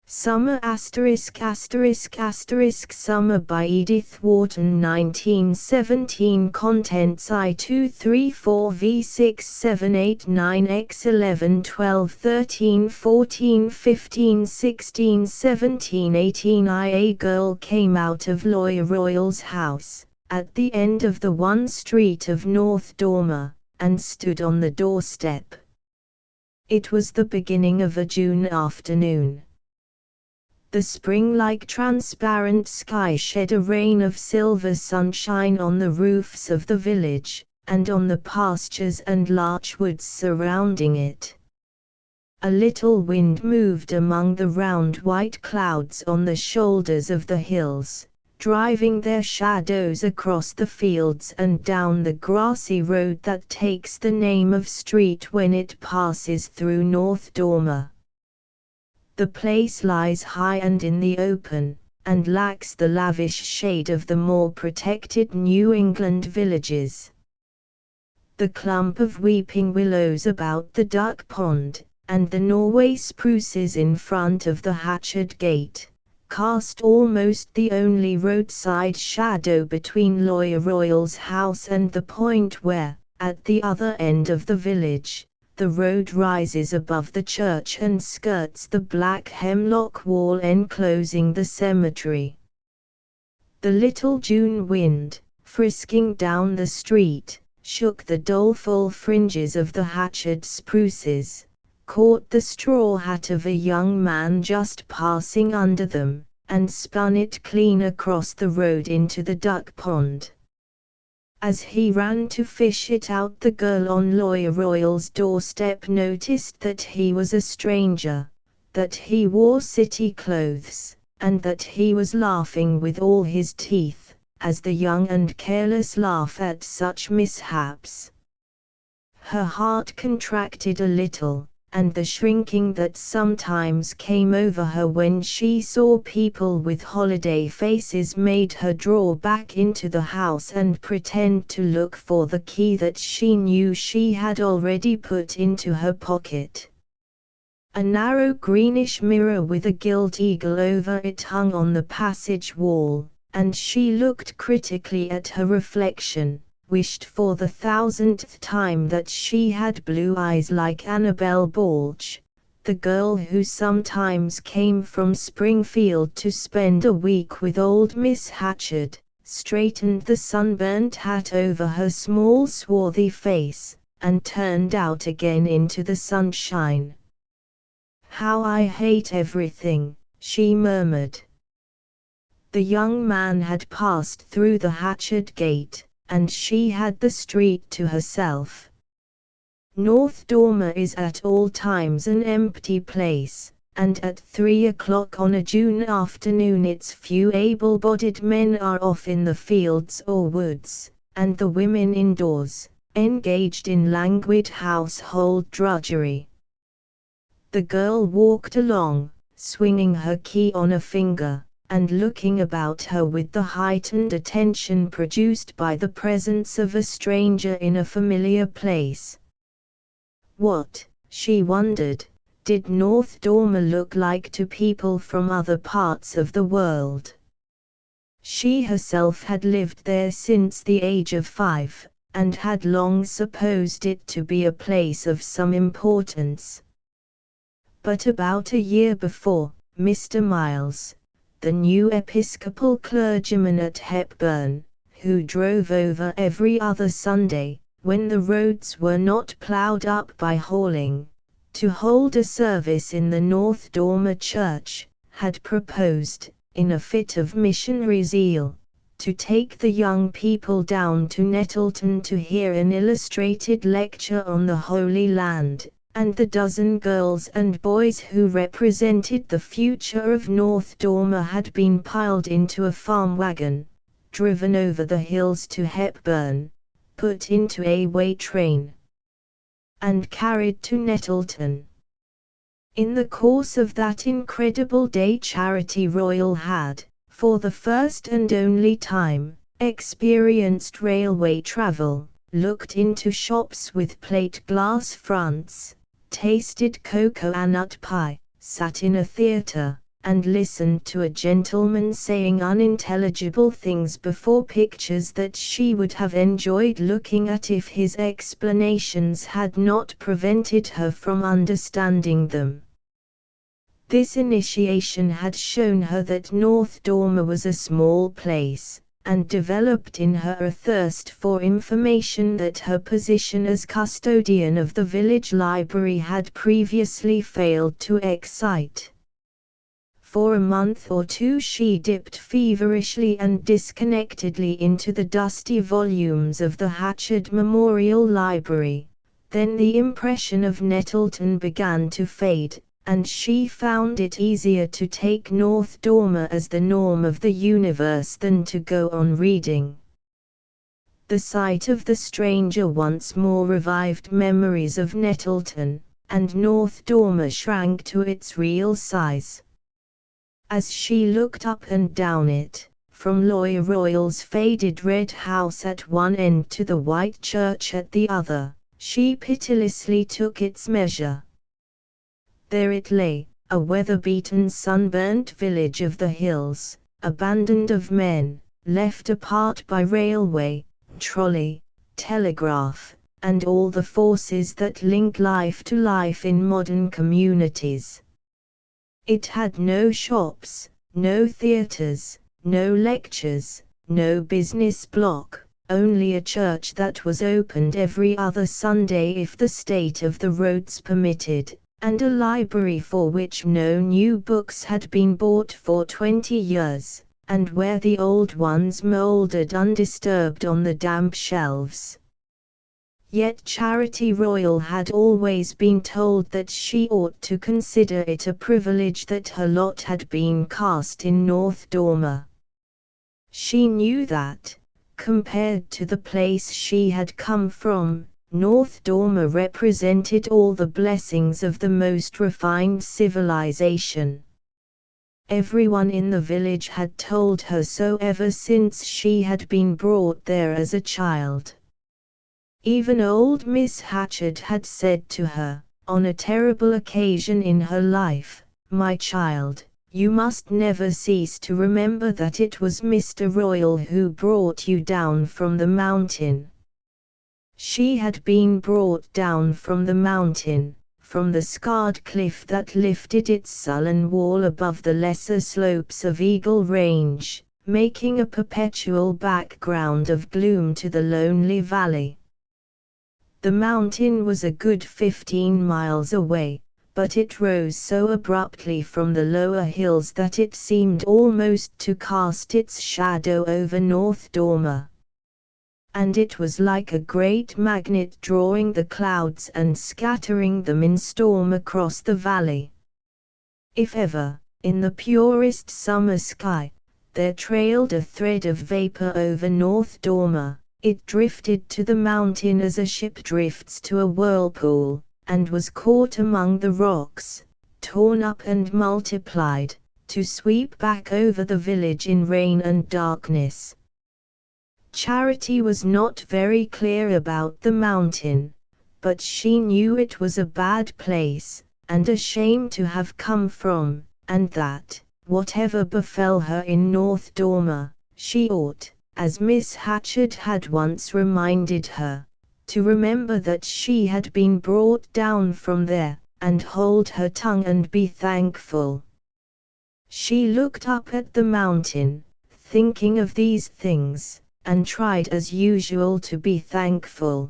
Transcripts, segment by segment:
Summer Summer by Edith Wharton 1917 Contents I234V678911112131415161718 A girl came out of Lawyer Royal's house, at the end of the one street of North Dormer, and stood on the doorstep. It was the beginning of a June afternoon. The spring-like transparent sky shed a rain of silver sunshine on the roofs of the village, and on the pastures and larch woods surrounding it. A little wind moved among the round white clouds on the shoulders of the hills, driving their shadows across the fields and down the grassy road that takes the name of street when it passes through North Dormer. The place lies high and in the open, and lacks the lavish shade of the more protected New England villages. The clump of weeping willows about the duck pond, and the Norway spruces in front of the hatched gate, cast almost the only roadside shadow between Lawyer Royal's house and the point where, at the other end of the village, the road rises above the church and skirts the black hemlock wall enclosing the cemetery. The little June wind, frisking down the street, shook the doleful fringes of the hatched spruces, caught the straw hat of a young man just passing under them, and spun it clean across the road into the duck pond. As he ran to fish it out, the girl on Lawyer Royal's doorstep noticed that he was a stranger, that he wore city clothes, and that he was laughing with all his teeth, as the young and careless laugh at such mishaps. Her heart contracted a little, and the shrinking that sometimes came over her when she saw people with holiday faces made her draw back into the house and pretend to look for the key that she knew she had already put into her pocket. A narrow greenish mirror with a gilt eagle over it hung on the passage wall, and she looked critically at her reflection, wished for the 1000th time that she had blue eyes like Annabel Balch, the girl who sometimes came from Springfield to spend a week with old Miss Hatchard, straightened the sunburnt hat over her small swarthy face, and turned out again into the sunshine. "How I hate everything," she murmured. The young man had passed through the hatched gate, and she had the street to herself. North Dormer is at all times an empty place, and at 3 o'clock on a June afternoon its few able-bodied men are off in the fields or woods, and the women indoors, engaged in languid household drudgery. The girl walked along, swinging her key on a finger, and looking about her with the heightened attention produced by the presence of a stranger in a familiar place. What, she wondered, did North Dormer look like to people from other parts of the world? She herself had lived there since the age of 5, and had long supposed it to be a place of some importance. But about a year before, Mr. Miles, the new Episcopal clergyman at Hepburn, who drove over every other Sunday, when the roads were not ploughed up by hauling, to hold a service in the North Dormer church, had proposed, in a fit of missionary zeal, to take the young people down to Nettleton to hear an illustrated lecture on the Holy Land, and the dozen girls and boys who represented the future of North Dormer had been piled into a farm wagon, driven over the hills to Hepburn, put into a way train, and carried to Nettleton. In the course of that incredible day Charity Royal had, for the first and only time, experienced railway travel, looked into shops with plate glass fronts, tasted cocoa nut pie, sat in a theatre, and listened to a gentleman saying unintelligible things before pictures that she would have enjoyed looking at if his explanations had not prevented her from understanding them. This initiation had shown her that North Dormer was a small place, and developed in her a thirst for information that her position as custodian of the village library had previously failed to excite. For a month or two she dipped feverishly and disconnectedly into the dusty volumes of the Hatchard Memorial Library. Then the impression of Nettleton began to fade, and she found it easier to take North Dormer as the norm of the universe than to go on reading. The sight of the stranger once more revived memories of Nettleton, and North Dormer shrank to its real size. As she looked up and down it, from Loy Royal's faded red house at one end to the white church at the other, she pitilessly took its measure. There it lay, a weather-beaten sunburnt village of the hills, abandoned of men, left apart by railway, trolley, telegraph, and all the forces that link life to life in modern communities. It had no shops, no theatres, no lectures, no business block, only a church that was opened every other Sunday if the state of the roads permitted, and a library for which no new books had been bought for 20 years, and where the old ones mouldered undisturbed on the damp shelves. Yet Charity Royal had always been told that she ought to consider it a privilege that her lot had been cast in North Dormer. She knew that, compared to the place she had come from, North Dormer represented all the blessings of the most refined civilization. Everyone in the village had told her so ever since she had been brought there as a child. Even old Miss Hatchard had said to her, on a terrible occasion in her life, "My child, you must never cease to remember that it was Mr. Royal who brought you down from the mountain." She had been brought down from the mountain, from the scarred cliff that lifted its sullen wall above the lesser slopes of Eagle Range, making a perpetual background of gloom to the lonely valley. The mountain was a good 15 miles away, but it rose so abruptly from the lower hills that it seemed almost to cast its shadow over North Dormer. And it was like a great magnet drawing the clouds and scattering them in storm across the valley. If ever, in the purest summer sky, there trailed a thread of vapor over North Dormer, it drifted to the mountain as a ship drifts to a whirlpool, and was caught among the rocks, torn up and multiplied, to sweep back over the village in rain and darkness. Charity was not very clear about the mountain, but she knew it was a bad place, and a shame to have come from, and that, whatever befell her in North Dormer, she ought, as Miss Hatchard had once reminded her, to remember that she had been brought down from there, and hold her tongue and be thankful. She looked up at the mountain, thinking of these things, and tried as usual to be thankful.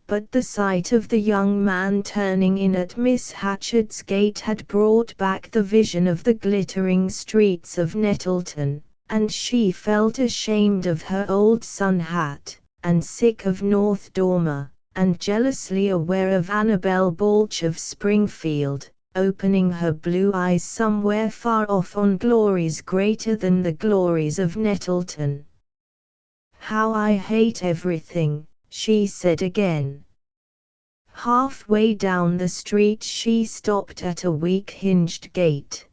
But the sight of the young man turning in at Miss Hatchard's gate had brought back the vision of the glittering streets of Nettleton, and she felt ashamed of her old sun hat, and sick of North Dormer, and jealously aware of Annabel Balch of Springfield, opening her blue eyes somewhere far off on glories greater than the glories of Nettleton. "How I hate everything," she said again. Halfway down the street she stopped at a weak-hinged gate.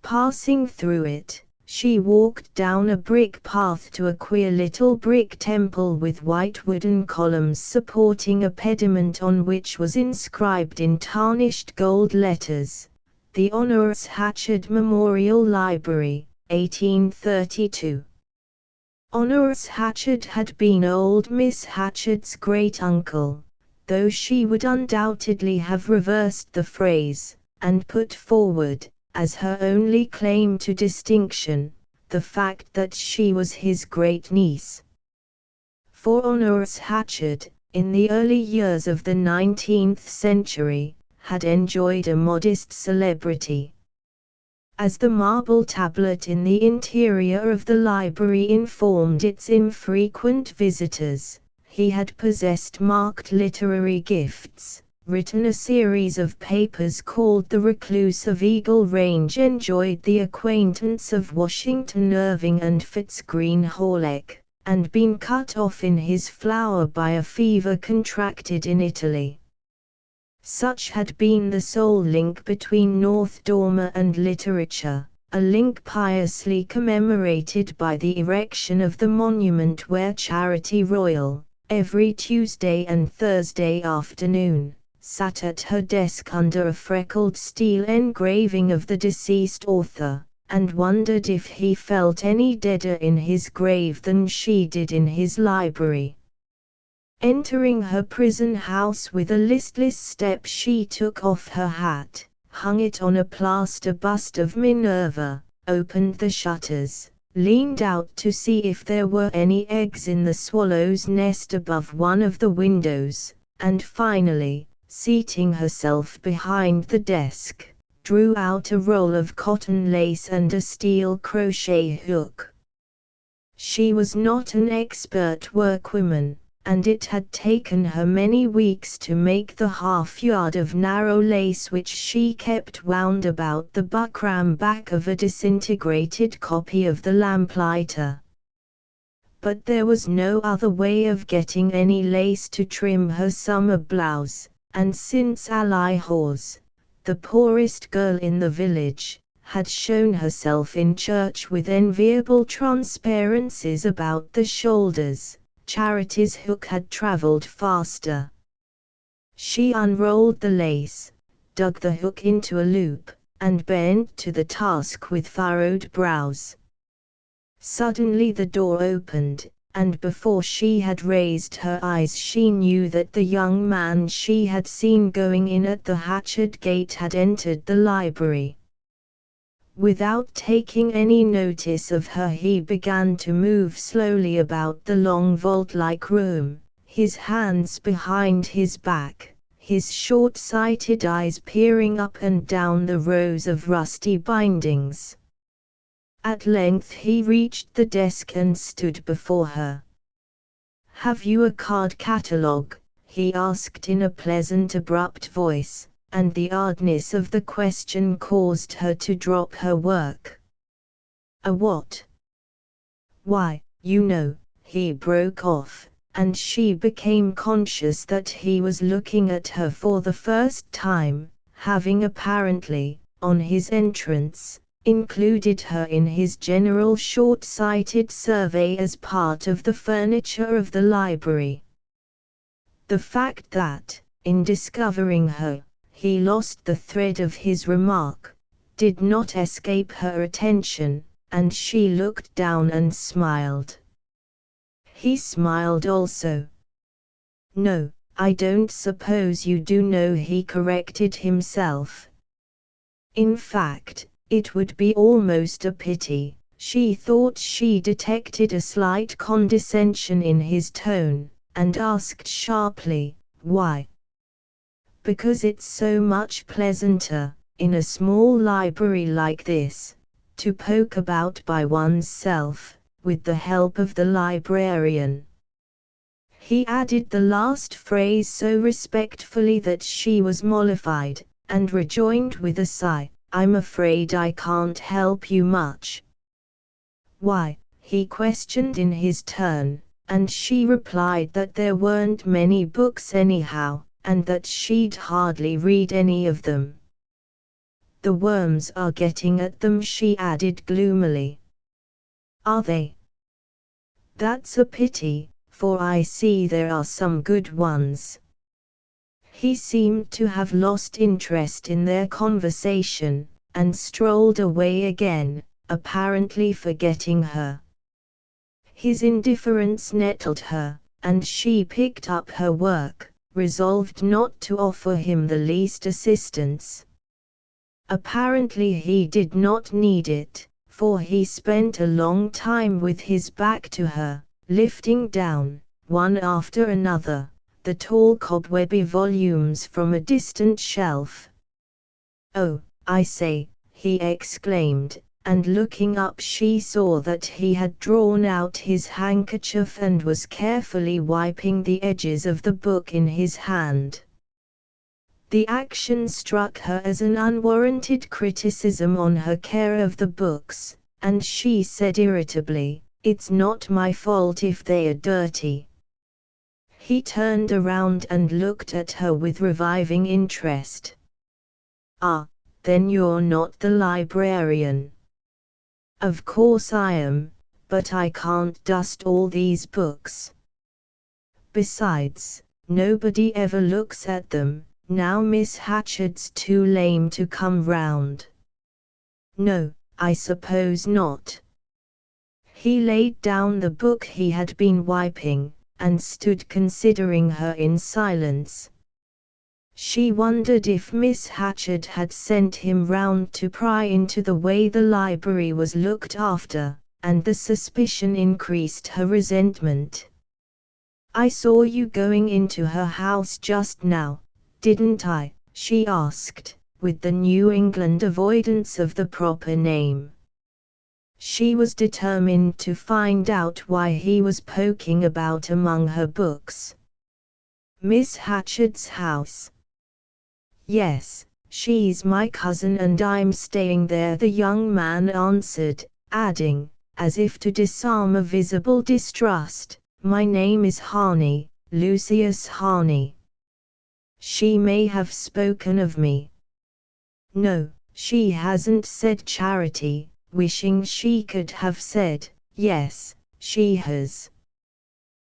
Passing through it, she walked down a brick path to a queer little brick temple with white wooden columns supporting a pediment on which was inscribed in tarnished gold letters, The Honoris Hatchard Memorial Library, 1832. Honoris Hatchard had been old Miss Hatchard's great-uncle, though she would undoubtedly have reversed the phrase, and put forward, as her only claim to distinction, the fact that she was his great-niece. For Honoris Hatchard, in the early years of the 19th century, had enjoyed a modest celebrity. As the marble tablet in the interior of the library informed its infrequent visitors, he had possessed marked literary gifts, written a series of papers called The Recluse of Eagle Range, enjoyed the acquaintance of Washington Irving and Fitzgreen Halleck, and been cut off in his flower by a fever contracted in Italy. Such had been the sole link between North Dormer and literature, a link piously commemorated by the erection of the monument where Charity Royal, every Tuesday and Thursday afternoon, sat at her desk under a freckled steel engraving of the deceased author, and wondered if he felt any deader in his grave than she did in his library. Entering her prison house with a listless step, she took off her hat, hung it on a plaster bust of Minerva, opened the shutters, leaned out to see if there were any eggs in the swallow's nest above one of the windows, and finally, seating herself behind the desk, drew out a roll of cotton lace and a steel crochet hook. She was not an expert workwoman, and it had taken her many weeks to make the half-yard of narrow lace which she kept wound about the buckram back of a disintegrated copy of the Lamplighter. But there was no other way of getting any lace to trim her summer blouse, and since Ally Hawes, the poorest girl in the village, had shown herself in church with enviable transparencies about the shoulders, Charity's hook had travelled faster. She unrolled the lace, dug the hook into a loop, and bent to the task with furrowed brows. Suddenly the door opened, and before she had raised her eyes she knew that the young man she had seen going in at the Hatchard gate had entered the library. Without taking any notice of her, he began to move slowly about the long vault-like room, his hands behind his back, his short-sighted eyes peering up and down the rows of rusty bindings. At length he reached the desk and stood before her. "Have you a card catalogue?" he asked in a pleasant abrupt voice, and the oddness of the question caused her to drop her work. "A what?" "Why, you know," he broke off, and she became conscious that he was looking at her for the first time, having apparently, on his entrance, included her in his general short-sighted survey as part of the furniture of the library. The fact that, in discovering her, he lost the thread of his remark, did not escape her attention, and she looked down and smiled. He smiled also. "No, I don't suppose you do know," he corrected himself. In fact, it would be almost a pity. She thought she detected a slight condescension in his tone, and asked sharply, "Why?" "Because it's so much pleasanter, in a small library like this, to poke about by one's self, with the help of the librarian." He added the last phrase so respectfully that she was mollified, and rejoined with a sigh, "I'm afraid I can't help you much." "Why?" he questioned in his turn, and she replied that there weren't many books anyhow, and that she'd hardly read any of them. "The worms are getting at them," she added gloomily. "Are they? That's a pity, for I see there are some good ones." He seemed to have lost interest in their conversation, and strolled away again, apparently forgetting her. His indifference nettled her, and she picked up her work, resolved not to offer him the least assistance. Apparently he did not need it, for he spent a long time with his back to her, lifting down, one after another, the tall cobwebby volumes from a distant shelf. "Oh, I say," he exclaimed, and looking up she saw that he had drawn out his handkerchief and was carefully wiping the edges of the book in his hand. The action struck her as an unwarranted criticism on her care of the books, and she said irritably, "It's not my fault if they are dirty." He turned around and looked at her with reviving interest. "Ah, then you're not the librarian." "Of course I am, but I can't dust all these books. Besides, nobody ever looks at them, now Miss Hatchard's too lame to come round." "No, I suppose not." He laid down the book he had been wiping, and stood considering her in silence. She wondered if Miss Hatchard had sent him round to pry into the way the library was looked after, and the suspicion increased her resentment. "I saw you going into her house just now, didn't I?" she asked, with the New England avoidance of the proper name. She was determined to find out why he was poking about among her books. "Miss Hatchard's house?" "Yes, she's my cousin and I'm staying there," the young man answered, adding, as if to disarm a visible distrust, "My name is Harney, Lucius Harney." "She may have spoken of me." "No, she hasn't," said Charity, wishing she could have said, "Yes, she has."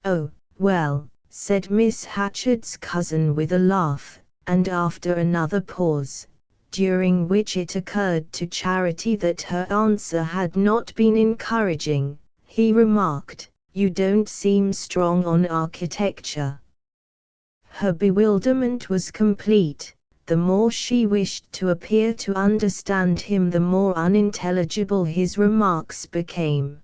"Oh, well," said Miss Hatchard's cousin with a laugh, and after another pause, during which it occurred to Charity that her answer had not been encouraging, he remarked, "You don't seem strong on architecture." Her bewilderment was complete. The more she wished to appear to understand him, the more unintelligible his remarks became.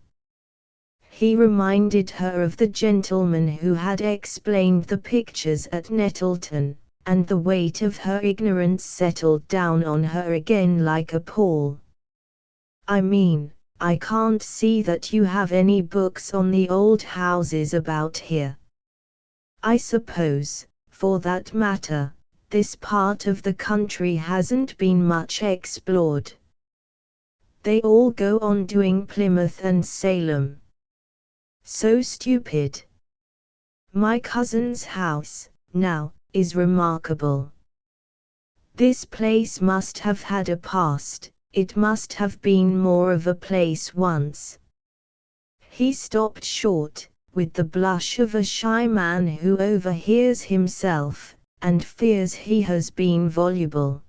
He reminded her of the gentleman who had explained the pictures at Nettleton, and the weight of her ignorance settled down on her again like a pall. "I mean, I can't see that you have any books on the old houses about here. I suppose, for that matter, this part of the country hasn't been much explored. They all go on doing Plymouth and Salem. So stupid. My cousin's house, now, is remarkable. This place must have had a past, it must have been more of a place once." He stopped short, with the blush of a shy man who overhears himself, and fears he has been voluble.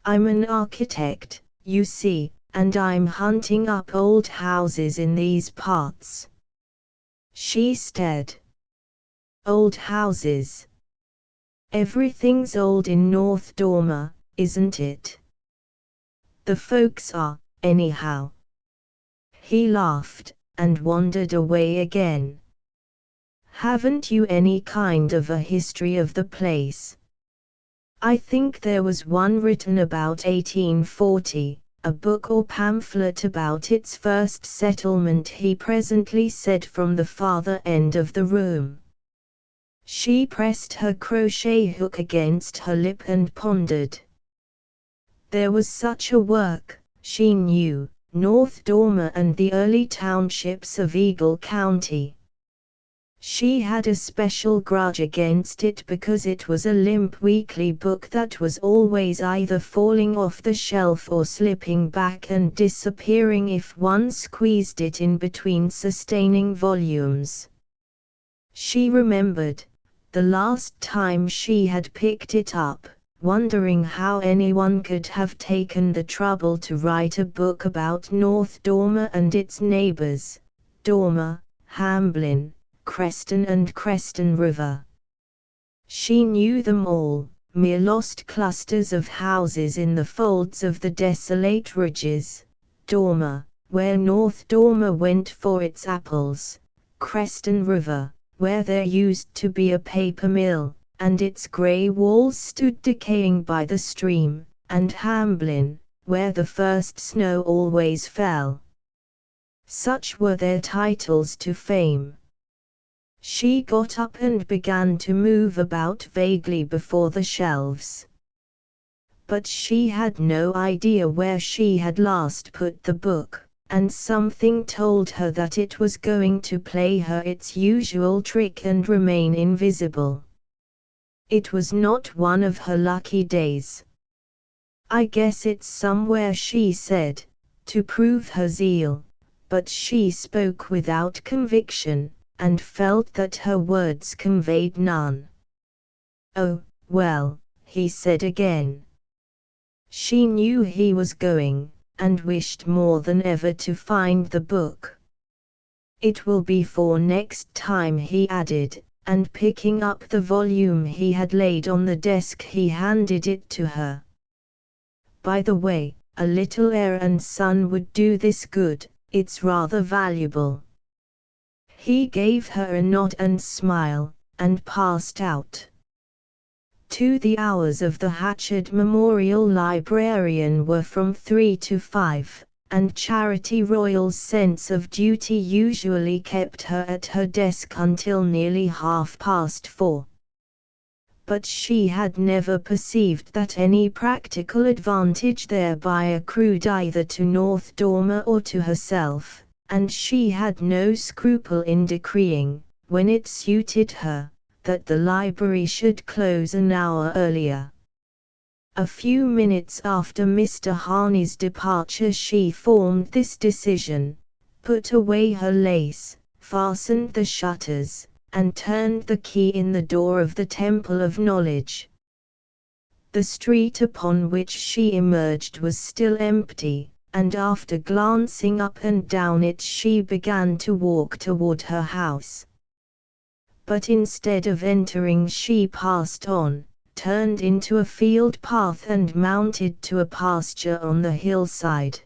"I'm an architect, you see, and I'm hunting up old houses in these parts." She stared. "Old houses? Everything's old in North Dormer, isn't it? The folks are, anyhow." He laughed, and wandered away again. "Haven't you any kind of a history of the place?" "I think there was one written about 1840, a book or pamphlet about its first settlement," he presently said from the farther end of the room. She pressed her crochet hook against her lip and pondered. There was such a work, she knew, North Dormer and the early townships of Eagle County. She had a special grudge against it because it was a limp weekly book that was always either falling off the shelf or slipping back and disappearing if one squeezed it in between sustaining volumes. She remembered the last time she had picked it up, wondering how anyone could have taken the trouble to write a book about North Dormer and its neighbors, Dormer, Hamblin, Creston and Creston River. She knew them all, mere lost clusters of houses in the folds of the desolate ridges, Dormer, where North Dormer went for its apples, Creston River, where there used to be a paper mill, and its grey walls stood decaying by the stream, and Hamblin, where the first snow always fell. Such were their titles to fame. She got up and began to move about vaguely before the shelves. But she had no idea where she had last put the book, and something told her that it was going to play her its usual trick and remain invisible. It was not one of her lucky days. "I guess it's somewhere," she said, to prove her zeal, but she spoke without conviction, and felt that her words conveyed none. "Oh, well," he said again. She knew he was going, and wished more than ever to find the book. "It will be for next time," he added, and picking up the volume he had laid on the desk he handed it to her. "By the way, a little air and sun would do this good, it's rather valuable." He gave her a nod and smile, and passed out. The hours of the Hatchard Memorial Librarian were from 3 to 5, and Charity Royal's sense of duty usually kept her at her desk until nearly 4:30. But she had never perceived that any practical advantage thereby accrued either to North Dormer or to herself, and she had no scruple in decreeing, when it suited her, that the library should close an hour earlier. A few minutes after Mr. Harney's departure she formed this decision, put away her lace, fastened the shutters, and turned the key in the door of the Temple of Knowledge. The street upon which she emerged was still empty, and after glancing up and down it she began to walk toward her house. But instead of entering she passed on, turned into a field path and mounted to a pasture on the hillside.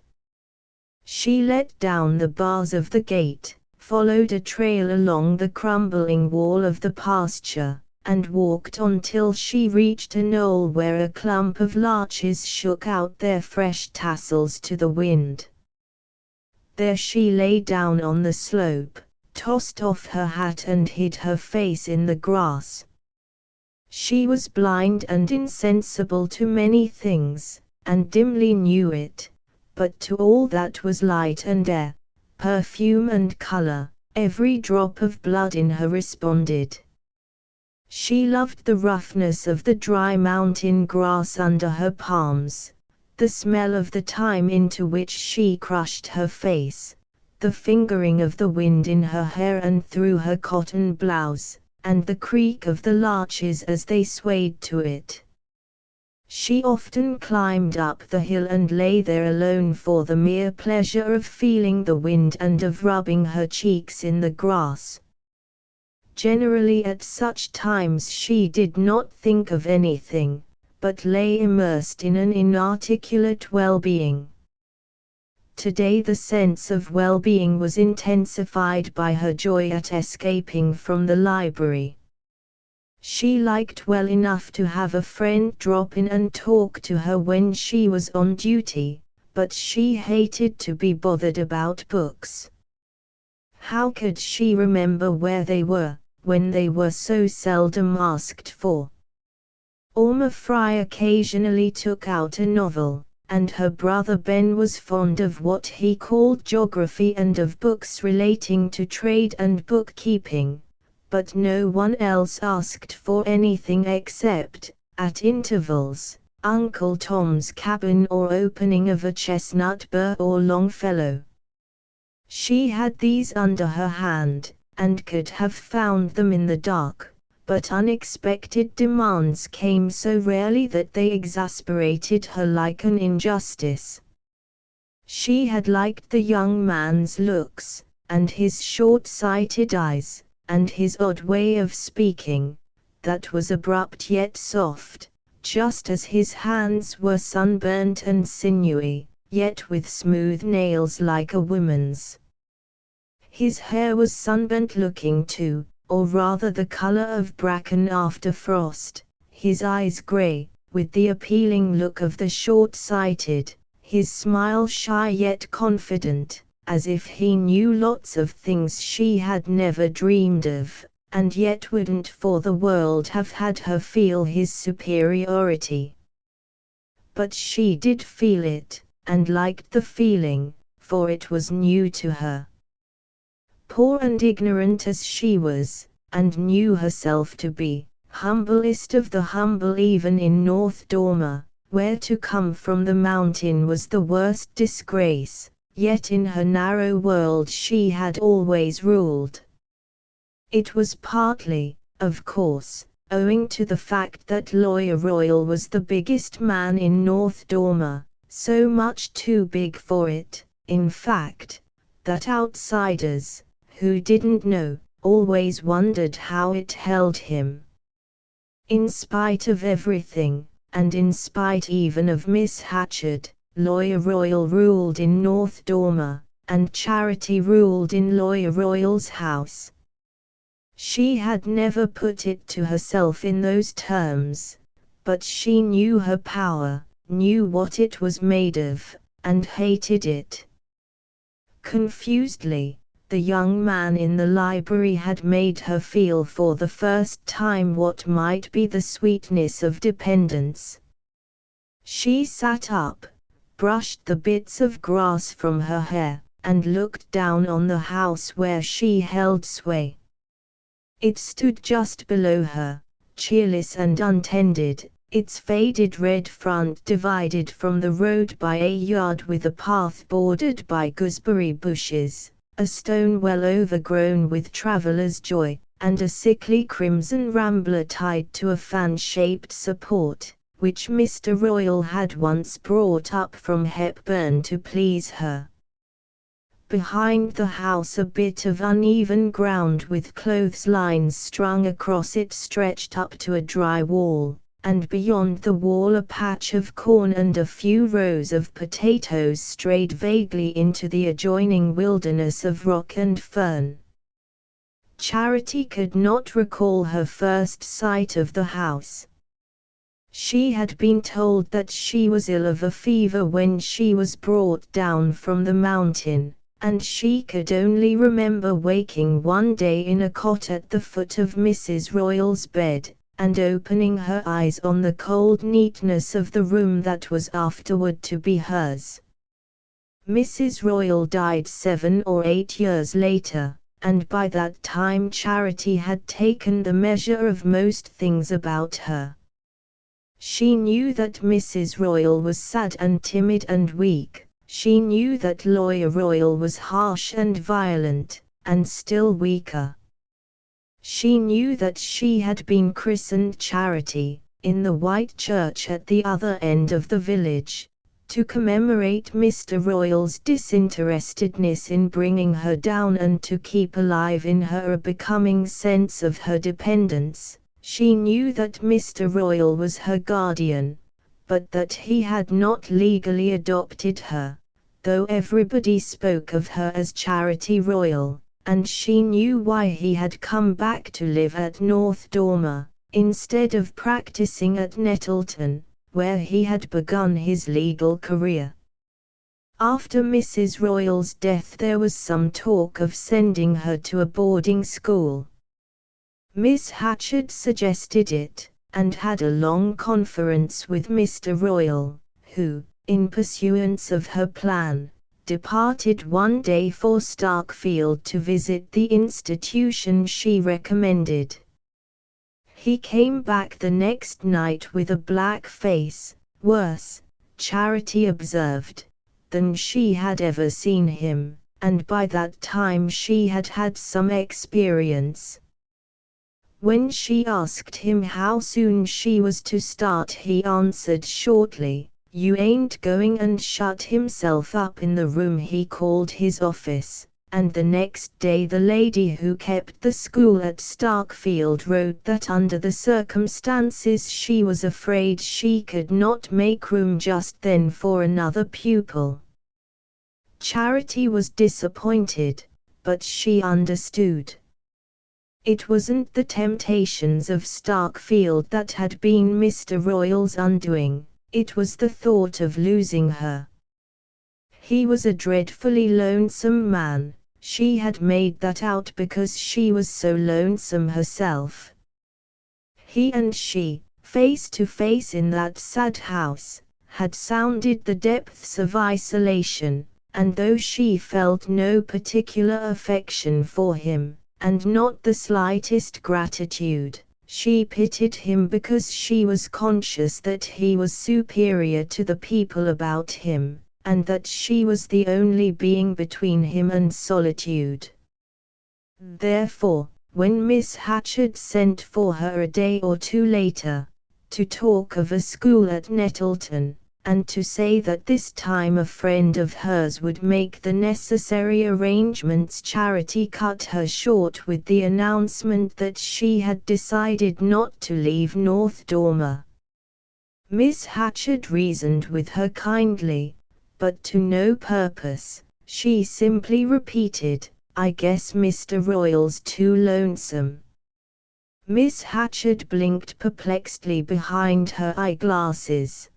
She let down the bars of the gate, followed a trail along the crumbling wall of the pasture, and walked on till she reached a knoll where a clump of larches shook out their fresh tassels to the wind. There she lay down on the slope, tossed off her hat and hid her face in the grass. She was blind and insensible to many things, and dimly knew it, but to all that was light and air, perfume and color, every drop of blood in her responded. She loved the roughness of the dry mountain grass under her palms, the smell of the thyme into which she crushed her face, the fingering of the wind in her hair and through her cotton blouse, and the creak of the larches as they swayed to it. She often climbed up the hill and lay there alone for the mere pleasure of feeling the wind and of rubbing her cheeks in the grass. Generally at such times she did not think of anything, but lay immersed in an inarticulate well-being. Today the sense of well-being was intensified by her joy at escaping from the library. She liked well enough to have a friend drop in and talk to her when she was on duty, but she hated to be bothered about books. How could she remember where they were, when they were so seldom asked for? Orma Fry occasionally took out a novel, and her brother Ben was fond of what he called geography and of books relating to trade and bookkeeping, but no one else asked for anything except, at intervals, Uncle Tom's Cabin or opening of a chestnut burr or Longfellow. She had these under her hand, and could have found them in the dark, but unexpected demands came so rarely that they exasperated her like an injustice. She had liked the young man's looks, and his short-sighted eyes, and his odd way of speaking, that was abrupt yet soft, just as his hands were sunburnt and sinewy, yet with smooth nails like a woman's. His hair was sunburnt looking too, or rather the color of bracken after frost, his eyes gray, with the appealing look of the short-sighted, his smile shy yet confident, as if he knew lots of things she had never dreamed of, and yet wouldn't for the world have had her feel his superiority. But she did feel it, and liked the feeling, for it was new to her. Poor and ignorant as she was, and knew herself to be, humblest of the humble even in North Dormer, where to come from the mountain was the worst disgrace, yet in her narrow world she had always ruled. It was partly, of course, owing to the fact that Lawyer Royal was the biggest man in North Dormer, so much too big for it, in fact, that outsiders, who didn't know, always wondered how it held him. In spite of everything, and in spite even of Miss Hatchard, Lawyer Royal ruled in North Dormer, and Charity ruled in Lawyer Royal's house. She had never put it to herself in those terms, but she knew her power, knew what it was made of, and hated it. Confusedly, the young man in the library had made her feel for the first time what might be the sweetness of dependence. She sat up, brushed the bits of grass from her hair, and looked down on the house where she held sway. It stood just below her, cheerless and untended, its faded red front divided from the road by a yard with a path bordered by gooseberry bushes, a stone well overgrown with traveller's joy, and a sickly crimson rambler tied to a fan-shaped support, which Mr. Royal had once brought up from Hepburn to please her. Behind the house a bit of uneven ground with clotheslines strung across it stretched up to a dry wall, and beyond the wall a patch of corn and a few rows of potatoes strayed vaguely into the adjoining wilderness of rock and fern. Charity could not recall her first sight of the house. She had been told that she was ill of a fever when she was brought down from the mountain, and she could only remember waking one day in a cot at the foot of Mrs. Royal's bed, and opening her eyes on the cold neatness of the room that was afterward to be hers. Mrs. Royal died 7 or 8 years later, and by that time Charity had taken the measure of most things about her. She knew that Mrs. Royal was sad and timid and weak. She knew that Lawyer Royal was harsh and violent, and still weaker. She knew that she had been christened Charity, in the white church at the other end of the village, to commemorate Mr. Royal's disinterestedness in bringing her down and to keep alive in her a becoming sense of her dependence. She knew that Mr. Royal was her guardian, but that he had not legally adopted her, though everybody spoke of her as Charity Royal, and she knew why he had come back to live at North Dormer, instead of practicing at Nettleton, where he had begun his legal career. After Mrs. Royal's death there was some talk of sending her to a boarding school. Miss Hatchard suggested it, and had a long conference with Mr. Royal, who, in pursuance of her plan, departed one day for Starkfield to visit the institution she recommended. He came back the next night with a black face, worse, Charity observed, than she had ever seen him, and by that time she had had some experience. When she asked him how soon she was to start, he answered shortly, "You ain't going," and shut himself up in the room he called his office. And the next day the lady who kept the school at Starkfield wrote that under the circumstances she was afraid she could not make room just then for another pupil. Charity was disappointed, but she understood. It wasn't the temptations of Starkfield that had been Mr. Royal's undoing, it was the thought of losing her. He was a dreadfully lonesome man. She had made that out because she was so lonesome herself. He and she, face to face in that sad house, had sounded the depths of isolation, and though she felt no particular affection for him, and not the slightest gratitude, she pitied him because she was conscious that he was superior to the people about him, and that she was the only being between him and solitude. Therefore, when Miss Hatchard sent for her a day or two later, to talk of a school at Nettleton, and to say that this time a friend of hers would make the necessary arrangements, Charity cut her short with the announcement that she had decided not to leave North Dormer. Miss Hatchard reasoned with her kindly, but to no purpose. She simply repeated, "I guess Mr. Royal's too lonesome." Miss Hatchard blinked perplexedly behind her eyeglasses.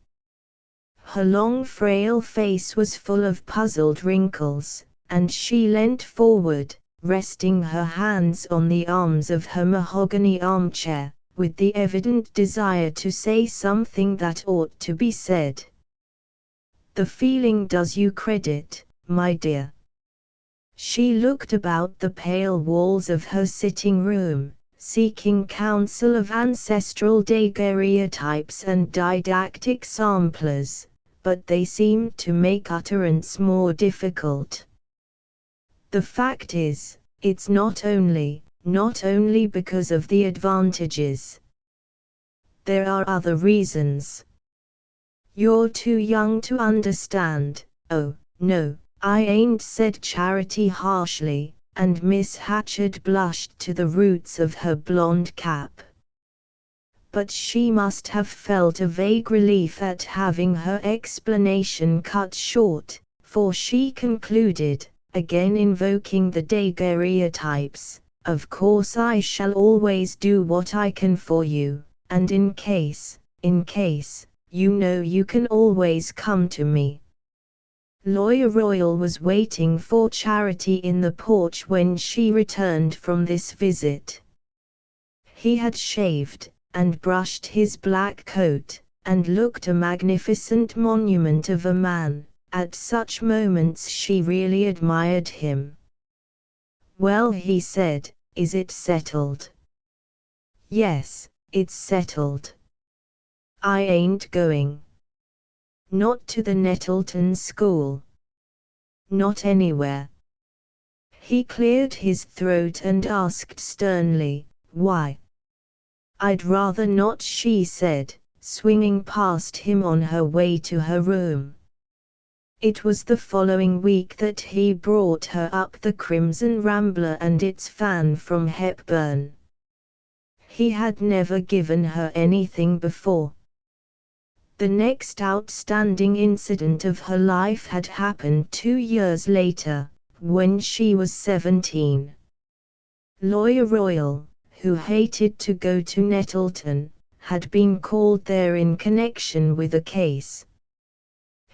Her long frail face was full of puzzled wrinkles, and she leant forward, resting her hands on the arms of her mahogany armchair, with the evident desire to say something that ought to be said. "The feeling does you credit, my dear." She looked about the pale walls of her sitting room, seeking counsel of ancestral daguerreotypes and didactic samplers, but they seemed to make utterance more difficult. "The fact is, it's not only because of the advantages. There are other reasons. You're too young to understand." "Oh, no, I ain't," said Charity harshly, and Miss Hatchard blushed to the roots of her blonde cap. But she must have felt a vague relief at having her explanation cut short, for she concluded, again invoking the daguerreotypes, "Of course I shall always do what I can for you, and in case, you know you can always come to me." Lawyer Royal was waiting for Charity in the porch when she returned from this visit. He had shaved, and brushed his black coat, and looked a magnificent monument of a man. At such moments she really admired him. "Well," he said, "is it settled?" "Yes, it's settled. I ain't going. Not to the Nettleton school. Not anywhere." He cleared his throat and asked sternly, "Why?" "I'd rather not," she said, swinging past him on her way to her room. It was the following week that he brought her up the Crimson Rambler and its fan from Hepburn. He had never given her anything before. The next outstanding incident of her life had happened 2 years later, when she was 17. Lawyer Royal, who hated to go to Nettleton, had been called there in connection with a case.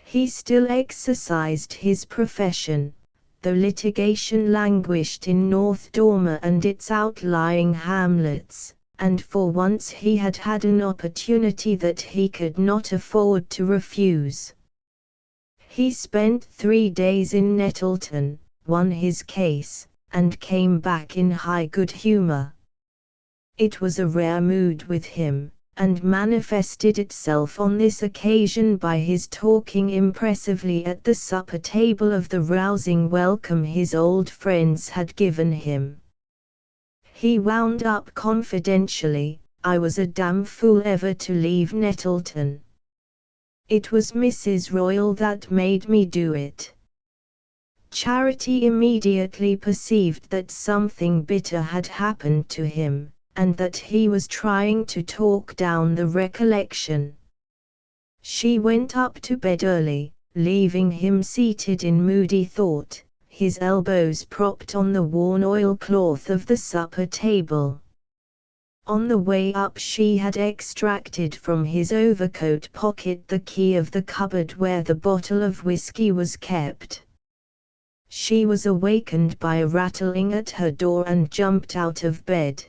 He still exercised his profession, though litigation languished in North Dormer and its outlying hamlets, and for once he had had an opportunity that he could not afford to refuse. He spent 3 days in Nettleton, won his case, and came back in high good humor. It was a rare mood with him, and manifested itself on this occasion by his talking impressively at the supper table of the rousing welcome his old friends had given him. He wound up confidentially, "I was a damn fool ever to leave Nettleton. It was Mrs. Royal that made me do it." Charity immediately perceived that something bitter had happened to him, and that he was trying to talk down the recollection. She went up to bed early, leaving him seated in moody thought, his elbows propped on the worn oilcloth of the supper table. On the way up she had extracted from his overcoat pocket the key of the cupboard where the bottle of whiskey was kept. She was awakened by a rattling at her door and jumped out of bed.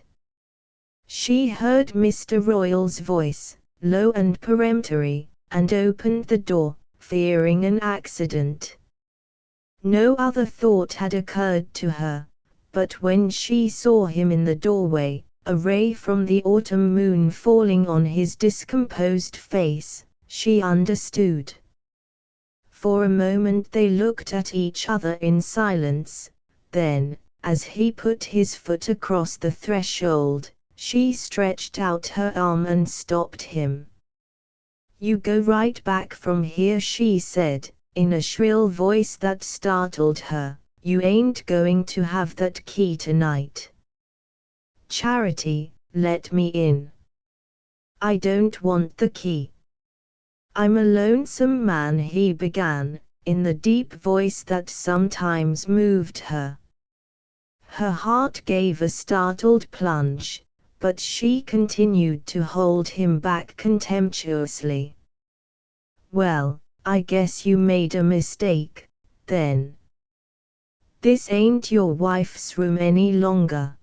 She heard Mr. Royal's voice, low and peremptory, and opened the door, fearing an accident. No other thought had occurred to her, but when she saw him in the doorway, a ray from the autumn moon falling on his discomposed face, she understood. For a moment they looked at each other in silence, then, as he put his foot across the threshold, she stretched out her arm and stopped him. "You go right back from here," she said, in a shrill voice that startled her. "You ain't going to have that key tonight." "Charity, let me in." "I don't want the key. I'm a lonesome man," he began, in the deep voice that sometimes moved her. Her heart gave a startled plunge, but she continued to hold him back contemptuously. "Well, I guess you made a mistake, then. This ain't your wife's room any longer."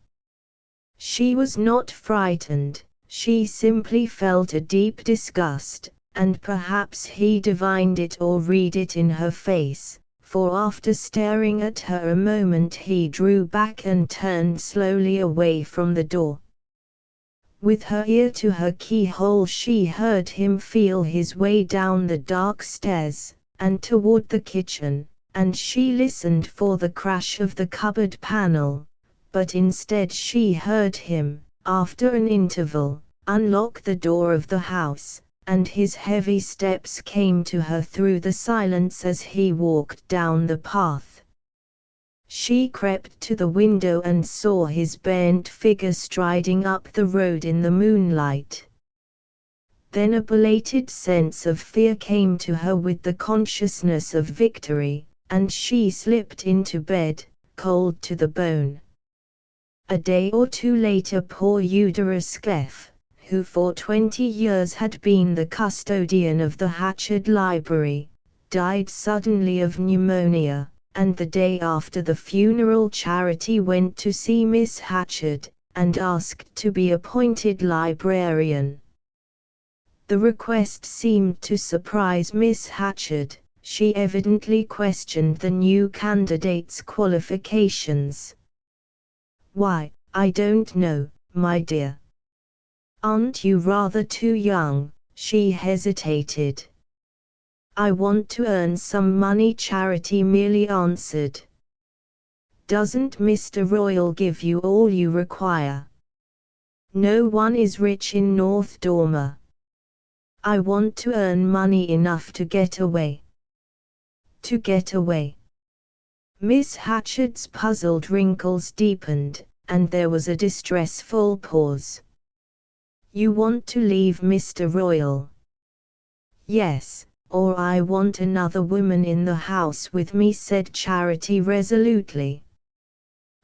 She was not frightened, she simply felt a deep disgust, and perhaps he divined it or read it in her face, for after staring at her a moment he drew back and turned slowly away from the door. With her ear to her keyhole she heard him feel his way down the dark stairs, and toward the kitchen, and she listened for the crash of the cupboard panel, but instead she heard him, after an interval, unlock the door of the house, and his heavy steps came to her through the silence as he walked down the path. She crept to the window and saw his bent figure striding up the road in the moonlight. Then a belated sense of fear came to her with the consciousness of victory, and she slipped into bed, cold to the bone. A day or two later poor Eudora Skeff, who for 20 years had been the custodian of the Hatchard Library, died suddenly of pneumonia, and the day after the funeral Charity went to see Miss Hatchard, and asked to be appointed librarian. The request seemed to surprise Miss Hatchard. She evidently questioned the new candidate's qualifications. "Why, I don't know, my dear. Aren't you rather too young?" she hesitated. "I want to earn some money," Charity merely answered. "Doesn't Mr. Royal give you all you require?" "No one is rich in North Dormer. I want to earn money enough to get away." "To get away?" Miss Hatchard's puzzled wrinkles deepened, and there was a distressful pause. "You want to leave Mr. Royal?" "Yes, or I want another woman in the house with me," said Charity resolutely.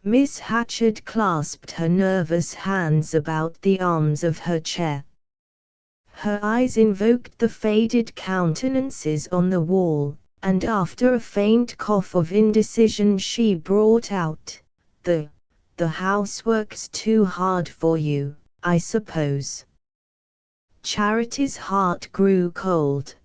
Miss Hatchard clasped her nervous hands about the arms of her chair. Her eyes invoked the faded countenances on the wall, and after a faint cough of indecision she brought out, The housework's too hard for you, I suppose." Charity's heart grew cold.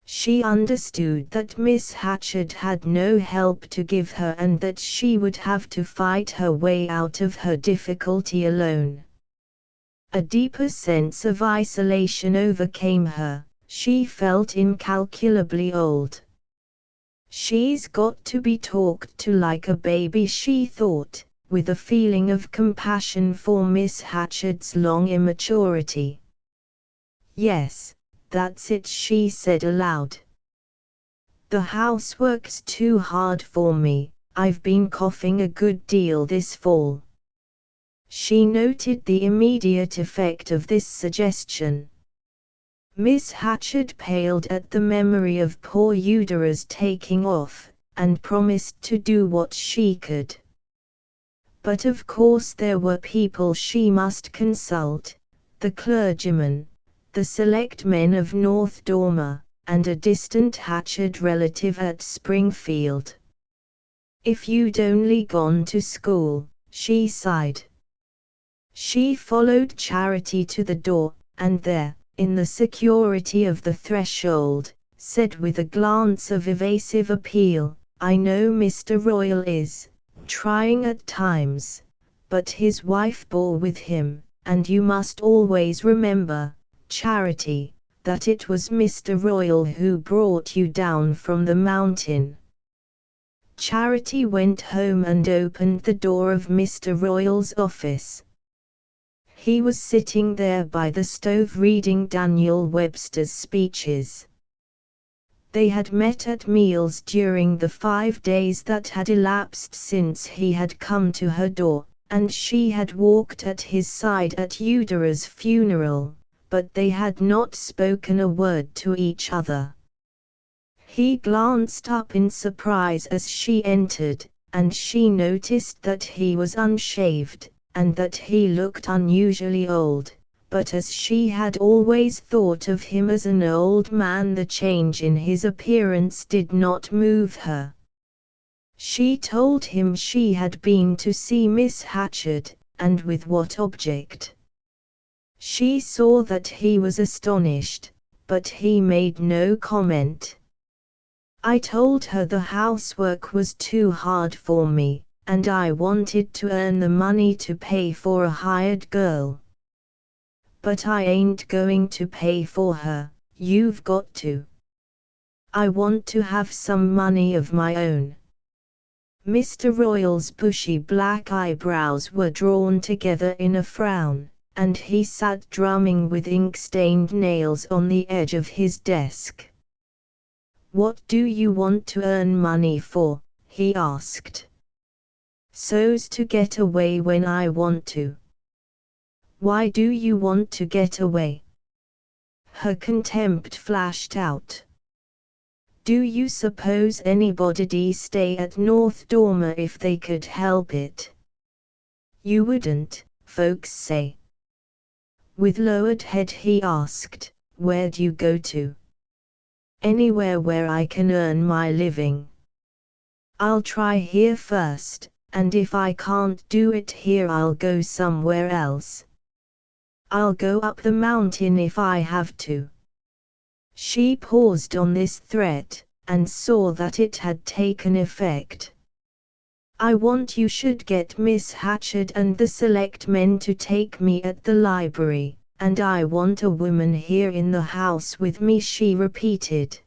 She understood that Miss Hatchard had no help to give her and that she would have to fight her way out of her difficulty alone. A deeper sense of isolation overcame her. She felt incalculably old. "She's got to be talked to like a baby," she thought, with a feeling of compassion for Miss Hatchard's long immaturity. "Yes, that's it," she said aloud. "The housework's too hard for me. I've been coughing a good deal this fall." She noted the immediate effect of this suggestion. Miss Hatchard paled at the memory of poor Eudora's taking off, and promised to do what she could. But of course there were people she must consult: the clergyman, the select men of North Dormer, and a distant Hatchard relative at Springfield. "If you'd only gone to school," she sighed. She followed Charity to the door, and there, in the security of the threshold, said with a glance of evasive appeal, "I know Mr. Royal is trying at times, but his wife bore with him, and you must always remember, Charity, that it was Mr. Royal who brought you down from the mountain." Charity went home and opened the door of Mr. Royal's office. He was sitting there by the stove reading Daniel Webster's speeches. They had met at meals during the 5 days that had elapsed since he had come to her door, and she had walked at his side at Eudora's funeral, but they had not spoken a word to each other. He glanced up in surprise as she entered, and she noticed that he was unshaved, and that he looked unusually old. But as she had always thought of him as an old man, the change in his appearance did not move her. She told him she had been to see Miss Hatchard, and with what object. She saw that he was astonished, but he made no comment. "I told her the housework was too hard for me, and I wanted to earn the money to pay for a hired girl. But I ain't going to pay for her, you've got to. I want to have some money of my own." Mr. Royal's bushy black eyebrows were drawn together in a frown, and he sat drumming with ink-stained nails on the edge of his desk. "What do you want to earn money for?" he asked. "So's to get away when I want to." "Why do you want to get away?" Her contempt flashed out. "Do you suppose anybody'd stay at North Dormer if they could help it?" "You wouldn't, folks say." With lowered head he asked, "Where'd you go to?" "Anywhere where I can earn my living. I'll try here first, and if I can't do it here I'll go somewhere else. I'll go up the mountain if I have to." She paused on this threat, and saw that it had taken effect. "I want you should get Miss Hatchard and the select men to take me at the library, and I want a woman here in the house with me," she repeated.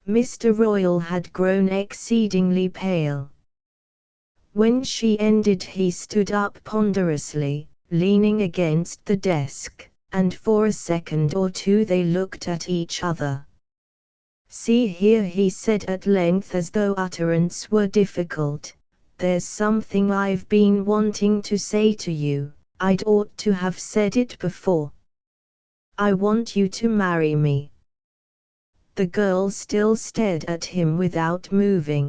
Mr. Royal had grown exceedingly pale. When she ended he stood up ponderously, leaning against the desk, and for a second or two they looked at each other. "See here," he said at length as though utterance were difficult, "there's something I've been wanting to say to you. I'd ought to have said it before. I want you to marry me." The girl still stared at him without moving.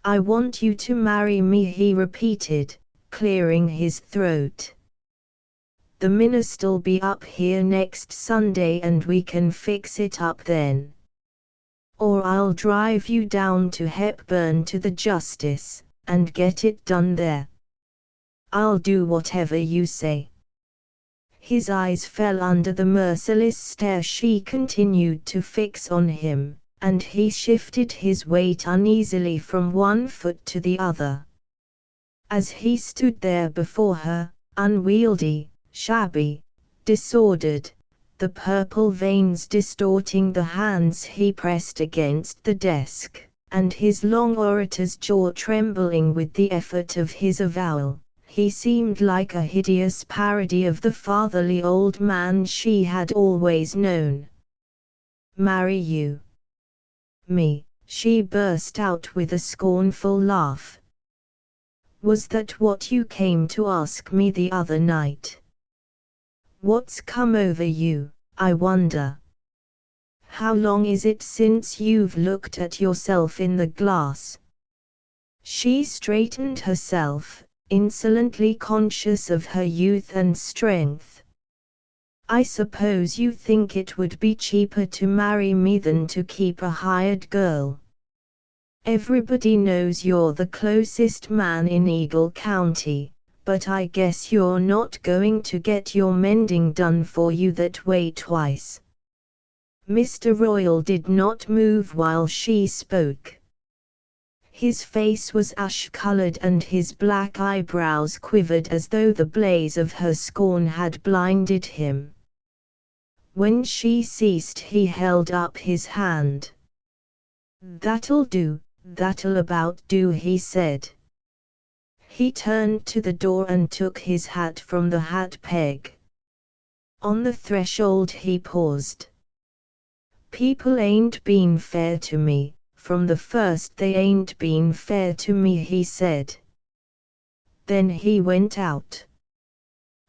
"I want you to marry me," he repeated, clearing his throat. "The minister'll be up here next Sunday and we can fix it up then. Or I'll drive you down to Hepburn to the justice, and get it done there. I'll do whatever you say." His eyes fell under the merciless stare she continued to fix on him, and he shifted his weight uneasily from one foot to the other. As he stood there before her, unwieldy, shabby, disordered, the purple veins distorting the hands he pressed against the desk, and his long orator's jaw trembling with the effort of his avowal. He seemed like a hideous parody of the fatherly old man she had always known. "Marry you? Me?" she burst out with a scornful laugh. "Was that what you came to ask me the other night? What's come over you, I wonder? How long is it since you've looked at yourself in the glass?" She straightened herself, insolently conscious of her youth and strength. "I suppose you think it would be cheaper to marry me than to keep a hired girl. Everybody knows you're the closest man in Eagle County, but I guess you're not going to get your mending done for you that way twice." Mr. Royal did not move while she spoke. His face was ash-colored and his black eyebrows quivered as though the blaze of her scorn had blinded him. When she ceased, he held up his hand. "That'll do, that'll about do," he said. He turned to the door and took his hat from the hat peg. On the threshold he paused. "People ain't been fair to me, from the first they ain't been fair to me," he said. Then he went out.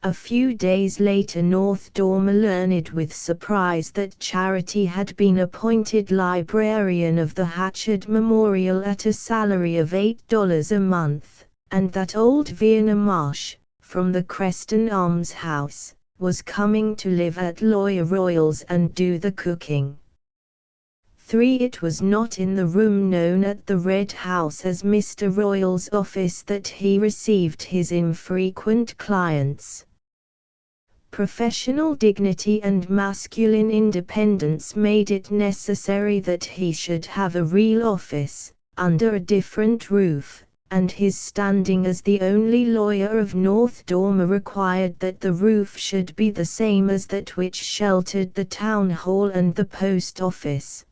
A few days later North Dormer learned with surprise that Charity had been appointed librarian of the Hatchard Memorial at a salary of $8 a month, and that old Vienna Marsh, from the Creston Arms House, was coming to live at Lawyer Royal's and do the cooking. 3. It was not in the room known at the Red House as Mr. Royal's office that he received his infrequent clients. Professional dignity and masculine independence made it necessary that he should have a real office, under a different roof, and his standing as the only lawyer of North Dormer required that the roof should be the same as that which sheltered the town hall and the post office.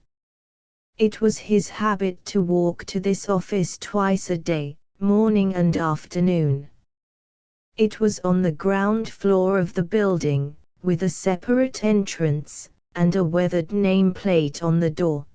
It was his habit to walk to this office twice a day, morning and afternoon. It was on the ground floor of the building, with a separate entrance, and a weathered nameplate on the door.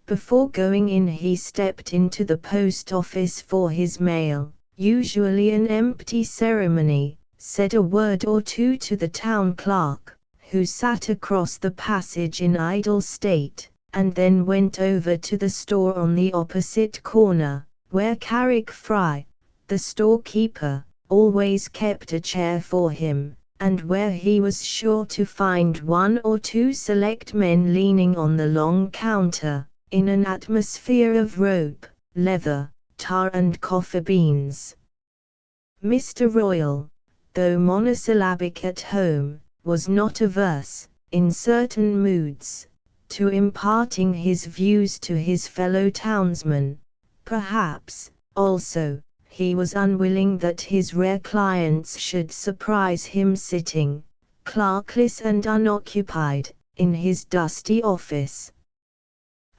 Before going in he stepped into the post office for his mail, usually an empty ceremony, said a word or two to the town clerk, who sat across the passage in idle state, and then went over to the store on the opposite corner, where Carrick Fry, the storekeeper, always kept a chair for him, and where he was sure to find one or two select men leaning on the long counter, in an atmosphere of rope, leather, tar and coffee beans. Mr. Royal, though monosyllabic at home, was not averse, in certain moods, to imparting his views to his fellow townsmen. Perhaps, also, he was unwilling that his rare clients should surprise him sitting, clerkless and unoccupied, in his dusty office.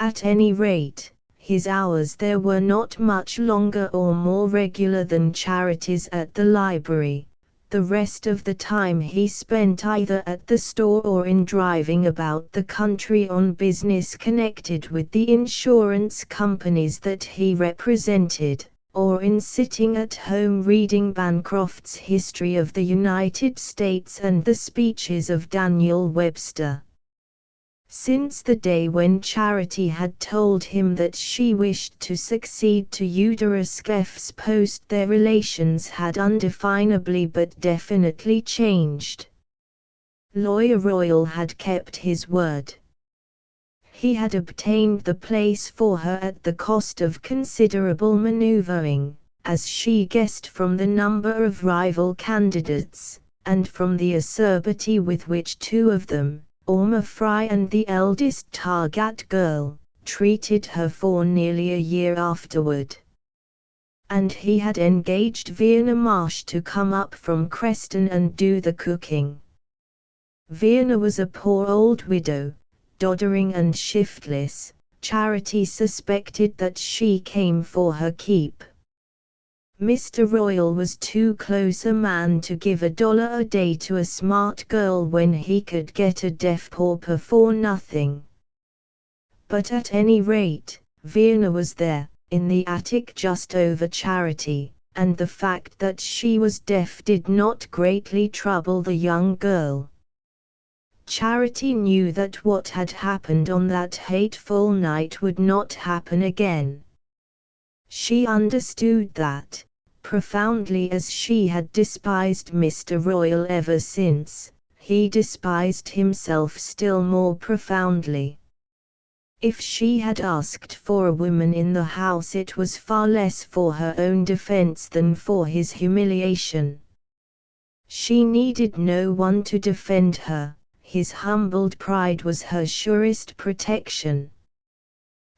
At any rate, his hours there were not much longer or more regular than Charity's at the library. The rest of the time he spent either at the store or in driving about the country on business connected with the insurance companies that he represented, or in sitting at home reading Bancroft's History of the United States and the speeches of Daniel Webster. Since the day when Charity had told him that she wished to succeed to Eudora Skeff's post, their relations had undefinably but definitely changed. Lawyer Royal had kept his word. He had obtained the place for her at the cost of considerable maneuvering, as she guessed from the number of rival candidates, and from the acerbity with which two of them, Orma Fry and the eldest Targat girl, treated her for nearly a year afterward. And he had engaged Vienna Marsh to come up from Creston and do the cooking. Vienna was a poor old widow, doddering and shiftless, Charity suspected that she came for her keep. Mr. Royal was too close a man to give $1 a day to a smart girl when he could get a deaf pauper for nothing. But at any rate, Verna was there, in the attic just over Charity, and the fact that she was deaf did not greatly trouble the young girl. Charity knew that what had happened on that hateful night would not happen again. She understood that, profoundly as she had despised Mr. Royal ever since, he despised himself still more profoundly. If she had asked for a woman in the house, it was far less for her own defense than for his humiliation. She needed no one to defend her, his humbled pride was her surest protection.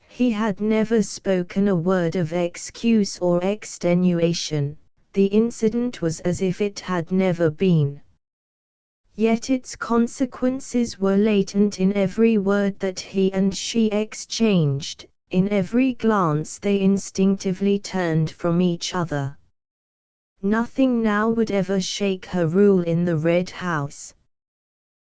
He had never spoken a word of excuse or extenuation, the incident was as if it had never been. Yet its consequences were latent in every word that he and she exchanged, in every glance they instinctively turned from each other. Nothing now would ever shake her rule in the Red House.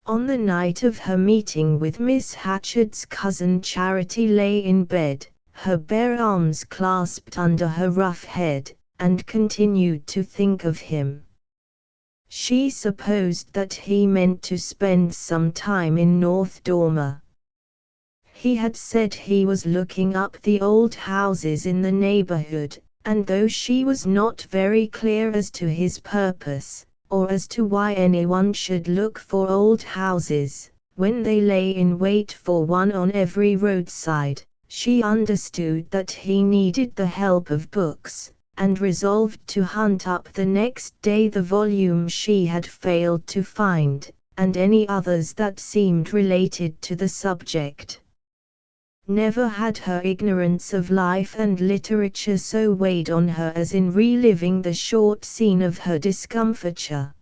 On the night of her meeting with Miss Hatchard's cousin, Charity lay in bed, her bare arms clasped under her rough head, and continued to think of him. She supposed that he meant to spend some time in North Dormer. He had said he was looking up the old houses in the neighborhood, and though she was not very clear as to his purpose, or as to why anyone should look for old houses, when they lay in wait for one on every roadside, she understood that he needed the help of books, and resolved to hunt up the next day the volume she had failed to find, and any others that seemed related to the subject. Never had her ignorance of life and literature so weighed on her as in reliving the short scene of her discomfiture.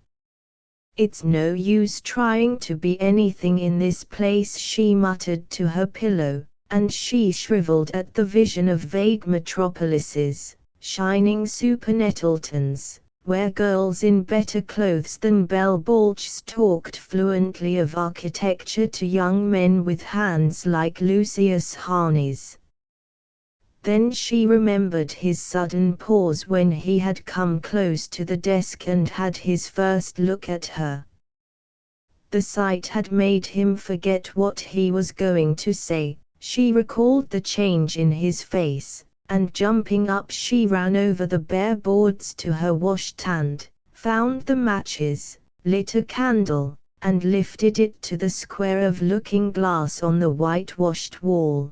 "It's no use trying to be anything in this place," she muttered to her pillow, and she shriveled at the vision of vague metropolises, shining Supernettletons, where girls in better clothes than Belle Balch's talked fluently of architecture to young men with hands like Lucius Harney's. Then she remembered his sudden pause when he had come close to the desk and had his first look at her. The sight had made him forget what he was going to say. She recalled the change in his face, and jumping up she ran over the bare boards to her washstand, found the matches, lit a candle, and lifted it to the square of looking-glass on the whitewashed wall.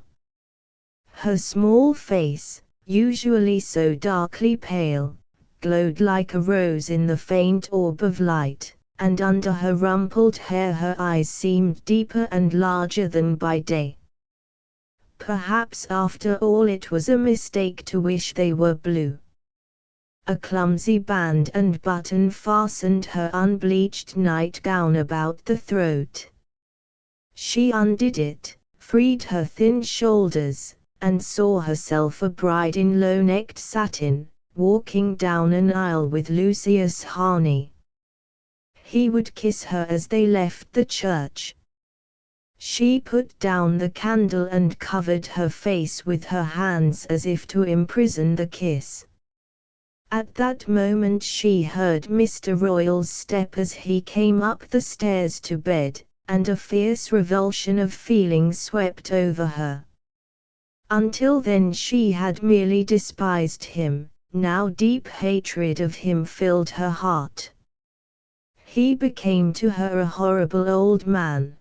Her small face, usually so darkly pale, glowed like a rose in the faint orb of light, and under her rumpled hair her eyes seemed deeper and larger than by day. Perhaps after all it was a mistake to wish they were blue. A clumsy band and button fastened her unbleached nightgown about the throat. She undid it, freed her thin shoulders, and saw herself a bride in low-necked satin, walking down an aisle with Lucius Harney. He would kiss her as they left the church. She put down the candle and covered her face with her hands as if to imprison the kiss. At that moment she heard Mr. Royal's step as he came up the stairs to bed, and a fierce revulsion of feeling swept over her. Until then she had merely despised him, now deep hatred of him filled her heart. He became to her a horrible old man.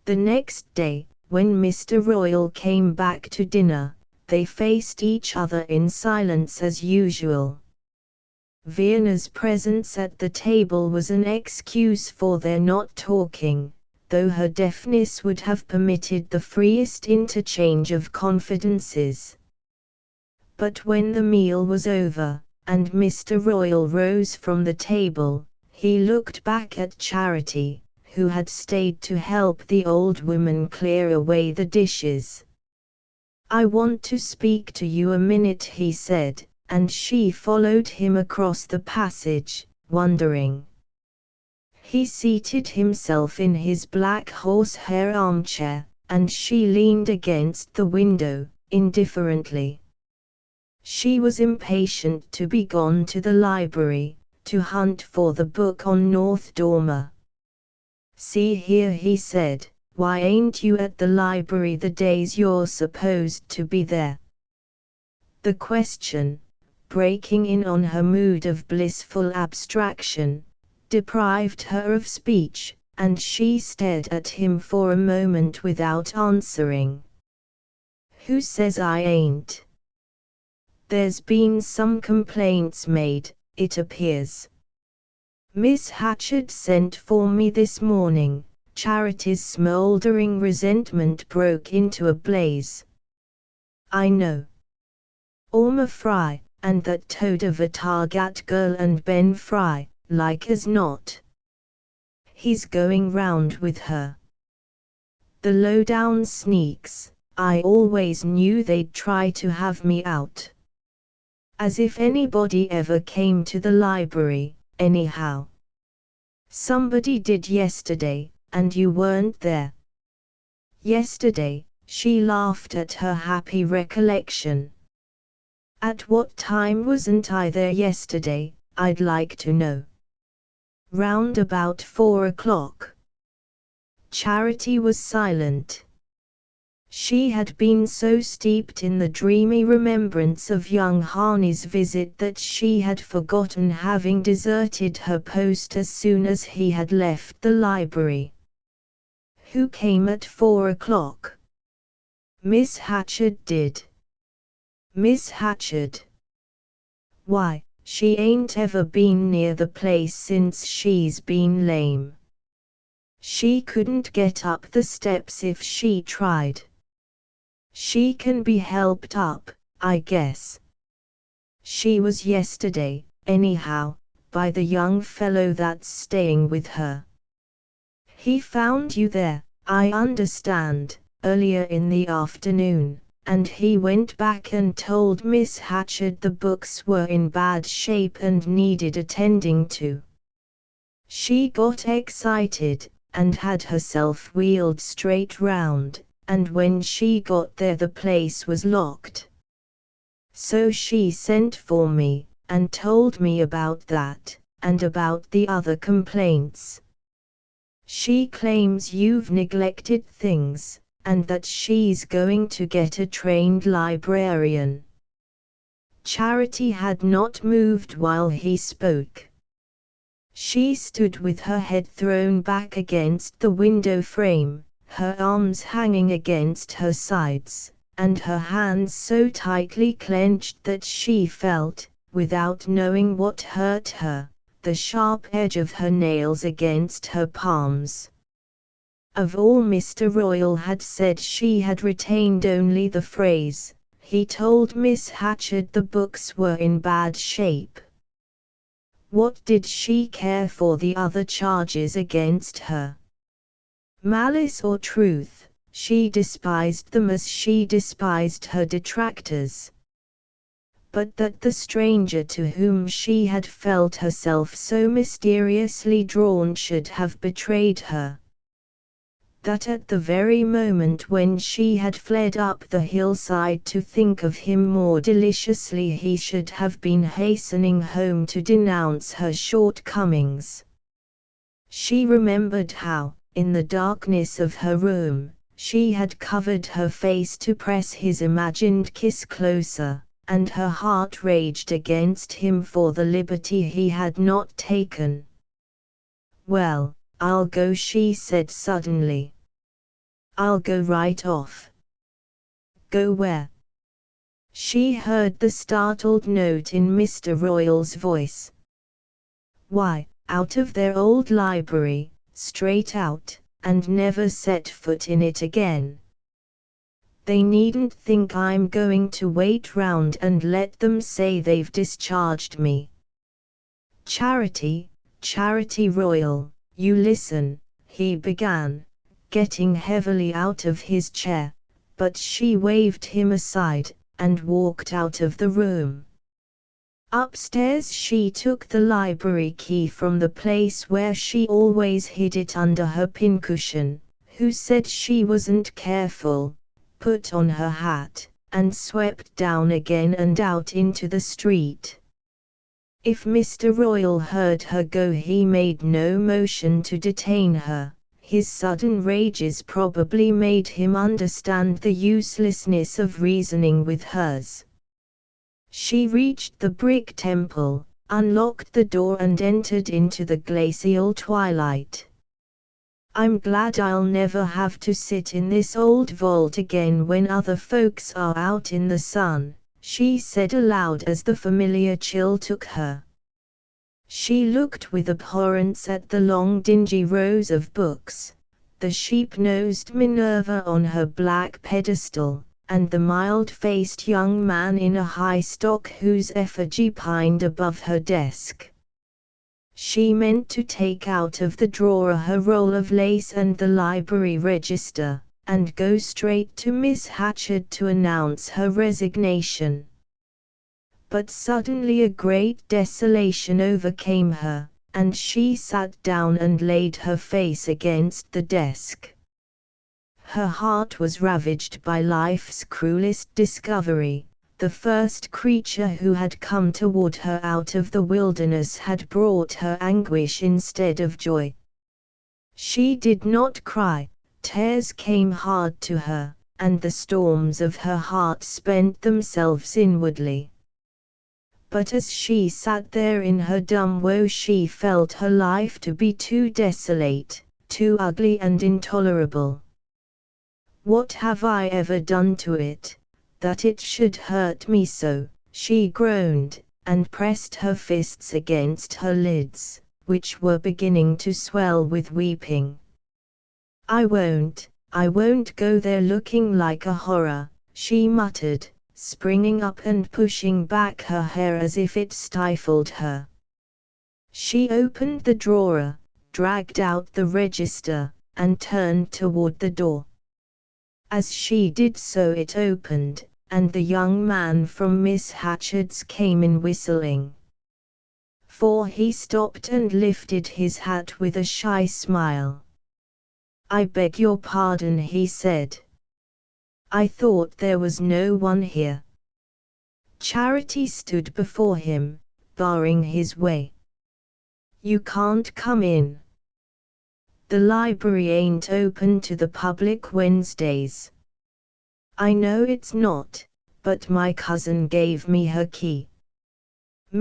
The next day, when Mr. Royal came back to dinner, they faced each other in silence as usual. Verna's presence at the table was an excuse for their not talking, though her deafness would have permitted the freest interchange of confidences. But when the meal was over, and Mr. Royal rose from the table, he looked back at Charity, who had stayed to help the old woman clear away the dishes. "I want to speak to you a minute," he said, and she followed him across the passage, wondering. He seated himself in his black horsehair armchair, and she leaned against the window, indifferently. She was impatient to be gone to the library, to hunt for the book on North Dormer. "See here," he said, "why ain't you at the library the days you're supposed to be there?" The question, breaking in on her mood of blissful abstraction, deprived her of speech, and she stared at him for a moment without answering. "Who says I ain't? There's been some complaints made, it appears. Miss Hatchard sent for me this morning." Charity's smouldering resentment broke into a blaze. "I know. Orma Fry, and that toad of a Targat girl, and Ben Fry, like as not. He's going round with her. The low-down sneaks, I always knew they'd try to have me out. As if anybody ever came to the library, anyhow. Somebody did yesterday, and you weren't there." "Yesterday?" She laughed at her happy recollection. "At what time wasn't I there yesterday, I'd like to know?" "Round about 4 o'clock. Charity was silent. She had been so steeped in the dreamy remembrance of young Harney's visit that she had forgotten having deserted her post as soon as he had left the library. "Who came at 4 o'clock?" "Miss Hatchard did." "Miss Hatchard? Why, she ain't ever been near the place since she's been lame. She couldn't get up the steps if she tried." "She can be helped up, I guess." "She was yesterday, anyhow, by the young fellow that's staying with her." "He found you there, I understand, earlier in the afternoon, and he went back and told Miss Hatchard the books were in bad shape and needed attending to. She got excited, and had herself wheeled straight round, and when she got there the place was locked. So she sent for me, and told me about that, and about the other complaints. She claims you've neglected things, and that she's going to get a trained librarian." Charity had not moved while he spoke. She stood with her head thrown back against the window frame, her arms hanging against her sides, and her hands so tightly clenched that she felt, without knowing what hurt her, the sharp edge of her nails against her palms. Of all Mr. Royal had said, she had retained only the phrase, "He told Miss Hatchard the books were in bad shape." What did she care for the other charges against her? Malice or truth, she despised them as she despised her detractors. But that the stranger to whom she had felt herself so mysteriously drawn should have betrayed her. That at the very moment when she had fled up the hillside to think of him more deliciously, he should have been hastening home to denounce her shortcomings. She remembered how, in the darkness of her room, she had covered her face to press his imagined kiss closer, and her heart raged against him for the liberty he had not taken. "Well, I'll go," she said suddenly. "I'll go right off." "Go where?" She heard the startled note in Mr. Royal's voice. "Why, out of their old library, straight out, and never set foot in it again. They needn't think I'm going to wait round and let them say they've discharged me." Charity Royal, you listen," he began, getting heavily out of his chair, but she waved him aside, and walked out of the room. Upstairs she took the library key from the place where she always hid it under her pincushion, who said she wasn't careful, put on her hat, and swept down again and out into the street. If Mr. Royal heard her go, he made no motion to detain her. His sudden rages probably made him understand the uselessness of reasoning with hers. She reached the brick temple, unlocked the door and entered into the glacial twilight. "I'm glad I'll never have to sit in this old vault again when other folks are out in the sun," she said aloud as the familiar chill took her. She looked with abhorrence at the long dingy rows of books, the sheep-nosed Minerva on her black pedestal, and the mild-faced young man in a high stock whose effigy pined above her desk. She meant to take out of the drawer her roll of lace and the library register, and go straight to Miss Hatchard to announce her resignation. But suddenly a great desolation overcame her, and she sat down and laid her face against the desk. Her heart was ravaged by life's cruelest discovery. The first creature who had come toward her out of the wilderness had brought her anguish instead of joy. She did not cry, tears came hard to her, and the storms of her heart spent themselves inwardly. But as she sat there in her dumb woe, she felt her life to be too desolate, too ugly and intolerable. "What have I ever done to it, that it should hurt me so?" she groaned, and pressed her fists against her lids, which were beginning to swell with weeping. I won't go there looking like a horror," she muttered, springing up and pushing back her hair as if it stifled her. She opened the drawer, dragged out the register, and turned toward the door. As she did so it opened, and the young man from Miss Hatchard's came in whistling. For he stopped and lifted his hat with a shy smile. "I beg your pardon," he said. "I thought there was no one here." Charity stood before him, barring his way. "You can't come in. The library ain't open to the public Wednesdays." "I know it's not, but my cousin gave me her key."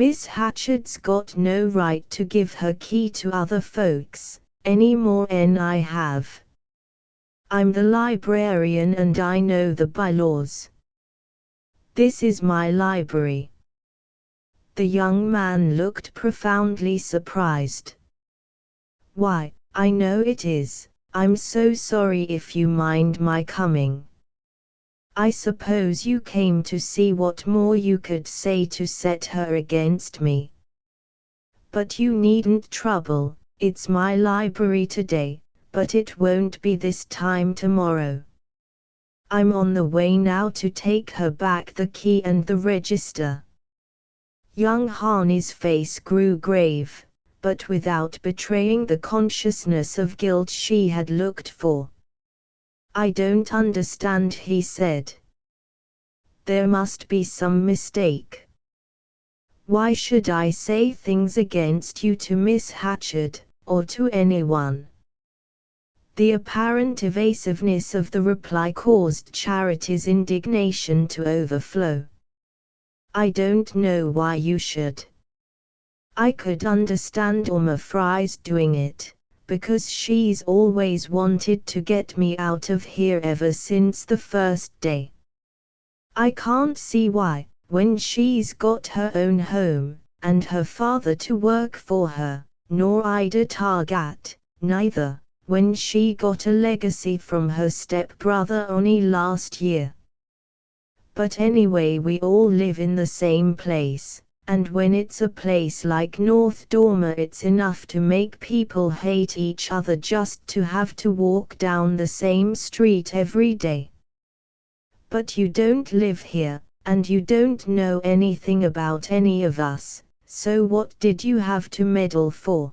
"Miss Hatchard's got no right to give her key to other folks, any more 'n I have. I'm the librarian and I know the bylaws. This is my library." The young man looked profoundly surprised. "Why, I know it is. I'm so sorry if you mind my coming. I suppose you came to see what more you could say to set her against me. But you needn't trouble, it's my library today, but it won't be this time tomorrow. I'm on the way now to take her back the key and the register." Young Harney's face grew grave, but without betraying the consciousness of guilt she had looked for. "I don't understand," he said. "There must be some mistake. Why should I say things against you to Miss Hatchard, or to anyone?" The apparent evasiveness of the reply caused Charity's indignation to overflow. "I don't know why you should. I could understand Oma Fry's doing it, because she's always wanted to get me out of here ever since the first day. I can't see why, when she's got her own home, and her father to work for her, nor Ida Targat, neither, when she got a legacy from her step-brother only last year. But anyway, we all live in the same place, and when it's a place like North Dormer it's enough to make people hate each other just to have to walk down the same street every day. But you don't live here, and you don't know anything about any of us, so what did you have to meddle for?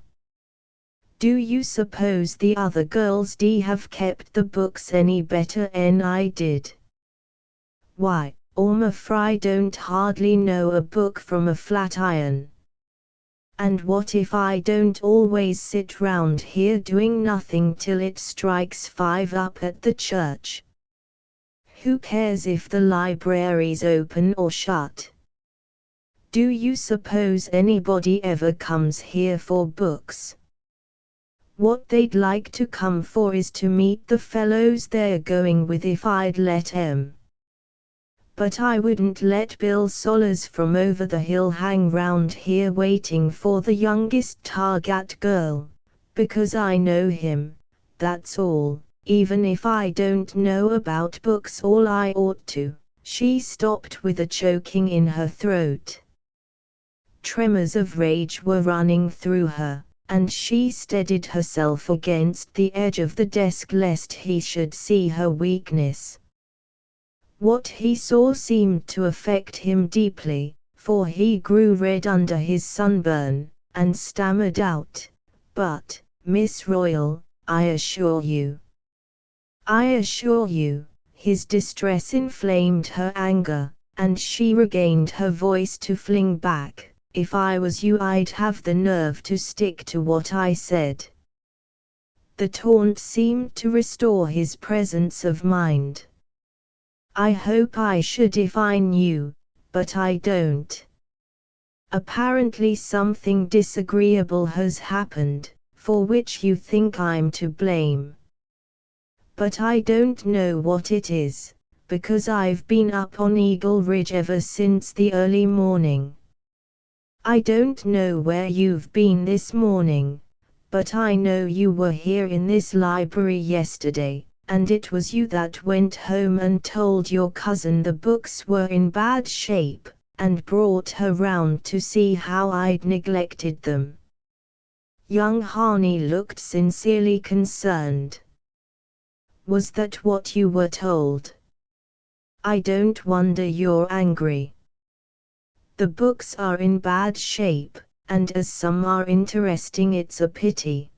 Do you suppose the other girls have kept the books any better than I did? Why, Orma Fry don't hardly know a book from a flat iron. And what if I don't always sit round here doing nothing till it strikes 5 up at the church? Who cares if the library's open or shut? Do you suppose anybody ever comes here for books? What they'd like to come for is to meet the fellows they're going with if I'd let 'em. But I wouldn't let Bill Sollers from over the hill hang round here waiting for the youngest Targat girl, because I know him, that's all, even if I don't know about books all I ought to. She stopped with a choking in her throat. Tremors of rage were running through her, and she steadied herself against the edge of the desk lest he should see her weakness. What he saw seemed to affect him deeply, for he grew red under his sunburn, and stammered out, "But, Miss Royal, I assure you." "I assure you." His distress inflamed her anger, and she regained her voice to fling back, "If I was you I'd have the nerve to stick to what I said." The taunt seemed to restore his presence of mind. "I hope I should if I knew, but I don't. Apparently something disagreeable has happened, for which you think I'm to blame. But I don't know what it is, because I've been up on Eagle Ridge ever since the early morning. I don't know where you've been this morning, but I know you were here in this library yesterday. And it was you that went home and told your cousin the books were in bad shape, and brought her round to see how I'd neglected them." Young Harney looked sincerely concerned. "Was that what you were told? I don't wonder you're angry. The books are in bad shape, and as some are interesting it's a pity.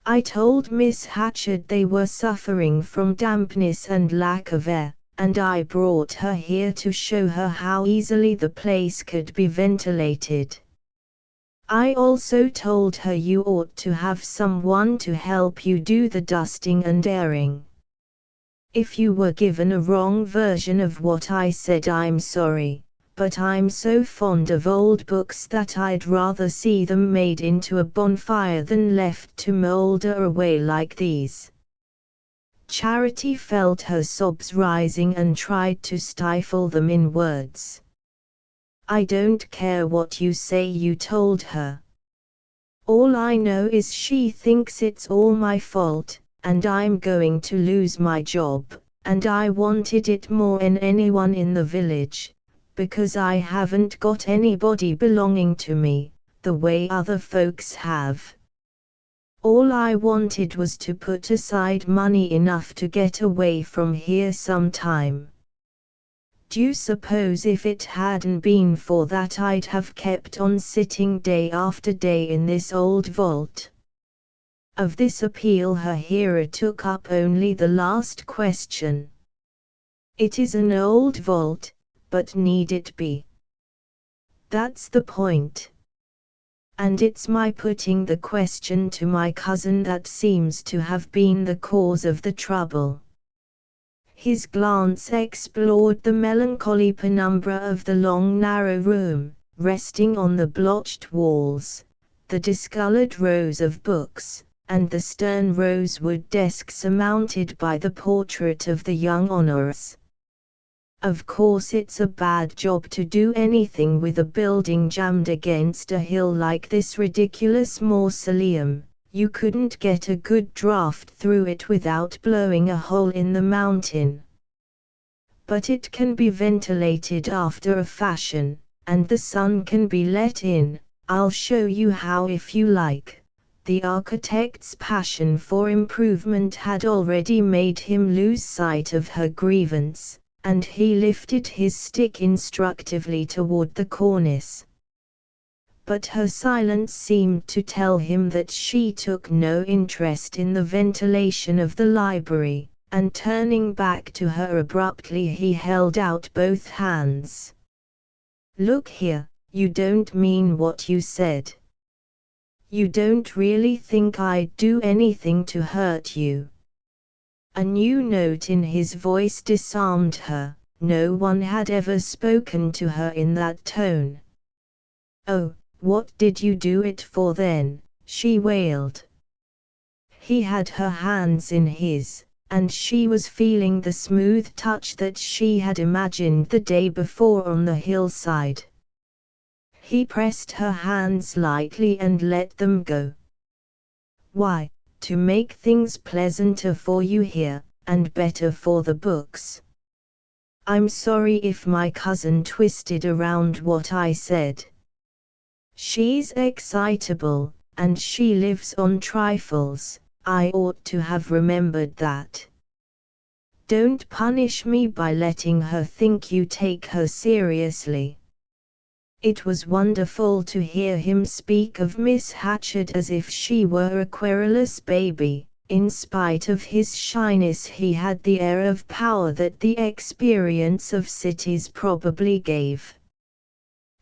I told Miss Hatchard they were suffering from dampness and lack of air, and I brought her here to show her how easily the place could be ventilated. I also told her you ought to have someone to help you do the dusting and airing. If you were given a wrong version of what I said, I'm sorry. But I'm so fond of old books that I'd rather see them made into a bonfire than left to moulder away like these." Charity felt her sobs rising and tried to stifle them in words. "I don't care what you say you told her. All I know is she thinks it's all my fault, and I'm going to lose my job, and I wanted it more than anyone in the village. Because I haven't got anybody belonging to me, the way other folks have. All I wanted was to put aside money enough to get away from here sometime. D'you suppose if it hadn't been for that I'd have kept on sitting day after day in this old vault?" Of this appeal her hearer took up only the last question. "It is an old vault, but need it be? That's the point. And it's my putting the question to my cousin that seems to have been the cause of the trouble." His glance explored the melancholy penumbra of the long narrow room, resting on the blotched walls, the discolored rows of books, and the stern rosewood desk surmounted by the portrait of the young honoress. "Of course it's a bad job to do anything with a building jammed against a hill like this ridiculous mausoleum. You couldn't get a good draft through it without blowing a hole in the mountain. But it can be ventilated after a fashion, and the sun can be let in. I'll show you how if you like." The architect's passion for improvement had already made him lose sight of her grievance, and he lifted his stick instructively toward the cornice. But her silence seemed to tell him that she took no interest in the ventilation of the library, and turning back to her abruptly he held out both hands. "Look here, you don't mean what you said. You don't really think I'd do anything to hurt you?" A new note in his voice disarmed her. No one had ever spoken to her in that tone. "Oh, what did you do it for then?" she wailed. He had her hands in his, and she was feeling the smooth touch that she had imagined the day before on the hillside. He pressed her hands lightly and let them go. "Why, to make things pleasanter for you here, and better for the books. I'm sorry if my cousin twisted around what I said. She's excitable, and she lives on trifles. I ought to have remembered that. Don't punish me by letting her think you take her seriously." It was wonderful to hear him speak of Miss Hatchett as if she were a querulous baby. In spite of his shyness, he had the air of power that the experience of cities probably gave.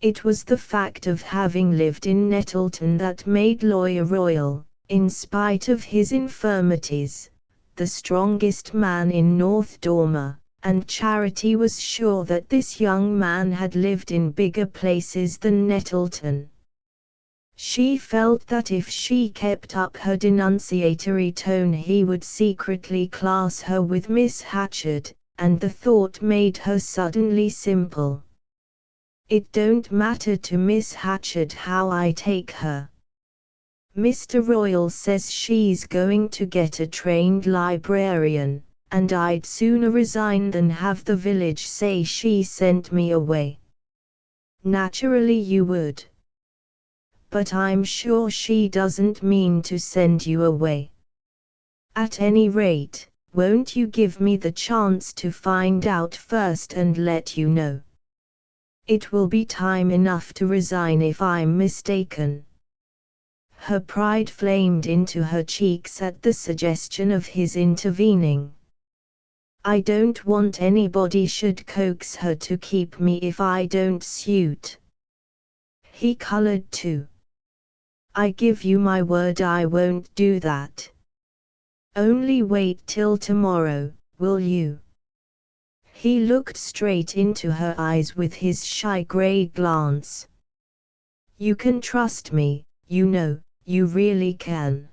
It was the fact of having lived in Nettleton that made Lawyer Royal, in spite of his infirmities, the strongest man in North Dormer, and Charity was sure that this young man had lived in bigger places than Nettleton. She felt that if she kept up her denunciatory tone he would secretly class her with Miss Hatchett, and the thought made her suddenly simple. "It don't matter to Miss Hatchett how I take her. Mr. Royal says she's going to get a trained librarian, and I'd sooner resign than have the village say she sent me away." "Naturally you would. But I'm sure she doesn't mean to send you away. At any rate, won't you give me the chance to find out first and let you know? It will be time enough to resign if I'm mistaken." Her pride flamed into her cheeks at the suggestion of his intervening. "I don't want anybody should coax her to keep me if I don't suit." He colored too. "I give you my word I won't do that. Only wait till tomorrow, will you?" He looked straight into her eyes with his shy gray glance. "You can trust me, you know, you really can."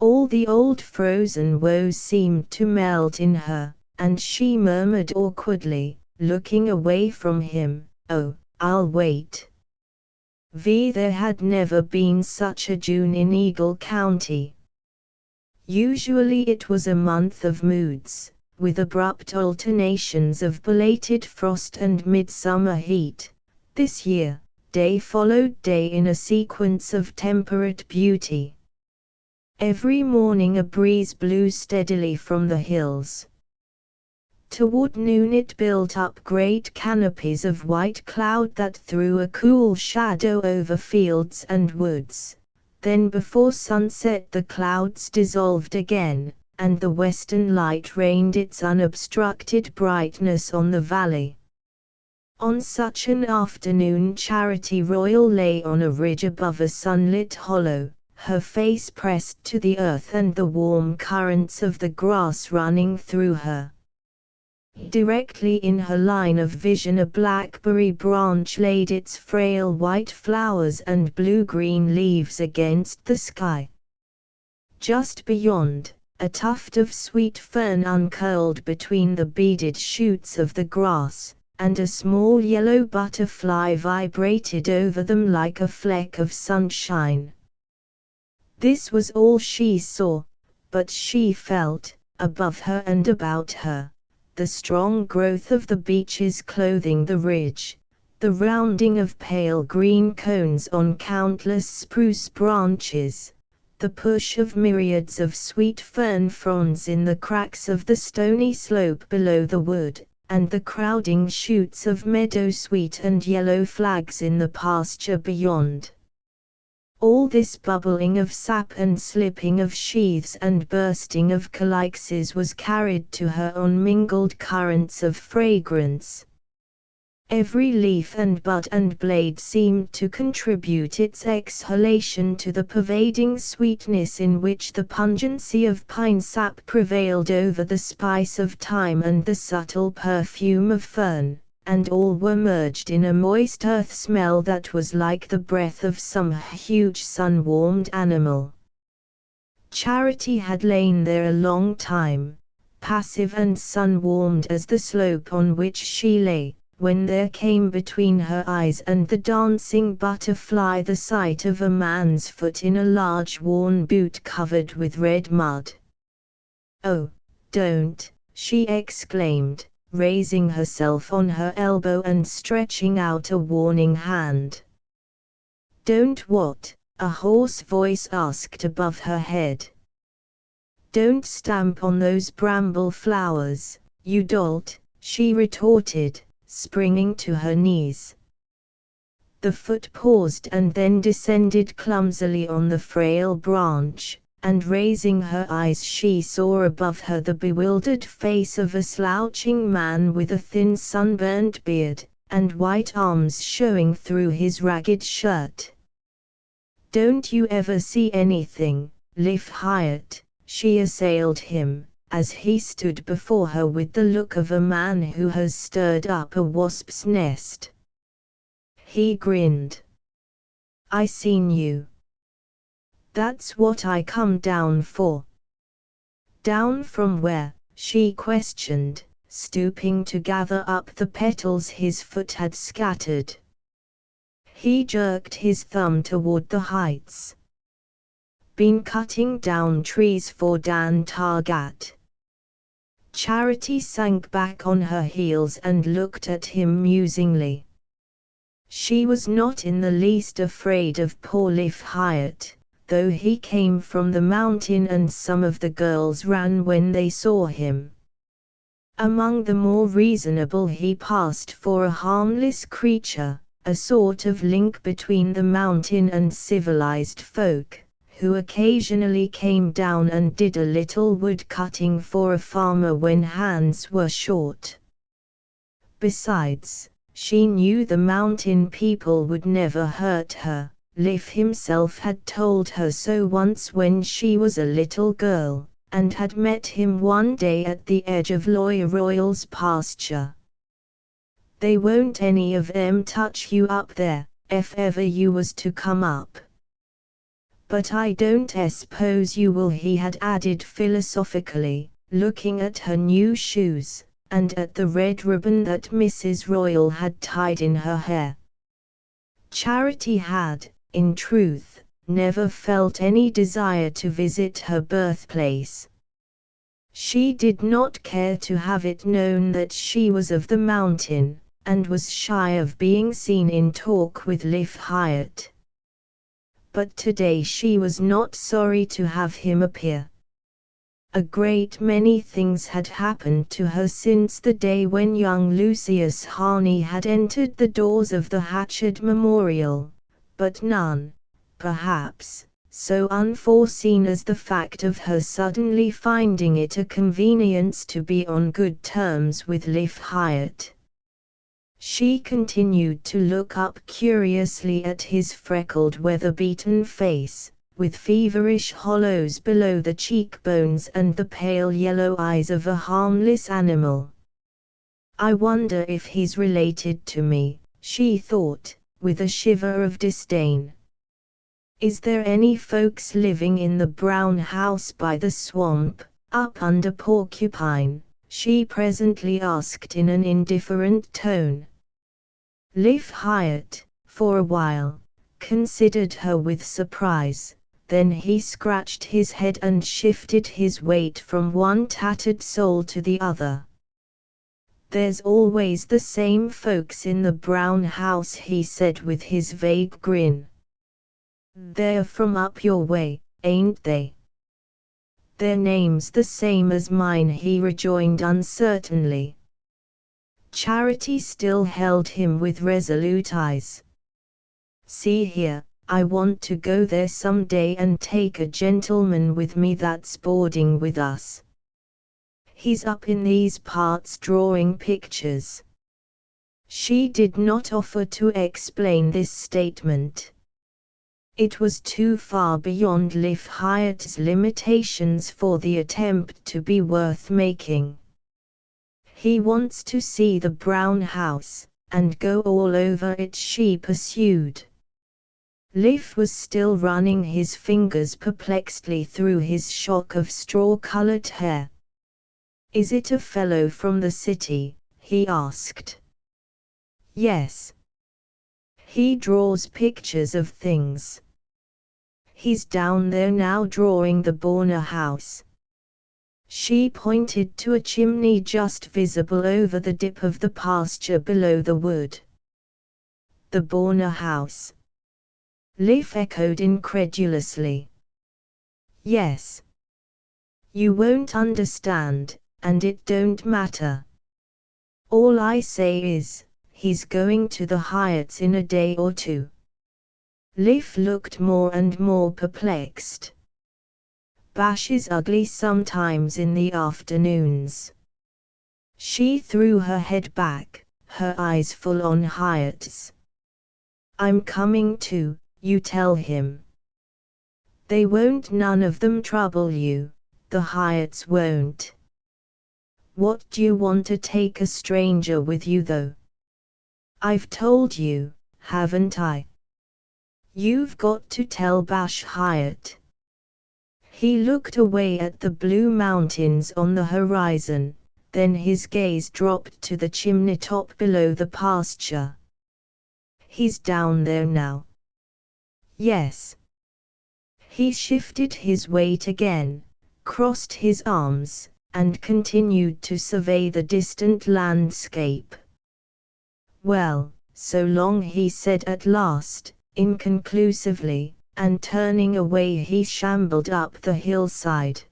All the old frozen woes seemed to melt in her, and she murmured awkwardly, looking away from him, "Oh, I'll wait." There had never been such a June in Eagle County. Usually it was a month of moods, with abrupt alternations of belated frost and midsummer heat. This year, day followed day in a sequence of temperate beauty. Every morning a breeze blew steadily from the hills. Toward noon it built up great canopies of white cloud that threw a cool shadow over fields and woods. Then before sunset the clouds dissolved again, and the western light rained its unobstructed brightness on the valley. On such an afternoon Charity Royal lay on a ridge above a sunlit hollow, her face pressed to the earth and the warm currents of the grass running through her. Directly in her line of vision a blackberry branch laid its frail white flowers and blue-green leaves against the sky. Just beyond, a tuft of sweet fern uncurled between the beaded shoots of the grass, and a small yellow butterfly vibrated over them like a fleck of sunshine. This was all she saw, but she felt, above her and about her, the strong growth of the beeches clothing the ridge, the rounding of pale green cones on countless spruce branches, the push of myriads of sweet fern fronds in the cracks of the stony slope below the wood, and the crowding shoots of meadowsweet and yellow flags in the pasture beyond. All this bubbling of sap and slipping of sheaths and bursting of calyxes was carried to her on mingled currents of fragrance. Every leaf and bud and blade seemed to contribute its exhalation to the pervading sweetness in which the pungency of pine sap prevailed over the spice of thyme and the subtle perfume of fern, and all were merged in a moist earth smell that was like the breath of some huge sun-warmed animal. Charity had lain there a long time, passive and sun-warmed as the slope on which she lay, when there came between her eyes and the dancing butterfly the sight of a man's foot in a large worn boot covered with red mud. "Oh, don't!" she exclaimed, raising herself on her elbow and stretching out a warning hand. "Don't what?" a hoarse voice asked above her head. "Don't stamp on those bramble flowers, you dolt," she retorted, springing to her knees. The foot paused and then descended clumsily on the frail branch, and raising her eyes she saw above her the bewildered face of a slouching man with a thin sunburnt beard, and white arms showing through his ragged shirt. "Don't you ever see anything, Liv Hyatt?" she assailed him, as he stood before her with the look of a man who has stirred up a wasp's nest. He grinned. "I seen you. That's what I come down for." "Down from where?" she questioned, stooping to gather up the petals his foot had scattered. He jerked his thumb toward the heights. "Been cutting down trees for Dan Targat." Charity sank back on her heels and looked at him musingly. She was not in the least afraid of poor Liv Hyatt, though he came from the mountain and some of the girls ran when they saw him. Among the more reasonable he passed for a harmless creature, a sort of link between the mountain and civilized folk, who occasionally came down and did a little wood cutting for a farmer when hands were short. Besides, she knew the mountain people would never hurt her. Liv himself had told her so once when she was a little girl, and had met him one day at the edge of Lawyer Royal's pasture. "They won't any of them touch you up there, if ever you was to come up. But I don't suppose you will," he had added philosophically, looking at her new shoes, and at the red ribbon that Mrs. Royal had tied in her hair. Charity had, in truth, never felt any desire to visit her birthplace. She did not care to have it known that she was of the mountain, and was shy of being seen in talk with Liv Hyatt. But today she was not sorry to have him appear. A great many things had happened to her since the day when young Lucius Harney had entered the doors of the Hatchard Memorial, but none, perhaps, so unforeseen as the fact of her suddenly finding it a convenience to be on good terms with Liv Hyatt. She continued to look up curiously at his freckled weather-beaten face, with feverish hollows below the cheekbones and the pale yellow eyes of a harmless animal. "I wonder if he's related to me," she thought, with a shiver of disdain. "Is there any folks living in the brown house by the swamp, up under Porcupine?" she presently asked in an indifferent tone. Liv Hyatt, for a while, considered her with surprise, then he scratched his head and shifted his weight from one tattered sole to the other. "There's always the same folks in the brown house," he said with his vague grin. "They're from up your way, ain't they?" "Their name's the same as mine," he rejoined uncertainly. Charity still held him with resolute eyes. "See here, I want to go there some day and take a gentleman with me that's boarding with us. He's up in these parts drawing pictures." She did not offer to explain this statement. It was too far beyond Liv Hyatt's limitations for the attempt to be worth making. "He wants to see the brown house, and go all over it," she pursued. Liv was still running his fingers perplexedly through his shock of straw-colored hair. "Is it a fellow from the city?" he asked. "Yes. He draws pictures of things. He's down there now drawing the Borner house." She pointed to a chimney just visible over the dip of the pasture below the wood. "The Borner house?" Liv echoed incredulously. "Yes. You won't understand, and it don't matter. All I say is, he's going to the Hyatts in a day or two." Liv looked more and more perplexed. "Bash is ugly sometimes in the afternoons." She threw her head back, her eyes full on Hyatt's. "I'm coming too, you tell him. They won't none of them trouble you, the Hyatts won't." "What do you want to take a stranger with you though?" "I've told you, haven't I? You've got to tell Bash Hyatt." He looked away at the blue mountains on the horizon, then his gaze dropped to the chimney top below the pasture. "He's down there now?" "Yes." He shifted his weight again, crossed his arms, and continued to survey the distant landscape. "Well, so long," he said at last, inconclusively, and turning away he shambled up the hillside.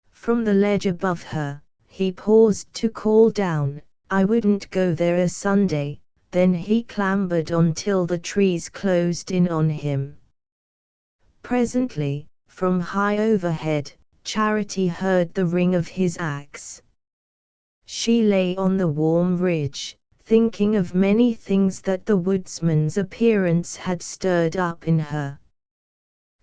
From the ledge above her, he paused to call down, "I wouldn't go there a Sunday," then he clambered on till the trees closed in on him. Presently, from high overhead, Charity heard the ring of his axe. She lay on the warm ridge, thinking of many things that the woodsman's appearance had stirred up in her.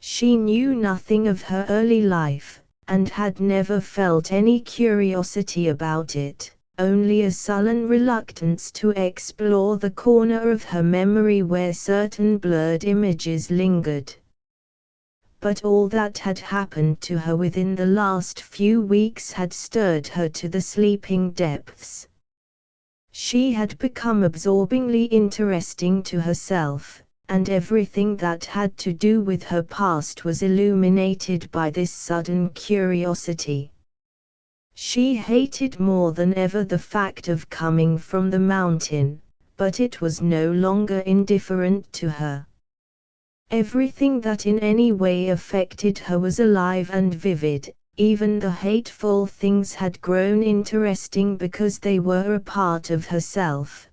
She knew nothing of her early life, and had never felt any curiosity about it, only a sullen reluctance to explore the corner of her memory where certain blurred images lingered. But all that had happened to her within the last few weeks had stirred her to the sleeping depths. She had become absorbingly interesting to herself, and everything that had to do with her past was illuminated by this sudden curiosity. She hated more than ever the fact of coming from the mountain, but it was no longer indifferent to her. Everything that in any way affected her was alive and vivid, even the hateful things had grown interesting because they were a part of herself.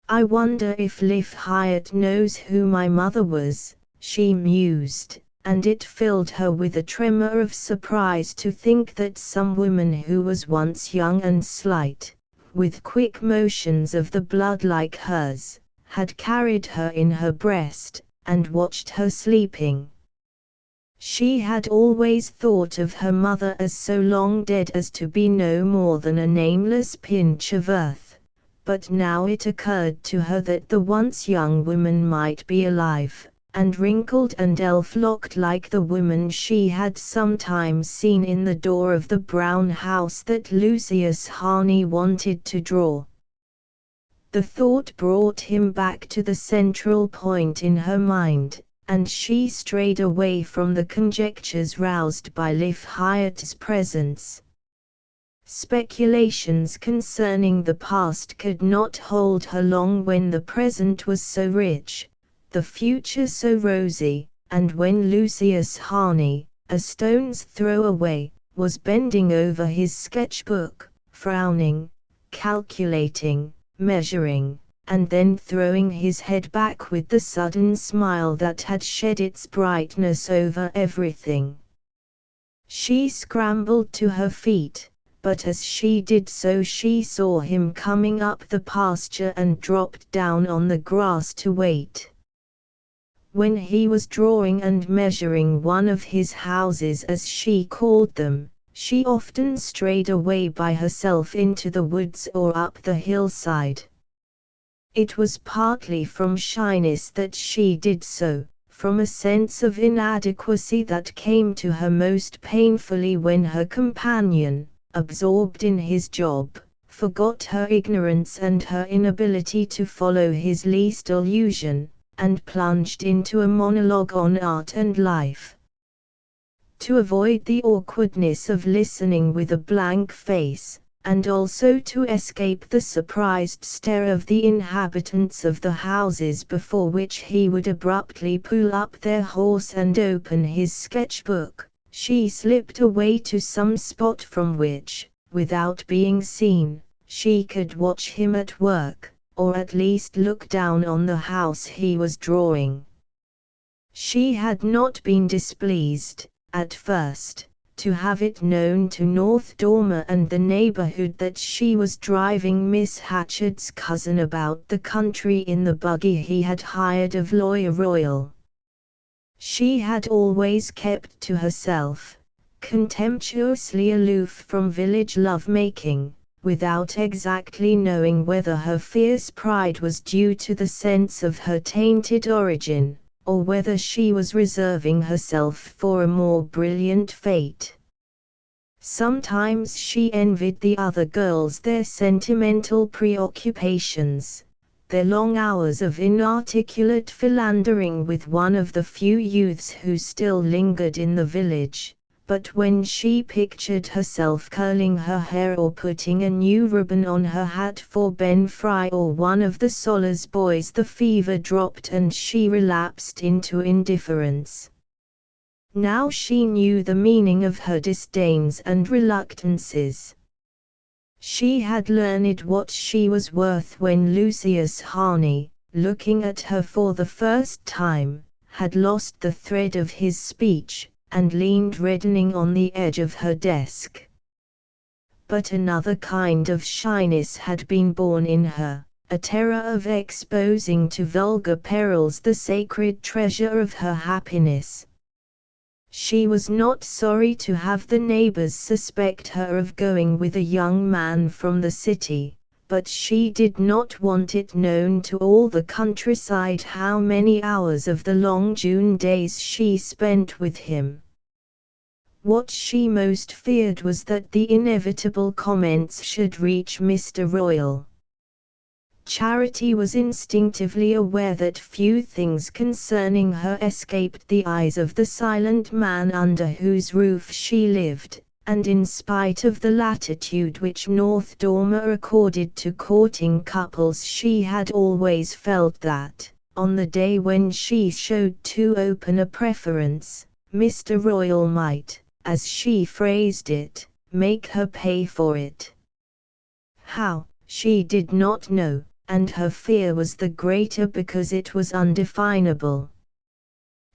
"I wonder if Liv Hyatt knows who my mother was," she mused, and it filled her with a tremor of surprise to think that some woman who was once young and slight, with quick motions of the blood like hers, had carried her in her breast, and watched her sleeping. She had always thought of her mother as so long dead as to be no more than a nameless pinch of earth. But now it occurred to her that the once young woman might be alive, and wrinkled and elf-locked like the woman she had sometimes seen in the door of the brown house that Lucius Harney wanted to draw. The thought brought him back to the central point in her mind, and she strayed away from the conjectures roused by Liv Hyatt's presence. Speculations concerning the past could not hold her long when the present was so rich, the future so rosy, and when Lucius Harney, a stone's throw away, was bending over his sketchbook, frowning, calculating, measuring, and then throwing his head back with the sudden smile that had shed its brightness over everything. She scrambled to her feet, but as she did so she saw him coming up the pasture and dropped down on the grass to wait. When he was drawing and measuring one of his houses, as she called them, she often strayed away by herself into the woods or up the hillside. It was partly from shyness that she did so, from a sense of inadequacy that came to her most painfully when her companion, absorbed in his job, forgot her ignorance and her inability to follow his least allusion, and plunged into a monologue on art and life. To avoid the awkwardness of listening with a blank face, and also to escape the surprised stare of the inhabitants of the houses before which he would abruptly pull up their horse and open his sketchbook, she slipped away to some spot from which, without being seen, she could watch him at work, or at least look down on the house he was drawing. She had not been displeased, at first, to have it known to North Dormer and the neighborhood that she was driving Miss Hatchard's cousin about the country in the buggy he had hired of Lawyer Royal. She had always kept to herself, contemptuously aloof from village love-making, without exactly knowing whether her fierce pride was due to the sense of her tainted origin, or whether she was reserving herself for a more brilliant fate. Sometimes she envied the other girls their sentimental preoccupations, their long hours of inarticulate philandering with one of the few youths who still lingered in the village. But when she pictured herself curling her hair or putting a new ribbon on her hat for Ben Fry or one of the Solers boys, the fever dropped and she relapsed into indifference. Now she knew the meaning of her disdains and reluctances. She had learned what she was worth when Lucius Harney, looking at her for the first time, had lost the thread of his speech, and leaned reddening on the edge of her desk. But another kind of shyness had been born in her, a terror of exposing to vulgar perils the sacred treasure of her happiness. She was not sorry to have the neighbors suspect her of going with a young man from the city, but she did not want it known to all the countryside how many hours of the long June days she spent with him. What she most feared was that the inevitable comments should reach Mr. Royal. Charity was instinctively aware that few things concerning her escaped the eyes of the silent man under whose roof she lived, and in spite of the latitude which North Dormer accorded to courting couples, she had always felt that, on the day when she showed too open a preference, Mr. Royal might, as she phrased it, make her pay for it. How, she did not know, and her fear was the greater because it was undefinable.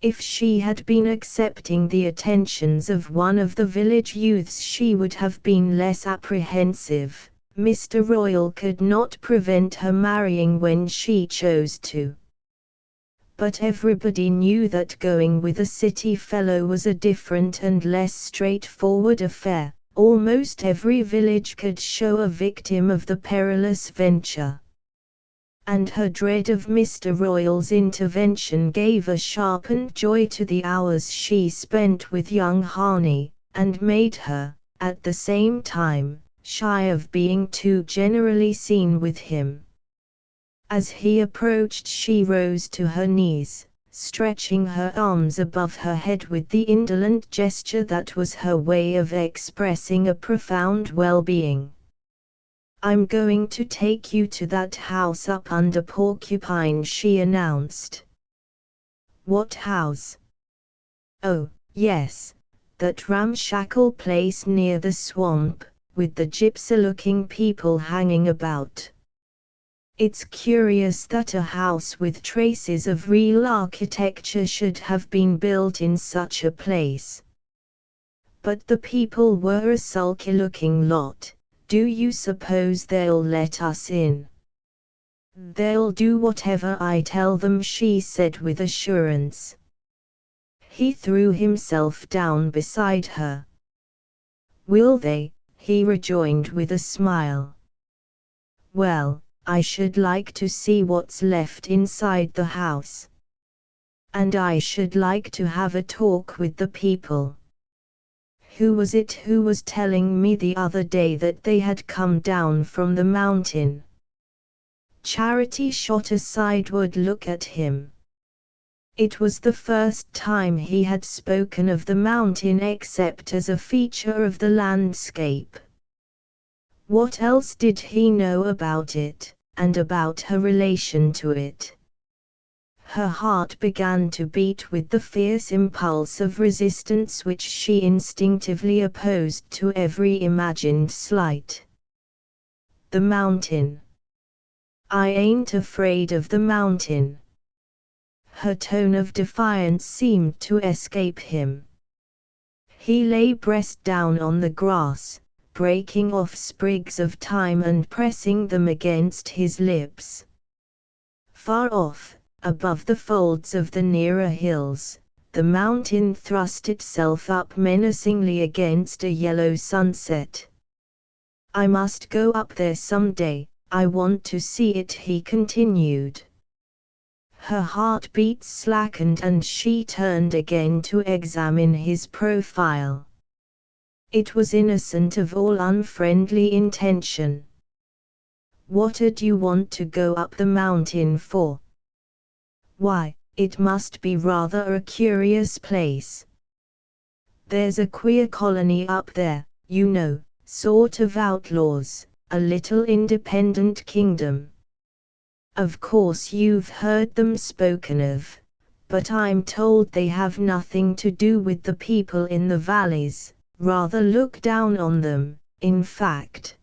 If she had been accepting the attentions of one of the village youths she would have been less apprehensive. Mr. Royal could not prevent her marrying when she chose to. But everybody knew that going with a city fellow was a different and less straightforward affair. Almost every village could show a victim of the perilous venture. And her dread of Mr. Royal's intervention gave a sharpened joy to the hours she spent with young Harney, and made her, at the same time, shy of being too generally seen with him. As he approached she rose to her knees, stretching her arms above her head with the indolent gesture that was her way of expressing a profound well-being. "I'm going to take you to that house up under Porcupine," she announced. "What house?" "Oh, yes, that ramshackle place near the swamp, with the gypsy-looking people hanging about. It's curious that a house with traces of real architecture should have been built in such a place. But the people were a sulky-looking lot. Do you suppose they'll let us in? They'll do whatever I tell them, she said with assurance. He threw himself down beside her. Will they? He rejoined with a smile. Well, I should like to see what's left inside the house. And I should like to have a talk with the people. Who was it who was telling me the other day that they had come down from the mountain? Charity shot a sideward look at him. It was the first time he had spoken of the mountain except as a feature of the landscape. What else did he know about it, and about her relation to it? Her heart began to beat with the fierce impulse of resistance which she instinctively opposed to every imagined slight. The mountain. I ain't afraid of the mountain. Her tone of defiance seemed to escape him. He lay breast down on the grass, breaking off sprigs of thyme and pressing them against his lips. Far off, above the folds of the nearer hills, the mountain thrust itself up menacingly against a yellow sunset. I must go up there some day, I want to see it, he continued. Her heartbeats slackened and she turned again to examine his profile. It was innocent of all unfriendly intention. What'd you want to go up the mountain for? Why, it must be rather a curious place. There's a queer colony up there, you know, sort of outlaws, a little independent kingdom. Of course you've heard them spoken of, but I'm told they have nothing to do with the people in the valleys, rather look down on them, in fact.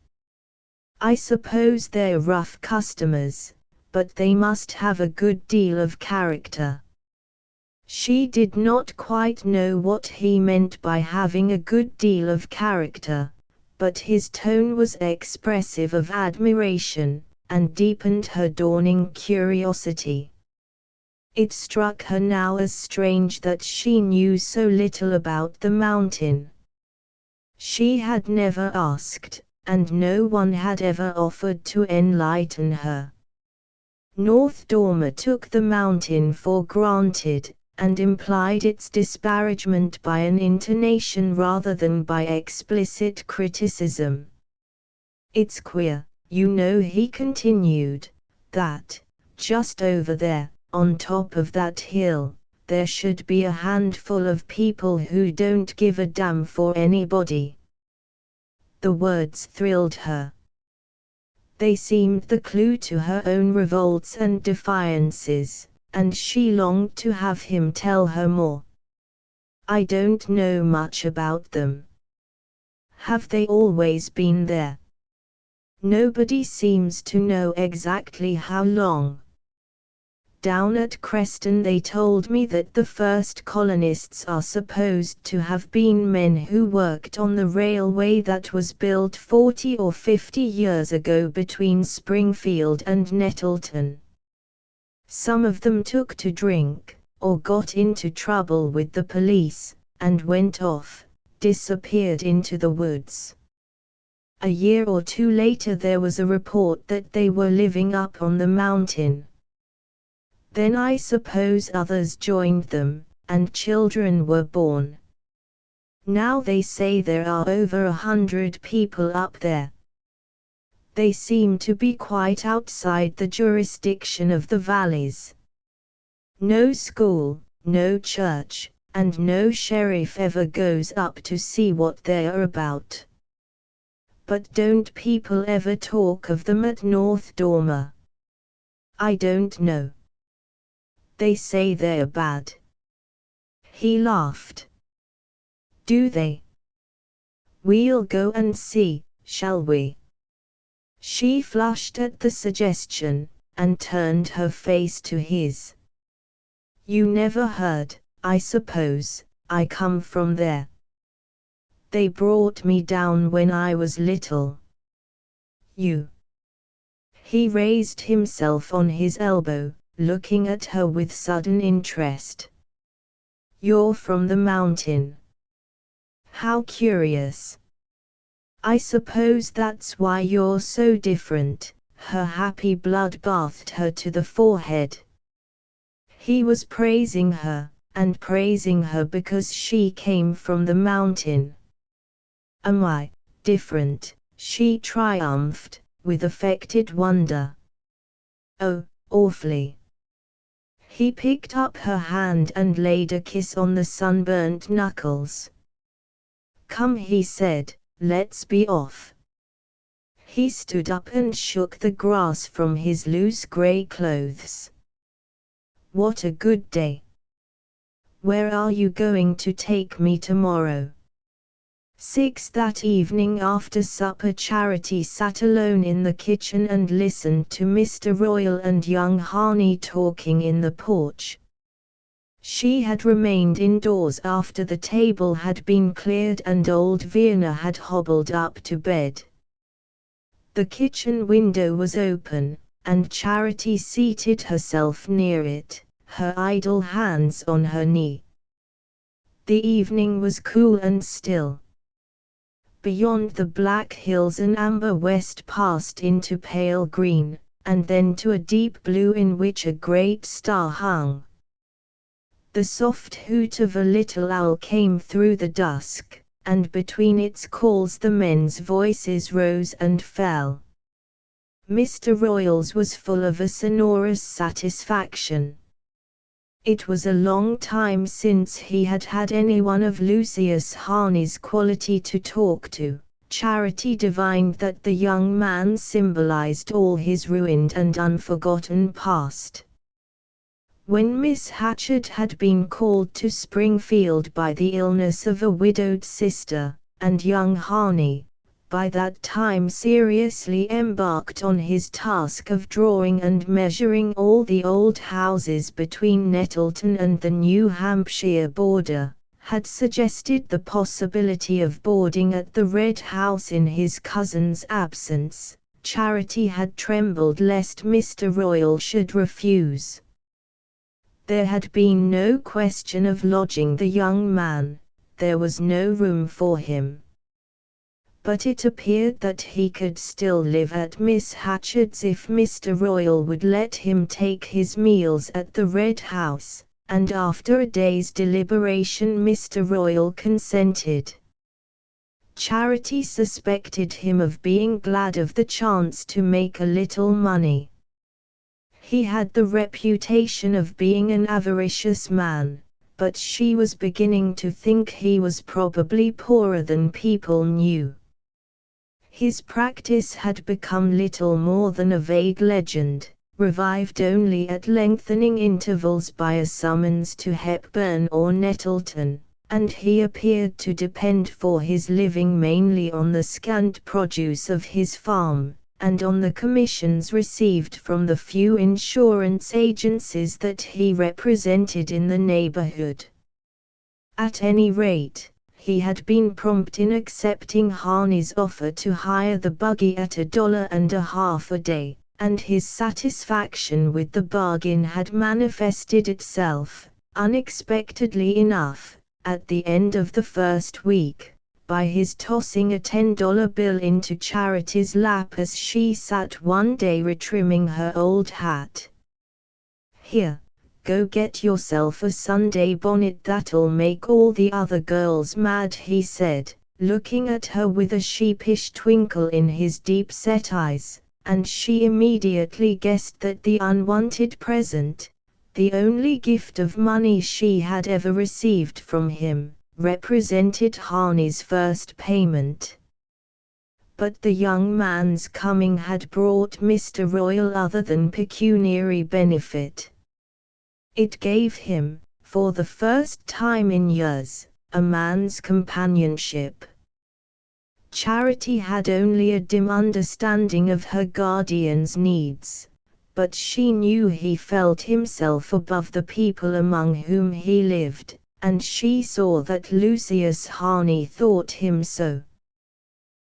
I suppose they're rough customers, but they must have a good deal of character. She did not quite know what he meant by having a good deal of character, but his tone was expressive of admiration, and deepened her dawning curiosity. It struck her now as strange that she knew so little about the mountain. She had never asked, and no one had ever offered to enlighten her. North Dormer took the mountain for granted, and implied its disparagement by an intonation rather than by explicit criticism. It's queer, you know, he continued, that, just over there, on top of that hill, there should be a handful of people who don't give a damn for anybody. The words thrilled her. They seemed the clue to her own revolts and defiances, and she longed to have him tell her more. I don't know much about them. Have they always been there? Nobody seems to know exactly how long. Down at Creston they told me that the first colonists are supposed to have been men who worked on the railway that was built 40 or 50 years ago between Springfield and Nettleton. Some of them took to drink, or got into trouble with the police, and went off, disappeared into the woods. A year or two later there was a report that they were living up on the mountain. Then I suppose others joined them, and children were born. Now they say there are over 100 people up there. They seem to be quite outside the jurisdiction of the valleys. No school, no church, and no sheriff ever goes up to see what they're about. But don't people ever talk of them at North Dormer? I don't know. They say they're bad. He laughed. Do they? We'll go and see, shall we?" She flushed at the suggestion, and turned her face to his. "You never heard, I suppose, I come from there. They brought me down when I was little." "You?" He raised himself on his elbow, looking at her with sudden interest. "You're from the mountain. How curious. I suppose that's why you're so different." Her happy blood bathed her to the forehead. He was praising her, and praising her because she came from the mountain. "Am I different?" she triumphed, with affected wonder. "Oh, awfully." He picked up her hand and laid a kiss on the sunburnt knuckles. "Come," he said, "let's be off." He stood up and shook the grass from his loose grey clothes. "What a good day. Where are you going to take me tomorrow?" 6 That evening after supper, Charity sat alone in the kitchen and listened to Mr. Royal and young Harney talking in the porch. She had remained indoors after the table had been cleared and old Verna had hobbled up to bed. The kitchen window was open, and Charity seated herself near it, her idle hands on her knee. The evening was cool and still. Beyond the black hills an amber west passed into pale green, and then to a deep blue in which a great star hung. The soft hoot of a little owl came through the dusk, and between its calls the men's voices rose and fell. Mr. Royal's was full of a sonorous satisfaction. It was a long time since he had had anyone of Lucius Harney's quality to talk to. Charity divined that the young man symbolized all his ruined and unforgotten past. When Miss Hatchett had been called to Springfield by the illness of a widowed sister, and young Harney, by that time seriously embarked on his task of drawing and measuring all the old houses between Nettleton and the New Hampshire border, had suggested the possibility of boarding at the Red House in his cousin's absence, Charity had trembled lest Mr. Royal should refuse. There had been no question of lodging the young man, there was no room for him. But it appeared that he could still live at Miss Hatchett's if Mr. Royal would let him take his meals at the Red House, and after a day's deliberation Mr. Royal consented. Charity suspected him of being glad of the chance to make a little money. He had the reputation of being an avaricious man, but she was beginning to think he was probably poorer than people knew. His practice had become little more than a vague legend, revived only at lengthening intervals by a summons to Hepburn or Nettleton, and he appeared to depend for his living mainly on the scant produce of his farm, and on the commissions received from the few insurance agencies that he represented in the neighborhood. At any rate, he had been prompt in accepting Harney's offer to hire the buggy at $1.50 a day, and his satisfaction with the bargain had manifested itself, unexpectedly enough, at the end of the first week, by his tossing a $10 bill into Charity's lap as she sat one day retrimming her old hat. "Here, go get yourself a Sunday bonnet, that'll make all the other girls mad," he said, looking at her with a sheepish twinkle in his deep-set eyes, and she immediately guessed that the unwanted present, the only gift of money she had ever received from him, represented Harney's first payment. But the young man's coming had brought Mr. Royal other than pecuniary benefit. It gave him, for the first time in years, a man's companionship. Charity had only a dim understanding of her guardian's needs, but she knew he felt himself above the people among whom he lived, and she saw that Lucius Harney thought him so.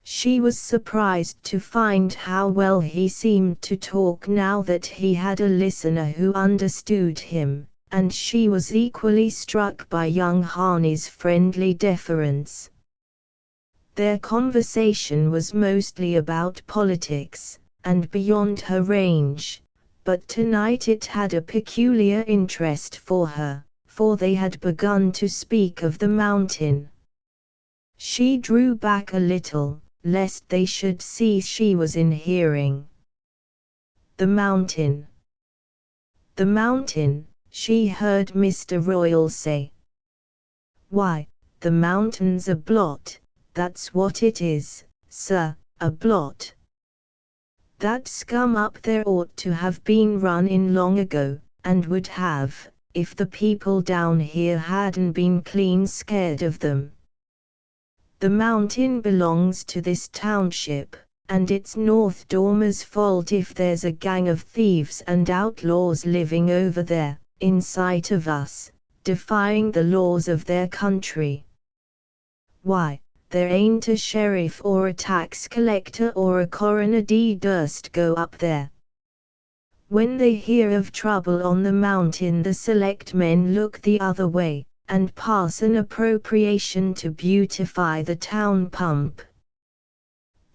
She was surprised to find how well he seemed to talk now that he had a listener who understood him, and she was equally struck by young Harney's friendly deference. Their conversation was mostly about politics, and beyond her range, but tonight it had a peculiar interest for her, for they had begun to speak of the mountain. She drew back a little, lest they should see she was in hearing. The mountain. The mountain, she heard Mr. Royal say. Why, the mountain's a blot. That's what it is, sir, a blot. That scum up there ought to have been run in long ago, and would have, if the people down here hadn't been clean scared of them. The mountain belongs to this township, and it's North Dormer's fault if there's a gang of thieves and outlaws living over there, in sight of us, defying the laws of their country. Why, there ain't a sheriff or a tax collector or a coroner durst go up there. When they hear of trouble on the mountain, the select men look the other way, and pass an appropriation to beautify the town pump.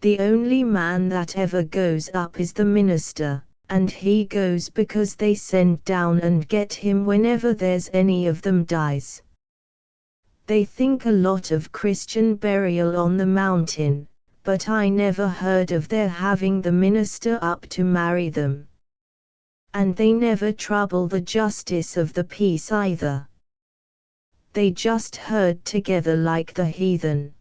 The only man that ever goes up is the minister, and he goes because they send down and get him whenever there's any of them dies. They think a lot of Christian burial on the mountain, but I never heard of their having the minister up to marry them. And they never trouble the justice of the peace either. They just herd together like the heathen.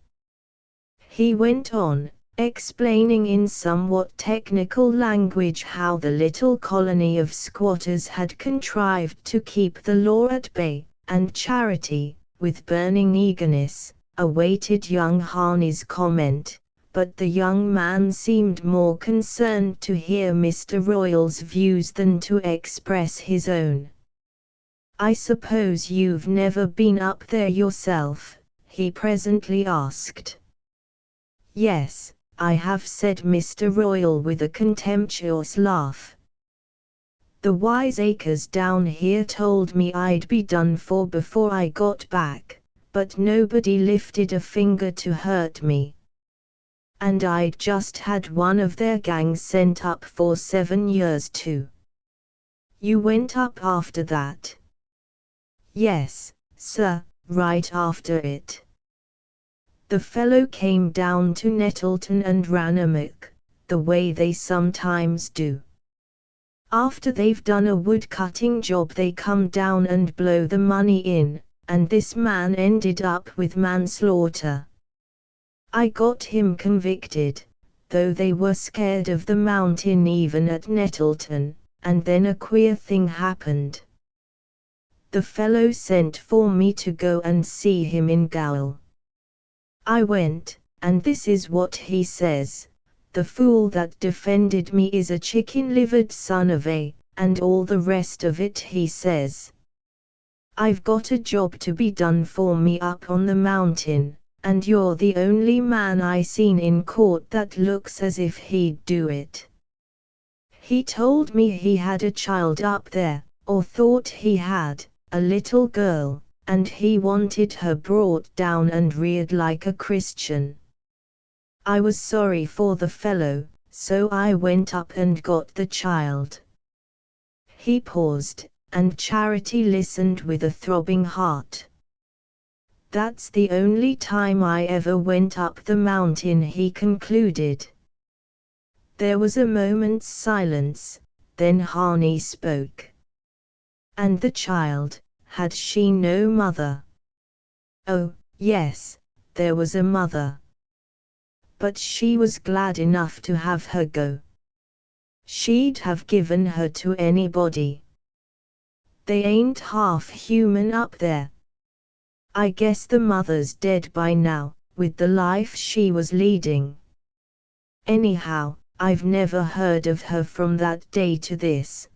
He went on, explaining in somewhat technical language how the little colony of squatters had contrived to keep the law at bay, and Charity, with burning eagerness, awaited young Harney's comment, but the young man seemed more concerned to hear Mr. Royal's views than to express his own. "I suppose you've never been up there yourself?" he presently asked. "Yes, I have," said Mr. Royal with a contemptuous laugh. "The wiseacres down here told me I'd be done for before I got back, but nobody lifted a finger to hurt me. And I'd just had one of their gangs sent up for 7 years too." "You went up after that?" "Yes, sir, right after it. The fellow came down to Nettleton and ran amok, the way they sometimes do. After they've done a wood-cutting job they come down and blow the money in, and this man ended up with manslaughter. I got him convicted, though they were scared of the mountain even at Nettleton, and then a queer thing happened. The fellow sent for me to go and see him in gaol. I went, and this is what he says: 'The fool that defended me is a chicken-livered son of a,' and all the rest of it he says. I've got a job to be done for me up on the mountain, and you're the only man I seen in court that looks as if he'd do it. He told me he had a child up there, or thought he had, a little girl, and he wanted her brought down and reared like a Christian. I was sorry for the fellow, so I went up and got the child." He paused, and Charity listened with a throbbing heart. "That's the only time I ever went up the mountain," he concluded. There was a moment's silence, then Harney spoke. "And the child, had she no mother?" "Oh, yes, there was a mother. But she was glad enough to have her go. She'd have given her to anybody. They ain't half human up there. I guess the mother's dead by now, with the life she was leading. Anyhow, I've never heard of her from that day to this.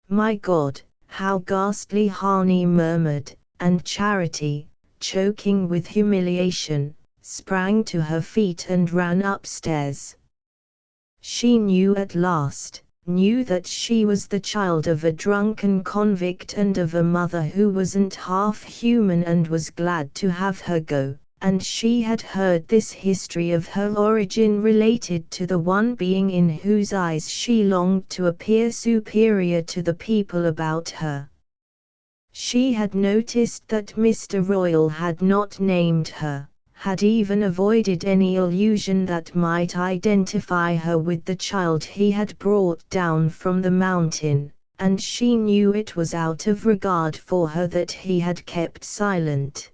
My God, how ghastly, Harney murmured, and Charity, choking with humiliation, sprang to her feet and ran upstairs. She knew at last, knew that she was the child of a drunken convict and of a mother who wasn't half human and was glad to have her go, and she had heard this history of her origin related to the one being in whose eyes she longed to appear superior to the people about her. She had noticed that Mr. Royal had not named her, had even avoided any allusion that might identify her with the child he had brought down from the mountain, and she knew it was out of regard for her that he had kept silent.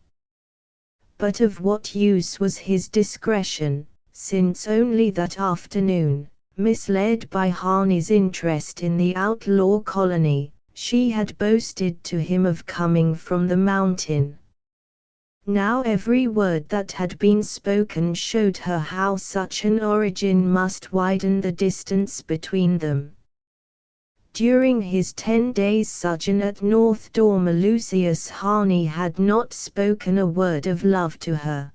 But of what use was his discretion, since only that afternoon, misled by Harney's interest in the outlaw colony, she had boasted to him of coming from the mountain. Now every word that had been spoken showed her how such an origin must widen the distance between them. During his 10 days' sojourn at North Dormer, Lucius Harney had not spoken a word of love to her.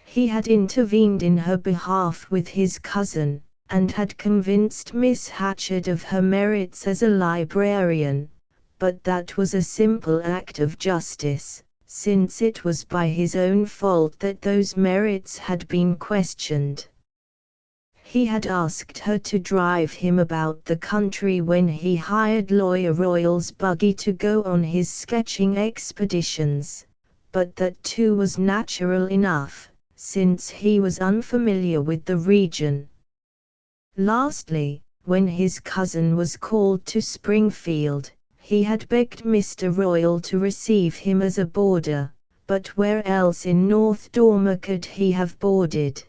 He had intervened in her behalf with his cousin, and had convinced Miss Hatchard of her merits as a librarian, but that was a simple act of justice, since it was by his own fault that those merits had been questioned. He had asked her to drive him about the country when he hired Lawyer Royal's buggy to go on his sketching expeditions, but that too was natural enough, since he was unfamiliar with the region. Lastly, when his cousin was called to Springfield, he had begged Mr. Royal to receive him as a boarder, but where else in North Dormer could he have boarded?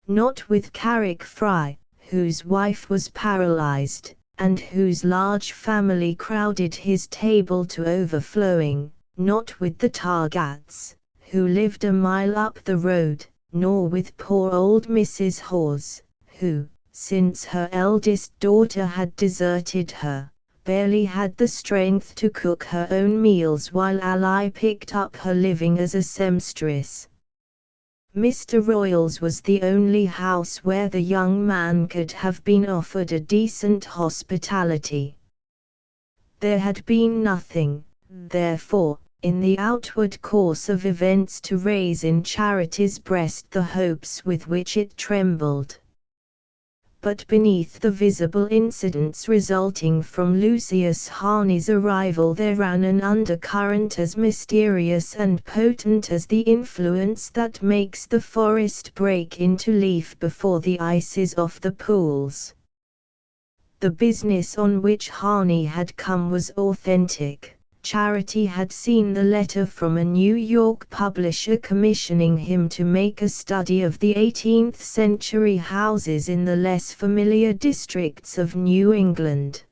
Not with Carrick Fry, whose wife was paralyzed, and whose large family crowded his table to overflowing, not with the Targats, who lived a mile up the road, nor with poor old Mrs. Hawes, who, since her eldest daughter had deserted her, barely had the strength to cook her own meals while Ally picked up her living as a seamstress. Mr. Royal's was the only house where the young man could have been offered a decent hospitality. There had been nothing, therefore, in the outward course of events to raise in Charity's breast the hopes with which it trembled. But beneath the visible incidents resulting from Lucius Harney's arrival there ran an undercurrent as mysterious and potent as the influence that makes the forest break into leaf before the ice is off the pools. The business on which Harney had come was authentic. Charity had seen the letter from a New York publisher commissioning him to make a study of the 18th century houses in the less familiar districts of New England.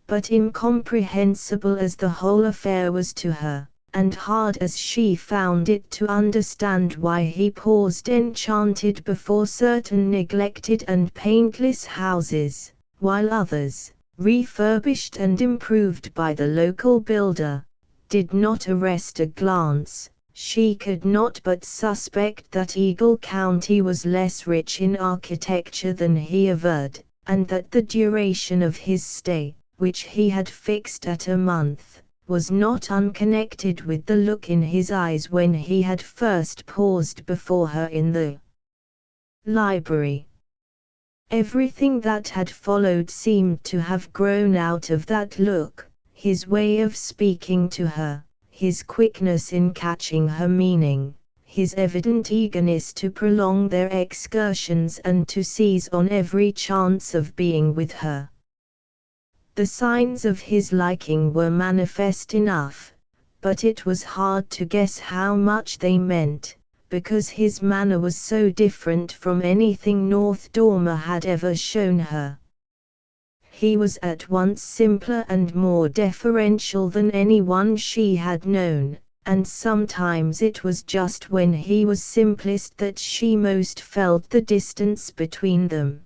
But incomprehensible as the whole affair was to her, and hard as she found it to understand why he paused enchanted before certain neglected and paintless houses, while others, refurbished and improved by the local builder, did not arrest a glance, she could not but suspect that Eagle County was less rich in architecture than he averred, and that the duration of his stay, which he had fixed at a month, was not unconnected with the look in his eyes when he had first paused before her in the library. Everything that had followed seemed to have grown out of that look, his way of speaking to her, his quickness in catching her meaning, his evident eagerness to prolong their excursions and to seize on every chance of being with her. The signs of his liking were manifest enough, but it was hard to guess how much they meant, because his manner was so different from anything North Dormer had ever shown her. He was at once simpler and more deferential than anyone she had known, and sometimes it was just when he was simplest that she most felt the distance between them.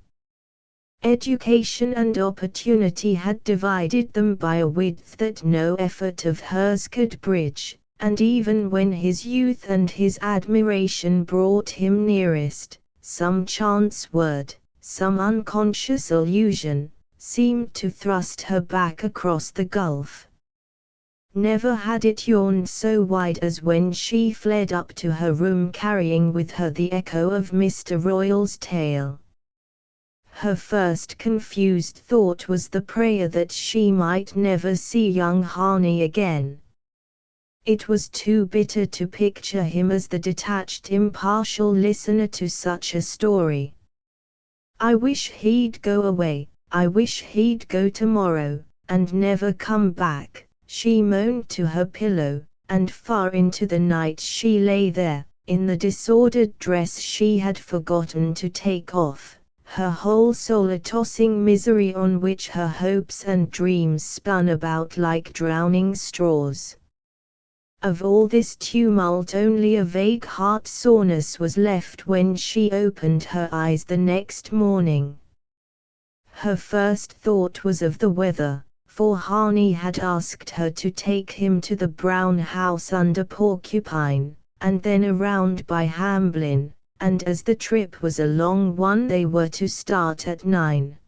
Education and opportunity had divided them by a width that no effort of hers could bridge, and even when his youth and his admiration brought him nearest, some chance word, some unconscious allusion, seemed to thrust her back across the gulf. Never had it yawned so wide as when she fled up to her room carrying with her the echo of Mr. Royal's tale. Her first confused thought was the prayer that she might never see young Harney again. It was too bitter to picture him as the detached, impartial listener to such a story. "I wish he'd go away, I wish he'd go tomorrow, and never come back," she moaned to her pillow, and far into the night she lay there, in the disordered dress she had forgotten to take off, her whole soul a tossing misery on which her hopes and dreams spun about like drowning straws. Of all this tumult only a vague heart soreness was left when she opened her eyes the next morning. Her first thought was of the weather, for Harney had asked her to take him to the brown house under Porcupine, and then around by Hamblin, and as the trip was a long one they were to start at 9.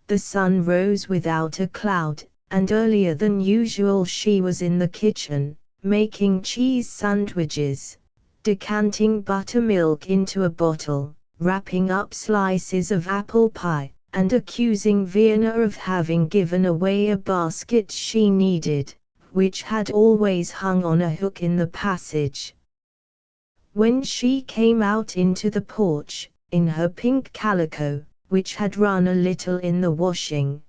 The sun rose without a cloud, and earlier than usual she was in the kitchen, making cheese sandwiches, decanting buttermilk into a bottle, wrapping up slices of apple pie, and accusing Vienna of having given away a basket she needed, which had always hung on a hook in the passage. When she came out into the porch, in her pink calico, which had run a little in the washing,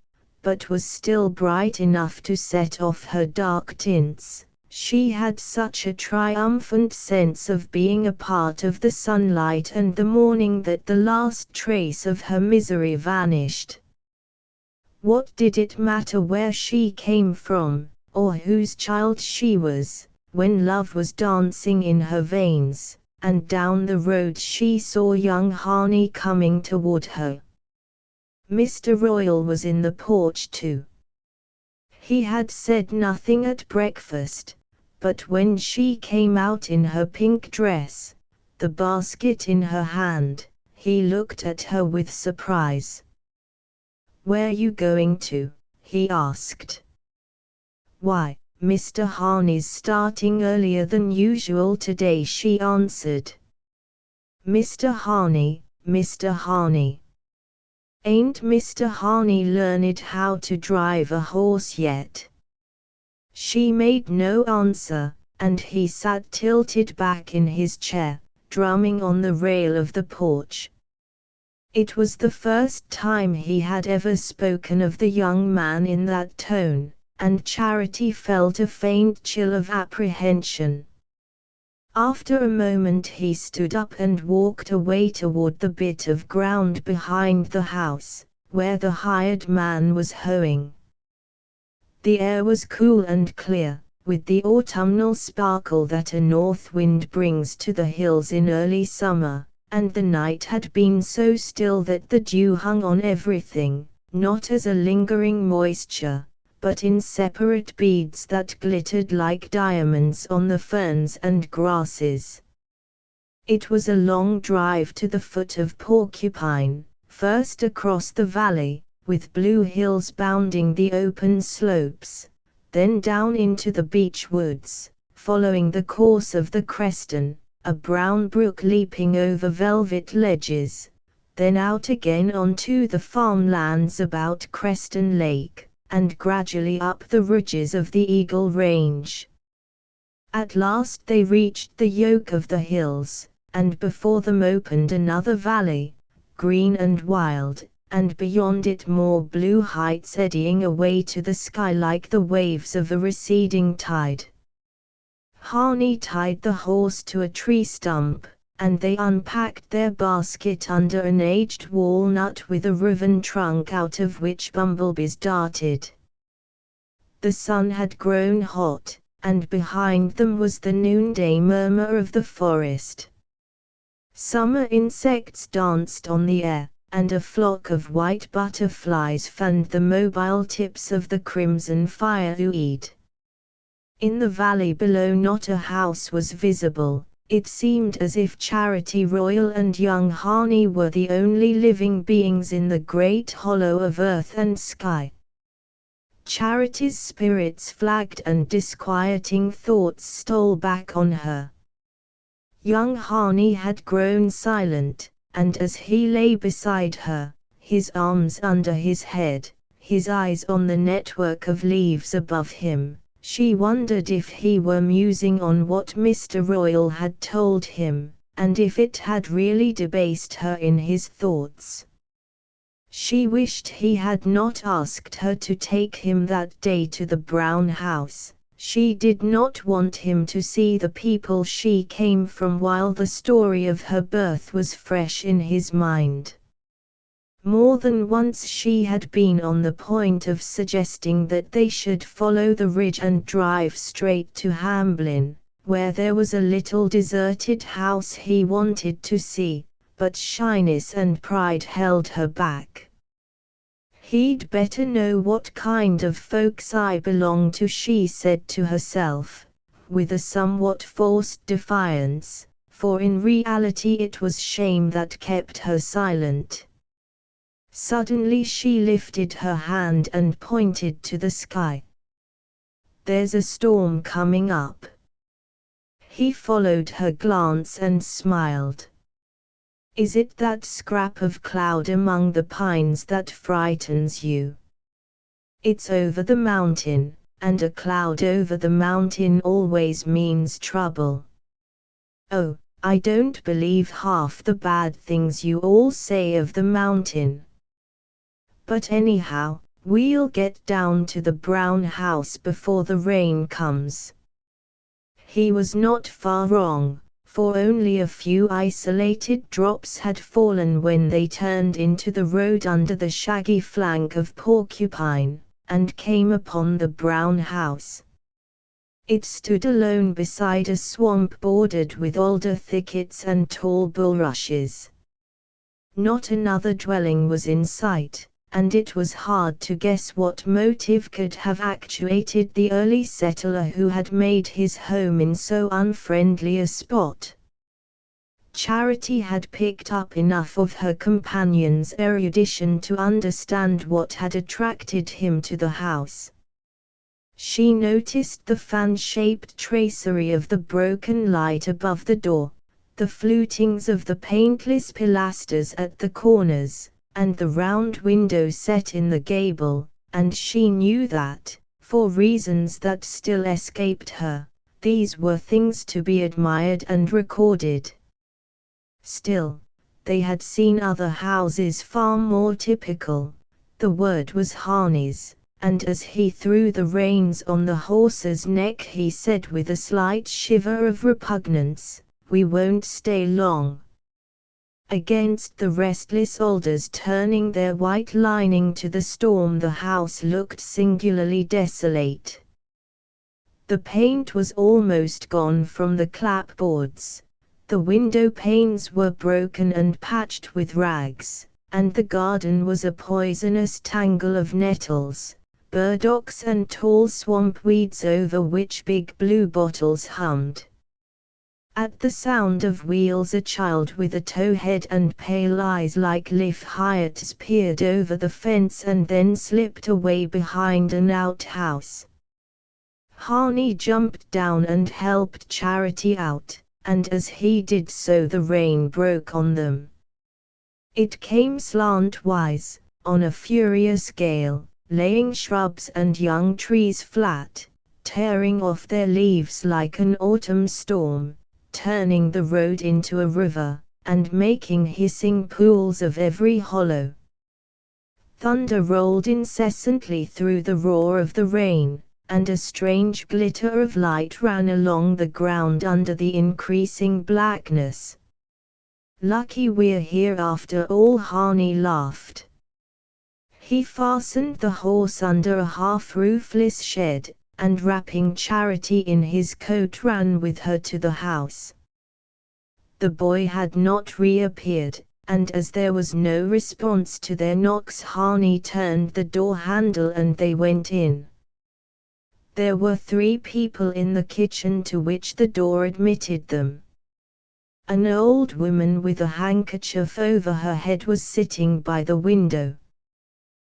but was still bright enough to set off her dark tints, she had such a triumphant sense of being a part of the sunlight and the morning that the last trace of her misery vanished. What did it matter where she came from, or whose child she was, when love was dancing in her veins, and down the road she saw young Harney coming toward her. Mr. Royal was in the porch too. He had said nothing at breakfast, but when she came out in her pink dress, the basket in her hand, he looked at her with surprise. "Where you going to?" he asked. "Why, Mr. Harney's starting earlier than usual today," she answered. "Mr. Harney, Mr. Harney. Ain't Mr. Harney learned how to drive a horse yet?" She made no answer, and he sat tilted back in his chair, drumming on the rail of the porch. It was the first time he had ever spoken of the young man in that tone, and Charity felt a faint chill of apprehension. After a moment he stood up and walked away toward the bit of ground behind the house, where the hired man was hoeing. The air was cool and clear, with the autumnal sparkle that a north wind brings to the hills in early summer, and the night had been so still that the dew hung on everything, not as a lingering moisture, but in separate beads that glittered like diamonds on the ferns and grasses. It was a long drive to the foot of Porcupine, first across the valley, with blue hills bounding the open slopes, then down into the beech woods, following the course of the Creston, a brown brook leaping over velvet ledges, then out again onto the farmlands about Creston Lake, and gradually up the ridges of the Eagle Range. At last they reached the yoke of the hills, and before them opened another valley, green and wild, and beyond it more blue heights eddying away to the sky like the waves of a receding tide. Harney tied the horse to a tree stump, and they unpacked their basket under an aged walnut with a riven trunk out of which bumblebees darted. The sun had grown hot, and behind them was the noonday murmur of the forest. Summer insects danced on the air, and a flock of white butterflies fanned the mobile tips of the crimson fireweed. In the valley below not a house was visible. It seemed as if Charity Royal and young Harney were the only living beings in the great hollow of earth and sky. Charity's spirits flagged and disquieting thoughts stole back on her. Young Harney had grown silent, and as he lay beside her, his arms under his head, his eyes on the network of leaves above him, she wondered if he were musing on what Mr. Royal had told him, and if it had really debased her in his thoughts. She wished he had not asked her to take him that day to the brown house. She did not want him to see the people she came from while the story of her birth was fresh in his mind. More than once she had been on the point of suggesting that they should follow the ridge and drive straight to Hamblin, where there was a little deserted house he wanted to see, but shyness and pride held her back. "He'd better know what kind of folks I belong to," she said to herself, with a somewhat forced defiance, for in reality it was shame that kept her silent. Suddenly she lifted her hand and pointed to the sky. "There's a storm coming up." He followed her glance and smiled. "Is it that scrap of cloud among the pines that frightens you?" "It's over the mountain, and a cloud over the mountain always means trouble." "Oh, I don't believe half the bad things you all say of the mountain. But anyhow, we'll get down to the brown house before the rain comes." He was not far wrong, for only a few isolated drops had fallen when they turned into the road under the shaggy flank of Porcupine, and came upon the brown house. It stood alone beside a swamp bordered with alder thickets and tall bulrushes. Not another dwelling was in sight, and it was hard to guess what motive could have actuated the early settler who had made his home in so unfriendly a spot. Charity had picked up enough of her companion's erudition to understand what had attracted him to the house. She noticed the fan-shaped tracery of the broken light above the door, the flutings of the paintless pilasters at the corners, and the round window set in the gable, and she knew that, for reasons that still escaped her, these were things to be admired and recorded. Still, they had seen other houses far more typical. The word was Harney's, and as he threw the reins on the horse's neck he said with a slight shiver of repugnance, "We won't stay long." Against the restless alders turning their white lining to the storm the house looked singularly desolate. The paint was almost gone from the clapboards, the window panes were broken and patched with rags, and the garden was a poisonous tangle of nettles, burdocks and tall swamp weeds over which big blue bottles hummed. At the sound of wheels a child with a towhead and pale eyes like Liff Hyatt's peered over the fence and then slipped away behind an outhouse. Harney jumped down and helped Charity out, and as he did so the rain broke on them. It came slantwise, on a furious gale, laying shrubs and young trees flat, tearing off their leaves like an autumn storm, turning the road into a river, and making hissing pools of every hollow. Thunder rolled incessantly through the roar of the rain, and a strange glitter of light ran along the ground under the increasing blackness. "Lucky we're here after all," Harney laughed. He fastened the horse under a half-roofless shed, and wrapping Charity in his coat ran with her to the house. The boy had not reappeared, and as there was no response to their knocks, Harney turned the door handle and they went in. There were 3 people in the kitchen to which the door admitted them. An old woman with a handkerchief over her head was sitting by the window.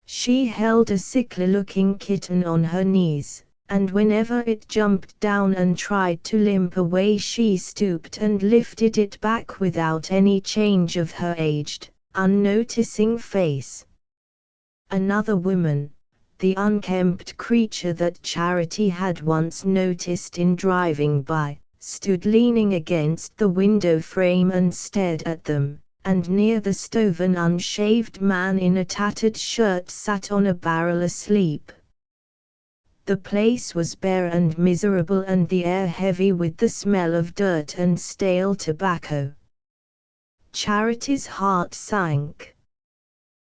She held a sickly-looking kitten on her knees, and whenever it jumped down and tried to limp away she stooped and lifted it back without any change of her aged, unnoticing face. Another woman, the unkempt creature that Charity had once noticed in driving by, stood leaning against the window frame and stared at them, and near the stove an unshaved man in a tattered shirt sat on a barrel asleep. The place was bare and miserable and the air heavy with the smell of dirt and stale tobacco. Charity's heart sank.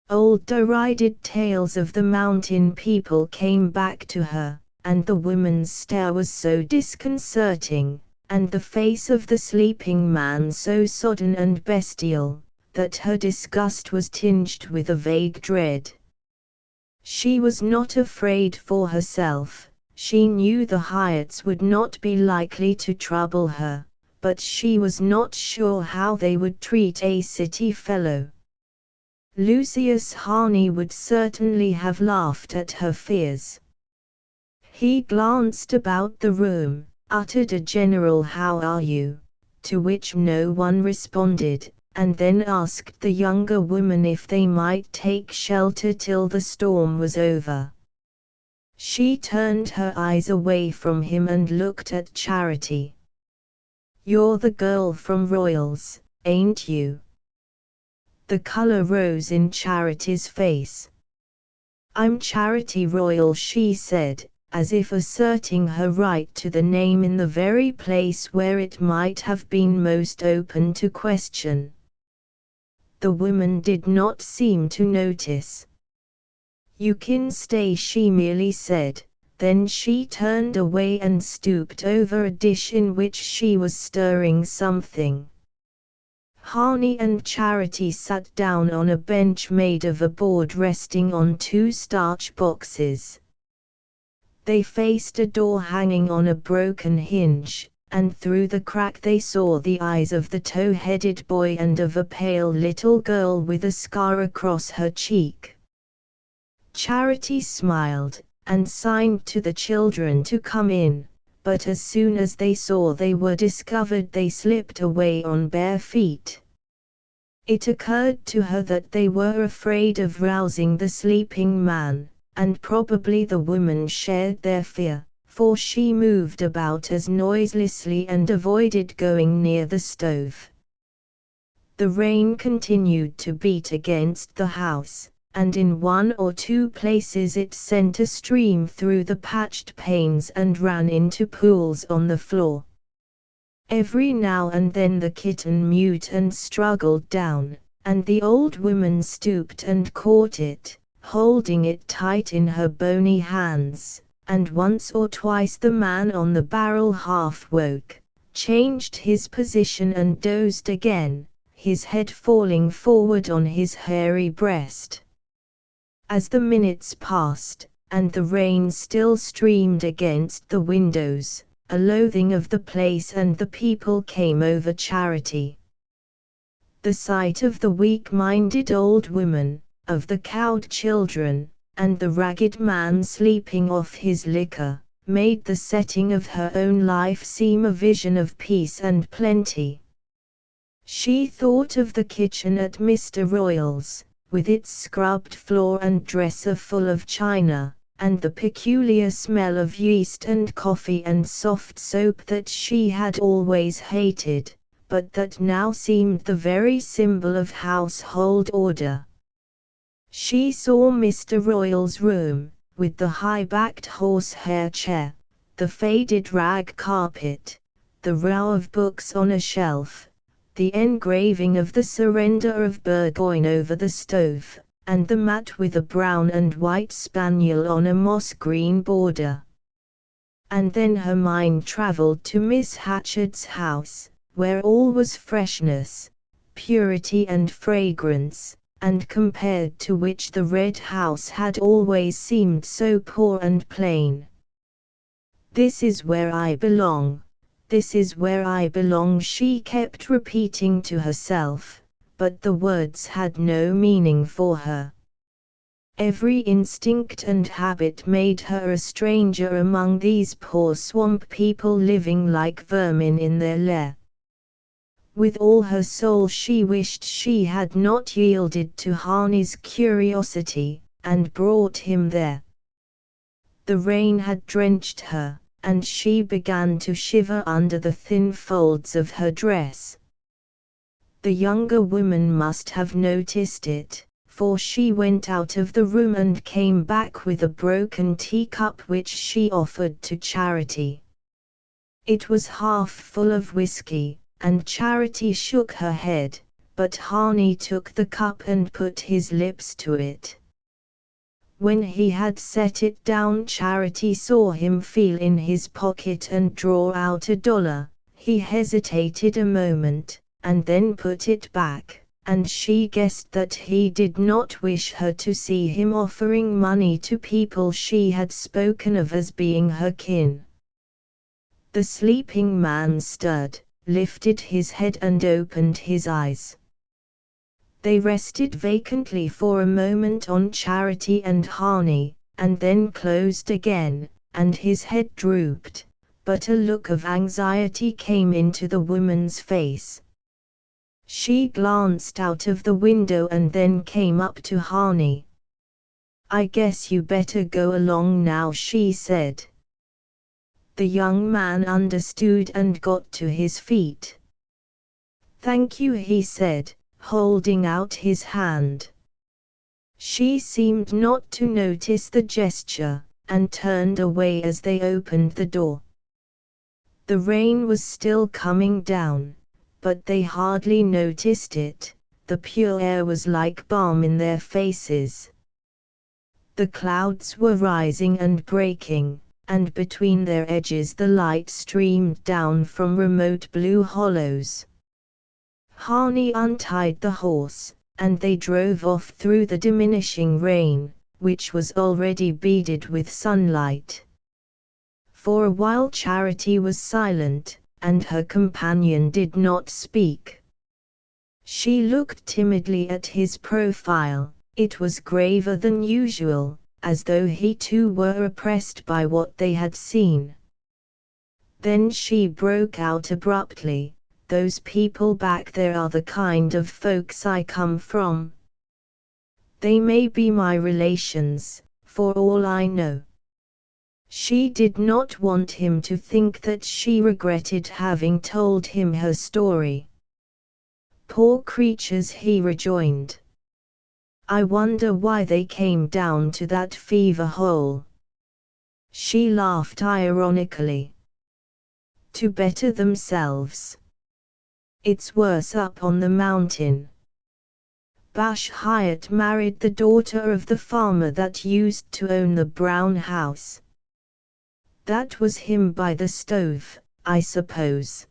Old derided tales of the mountain people came back to her, and the woman's stare was so disconcerting, and the face of the sleeping man so sodden and bestial, that her disgust was tinged with a vague dread. She was not afraid for herself, she knew the Hyatts would not be likely to trouble her, but she was not sure how they would treat a city fellow. Lucius Harney would certainly have laughed at her fears. He glanced about the room, uttered a general "How are you?" to which no one responded, and then asked the younger woman if they might take shelter till the storm was over. She turned her eyes away from him and looked at Charity. "You're the girl from Royals, ain't you?" The color rose in Charity's face. "I'm Charity Royal," she said, as if asserting her right to the name in the very place where it might have been most open to question. The woman did not seem to notice. "You can stay," she merely said, then she turned away and stooped over a dish in which she was stirring something. Harney and Charity sat down on a bench made of a board resting on 2 starch boxes. They faced a door hanging on a broken hinge, and through the crack they saw the eyes of the tow-headed boy and of a pale little girl with a scar across her cheek. Charity smiled, and signed to the children to come in, but as soon as they saw they were discovered they slipped away on bare feet. It occurred to her that they were afraid of rousing the sleeping man, and probably the woman shared their fear, for she moved about as noiselessly and avoided going near the stove. The rain continued to beat against the house, and in 1 or 2 places it sent a stream through the patched panes and ran into pools on the floor. Every now and then the kitten mewed and struggled down, and the old woman stooped and caught it, holding it tight in her bony hands, and once or twice the man on the barrel half woke, changed his position and dozed again, his head falling forward on his hairy breast. As the minutes passed, and the rain still streamed against the windows, a loathing of the place and the people came over Charity. The sight of the weak-minded old woman, of the cowed children, and the ragged man sleeping off his liquor, made the setting of her own life seem a vision of peace and plenty. She thought of the kitchen at Mr. Royal's, with its scrubbed floor and dresser full of china, and the peculiar smell of yeast and coffee and soft soap that she had always hated, but that now seemed the very symbol of household order. She saw Mr. Royal's room, with the high-backed horsehair chair, the faded rag carpet, the row of books on a shelf, the engraving of the surrender of Burgoyne over the stove, and the mat with a brown and white spaniel on a moss-green border. and then her mind travelled to Miss Hatchard's house, where all was freshness, purity and fragrance, and compared to which the red house had always seemed so poor and plain. "This is where I belong. This is where I belong," she kept repeating to herself, but the words had no meaning for her. Every instinct and habit made her a stranger among these poor swamp people living like vermin in their lair. With all her soul she wished she had not yielded to Harney's curiosity, and brought him there. The rain had drenched her, and she began to shiver under the thin folds of her dress. The younger woman must have noticed it, for she went out of the room and came back with a broken teacup which she offered to Charity. It was half full of whiskey, and Charity shook her head, but Harney took the cup and put his lips to it. When he had set it down, Charity saw him feel in his pocket and draw out $1. He hesitated a moment, and then put it back, and she guessed that he did not wish her to see him offering money to people she had spoken of as being her kin. The sleeping man stirred, lifted his head and opened his eyes. They rested vacantly for a moment on Charity and Harney, and then closed again, and his head drooped, but a look of anxiety came into the woman's face. She glanced out of the window and then came up to Harney. "I guess you better go along now," she said. The young man understood and got to his feet. "Thank you," he said, holding out his hand. She seemed not to notice the gesture, and turned away as they opened the door. The rain was still coming down, but they hardly noticed it. The pure air was like balm in their faces. The clouds were rising and breaking, and between their edges the light streamed down from remote blue hollows. Harney untied the horse, and they drove off through the diminishing rain, which was already beaded with sunlight. For a while Charity was silent, and her companion did not speak. She looked timidly at his profile. It was graver than usual, as though he too were oppressed by what they had seen. Then she broke out abruptly, "Those people back there are the kind of folks I come from. They may be my relations, for all I know." She did not want him to think that she regretted having told him her story. "Poor creatures," he rejoined. "I wonder why they came down to that fever hole." She laughed ironically. "To better themselves. It's worse up on the mountain. Bash Hyatt married the daughter of the farmer that used to own the brown house. That was him by the stove, I suppose."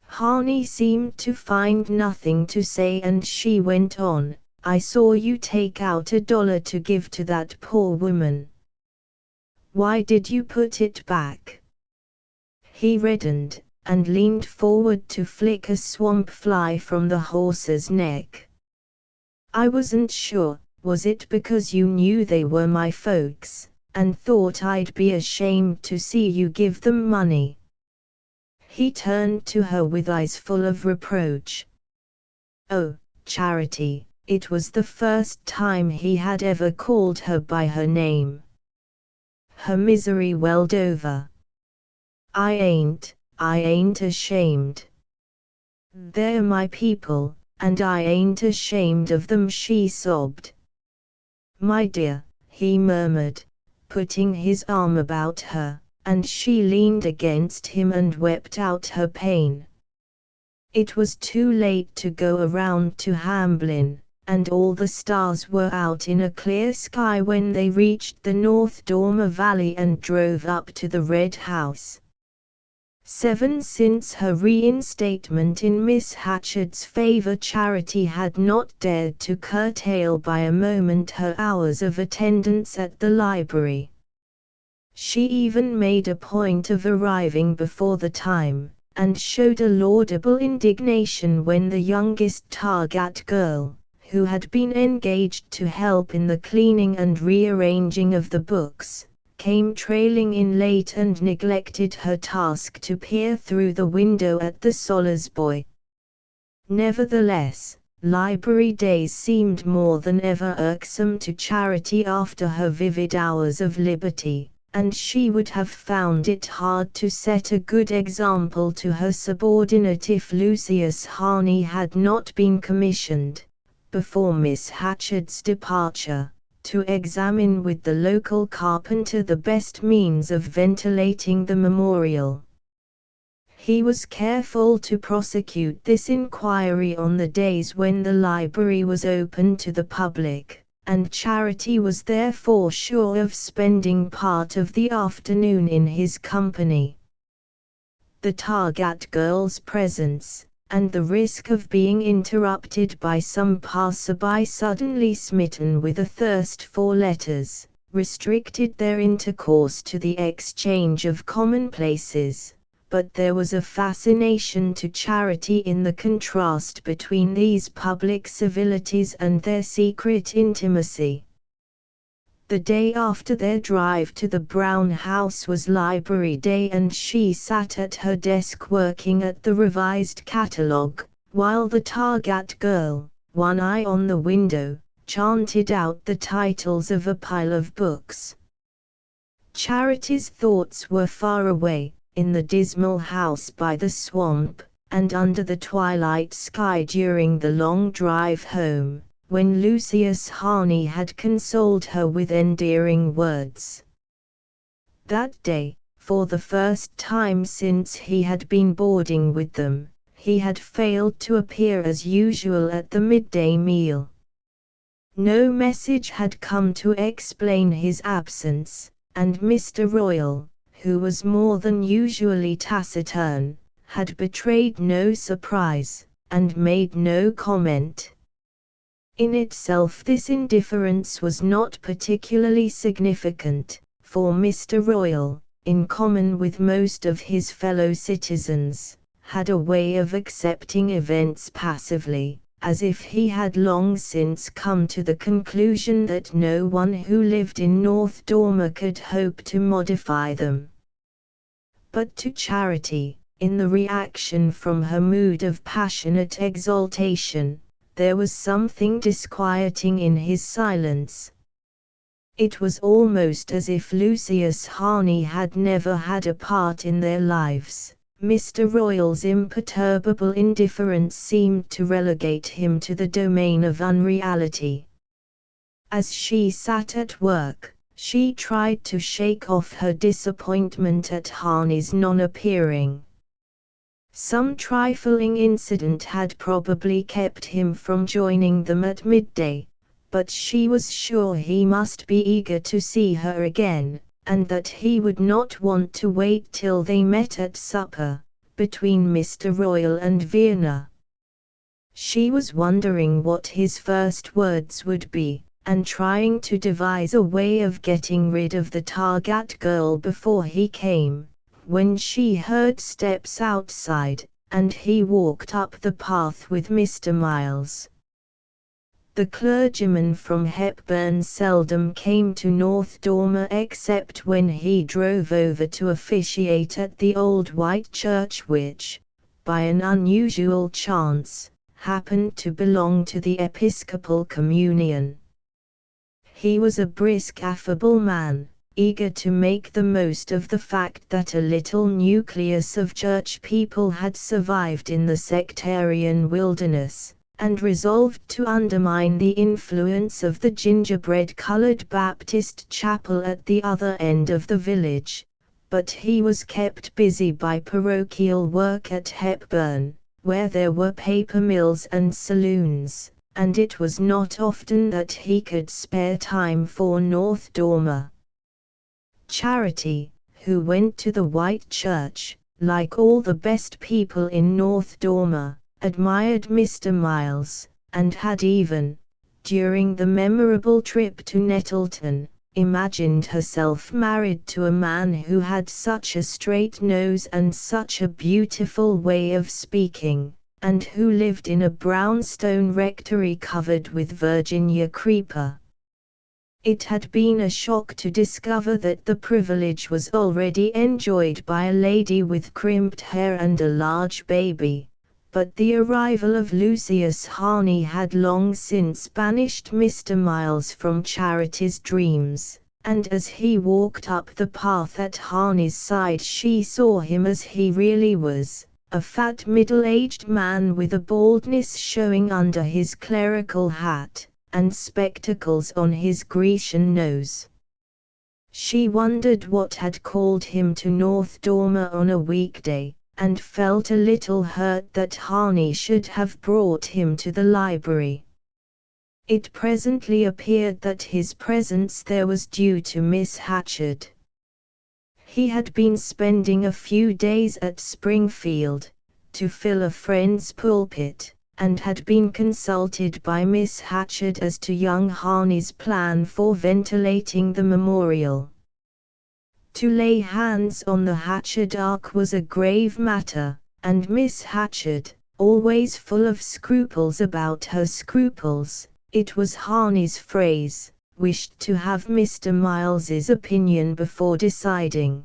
Harney seemed to find nothing to say, and she went on, "I saw you take out $1 to give to that poor woman. Why did you put it back?" He reddened, and leaned forward to flick a swamp fly from the horse's neck. "I wasn't sure. Was it because you knew they were my folks, and thought I'd be ashamed to see you give them money?" He turned to her with eyes full of reproach. "Oh, Charity," it was the first time he had ever called her by her name. Her misery welled over. I ain't ashamed. They're my people, and I ain't ashamed of them," she sobbed. "My dear," he murmured, putting his arm about her, and she leaned against him and wept out her pain. It was too late to go around to Hamblin, and all the stars were out in a clear sky when they reached the North Dormer Valley and drove up to the Red House. 7 Since her reinstatement in Miss Hatchard's favor, Charity had not dared to curtail by a moment her hours of attendance at the library. She even made a point of arriving before the time, and showed a laudable indignation when the youngest Targat girl, who had been engaged to help in the cleaning and rearranging of the books, came trailing in late and neglected her task to peer through the window at the Solars boy. Nevertheless, library days seemed more than ever irksome to Charity after her vivid hours of liberty, and she would have found it hard to set a good example to her subordinate if Lucius Harney had not been commissioned, before Miss Hatchard's departure, to examine with the local carpenter the best means of ventilating the memorial. He was careful to prosecute this inquiry on the days when the library was open to the public, and Charity was therefore sure of spending part of the afternoon in his company. The Targat girl's presence, and the risk of being interrupted by some passer-by suddenly smitten with a thirst for letters, restricted their intercourse to the exchange of commonplaces, but there was a fascination to Charity in the contrast between these public civilities and their secret intimacy. The day after their drive to the Brown House was Library Day, and she sat at her desk working at the revised catalogue, while the Targat girl, one eye on the window, chanted out the titles of a pile of books. Charity's thoughts were far away, in the dismal house by the swamp, and under the twilight sky during the long drive home, when Lucius Harney had consoled her with endearing words. That day, for the first time since he had been boarding with them, he had failed to appear as usual at the midday meal. No message had come to explain his absence, and Mr. Royal, who was more than usually taciturn, had betrayed no surprise, and made no comment. In itself this indifference was not particularly significant, for Mr. Royal, in common with most of his fellow citizens, had a way of accepting events passively, as if he had long since come to the conclusion that no one who lived in North Dormer could hope to modify them. But to Charity, in the reaction from her mood of passionate exaltation, there was something disquieting in his silence. It was almost as if Lucius Harney had never had a part in their lives. Mr. Royal's imperturbable indifference seemed to relegate him to the domain of unreality. As she sat at work, she tried to shake off her disappointment at Harney's non-appearing. Some trifling incident had probably kept him from joining them at midday, but she was sure he must be eager to see her again, and that he would not want to wait till they met at supper, between Mr. Royal and Vienna. She was wondering what his first words would be, and trying to devise a way of getting rid of the Targat girl before he came, when she heard steps outside, and he walked up the path with Mr. Miles. The clergyman from Hepburn seldom came to North Dormer except when he drove over to officiate at the old white church which, by an unusual chance, happened to belong to the Episcopal Communion. He was a brisk, affable man, eager to make the most of the fact that a little nucleus of church people had survived in the sectarian wilderness, and resolved to undermine the influence of the gingerbread-colored Baptist chapel at the other end of the village. But he was kept busy by parochial work at Hepburn, where there were paper mills and saloons, and it was not often that he could spare time for North Dormer. Charity, who went to the White Church, like all the best people in North Dormer, admired Mr. Miles, and had even, during the memorable trip to Nettleton, imagined herself married to a man who had such a straight nose and such a beautiful way of speaking, and who lived in a brownstone rectory covered with Virginia creeper. It had been a shock to discover that the privilege was already enjoyed by a lady with crimped hair and a large baby, but the arrival of Lucius Harney had long since banished Mr. Miles from Charity's dreams, and as he walked up the path at Harney's side she saw him as he really was, a fat middle-aged man with a baldness showing under his clerical hat, and spectacles on his Grecian nose. She wondered what had called him to North Dormer on a weekday, and felt a little hurt that Harney should have brought him to the library. It presently appeared that his presence there was due to Miss Hatchard. He had been spending a few days at Springfield, to fill a friend's pulpit, and had been consulted by Miss Hatchard as to young Harney's plan for ventilating the memorial. To lay hands on the Hatchard ark was a grave matter, and Miss Hatchard, always full of scruples about her scruples, it was Harney's phrase, wished to have Mr. Miles's opinion before deciding.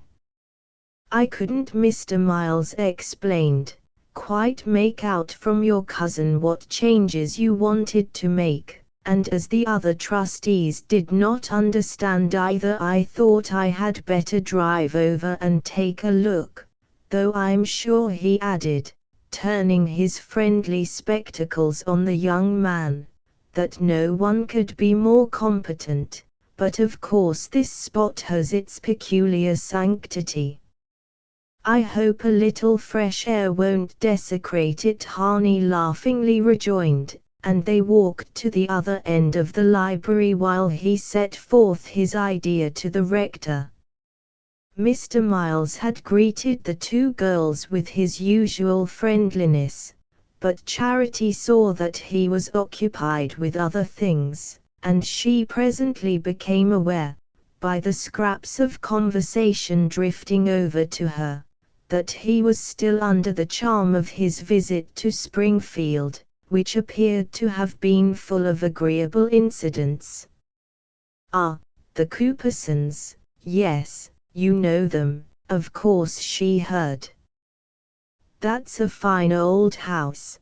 "I couldn't," Mr. Miles explained, "quite make out from your cousin what changes you wanted to make, and as the other trustees did not understand either I thought I had better drive over and take a look, though I'm sure," he added, turning his friendly spectacles on the young man, "that no one could be more competent, but of course this spot has its peculiar sanctity." "I hope a little fresh air won't desecrate it," Harney laughingly rejoined, and they walked to the other end of the library while he set forth his idea to the rector. Mr. Miles had greeted the two girls with his usual friendliness, but Charity saw that he was occupied with other things, and she presently became aware, by the scraps of conversation drifting over to her, that he was still under the charm of his visit to Springfield, which appeared to have been full of agreeable incidents. "Ah, the Coopersons, yes, you know them, of course," she heard. "That's a fine old house.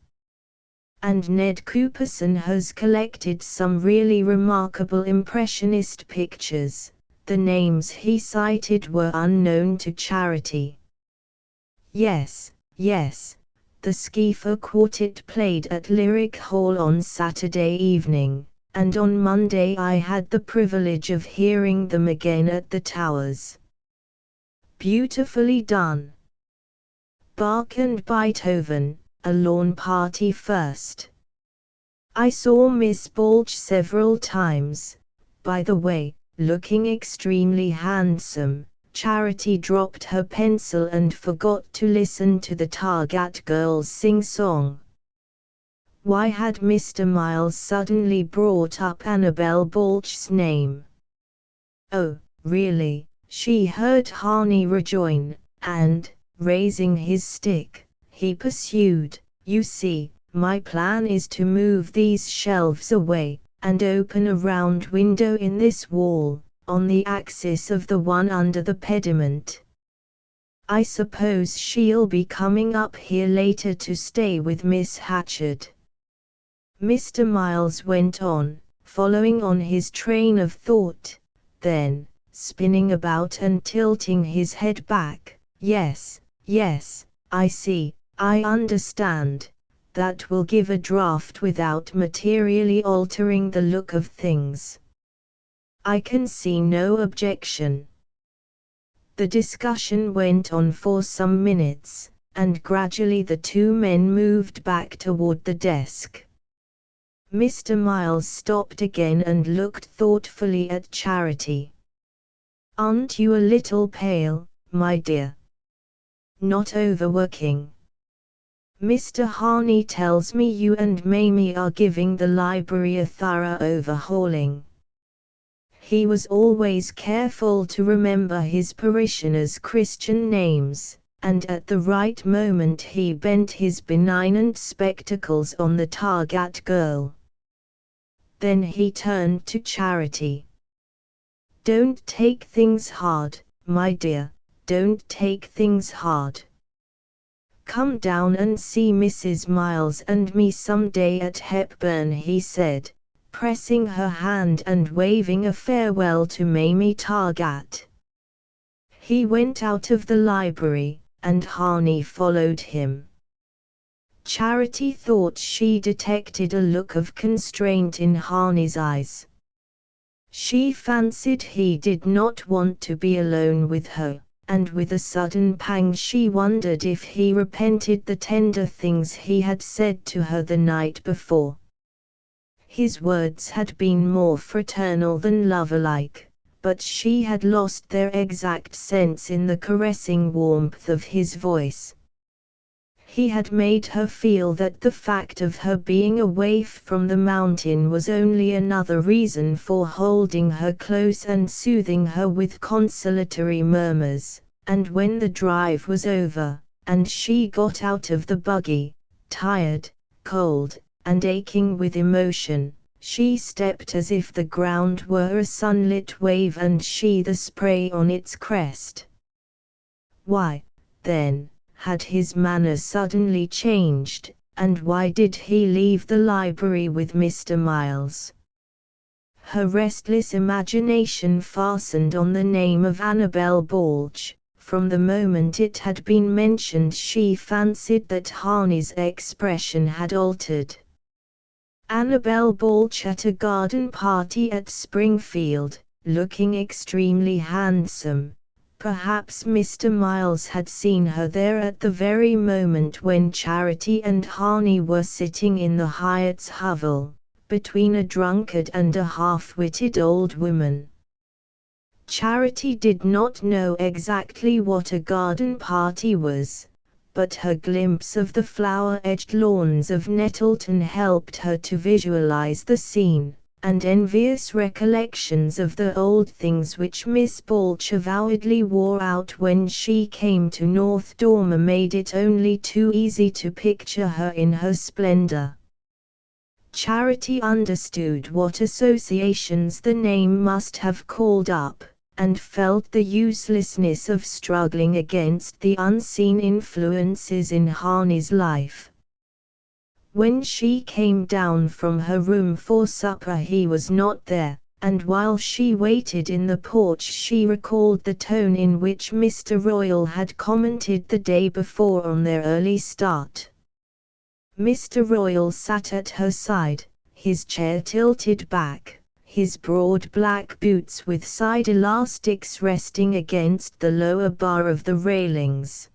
And Ned Cooperson has collected some really remarkable impressionist pictures." The names he cited were unknown to Charity. "Yes, yes. The Skifer Quartet played at Lyric Hall on Saturday evening, and on Monday I had the privilege of hearing them again at the Towers. Beautifully done. Bach and Beethoven, a lawn party first. I saw Miss Balch several times, by the way, looking extremely handsome." Charity dropped her pencil and forgot to listen to the Targat girls sing song. Why had Mr. Miles suddenly brought up Annabel Balch's name? "Oh, really," she heard Harney rejoin, and, raising his stick, he pursued, "you see, my plan is to move these shelves away, and open a round window in this wall, on the axis of the one under the pediment. I suppose she'll be coming up here later to stay with Miss Hatchard." Mr. Miles went on, following on his train of thought, then, spinning about and tilting his head back, "Yes, yes, I see, I understand. That will give a draft without materially altering the look of things. I can see no objection." The discussion went on for some minutes, and gradually the two men moved back toward the desk. Mr. Miles stopped again and looked thoughtfully at Charity. "Aren't you a little pale, my dear? Not overworking? Mr. Harney tells me you and Mamie are giving the library a thorough overhauling. He was always careful to remember his parishioners' Christian names, and at the right moment he bent his benignant spectacles on the Targat girl. Then he turned to Charity. Don't take things hard, my dear, don't take things hard. Come down and see Mrs. Miles and me some day at Hepburn," he said, pressing her hand and waving a farewell to Mamie Targat. He went out of the library, and Harney followed him. Charity thought she detected a look of constraint in Harney's eyes. She fancied he did not want to be alone with her, and with a sudden pang she wondered if he repented the tender things he had said to her the night before. His words had been more fraternal than lover-like, but she had lost their exact sense in the caressing warmth of his voice. He had made her feel that the fact of her being away from the mountain was only another reason for holding her close and soothing her with consolatory murmurs, and when the drive was over, and she got out of the buggy, tired, cold, and aching with emotion, she stepped as if the ground were a sunlit wave and she the spray on its crest. Why, then, had his manner suddenly changed, and why did he leave the library with Mr. Miles? Her restless imagination fastened on the name of Annabel Balch. From the moment it had been mentioned she fancied that Harney's expression had altered. Annabel Balch at a garden party at Springfield, looking extremely handsome. Perhaps Mr. Miles had seen her there at the very moment when Charity and Harney were sitting in the Hyatt's hovel, between a drunkard and a half-witted old woman. Charity did not know exactly what a garden party was, but her glimpse of the flower-edged lawns of Nettleton helped her to visualize the scene, and envious recollections of the old things which Miss Balch avowedly wore out when she came to North Dormer made it only too easy to picture her in her splendor. Charity understood what associations the name must have called up, and felt the uselessness of struggling against the unseen influences in Harney's life. When she came down from her room for supper he was not there, and while she waited in the porch she recalled the tone in which Mr. Royal had commented the day before on their early start. Mr. Royal sat at her side, his chair tilted back, his broad black boots with side elastics resting against the lower bar of the railings.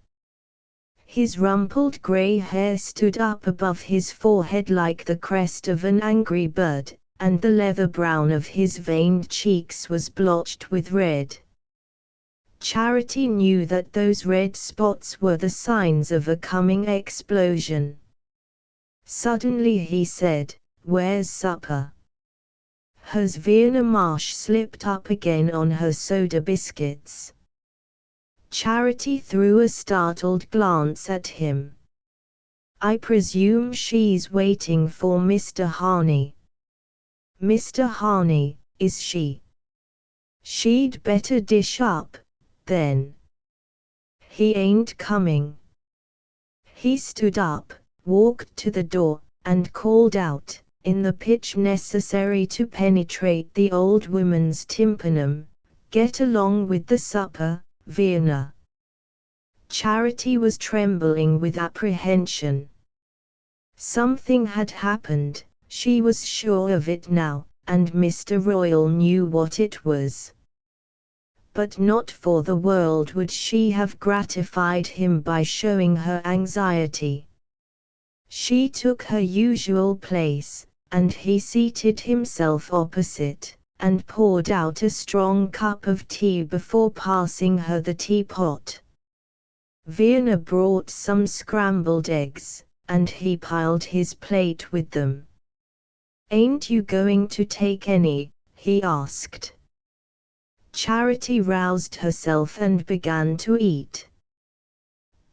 His rumpled grey hair stood up above his forehead like the crest of an angry bird, and the leather brown of his veined cheeks was blotched with red. Charity knew that those red spots were the signs of a coming explosion. Suddenly he said, "Where's supper?" Her Vienna Marsch slipped up again on her soda biscuits. Charity threw a startled glance at him. "I presume she's waiting for Mr. Harney." "Mr. Harney, is she?" "She'd better dish up, then. He ain't coming." He stood up, walked to the door, and called out, in the pitch necessary to penetrate the old woman's tympanum, "Get along with the supper, Vienna." Charity was trembling with apprehension. Something had happened, she was sure of it now, and Mr. Royal knew what it was. But not for the world would she have gratified him by showing her anxiety. She took her usual place, and he seated himself opposite, and poured out a strong cup of tea before passing her the teapot. Vienna brought some scrambled eggs, and he piled his plate with them. "Ain't you going to take any?" he asked. Charity roused herself and began to eat.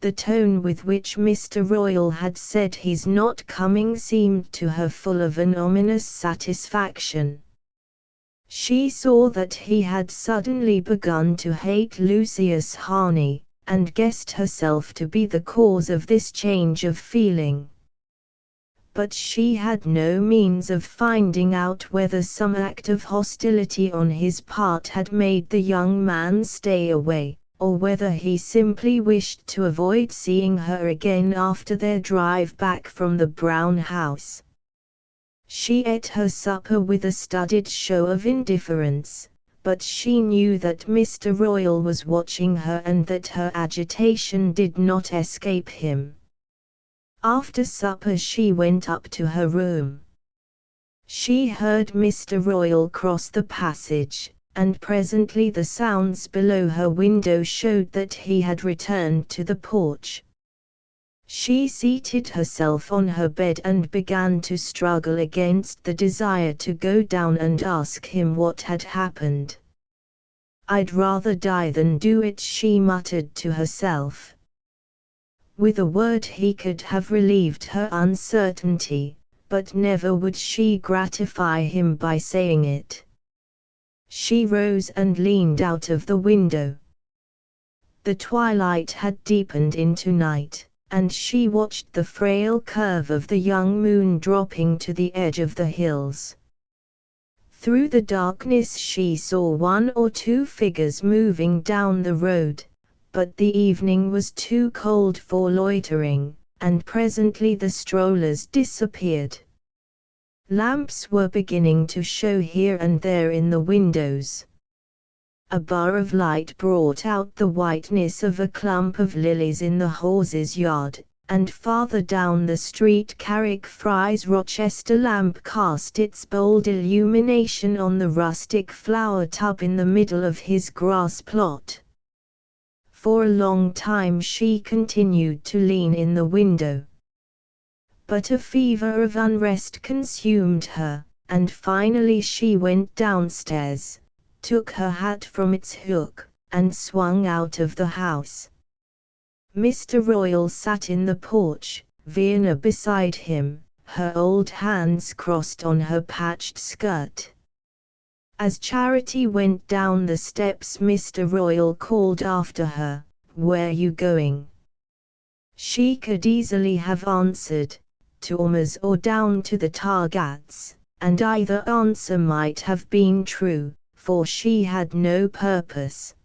The tone with which Mr. Royal had said he's not coming seemed to her full of an ominous satisfaction. She saw that he had suddenly begun to hate Lucius Harney, and guessed herself to be the cause of this change of feeling. But she had no means of finding out whether some act of hostility on his part had made the young man stay away, or whether he simply wished to avoid seeing her again after their drive back from the Brown house. She ate her supper with a studied show of indifference, but she knew that Mr. Royal was watching her and that her agitation did not escape him. After supper she went up to her room. She heard Mr. Royal cross the passage, and presently the sounds below her window showed that he had returned to the porch. She seated herself on her bed and began to struggle against the desire to go down and ask him what had happened. "I'd rather die than do it," she muttered to herself. With a word he could have relieved her uncertainty, but never would she gratify him by saying it. She rose and leaned out of the window. The twilight had deepened into night, and she watched the frail curve of the young moon dropping to the edge of the hills. Through the darkness she saw one or two figures moving down the road, but the evening was too cold for loitering, and presently the strollers disappeared. Lamps were beginning to show here and there in the windows. A bar of light brought out the whiteness of a clump of lilies in the horse's yard, and farther down the street Carrick Fry's Rochester lamp cast its bold illumination on the rustic flower tub in the middle of his grass plot. For a long time she continued to lean in the window. But a fever of unrest consumed her, and finally she went downstairs, took her hat from its hook, and swung out of the house. Mr. Royal sat in the porch, Vienna beside him, her old hands crossed on her patched skirt. As Charity went down the steps Mr. Royal called after her, "Where you going?" She could easily have answered, "To Ormuz or down to the Targats," and either answer might have been true, for she had no purpose.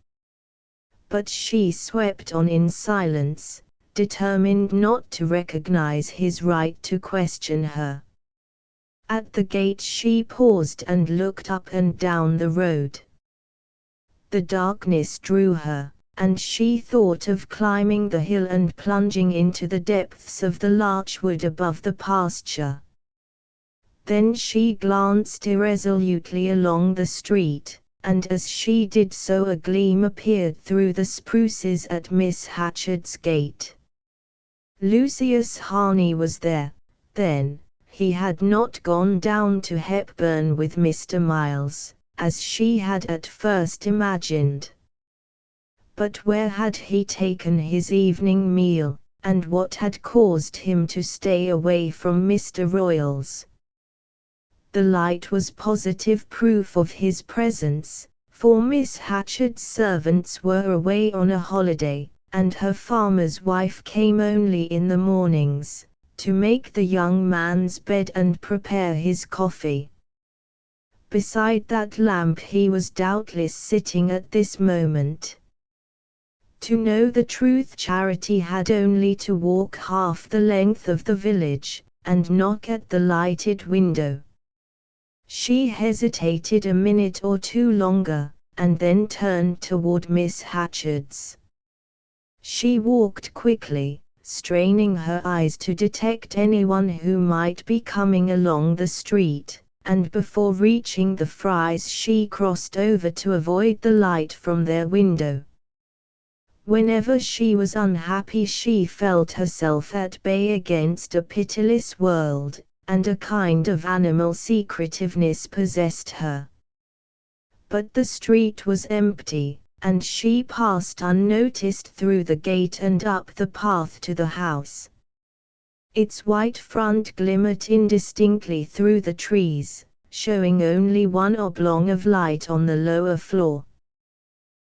But she swept on in silence, determined not to recognize his right to question her. At the gate she paused and looked up and down the road. The darkness drew her, and she thought of climbing the hill and plunging into the depths of the larchwood above the pasture. Then she glanced irresolutely along the street, and as she did so a gleam appeared through the spruces at Miss Hatchard's gate. Lucius Harney was there, then. He had not gone down to Hepburn with Mr. Miles, as she had at first imagined. But where had he taken his evening meal, and what had caused him to stay away from Mr. Royal's? The light was positive proof of his presence, for Miss Hatchard's servants were away on a holiday, and her farmer's wife came only in the mornings, to make the young man's bed and prepare his coffee. Beside that lamp he was doubtless sitting at this moment. To know the truth, Charity had only to walk half the length of the village, and knock at the lighted window. She hesitated a minute or two longer, and then turned toward Miss Hatchard's. She walked quickly, straining her eyes to detect anyone who might be coming along the street, and before reaching the Frys she crossed over to avoid the light from their window. Whenever she was unhappy she felt herself at bay against a pitiless world, and a kind of animal secretiveness possessed her. But the street was empty, and she passed unnoticed through the gate and up the path to the house. Its white front glimmered indistinctly through the trees, showing only one oblong of light on the lower floor.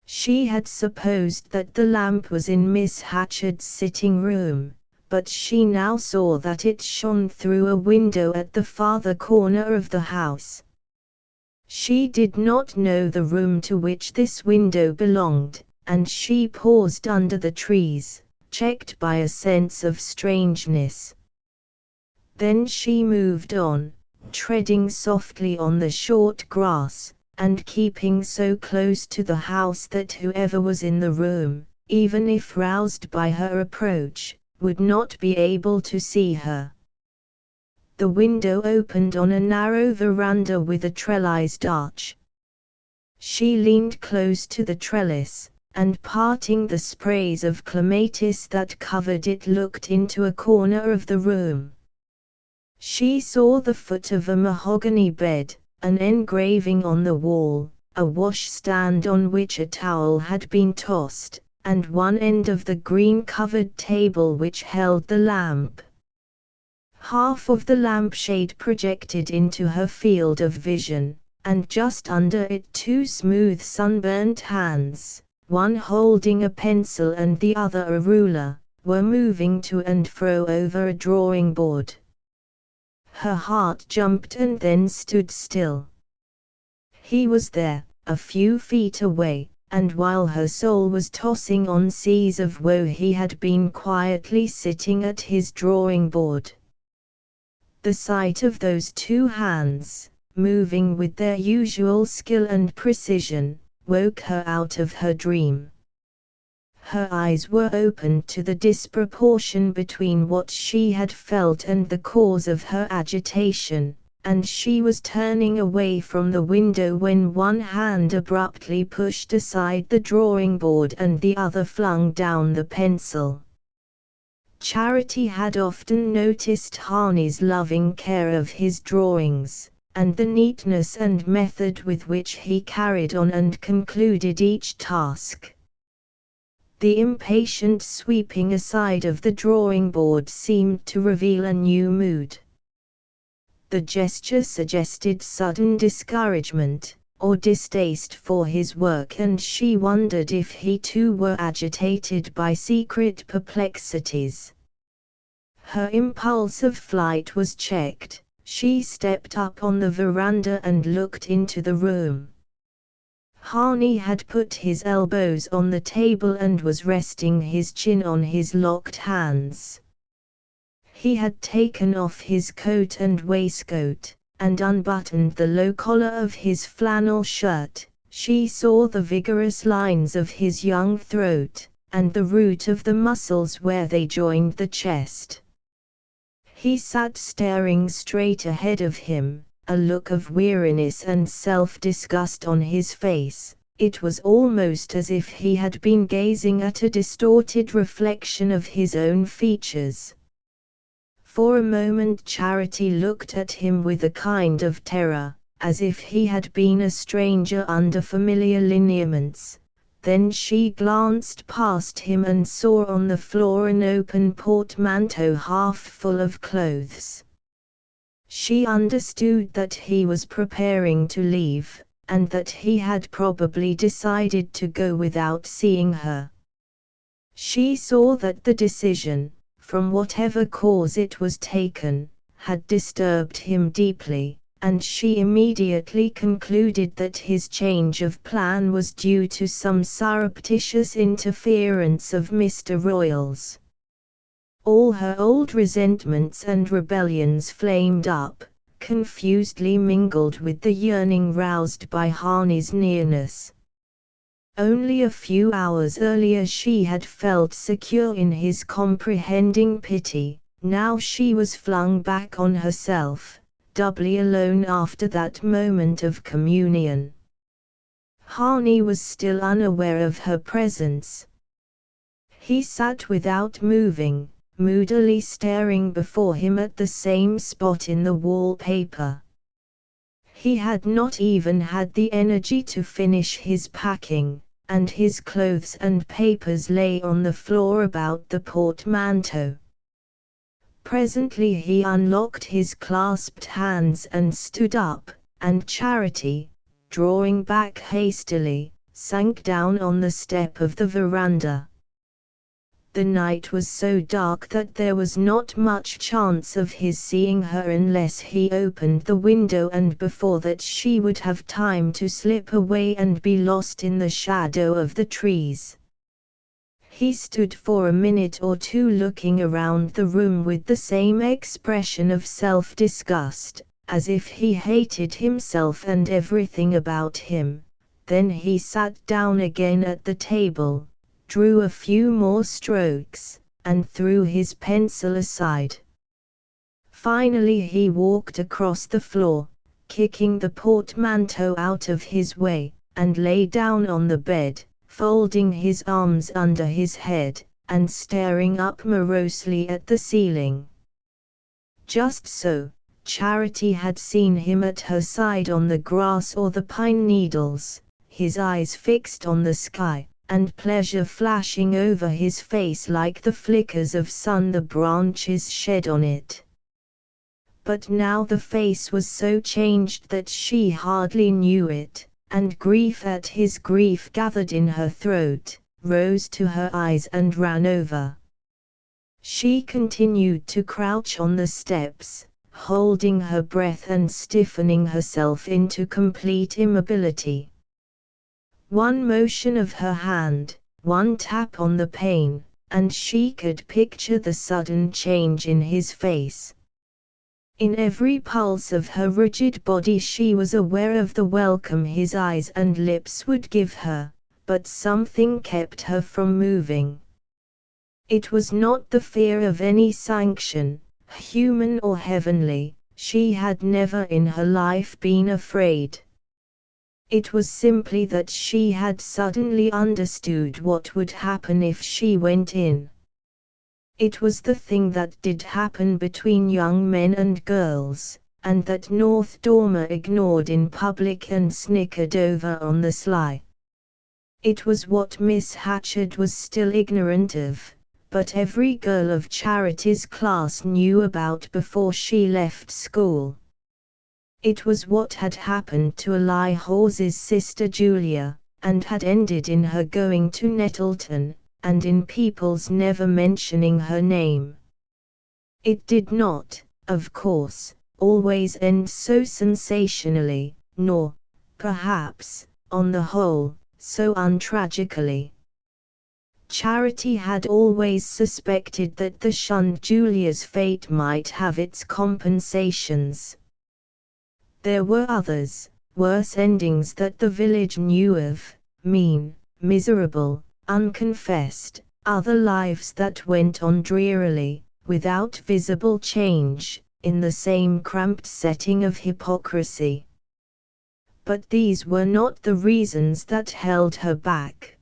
She had supposed that the lamp was in Miss Hatchard's sitting room, but she now saw that it shone through a window at the farther corner of the house. She did not know the room to which this window belonged, and she paused under the trees, checked by a sense of strangeness. Then she moved on, treading softly on the short grass, and keeping so close to the house that whoever was in the room, even if roused by her approach, would not be able to see her. The window opened on a narrow veranda with a trellised arch. She leaned close to the trellis, and parting the sprays of clematis that covered it looked into a corner of the room. She saw the foot of a mahogany bed, an engraving on the wall, a washstand on which a towel had been tossed, and one end of the green-covered table which held the lamp. Half of the lampshade projected into her field of vision, and just under it two smooth sunburnt hands, one holding a pencil and the other a ruler, were moving to and fro over a drawing board. Her heart jumped and then stood still. He was there, a few feet away, and while her soul was tossing on seas of woe he had been quietly sitting at his drawing board. The sight of those two hands, moving with their usual skill and precision, woke her out of her dream. Her eyes were opened to the disproportion between what she had felt and the cause of her agitation, and she was turning away from the window when one hand abruptly pushed aside the drawing board and the other flung down the pencil. Charity had often noticed Harney's loving care of his drawings, and the neatness and method with which he carried on and concluded each task. The impatient sweeping aside of the drawing board seemed to reveal a new mood. The gesture suggested sudden discouragement, or distaste for his work, and she wondered if he too were agitated by secret perplexities. Her impulse of flight was checked. She stepped up on the veranda and looked into the room. Harney had put his elbows on the table and was resting his chin on his locked hands. He had taken off his coat and waistcoat, and unbuttoned the low collar of his flannel shirt. She saw the vigorous lines of his young throat, and the root of the muscles where they joined the chest. He sat staring straight ahead of him, a look of weariness and self-disgust on his face. It was almost as if he had been gazing at a distorted reflection of his own features. For a moment Charity looked at him with a kind of terror, as if he had been a stranger under familiar lineaments. Then she glanced past him and saw on the floor an open portmanteau half full of clothes. She understood that he was preparing to leave, and that he had probably decided to go without seeing her. She saw that the decision, from whatever cause it was taken, had disturbed him deeply, and she immediately concluded that his change of plan was due to some surreptitious interference of Mr. Royal's. All her old resentments and rebellions flamed up, confusedly mingled with the yearning roused by Harney's nearness. Only a few hours earlier she had felt secure in his comprehending pity, now she was flung back on herself, doubly alone after that moment of communion. Harney was still unaware of her presence. He sat without moving, moodily staring before him at the same spot in the wallpaper. He had not even had the energy to finish his packing, and his clothes and papers lay on the floor about the portmanteau. Presently he unlocked his clasped hands and stood up, and Charity, drawing back hastily, sank down on the step of the veranda. The night was so dark that there was not much chance of his seeing her unless he opened the window, and before that she would have time to slip away and be lost in the shadow of the trees. He stood for a minute or two looking around the room with the same expression of self-disgust, as if he hated himself and everything about him. Then he sat down again at the table, drew a few more strokes, and threw his pencil aside. Finally he walked across the floor, kicking the portmanteau out of his way, and lay down on the bed, folding his arms under his head, and staring up morosely at the ceiling. Just so, Charity had seen him at her side on the grass or the pine needles, his eyes fixed on the sky, and pleasure flashing over his face like the flickers of sun the branches shed on it. But now the face was so changed that she hardly knew it, and grief at his grief gathered in her throat, rose to her eyes and ran over. She continued to crouch on the steps, holding her breath and stiffening herself into complete immobility. One motion of her hand, one tap on the pane, and she could picture the sudden change in his face. In every pulse of her rigid body she was aware of the welcome his eyes and lips would give her, but something kept her from moving. It was not the fear of any sanction, human or heavenly. She had never in her life been afraid. It was simply that she had suddenly understood what would happen if she went in. It was the thing that did happen between young men and girls, and that North Dormer ignored in public and snickered over on the sly. It was what Miss Hatchard was still ignorant of, but every girl of Charity's class knew about before she left school. It was what had happened to Eli Hawes's sister Julia, and had ended in her going to Nettleton, and in people's never mentioning her name. It did not, of course, always end so sensationally, nor, perhaps, on the whole, so untragically. Charity had always suspected that the shunned Julia's fate might have its compensations. There were others, worse endings that the village knew of, mean, miserable, unconfessed, other lives that went on drearily, without visible change, in the same cramped setting of hypocrisy. But these were not the reasons that held her back.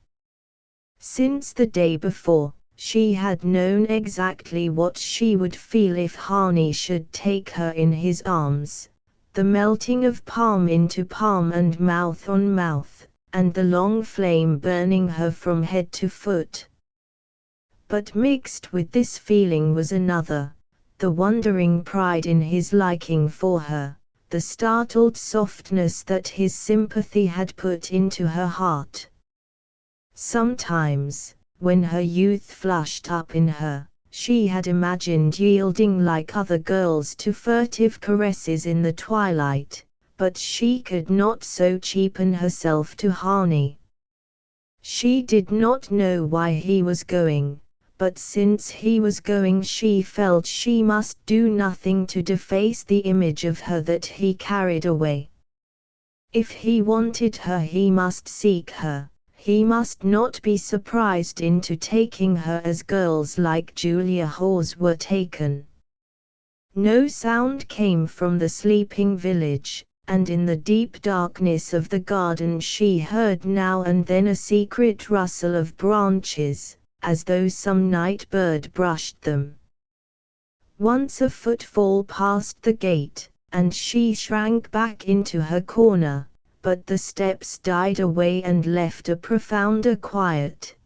Since the day before, she had known exactly what she would feel if Harney should take her in his arms. The melting of palm into palm and mouth on mouth, and the long flame burning her from head to foot. But mixed with this feeling was another, the wondering pride in his liking for her, the startled softness that his sympathy had put into her heart. Sometimes, when her youth flushed up in her, she had imagined yielding like other girls to furtive caresses in the twilight, but she could not so cheapen herself to Harney. She did not know why he was going, but since he was going she felt she must do nothing to deface the image of her that he carried away. If he wanted her he must seek her, he must not be surprised into taking her as girls like Julia Hawes were taken. No sound came from the sleeping village, and in the deep darkness of the garden she heard now and then a secret rustle of branches, as though some night bird brushed them. Once a footfall passed the gate, and she shrank back into her corner, but the steps died away and left a profounder quiet.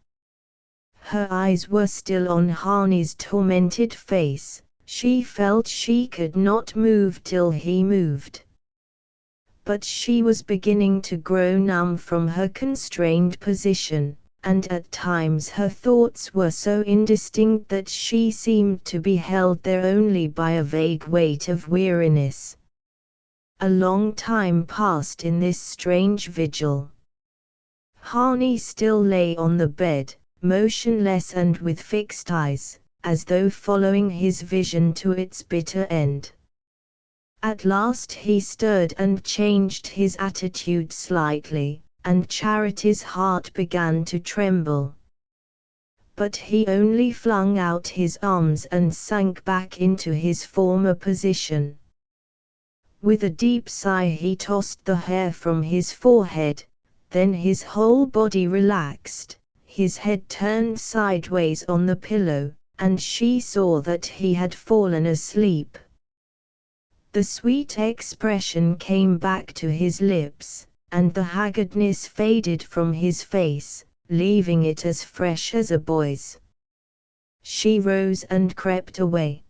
Her eyes were still on Harney's tormented face. She felt she could not move till he moved. But she was beginning to grow numb from her constrained position, and at times her thoughts were so indistinct that she seemed to be held there only by a vague weight of weariness. A long time passed in this strange vigil. Harney still lay on the bed, motionless and with fixed eyes, as though following his vision to its bitter end. At last he stirred and changed his attitude slightly, and Charity's heart began to tremble. But he only flung out his arms and sank back into his former position. With a deep sigh he tossed the hair from his forehead, then his whole body relaxed, his head turned sideways on the pillow, and she saw that he had fallen asleep. The sweet expression came back to his lips, and the haggardness faded from his face, leaving it as fresh as a boy's. She rose and crept away.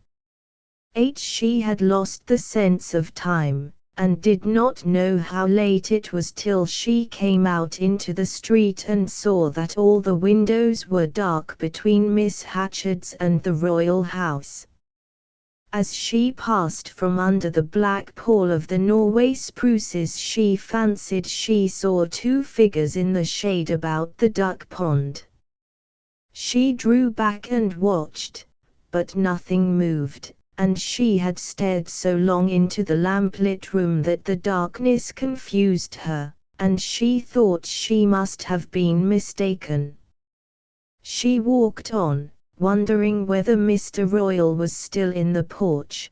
She had lost the sense of time, and did not know how late it was till she came out into the street and saw that all the windows were dark between Miss Hatchard's and the royal house. As she passed from under the black pall of the Norway spruces she fancied she saw two figures in the shade about the duck pond. She drew back and watched, but nothing moved, and she had stared so long into the lamplit room that the darkness confused her, and she thought she must have been mistaken. She walked on, wondering whether Mr. Royal was still in the porch.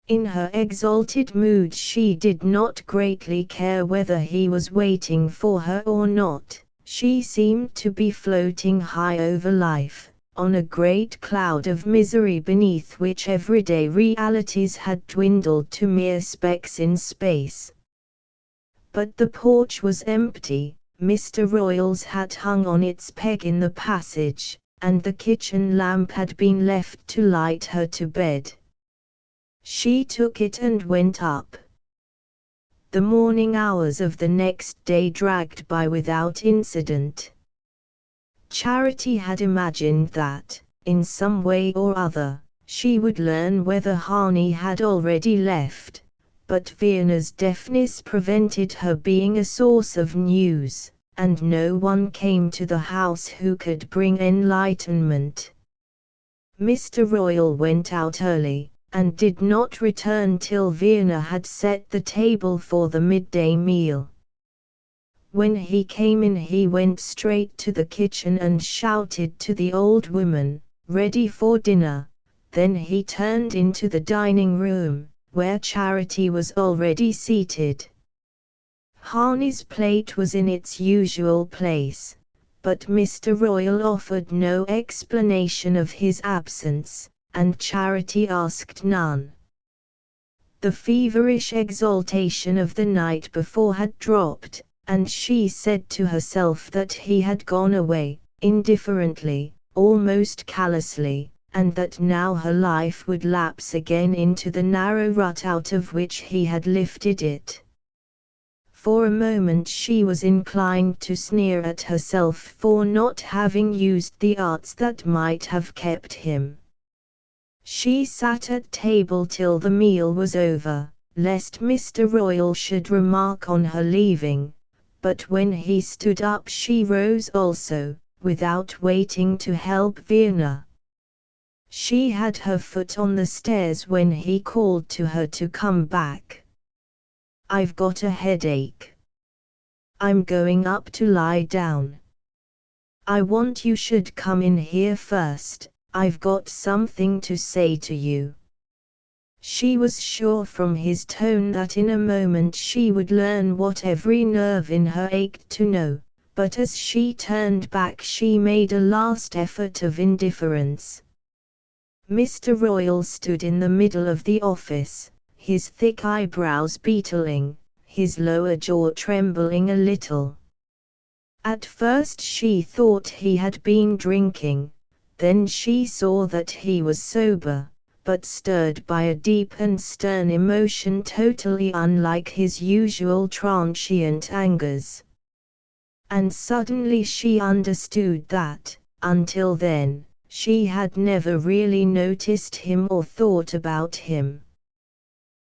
In her exalted mood she did not greatly care whether he was waiting for her or not. She seemed to be floating high over life, on a great cloud of misery beneath which everyday realities had dwindled to mere specks in space. But the porch was empty, Mr. Royal's hat hung on its peg in the passage, and the kitchen lamp had been left to light her to bed. She took it and went up. The morning hours of the next day dragged by without incident. Charity had imagined that, in some way or other, she would learn whether Harney had already left, but Vienna's deafness prevented her being a source of news, and no one came to the house who could bring enlightenment. Mr. Royal went out early, and did not return till Vienna had set the table for the midday meal. When he came in he went straight to the kitchen and shouted to the old woman, "Ready for dinner." Then he turned into the dining room, where Charity was already seated. Harney's plate was in its usual place, but Mr. Royal offered no explanation of his absence, and Charity asked none. The feverish exaltation of the night before had dropped, and she said to herself that he had gone away, indifferently, almost callously, and that now her life would lapse again into the narrow rut out of which he had lifted it. For a moment she was inclined to sneer at herself for not having used the arts that might have kept him. She sat at table till the meal was over, lest Mr. Royal should remark on her leaving. But when he stood up she rose also, without waiting to help Vienna. She had her foot on the stairs when he called to her to come back. "I've got a headache." I'm going up to lie down. I want you should come in here first, I've got something to say to you." She was sure from his tone that in a moment she would learn what every nerve in her ached to know, but as she turned back she made a last effort of indifference. Mr. Royal stood in the middle of the office, his thick eyebrows beetling, his lower jaw trembling a little. At first she thought he had been drinking, then she saw that he was sober, but stirred by a deep and stern emotion totally unlike his usual transient angers. And suddenly she understood that, until then, she had never really noticed him or thought about him.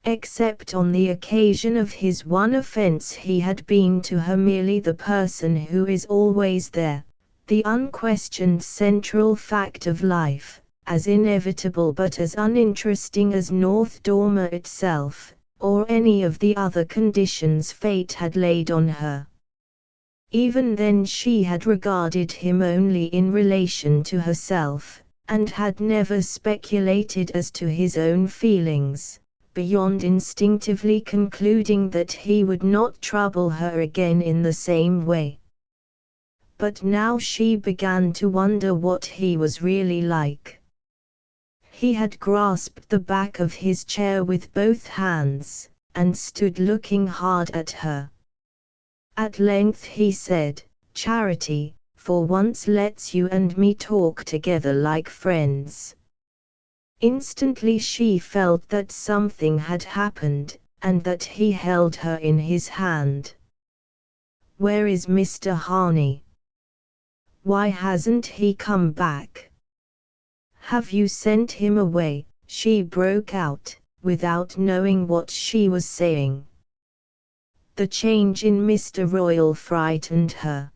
Except on the occasion of his one offense he had been to her merely the person who is always there, the unquestioned central fact of life, as inevitable but as uninteresting as North Dormer itself, or any of the other conditions fate had laid on her. Even then she had regarded him only in relation to herself, and had never speculated as to his own feelings, beyond instinctively concluding that he would not trouble her again in the same way. But now she began to wonder what he was really like. He had grasped the back of his chair with both hands, and stood looking hard at her. At length he said, "Charity, for once let's you and me talk together like friends." Instantly she felt that something had happened, and that he held her in his hand. "Where is Mr. Harney? Why hasn't he come back? Have you sent him away?" she broke out, without knowing what she was saying. The change in Mr. Royal frightened her.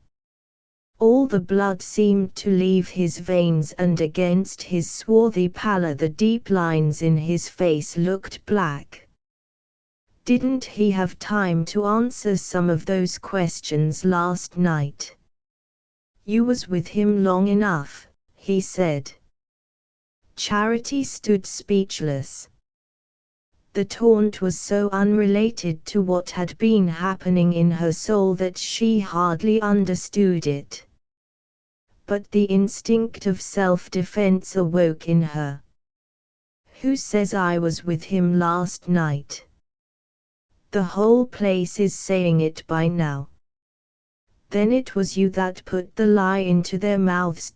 All the blood seemed to leave his veins, and against his swarthy pallor the deep lines in his face looked black. Didn't he have time to answer some of those questions last night? "You was with him long enough," he said. Charity stood speechless. The taunt was so unrelated to what had been happening in her soul that she hardly understood it. But the instinct of self-defense awoke in her. "Who says I was with him last night? The whole place is saying it by now." "Then it was you that put the lie into their mouths.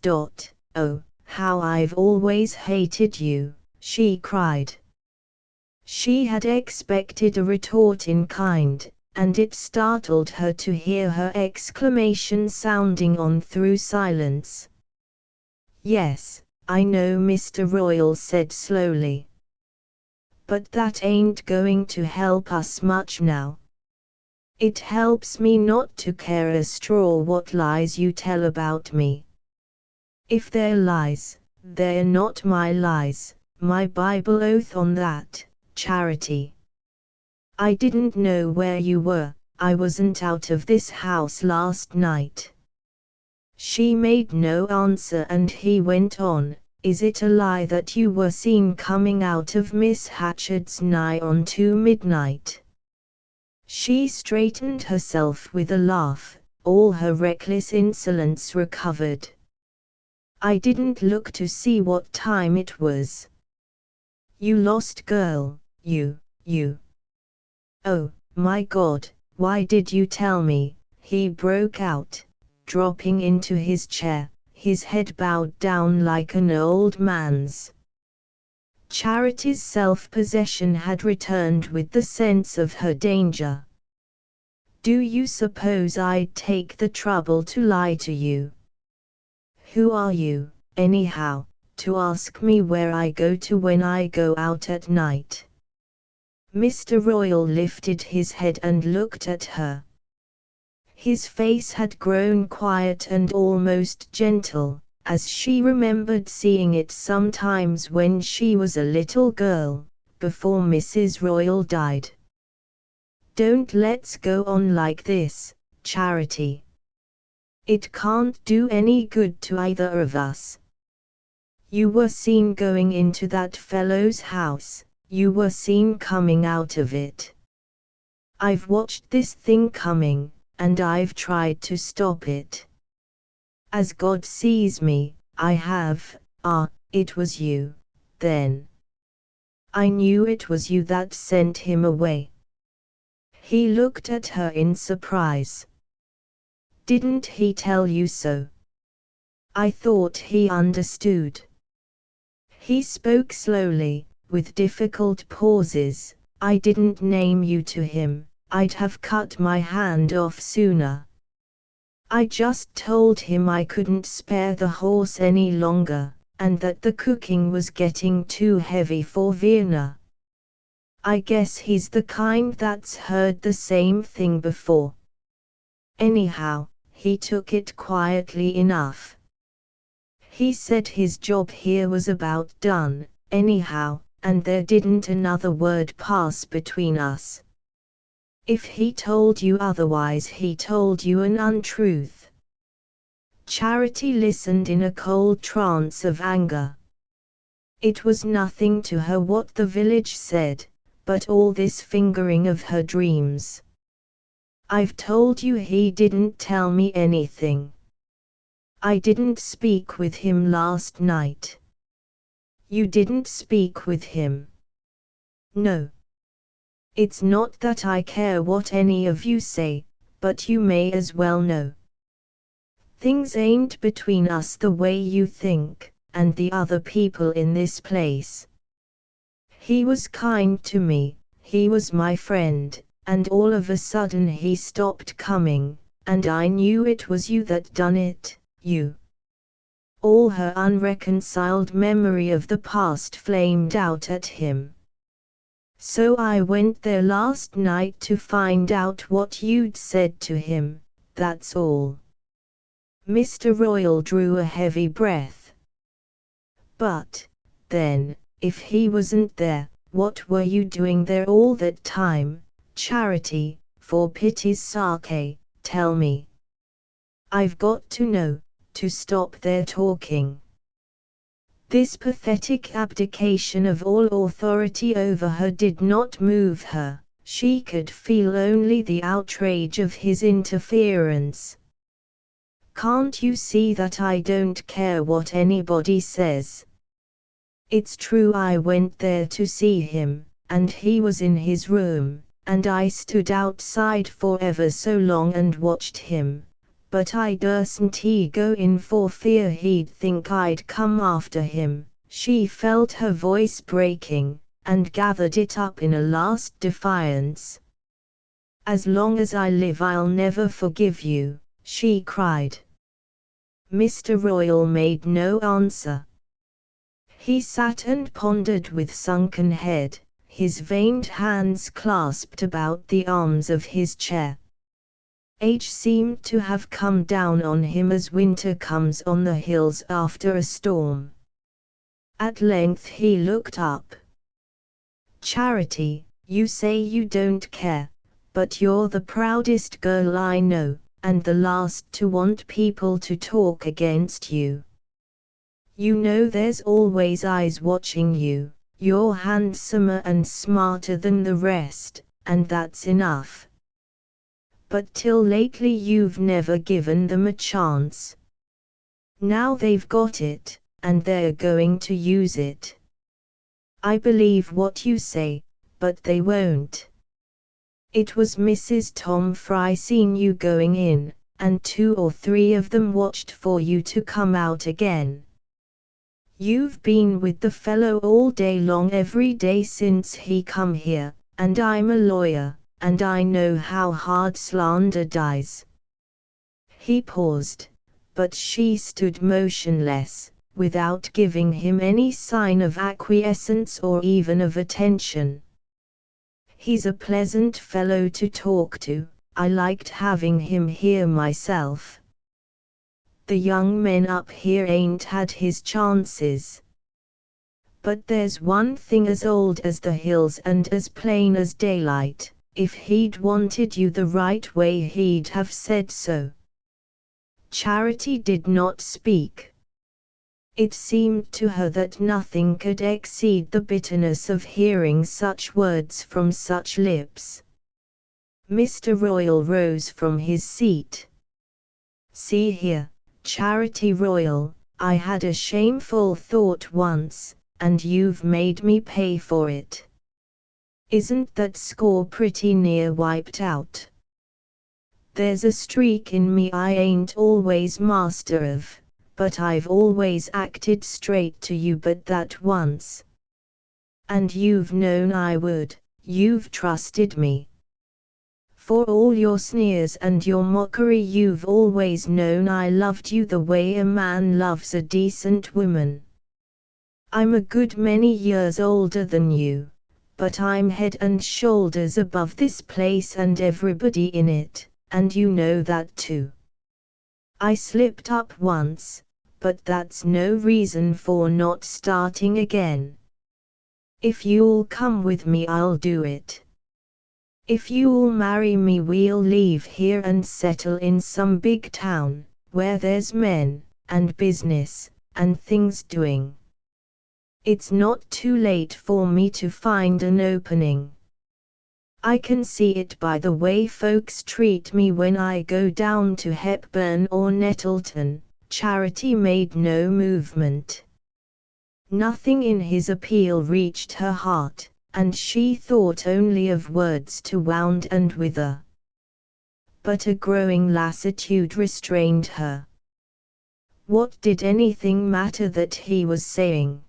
Oh, how I've always hated you," she cried. She had expected a retort in kind, and it startled her to hear her exclamation sounding on through silence. "Yes, I know," Mr. Royal said slowly. "But that ain't going to help us much now. It helps me not to care a straw what lies you tell about me. If they're lies, they're not my lies, my Bible oath on that, Charity. I didn't know where you were, I wasn't out of this house last night." She made no answer, and he went on, "Is it a lie that you were seen coming out of Miss Hatchard's nigh on to midnight?" She straightened herself with a laugh, all her reckless insolence recovered. "I didn't look to see what time it was." "You lost girl, you. Oh, my God, why did you tell me?" he broke out, dropping into his chair, his head bowed down like an old man's. Charity's self-possession had returned with the sense of her danger. "Do you suppose I'd take the trouble to lie to you? Who are you, anyhow, to ask me where I go to when I go out at night?" Mr. Royal lifted his head and looked at her. His face had grown quiet and almost gentle, as she remembered seeing it sometimes when she was a little girl, before Mrs. Royal died. "Don't let's go on like this, Charity. It can't do any good to either of us. You were seen going into that fellow's house, you were seen coming out of it. I've watched this thing coming, and I've tried to stop it. As God sees me, I have. It was you, then. I knew it was you that sent him away. He looked at her in surprise. Didn't he tell you so? I thought he understood. He spoke slowly, with difficult pauses. I didn't name you to him, I'd have cut my hand off sooner. I just told him I couldn't spare the horse any longer, and that the cooking was getting too heavy for Vienna. I guess he's the kind that's heard the same thing before. Anyhow, he took it quietly enough. He said his job here was about done, anyhow, and there didn't another word pass between us. If he told you otherwise, he told you an untruth. Charity listened in a cold trance of anger. It was nothing to her what the village said, but all this fingering of her dreams. I've told you he didn't tell me anything. I didn't speak with him last night. You didn't speak with him. No. It's not that I care what any of you say, but you may as well know. Things ain't between us the way you think, and the other people in this place. He was kind to me, he was my friend, and all of a sudden he stopped coming, and I knew it was you that done it, you. All her unreconciled memory of the past flamed out at him. So I went there last night to find out what you'd said to him, that's all. Mr. Royal drew a heavy breath. But, then, if he wasn't there, what were you doing there all that time? Charity, for pity's sake, tell me. I've got to know, to stop their talking. This pathetic abdication of all authority over her did not move her, she could feel only the outrage of his interference. Can't you see that I don't care what anybody says? It's true I went there to see him, and he was in his room, and I stood outside for ever so long and watched him. But I dursn't go in for fear he'd think I'd come after him. She felt her voice breaking, and gathered it up in a last defiance. As long as I live I'll never forgive you, she cried. Mr. Royal made no answer. He sat and pondered with sunken head, his veined hands clasped about the arms of his chair. Age seemed to have come down on him as winter comes on the hills after a storm. At length he looked up. Charity, you say you don't care, but you're the proudest girl I know, and the last to want people to talk against you. You know there's always eyes watching you, you're handsomer and smarter than the rest, and that's enough. But till lately you've never given them a chance. Now they've got it, and they're going to use it. I believe what you say, but they won't. It was Mrs. Tom Fry seen you going in, and 2 or 3 of them watched for you to come out again. You've been with the fellow all day long every day since he come here, and I'm a lawyer, and I know how hard slander dies. He paused, but she stood motionless, without giving him any sign of acquiescence or even of attention. He's a pleasant fellow to talk to, I liked having him here myself. The young men up here ain't had his chances. But there's one thing as old as the hills and as plain as daylight, If he'd wanted you the right way he'd have said so. Charity did not speak. It seemed to her that nothing could exceed the bitterness of hearing such words from such lips. Mr. Royal rose from his seat. "See here, Charity Royal, I had a shameful thought once, and you've made me pay for it. Isn't that score pretty near wiped out? There's a streak in me I ain't always master of, but I've always acted straight to you but that once. And you've known I would, you've trusted me. For all your sneers and your mockery you've always known I loved you the way a man loves a decent woman. I'm a good many years older than you, but I'm head and shoulders above this place and everybody in it, and you know that too. I slipped up once, but that's no reason for not starting again. If you'll come with me I'll do it. If you'll marry me we'll leave here and settle in some big town, where there's men, and business, and things doing. It's not too late for me to find an opening. I can see it by the way folks treat me when I go down to Hepburn or Nettleton." Charity made no movement. Nothing in his appeal reached her heart, and she thought only of words to wound and wither. But a growing lassitude restrained her. What did anything matter that he was saying?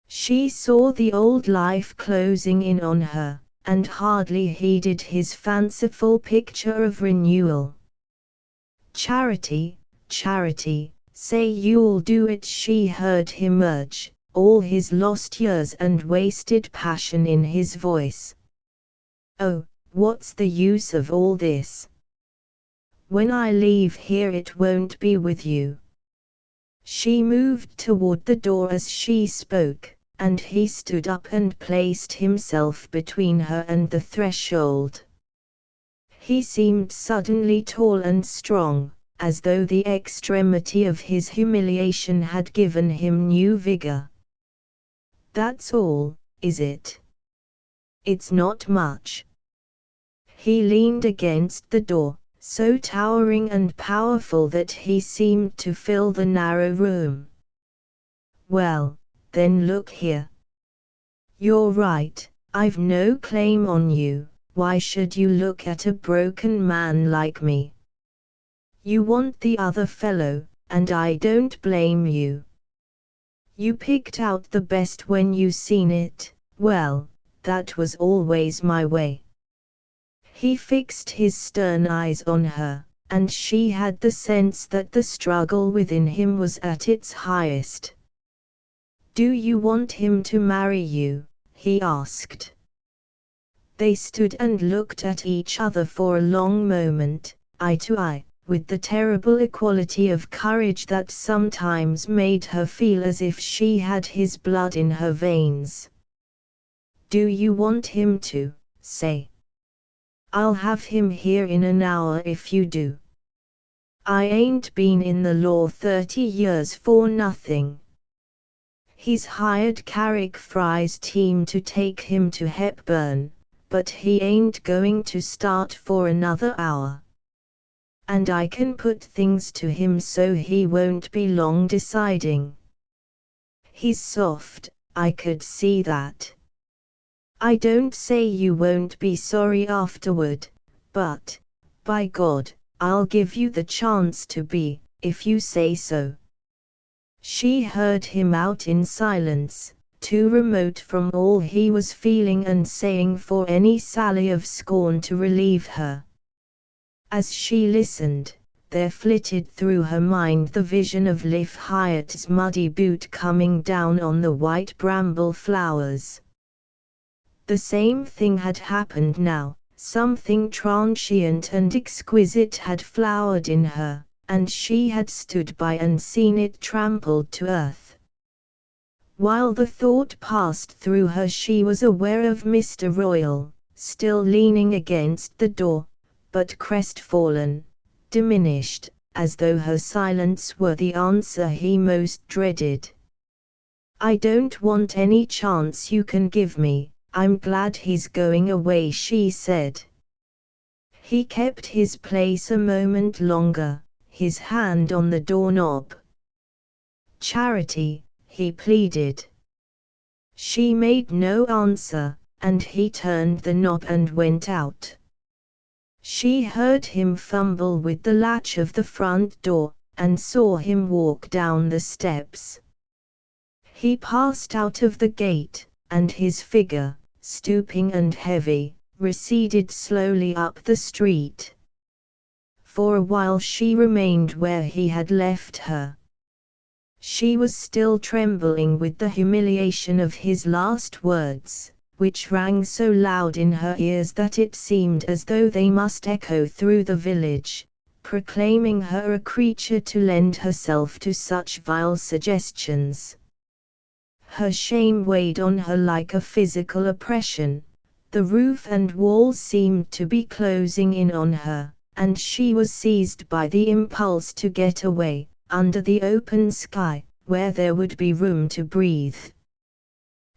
She saw the old life closing in on her, and hardly heeded his fanciful picture of renewal. "Charity, Charity, say you'll do it," she heard him urge, all his lost years and wasted passion in his voice. "Oh, what's the use of all this? When I leave here it won't be with you." She moved toward the door as she spoke, and he stood up and placed himself between her and the threshold. He seemed suddenly tall and strong, as though the extremity of his humiliation had given him new vigor. "That's all, is it? It's not much." He leaned against the door, so towering and powerful that he seemed to fill the narrow room. "Well, then look here. You're right, I've no claim on you. Why should you look at a broken man like me? You want the other fellow, and I don't blame you. You picked out the best when you seen it. Well, that was always my way." He fixed his stern eyes on her, and she had the sense that the struggle within him was at its highest. "Do you want him to marry you?" he asked. They stood and looked at each other for a long moment, eye to eye, with the terrible equality of courage that sometimes made her feel as if she had his blood in her veins. "Do you want him to say? I'll have him here in an hour if you do. I ain't been in the law 30 years for nothing. He's hired Carrick Fry's team to take him to Hepburn, but he ain't going to start for another hour. And I can put things to him so he won't be long deciding. He's soft, I could see that. I don't say you won't be sorry afterward, but, by God, I'll give you the chance to be, if you say so." She heard him out in silence, too remote from all he was feeling and saying for any sally of scorn to relieve her. As she listened, there flitted through her mind the vision of Liv Hyatt's muddy boot coming down on the white bramble flowers. The same thing had happened now, something transient and exquisite had flowered in her, and she had stood by and seen it trampled to earth. While the thought passed through her she was aware of Mr. Royal, still leaning against the door, but crestfallen, diminished, as though her silence were the answer he most dreaded. "I don't want any chance you can give me, I'm glad he's going away," she said. He kept his place a moment longer, his hand on the doorknob. "Charity," he pleaded. She made no answer, and he turned the knob and went out. She heard him fumble with the latch of the front door, and saw him walk down the steps. He passed out of the gate, and his figure, stooping and heavy, receded slowly up the street. For a while she remained where he had left her. She was still trembling with the humiliation of his last words, which rang so loud in her ears that it seemed as though they must echo through the village, proclaiming her a creature to lend herself to such vile suggestions. Her shame weighed on her like a physical oppression. The roof and walls seemed to be closing in on her, and she was seized by the impulse to get away, under the open sky, where there would be room to breathe.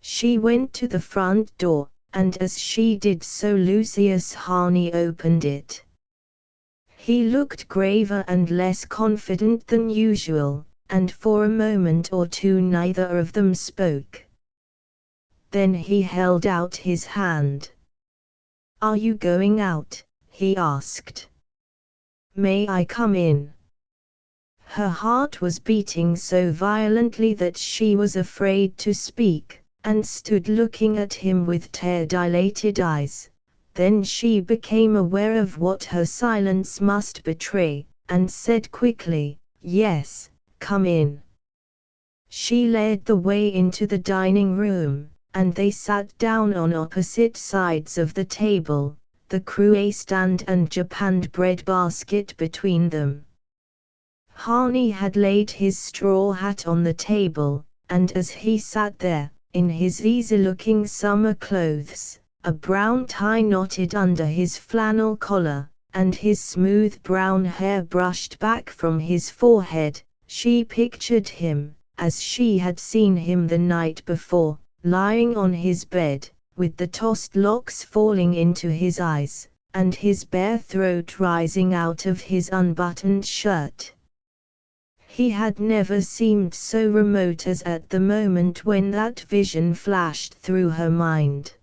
She went to the front door, and as she did so Lucius Harney opened it. He looked graver and less confident than usual, and for a moment or two neither of them spoke. Then he held out his hand. "Are you going out?" he asked. "May I come in?" Her heart was beating so violently that she was afraid to speak, and stood looking at him with tear-dilated eyes. Then she became aware of what her silence must betray, and said quickly, "Yes, come in." She led the way into the dining room, and they sat down on opposite sides of the table, the crouet stand and japanned bread basket between them. Harney had laid his straw hat on the table, and as he sat there, in his easy-looking summer clothes, a brown tie knotted under his flannel collar, and his smooth brown hair brushed back from his forehead, she pictured him, as she had seen him the night before, lying on his bed, with the tossed locks falling into his eyes, and his bare throat rising out of his unbuttoned shirt. He had never seemed so remote as at the moment when that vision flashed through her mind.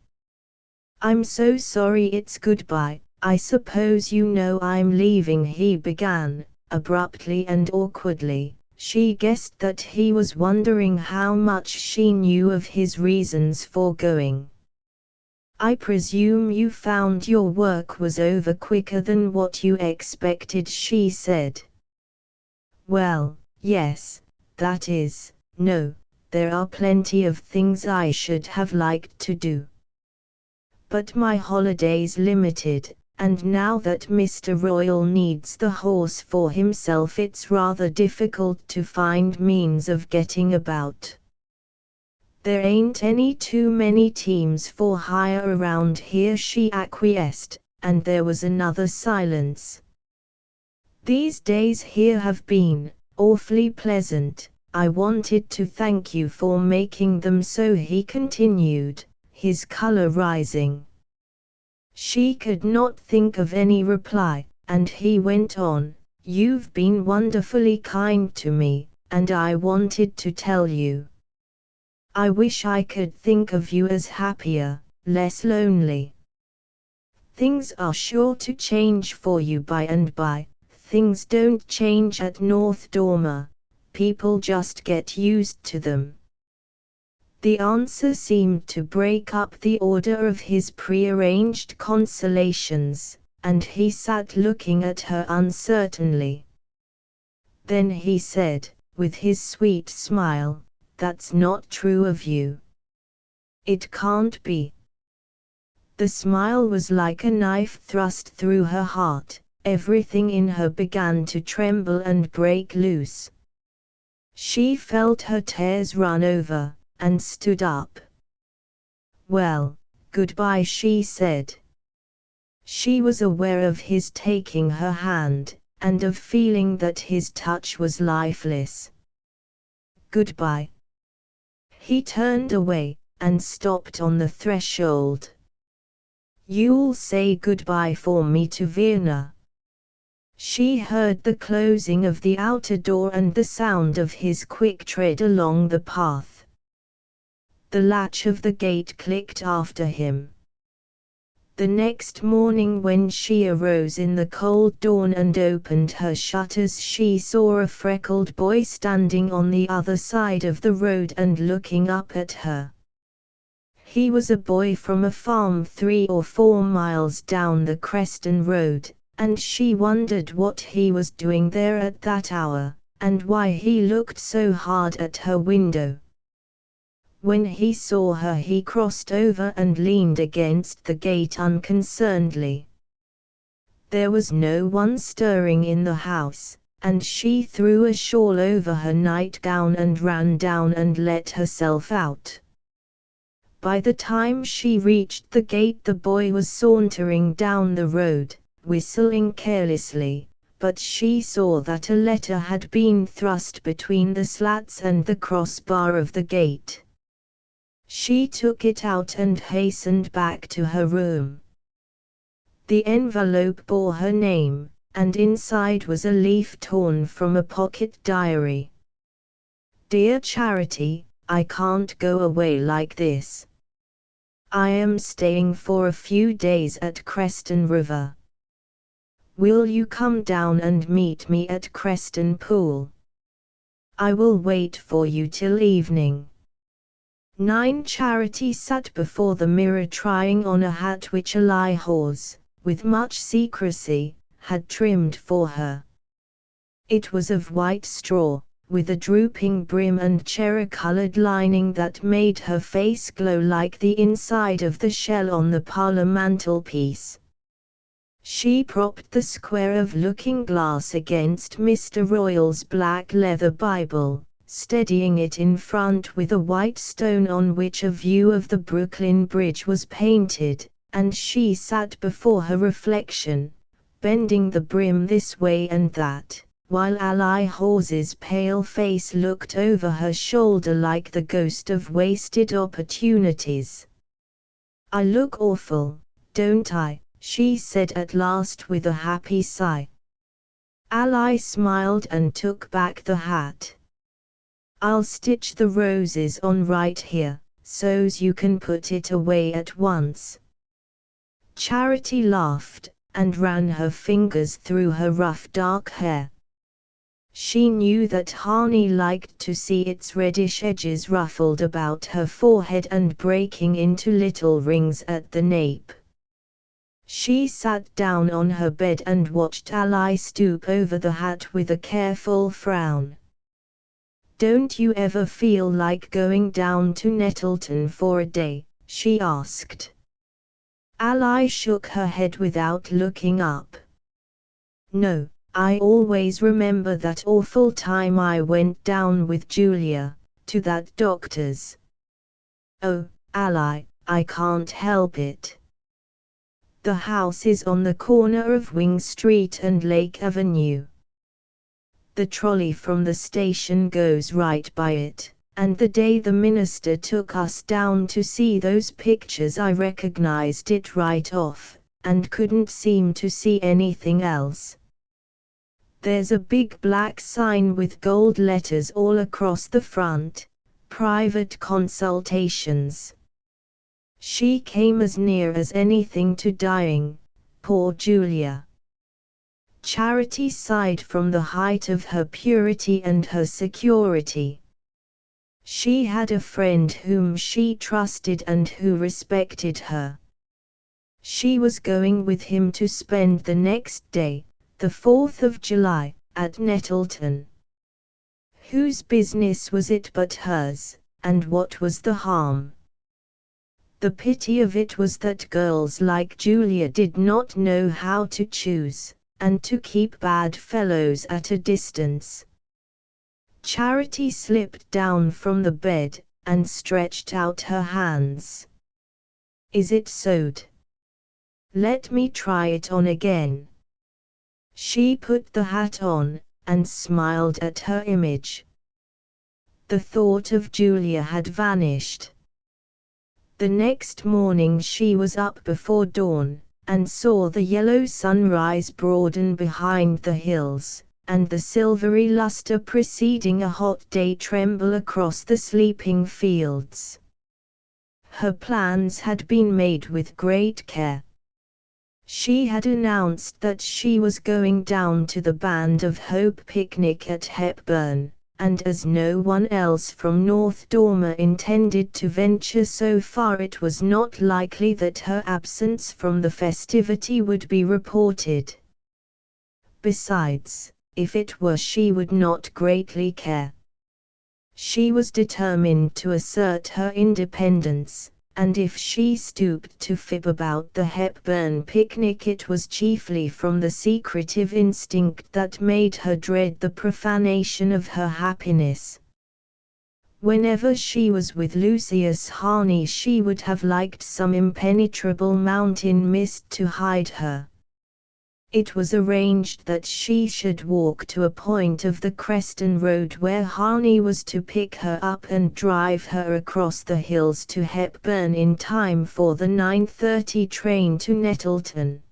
"I'm so sorry it's goodbye, I suppose you know I'm leaving," he began, abruptly and awkwardly. She guessed that he was wondering how much she knew of his reasons for going. "I presume you found your work was over quicker than what you expected," she said. "Well, yes, that is, no, there are plenty of things I should have liked to do. But my holiday's limited, and now that Mr. Royal needs the horse for himself it's rather difficult to find means of getting about. There ain't any too many teams for hire around here," she acquiesced, and there was another silence. "These days here have been awfully pleasant. I wanted to thank you for making them so," he continued, his color rising. She could not think of any reply, and he went on, "You've been wonderfully kind to me, and I wanted to tell you. I wish I could think of you as happier, less lonely. Things are sure to change for you by and by. Things don't change at North Dormer, people just get used to them." The answer seemed to break up the order of his prearranged consolations, and he sat looking at her uncertainly. Then he said, with his sweet smile, "That's not true of you. It can't be." The smile was like a knife thrust through her heart. Everything in her began to tremble and break loose. She felt her tears run over, and stood up. "Well, goodbye," she said, She was aware of his taking her hand, and of feeling that his touch was lifeless. "Goodbye." He turned away, and stopped on the threshold. "You'll say goodbye for me to Vienna?" She heard the closing of the outer door and the sound of his quick tread along the path. The latch of the gate clicked after him. The next morning when she arose in the cold dawn and opened her shutters, she saw a freckled boy standing on the other side of the road and looking up at her. He was a boy from a farm 3 or 4 miles down the Creston Road, and she wondered what he was doing there at that hour, and why he looked so hard at her window. When he saw her he crossed over and leaned against the gate unconcernedly. There was no one stirring in the house, and she threw a shawl over her nightgown and ran down and let herself out. By the time she reached the gate the boy was sauntering down the road, whistling carelessly, but she saw that a letter had been thrust between the slats and the crossbar of the gate. She took it out and hastened back to her room. The envelope bore her name, and inside was a leaf torn from a pocket diary. "Dear Charity, I can't go away like this. I am staying for a few days at Creston River. Will you come down and meet me at Creston Pool? I will wait for you till evening." 9. Charity sat before the mirror trying on a hat which Eli Hawes, with much secrecy, had trimmed for her. It was of white straw, with a drooping brim and cherry-colored lining that made her face glow like the inside of the shell on the parlor mantelpiece. She propped the square of looking-glass against Mr. Royal's black leather Bible, steadying it in front with a white stone on which a view of the Brooklyn Bridge was painted, and she sat before her reflection, bending the brim this way and that, while Eli Hawes's pale face looked over her shoulder like the ghost of wasted opportunities. "I look awful, don't I?" she said at last with a happy sigh. Eli smiled and took back the hat. "I'll stitch the roses on right here, so's you can put it away at once." Charity laughed, and ran her fingers through her rough dark hair. She knew that Harney liked to see its reddish edges ruffled about her forehead and breaking into little rings at the nape. She sat down on her bed and watched Eli stoop over the hat with a careful frown. "Don't you ever feel like going down to Nettleton for a day?" she asked. Eli shook her head without looking up. "No, I always remember that awful time I went down with Julia, to that doctor's." "Oh, Eli, I can't help it. The house is on the corner of Wing Street and Lake Avenue. The trolley from the station goes right by it, and the day the minister took us down to see those pictures I recognized it right off, and couldn't seem to see anything else. There's a big black sign with gold letters all across the front, 'Private Consultations.' She came as near as anything to dying, poor Julia." Charity sighed from the height of her purity and her security. She had a friend whom she trusted and who respected her. She was going with him to spend the next day, the 4th of July, at Nettleton. Whose business was it but hers, and what was the harm? The pity of it was that girls like Julia did not know how to choose, and to keep bad fellows at a distance. Charity slipped down from the bed, and stretched out her hands. "Is it sewed?" Let me try it on again." She put the hat on, and smiled at her image. The thought of Julia had vanished. The next morning she was up before dawn, and saw the yellow sunrise broaden behind the hills, and the silvery luster preceding a hot day tremble across the sleeping fields. Her plans had been made with great care. She had announced that she was going down to the Band of Hope picnic at Hepburn, and as no one else from North Dormer intended to venture so far, it was not likely that her absence from the festivity would be reported. Besides, if it were, she would not greatly care. She was determined to assert her independence, and if she stooped to fib about the Hepburn picnic, it was chiefly from the secretive instinct that made her dread the profanation of her happiness. Whenever she was with Lucius Harney, she would have liked some impenetrable mountain mist to hide her. It was arranged that she should walk to a point of the Creston Road where Harney was to pick her up and drive her across the hills to Hepburn in time for the 9:30 train to Nettleton.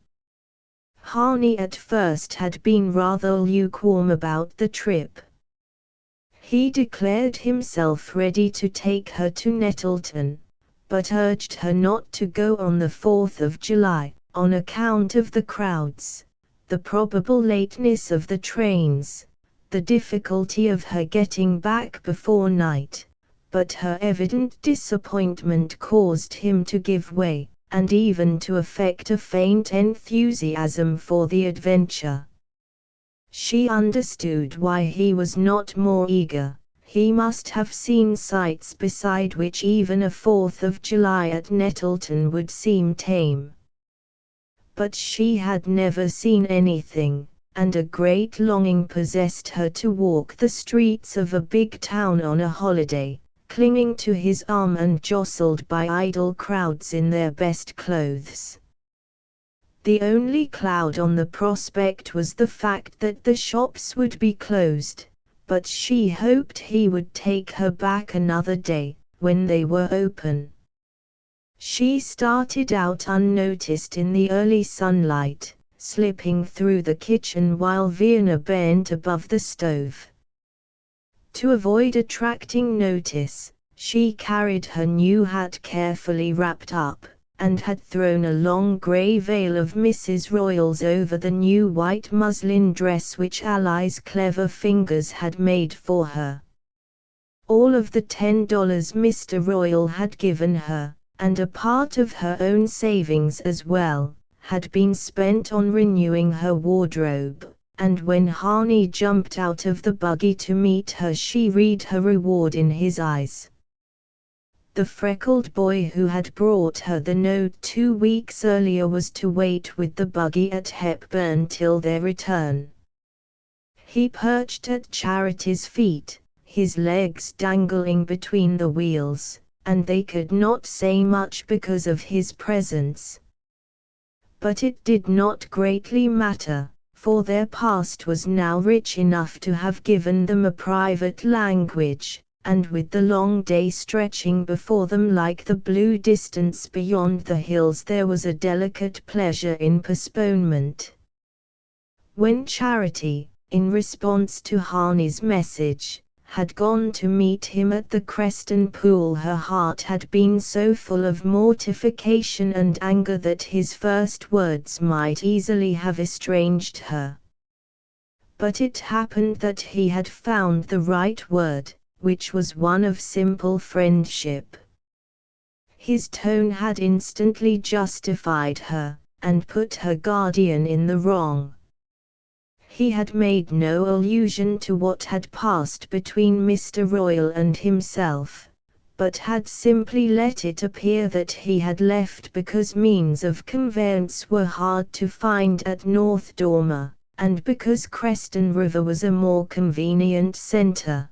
Harney at first had been rather lukewarm about the trip. He declared himself ready to take her to Nettleton, but urged her not to go on the 4th of July, on account of the crowds, the probable lateness of the trains, the difficulty of her getting back before night, but her evident disappointment caused him to give way, and even to affect a faint enthusiasm for the adventure. She understood why he was not more eager. He must have seen sights beside which even a 4th of July at Nettleton would seem tame. But she had never seen anything, and a great longing possessed her to walk the streets of a big town on a holiday, clinging to his arm and jostled by idle crowds in their best clothes. The only cloud on the prospect was the fact that the shops would be closed, but she hoped he would take her back another day, when they were open. She started out unnoticed in the early sunlight, slipping through the kitchen while Verna bent above the stove. To avoid attracting notice, she carried her new hat carefully wrapped up, and had thrown a long grey veil of Mrs. Royal's over the new white muslin dress which Ally's clever fingers had made for her. All of the $10 Mr. Royal had given her, and a part of her own savings as well, had been spent on renewing her wardrobe, and when Harney jumped out of the buggy to meet her, she read her reward in his eyes. The freckled boy who had brought her the note 2 weeks earlier was to wait with the buggy at Hepburn till their return. He perched at Charity's feet, his legs dangling between the wheels, and they could not say much because of his presence. But it did not greatly matter, for their past was now rich enough to have given them a private language, and with the long day stretching before them like the blue distance beyond the hills, there was a delicate pleasure in postponement. When Charity, in response to Harney's message, had gone to meet him at the Creston pool, her heart had been so full of mortification and anger that his first words might easily have estranged her. But it happened that he had found the right word, which was one of simple friendship. His tone had instantly justified her, and put her guardian in the wrong. He had made no allusion to what had passed between Mr. Royal and himself, but had simply let it appear that he had left because means of conveyance were hard to find at North Dormer, and because Creston River was a more convenient centre.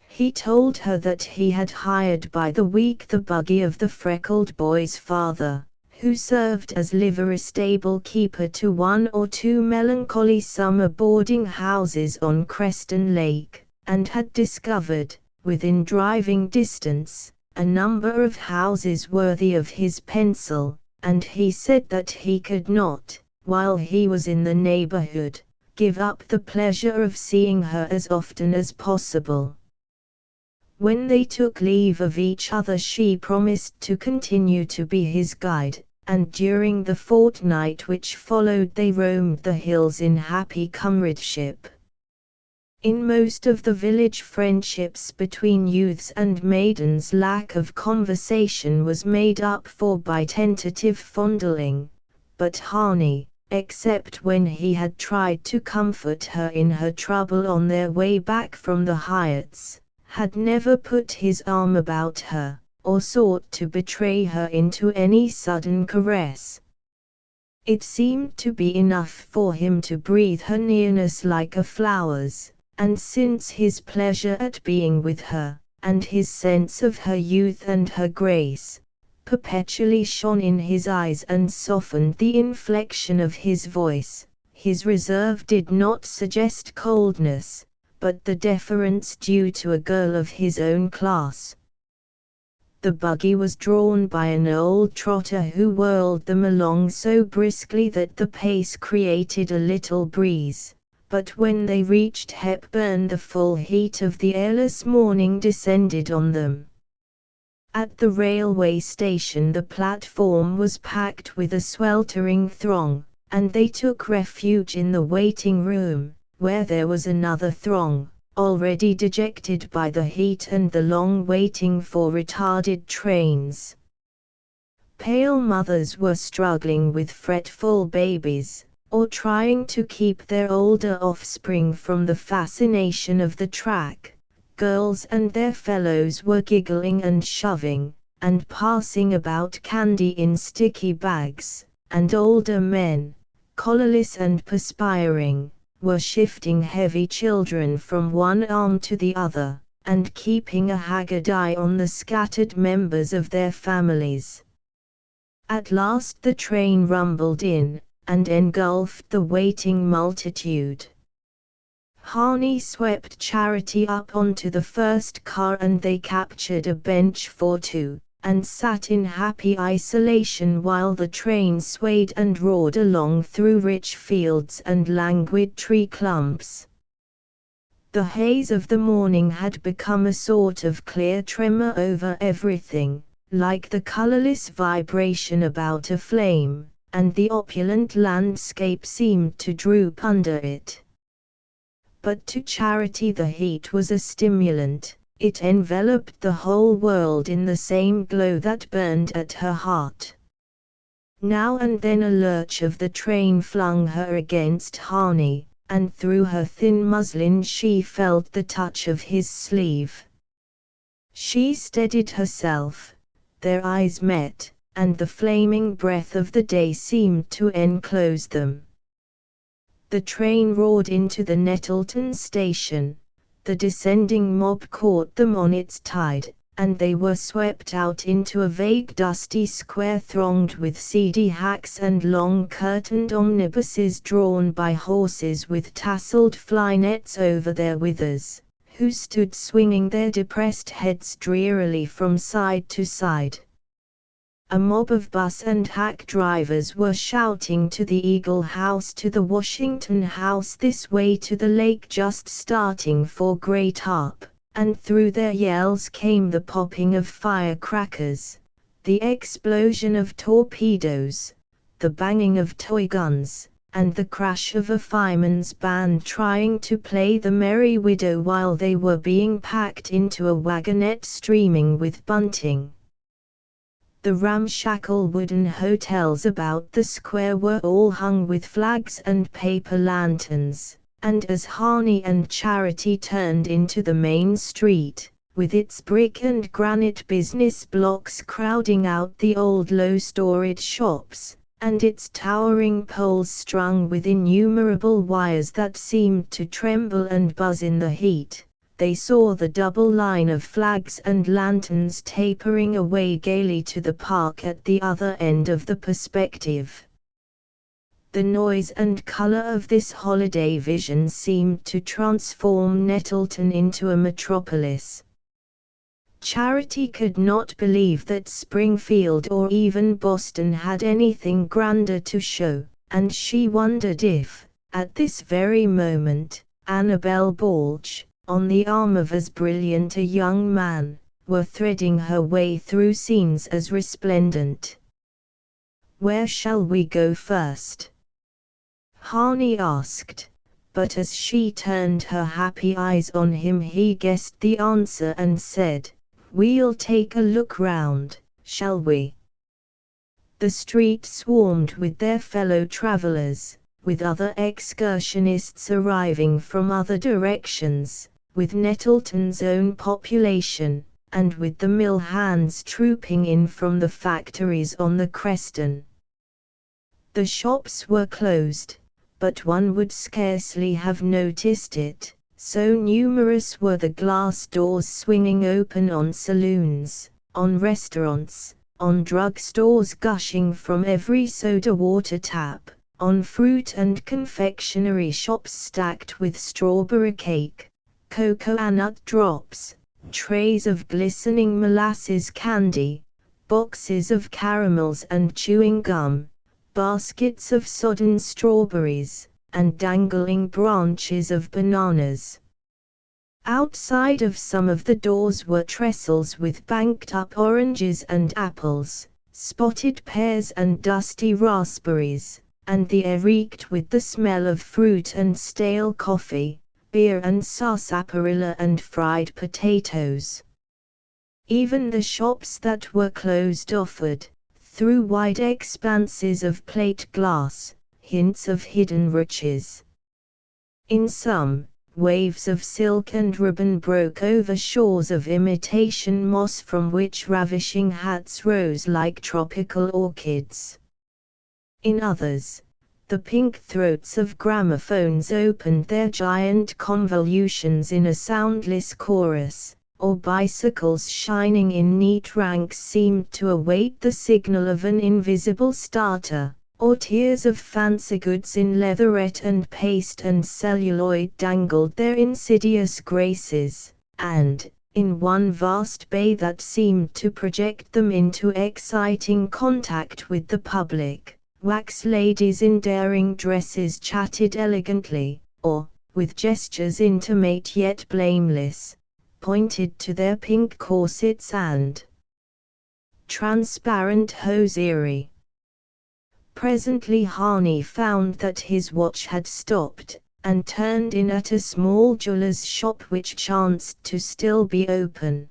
He told her that he had hired by the week the buggy of the freckled boy's father, who served as livery stable keeper to one or two melancholy summer boarding houses on Creston Lake, and had discovered, within driving distance, a number of houses worthy of his pencil, and he said that he could not, while he was in the neighborhood, give up the pleasure of seeing her as often as possible. When they took leave of each other, she promised to continue to be his guide, and during the fortnight which followed they roamed the hills in happy comradeship. In most of the village friendships between youths and maidens, lack of conversation was made up for by tentative fondling, but Harney, except when he had tried to comfort her in her trouble on their way back from the Hyatts, had never put his arm about her, or sought to betray her into any sudden caress. It seemed to be enough for him to breathe her nearness like a flower's, and since his pleasure at being with her, and his sense of her youth and her grace, perpetually shone in his eyes and softened the inflection of his voice, his reserve did not suggest coldness, but the deference due to a girl of his own class. The buggy was drawn by an old trotter who whirled them along so briskly that the pace created a little breeze, but when they reached Hepburn the full heat of the airless morning descended on them. At the railway station the platform was packed with a sweltering throng, and they took refuge in the waiting room, where there was another throng, already dejected by the heat and the long waiting for retarded trains. Pale mothers were struggling with fretful babies, or trying to keep their older offspring from the fascination of the track. Girls and their fellows were giggling and shoving, and passing about candy in sticky bags, and older men, collarless and perspiring, were shifting heavy children from one arm to the other, and keeping a haggard eye on the scattered members of their families. At last the train rumbled in, and engulfed the waiting multitude. Harney swept Charity up onto the first car and they captured a bench for two, and sat in happy isolation while the train swayed and roared along through rich fields and languid tree clumps. The haze of the morning had become a sort of clear tremor over everything, like the colorless vibration about a flame, and the opulent landscape seemed to droop under it. But to Charity the heat was a stimulant. It enveloped the whole world in the same glow that burned at her heart. Now and then a lurch of the train flung her against Harney, and through her thin muslin she felt the touch of his sleeve. She steadied herself, their eyes met, and the flaming breath of the day seemed to enclose them. The train roared into the Nettleton station. The descending mob caught them on its tide, and they were swept out into a vague dusty square thronged with seedy hacks and long-curtained omnibuses drawn by horses with tasselled fly-nets over their withers, who stood swinging their depressed heads drearily from side to side. A mob of bus and hack drivers were shouting to the Eagle House, to the Washington House, this way to the lake just starting for Great Harp, and through their yells came the popping of firecrackers, the explosion of torpedoes, the banging of toy guns, and the crash of a fireman's band trying to play the Merry Widow while they were being packed into a wagonette streaming with bunting. The ramshackle wooden hotels about the square were all hung with flags and paper lanterns, and as Harney and Charity turned into the main street, with its brick and granite business blocks crowding out the old low-storied shops, and its towering poles strung with innumerable wires that seemed to tremble and buzz in the heat, they saw the double line of flags and lanterns tapering away gaily to the park at the other end of the perspective. The noise and color of this holiday vision seemed to transform Nettleton into a metropolis. Charity could not believe that Springfield or even Boston had anything grander to show, and she wondered if, at this very moment, Annabel Balch, on the arm of as brilliant a young man, were threading her way through scenes as resplendent. "Where shall we go first?" Harney asked, but as she turned her happy eyes on him he guessed the answer and said, "We'll take a look round, shall we?" The street swarmed with their fellow travelers, with other excursionists arriving from other directions, with Nettleton's own population, and with the mill hands trooping in from the factories on the Creston. The shops were closed, but one would scarcely have noticed it, so numerous were the glass doors swinging open on saloons, on restaurants, on drug stores gushing from every soda-water tap, on fruit and confectionery shops stacked with strawberry cake, cocoa-nut drops, trays of glistening molasses candy, boxes of caramels and chewing gum, baskets of sodden strawberries, and dangling branches of bananas. Outside of some of the doors were trestles with banked-up oranges and apples, spotted pears and dusty raspberries, and the air reeked with the smell of fruit and stale coffee, beer and sarsaparilla and fried potatoes. Even the shops that were closed offered, through wide expanses of plate glass, hints of hidden riches. In some, waves of silk and ribbon broke over shores of imitation moss from which ravishing hats rose like tropical orchids. In others, the pink throats of gramophones opened their giant convolutions in a soundless chorus, or bicycles shining in neat ranks seemed to await the signal of an invisible starter, or tiers of fancy goods in leatherette and paste and celluloid dangled their insidious graces, and, in one vast bay that seemed to project them into exciting contact with the public, wax ladies in daring dresses chatted elegantly, or, with gestures intimate yet blameless, pointed to their pink corsets and transparent hosiery. Presently Harney found that his watch had stopped, and turned in at a small jeweller's shop which chanced to still be open.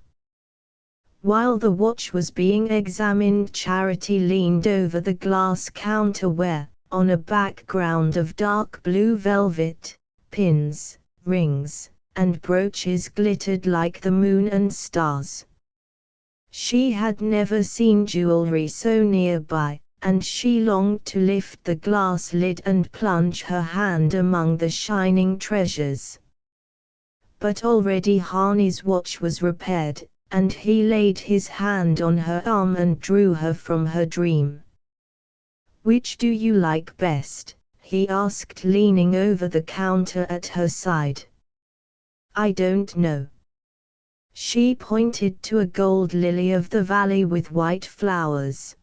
While the watch was being examined, Charity leaned over the glass counter where, on a background of dark blue velvet, pins, rings, and brooches glittered like the moon and stars. She had never seen jewelry so nearby, and she longed to lift the glass lid and plunge her hand among the shining treasures. But already Harney's watch was repaired, and he laid his hand on her arm and drew her from her dream. "Which do you like best?" he asked, leaning over the counter at her side. "I don't know." She pointed to a gold lily of the valley with white flowers.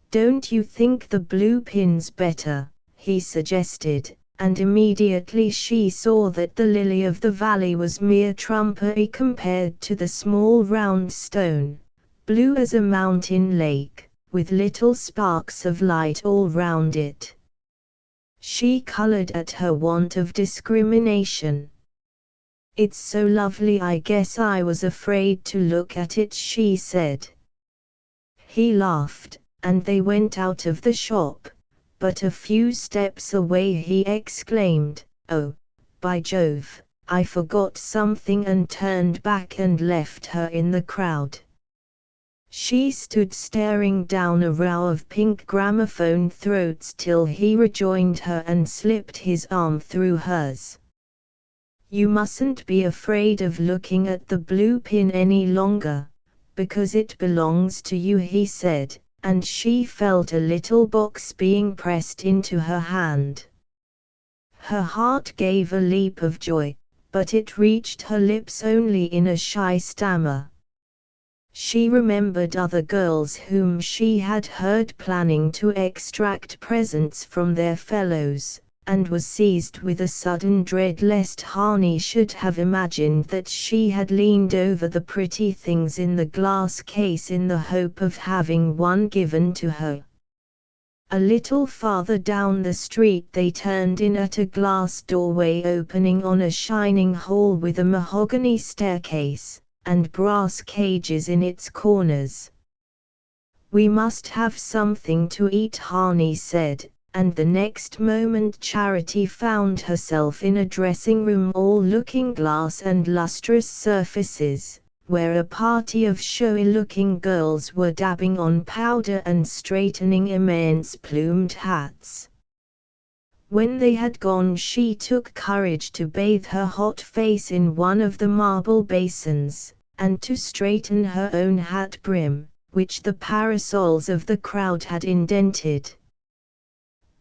"Don't you think the blue pin's better?" he suggested, and immediately she saw that the lily of the valley was mere trumpery compared to the small round stone, blue as a mountain lake, with little sparks of light all round it. She colored at her want of discrimination. "It's so lovely, I guess I was afraid to look at it," she said. He laughed, and they went out of the shop, but a few steps away he exclaimed, "Oh, by Jove, I forgot something," and turned back and left her in the crowd. She stood staring down a row of pink gramophone throats till he rejoined her and slipped his arm through hers. "You mustn't be afraid of looking at the blue pin any longer, because it belongs to you," he said, and she felt a little box being pressed into her hand. Her heart gave a leap of joy, but it reached her lips only in a shy stammer. She remembered other girls whom she had heard planning to extract presents from their fellows, and was seized with a sudden dread lest Harney should have imagined that she had leaned over the pretty things in the glass case in the hope of having one given to her. A little farther down the street they turned in at a glass doorway opening on a shining hall with a mahogany staircase, and brass cages in its corners. "We must have something to eat," Harney said, and the next moment Charity found herself in a dressing room all looking-glass and lustrous surfaces, where a party of showy-looking girls were dabbing on powder and straightening immense plumed hats. When they had gone she took courage to bathe her hot face in one of the marble basins, and to straighten her own hat brim, which the parasols of the crowd had indented.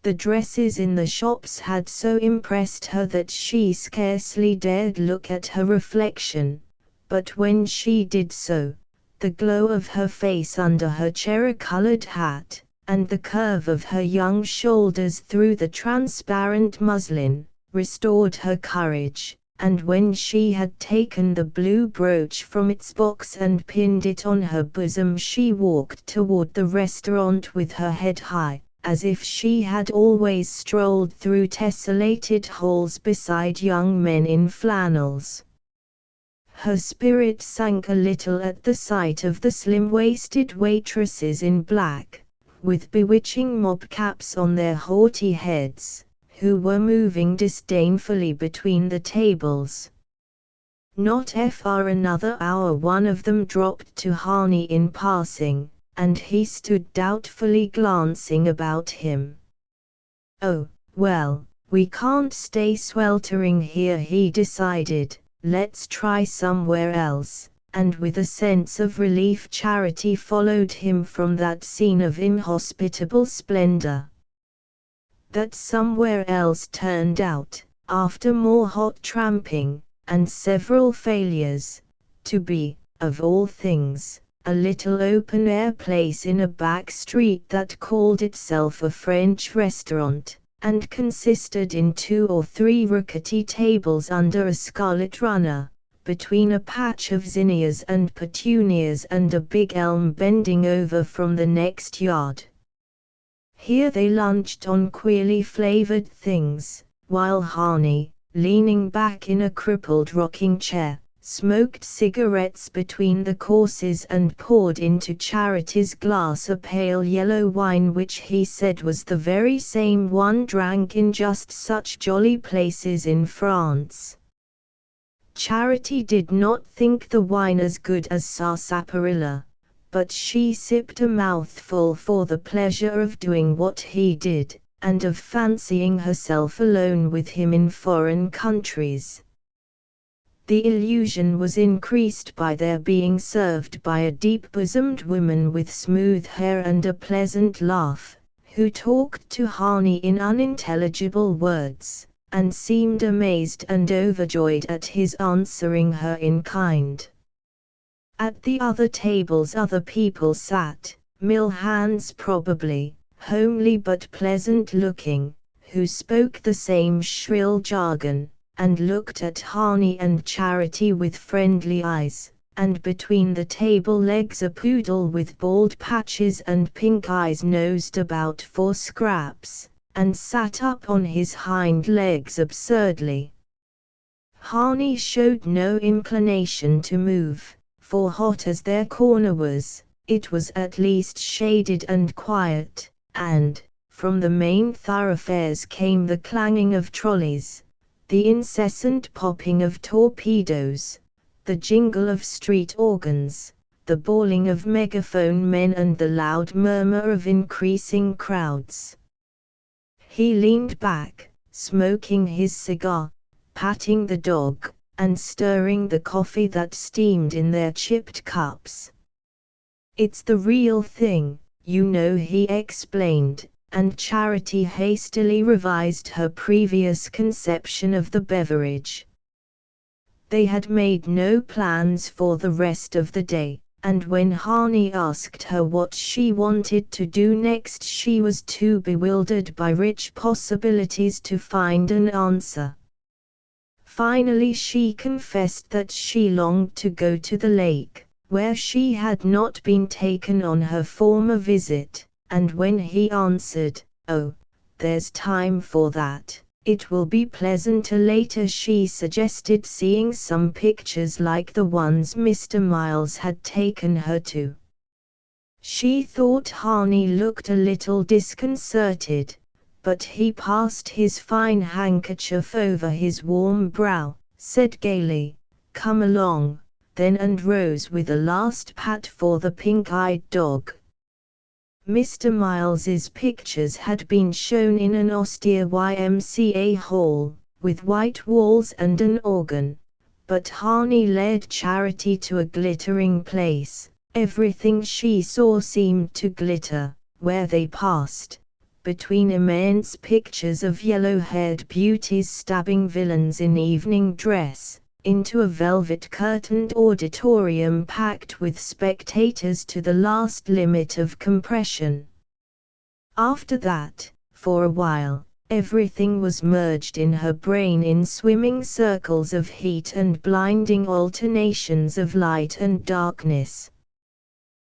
The dresses in the shops had so impressed her that she scarcely dared look at her reflection, but when she did so, the glow of her face under her cherry-colored hat, and the curve of her young shoulders through the transparent muslin, restored her courage, and when she had taken the blue brooch from its box and pinned it on her bosom she walked toward the restaurant with her head high, as if she had always strolled through tessellated halls beside young men in flannels. Her spirit sank a little at the sight of the slim-waisted waitresses in black, with bewitching mob caps on their haughty heads, who were moving disdainfully between the tables. Not for another hour one of them dropped to Harney in passing, and he stood doubtfully glancing about him. "Oh, well, we can't stay sweltering here," he decided, "let's try somewhere else," and with a sense of relief Charity followed him from that scene of inhospitable splendor. That somewhere else turned out, after more hot tramping, and several failures, to be, of all things, a little open-air place in a back street that called itself a French restaurant, and consisted in 2 or 3 rickety tables under a scarlet runner, between a patch of zinnias and petunias and a big elm bending over from the next yard. Here they lunched on queerly flavored things, while Harney, leaning back in a crippled rocking chair, smoked cigarettes between the courses and poured into Charity's glass a pale yellow wine which he said was the very same one drank in just such jolly places in France. Charity did not think the wine as good as sarsaparilla, but she sipped a mouthful for the pleasure of doing what he did, and of fancying herself alone with him in foreign countries. The illusion was increased by their being served by a deep-bosomed woman with smooth hair and a pleasant laugh, who talked to Harney in unintelligible words, and seemed amazed and overjoyed at his answering her in kind. At the other tables other people sat, mill hands probably, homely but pleasant-looking, who spoke the same shrill jargon, and looked at Harney and Charity with friendly eyes, and between the table legs a poodle with bald patches and pink eyes nosed about for scraps, and sat up on his hind legs absurdly. Harney showed no inclination to move, for hot as their corner was, it was at least shaded and quiet, and, from the main thoroughfares came the clanging of trolleys, the incessant popping of torpedoes, the jingle of street organs, the bawling of megaphone men and the loud murmur of increasing crowds. He leaned back, smoking his cigar, patting the dog, and stirring the coffee that steamed in their chipped cups. "It's the real thing, you know," he explained, and Charity hastily revised her previous conception of the beverage. They had made no plans for the rest of the day, and when Harney asked her what she wanted to do next, she was too bewildered by rich possibilities to find an answer. Finally she confessed that she longed to go to the lake, where she had not been taken on her former visit, and when he answered, "Oh, there's time for that. It will be pleasanter later," she suggested seeing some pictures like the ones Mr. Miles had taken her to. She thought Harney looked a little disconcerted, but he passed his fine handkerchief over his warm brow, said gaily, "Come along," then and rose with a last pat for the pink-eyed dog. Mr. Miles's pictures had been shown in an austere YMCA hall, with white walls and an organ, but Harney led Charity to a glittering place. Everything she saw seemed to glitter, where they passed, between immense pictures of yellow-haired beauties stabbing villains in evening dress, into a velvet-curtained auditorium packed with spectators to the last limit of compression. After that, for a while, everything was merged in her brain in swimming circles of heat and blinding alternations of light and darkness.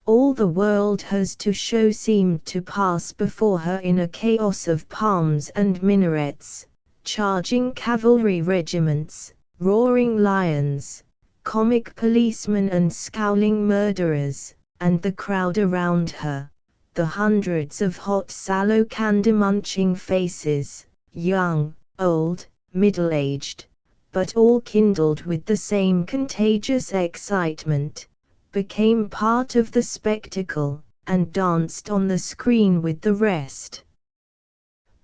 All the world has to show seemed to pass before her in a chaos of palms and minarets, charging cavalry regiments, roaring lions, comic policemen and scowling murderers, and the crowd around her, the hundreds of hot sallow candy-munching faces, young, old, middle-aged, but all kindled with the same contagious excitement, became part of the spectacle, and danced on the screen with the rest.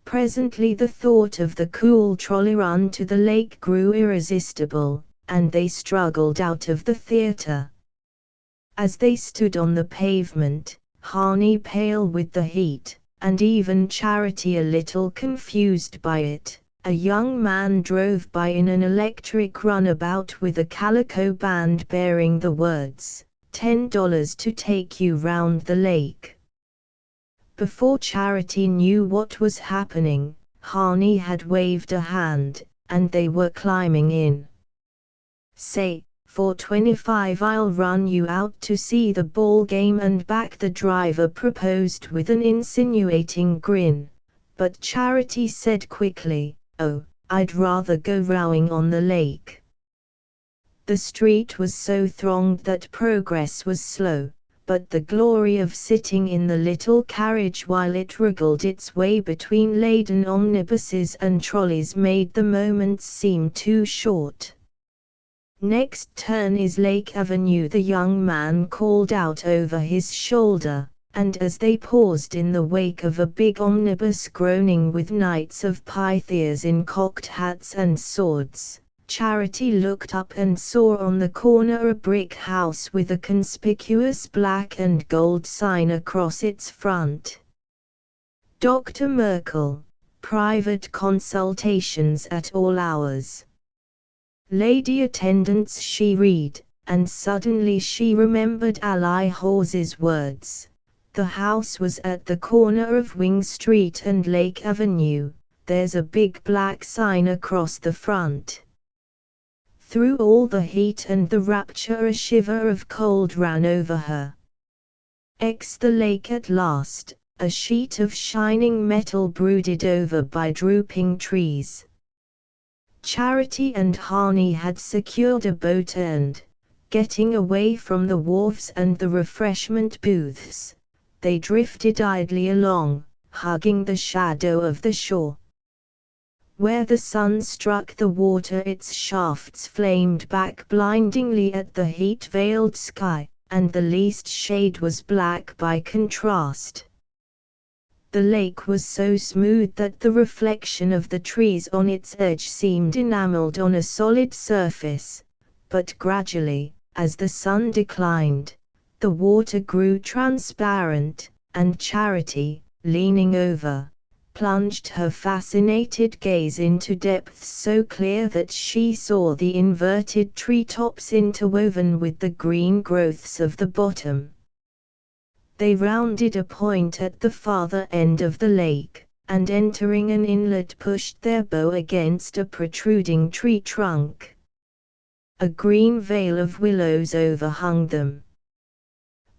Presently the thought of the cool trolley run to the lake grew irresistible, and they struggled out of the theater. As they stood on the pavement, Harney pale with the heat, and even Charity a little confused by it, a young man drove by in an electric runabout with a calico band bearing the words, $10 to take you round the lake. Before Charity knew what was happening, Harney had waved a hand, and they were climbing in. "Say, for 25 I'll run you out to see the ball game and back," the driver proposed with an insinuating grin, but Charity said quickly, "Oh, I'd rather go rowing on the lake." The street was so thronged that progress was slow, but the glory of sitting in the little carriage while it wriggled its way between laden omnibuses and trolleys made the moments seem too short. "Next turn is Lake Avenue," the young man called out over his shoulder, and as they paused in the wake of a big omnibus groaning with knights of Pythias in cocked hats and swords, Charity looked up and saw on the corner a brick house with a conspicuous black and gold sign across its front. "Dr. Merkel, private consultations at all hours. Lady attendants," she read, and suddenly she remembered Ali Hawes's words. The house was at the corner of Wing Street and Lake Avenue. "There's a big black sign across the front." Through all the heat and the rapture a shiver of cold ran over her. The lake at last, a sheet of shining metal brooded over by drooping trees. Charity and Harney had secured a boat and, getting away from the wharves and the refreshment booths, they drifted idly along, hugging the shadow of the shore. Where the sun struck the water its shafts flamed back blindingly at the heat-veiled sky, and the least shade was black by contrast. The lake was so smooth that the reflection of the trees on its edge seemed enameled on a solid surface, but gradually, as the sun declined, the water grew transparent, and Charity, leaning over, plunged her fascinated gaze into depths so clear that she saw the inverted treetops interwoven with the green growths of the bottom. They rounded a point at the farther end of the lake, and entering an inlet pushed their bow against a protruding tree trunk. A green veil of willows overhung them.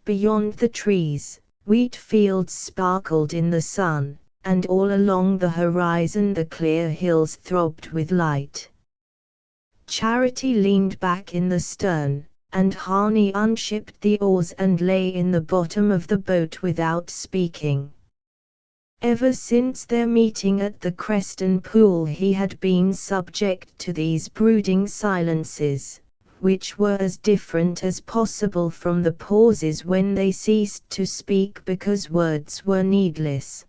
Beyond the trees, wheat fields sparkled in the sun, and all along the horizon the clear hills throbbed with light. Charity leaned back in the stern, and Harney unshipped the oars and lay in the bottom of the boat without speaking. Ever since their meeting at the Creston Pool he had been subject to these brooding silences, which were as different as possible from the pauses when they ceased to speak because words were needless.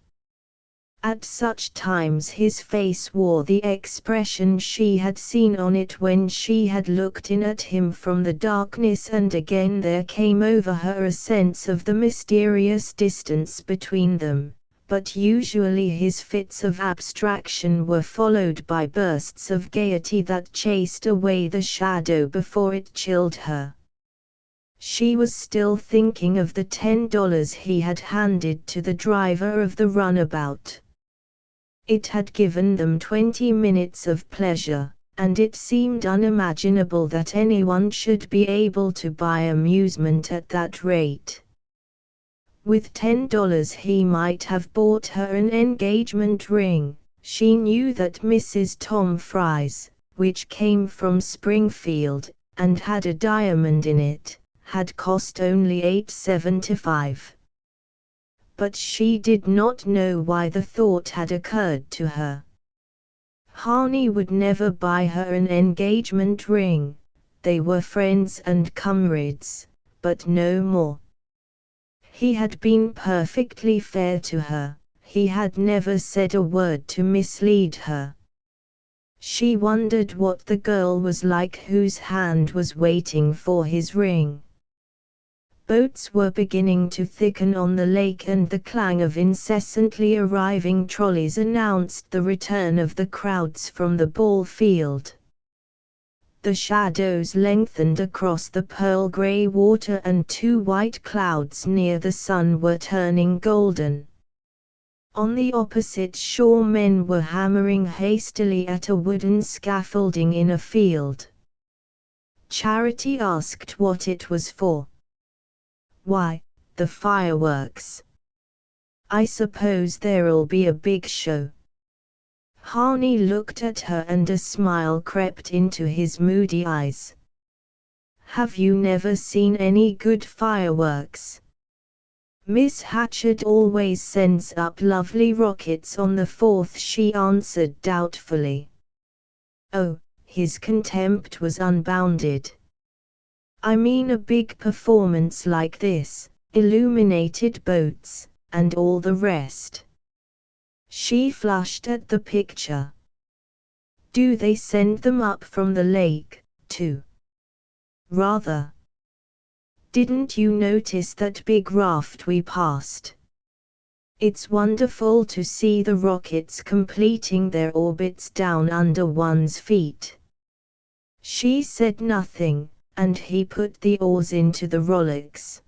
At such times his face wore the expression she had seen on it when she had looked in at him from the darkness, and again there came over her a sense of the mysterious distance between them, but usually his fits of abstraction were followed by bursts of gaiety that chased away the shadow before it chilled her. She was still thinking of the $10 he had handed to the driver of the runabout. It had given them 20 minutes of pleasure, and it seemed unimaginable that anyone should be able to buy amusement at that rate. With $10 he might have bought her an engagement ring. She knew that Mrs. Tom Fry's, which came from Springfield, and had a diamond in it, had cost only $8.75. But she did not know why the thought had occurred to her. Harney would never buy her an engagement ring. They were friends and comrades, but no more. He had been perfectly fair to her. He had never said a word to mislead her. She wondered what the girl was like whose hand was waiting for his ring. Boats were beginning to thicken on the lake, and the clang of incessantly arriving trolleys announced the return of the crowds from the ball field. The shadows lengthened across the pearl-grey water, and two white clouds near the sun were turning golden. On the opposite shore men were hammering hastily at a wooden scaffolding in a field. Charity asked what it was for. "Why, the fireworks. I suppose there'll be a big show." Harney looked at her and a smile crept into his moody eyes. "Have you never seen any good fireworks?" "Miss Hatchard always sends up lovely rockets on the 4th," she answered doubtfully. Oh, his contempt was unbounded. "I mean a big performance like this, illuminated boats, and all the rest." She flushed at the picture. "Do they send them up from the lake, too?" "Rather. Didn't you notice that big raft we passed? It's wonderful to see the rockets completing their orbits down under one's feet." She said nothing, and he put the oars into the rowlocks.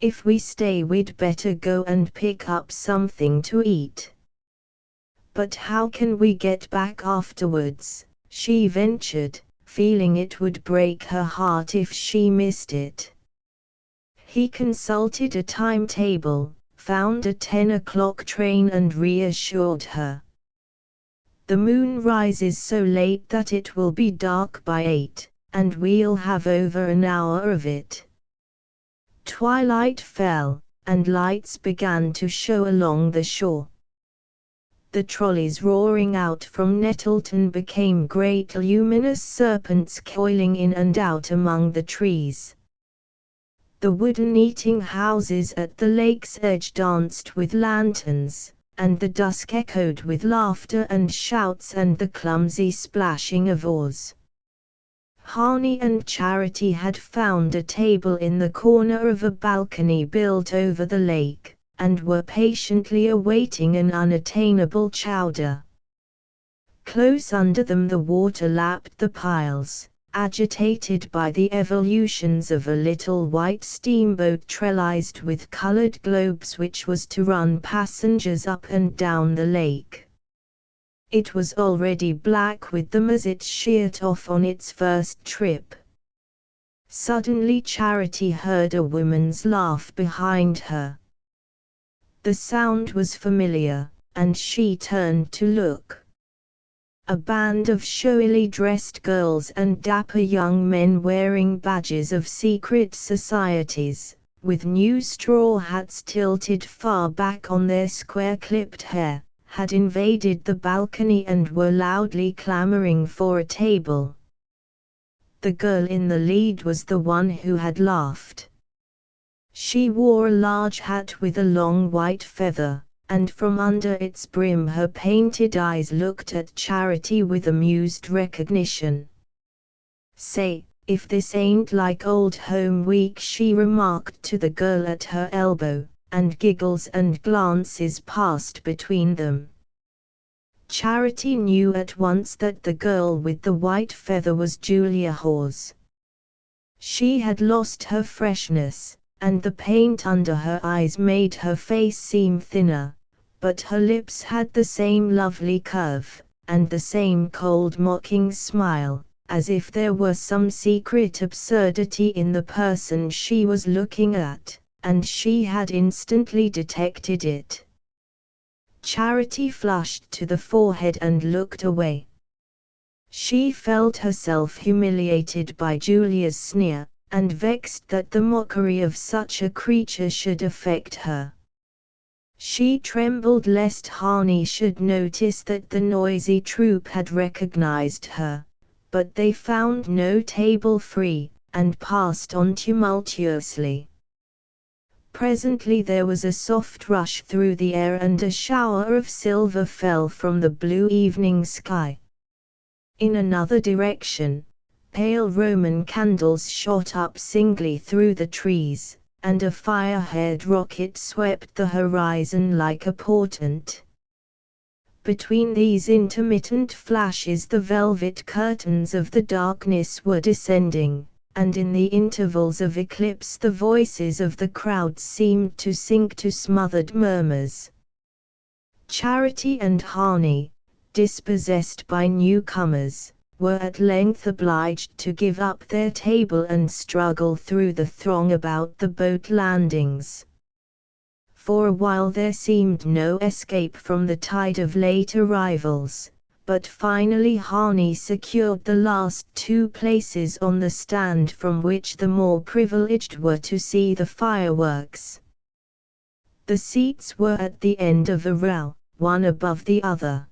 "If we stay we'd better go and pick up something to eat." "But how can we get back afterwards?" she ventured, feeling it would break her heart if she missed it. He consulted a timetable, found a 10 o'clock train and reassured her. "The moon rises so late that it will be dark by 8. And we'll have over an hour of it." Twilight fell, and lights began to show along the shore. The trolleys roaring out from Nettleton became great luminous serpents coiling in and out among the trees. The wooden eating houses at the lake's edge danced with lanterns, and the dusk echoed with laughter and shouts and the clumsy splashing of oars. Harney and Charity had found a table in the corner of a balcony built over the lake, and were patiently awaiting an unattainable chowder. Close under them the water lapped the piles, agitated by the evolutions of a little white steamboat trellised with colored globes which was to run passengers up and down the lake. It was already black with them as it sheered off on its first trip. Suddenly Charity heard a woman's laugh behind her. The sound was familiar, and she turned to look. A band of showily dressed girls and dapper young men wearing badges of secret societies, with new straw hats tilted far back on their square-clipped hair, had invaded the balcony and were loudly clamoring for a table. The girl in the lead was the one who had laughed. She wore a large hat with a long white feather, and from under its brim her painted eyes looked at Charity with amused recognition. "Say, if this ain't like old home week," she remarked to the girl at her elbow, and giggles and glances passed between them. Charity knew at once that the girl with the white feather was Julia Hawes. She had lost her freshness, and the paint under her eyes made her face seem thinner, but her lips had the same lovely curve, and the same cold mocking smile, as if there were some secret absurdity in the person she was looking at, and she had instantly detected it. Charity flushed to the forehead and looked away. She felt herself humiliated by Julia's sneer, and vexed that the mockery of such a creature should affect her. She trembled lest Harney should notice that the noisy troupe had recognized her, but they found no table free, and passed on tumultuously. Presently there was a soft rush through the air and a shower of silver fell from the blue evening sky. In another direction, pale Roman candles shot up singly through the trees, and a fire-haired rocket swept the horizon like a portent. Between these intermittent flashes the velvet curtains of the darkness were descending, and in the intervals of eclipse the voices of the crowd seemed to sink to smothered murmurs. Charity and Harney, dispossessed by newcomers, were at length obliged to give up their table and struggle through the throng about the boat landings. For a while there seemed no escape from the tide of late arrivals, but finally Harney secured the last two places on the stand from which the more privileged were to see the fireworks. The seats were at the end of a row, one above the other.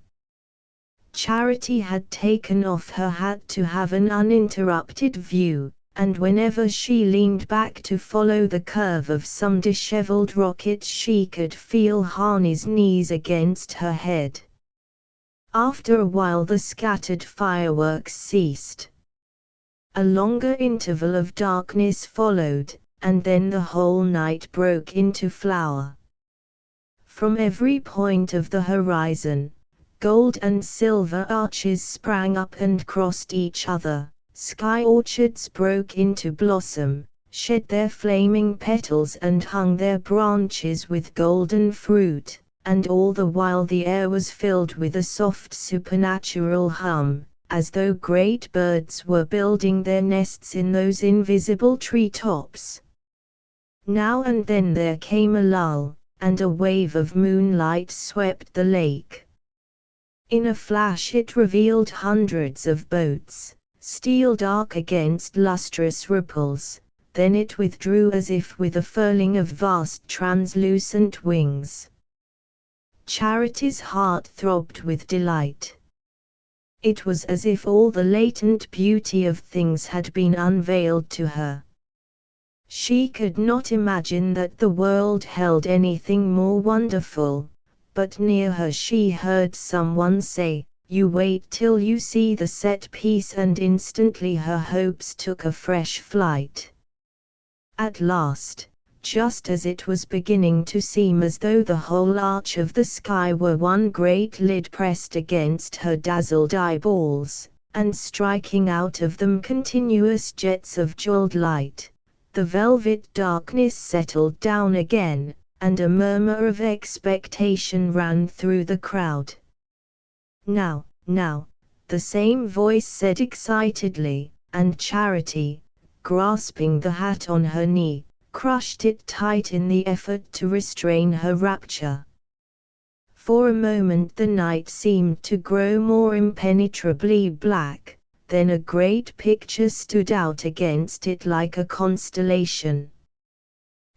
Charity had taken off her hat to have an uninterrupted view, and whenever she leaned back to follow the curve of some disheveled rocket she could feel Harney's knees against her head. After a while the scattered fireworks ceased. A longer interval of darkness followed, and then the whole night broke into flower. From every point of the horizon, gold and silver arches sprang up and crossed each other, sky orchards broke into blossom, shed their flaming petals and hung their branches with golden fruit, and all the while the air was filled with a soft supernatural hum, as though great birds were building their nests in those invisible tree-tops. Now and then there came a lull, and a wave of moonlight swept the lake. In a flash it revealed hundreds of boats, steel dark against lustrous ripples, then it withdrew as if with a furling of vast translucent wings. Charity's heart throbbed with delight. It was as if all the latent beauty of things had been unveiled to her. She could not imagine that the world held anything more wonderful, but near her she heard someone say, "You wait till you see the set piece," and instantly her hopes took a fresh flight. At last, just as it was beginning to seem as though the whole arch of the sky were one great lid pressed against her dazzled eyeballs, and striking out of them continuous jets of jeweled light, the velvet darkness settled down again, and a murmur of expectation ran through the crowd. "Now, now," the same voice said excitedly, and Charity, grasping the hat on her knee, crushed it tight in the effort to restrain her rapture. For a moment the night seemed to grow more impenetrably black, then a great picture stood out against it like a constellation.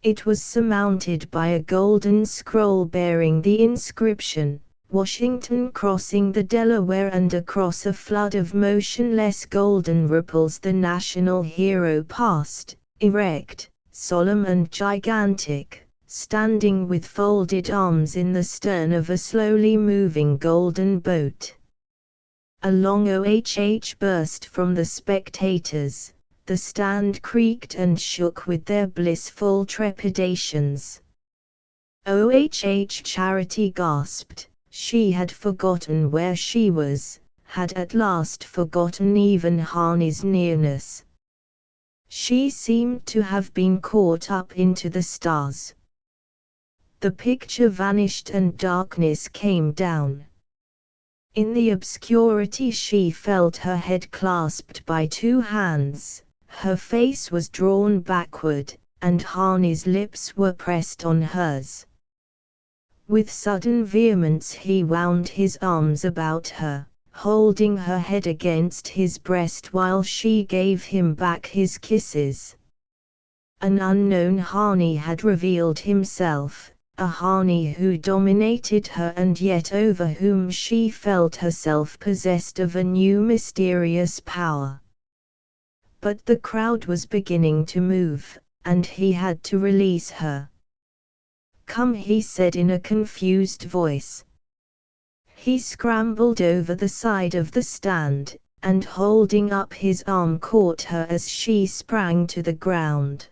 It was surmounted by a golden scroll bearing the inscription, "Washington crossing the Delaware," and across a flood of motionless golden ripples the national hero passed, erect, solemn and gigantic, standing with folded arms in the stern of a slowly moving golden boat. A long "oh" burst from the spectators. The stand creaked and shook with their blissful trepidations. "Oh!" Charity gasped. She had forgotten where she was, had at last forgotten even Harney's nearness. She seemed to have been caught up into the stars. The picture vanished and darkness came down. In the obscurity she felt her head clasped by two hands, her face was drawn backward, and Harney's lips were pressed on hers. With sudden vehemence he wound his arms about her, holding her head against his breast while she gave him back his kisses. An unknown Harney had revealed himself, a Harney who dominated her and yet over whom she felt herself possessed of a new mysterious power. But the crowd was beginning to move, and he had to release her. "Come," he said in a confused voice. He scrambled over the side of the stand, and holding up his arm caught her as she sprang to the ground.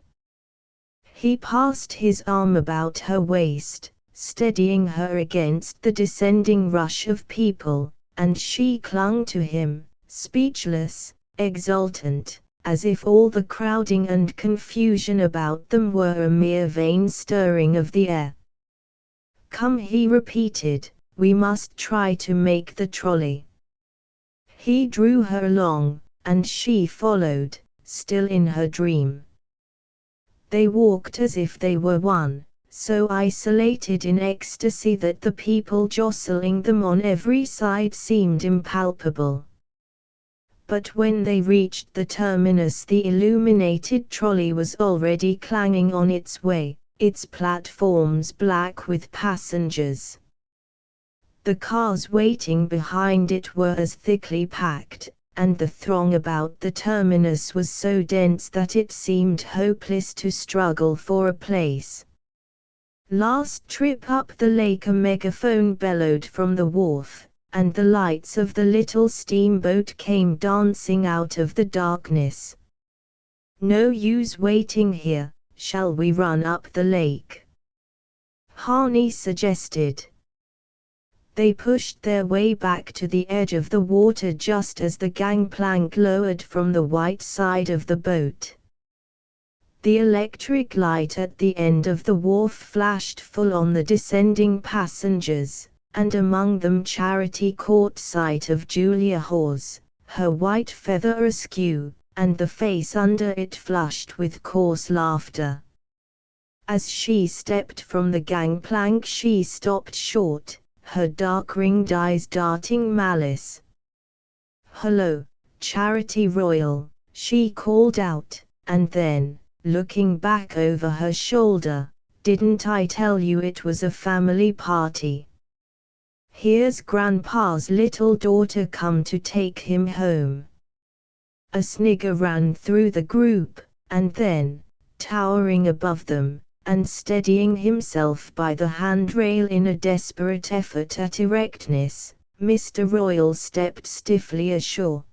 He passed his arm about her waist, steadying her against the descending rush of people, and she clung to him, speechless, exultant, as if all the crowding and confusion about them were a mere vain stirring of the air. "Come," he repeated, "we must try to make the trolley." He drew her along, and she followed, still in her dream. They walked as if they were one, so isolated in ecstasy that the people jostling them on every side seemed impalpable. But when they reached the terminus the illuminated trolley was already clanging on its way, its platforms black with passengers. The cars waiting behind it were as thickly packed, and the throng about the terminus was so dense that it seemed hopeless to struggle for a place. "Last trip up the lake," a megaphone bellowed from the wharf, and the lights of the little steamboat came dancing out of the darkness. "No use waiting here, shall we run up the lake?" Harney suggested. They pushed their way back to the edge of the water just as the gangplank lowered from the white side of the boat. The electric light at the end of the wharf flashed full on the descending passengers, and among them Charity caught sight of Julia Hawes, her white feather askew, and the face under it flushed with coarse laughter. As she stepped from the gangplank she stopped short, her dark-ringed eyes darting malice. "Hello, Charity Royal," she called out, and then, looking back over her shoulder, "Didn't I tell you it was a family party? Here's Grandpa's little daughter come to take him home." A snigger ran through the group, and then, towering above them, and steadying himself by the handrail in a desperate effort at erectness, Mr. Royal stepped stiffly ashore.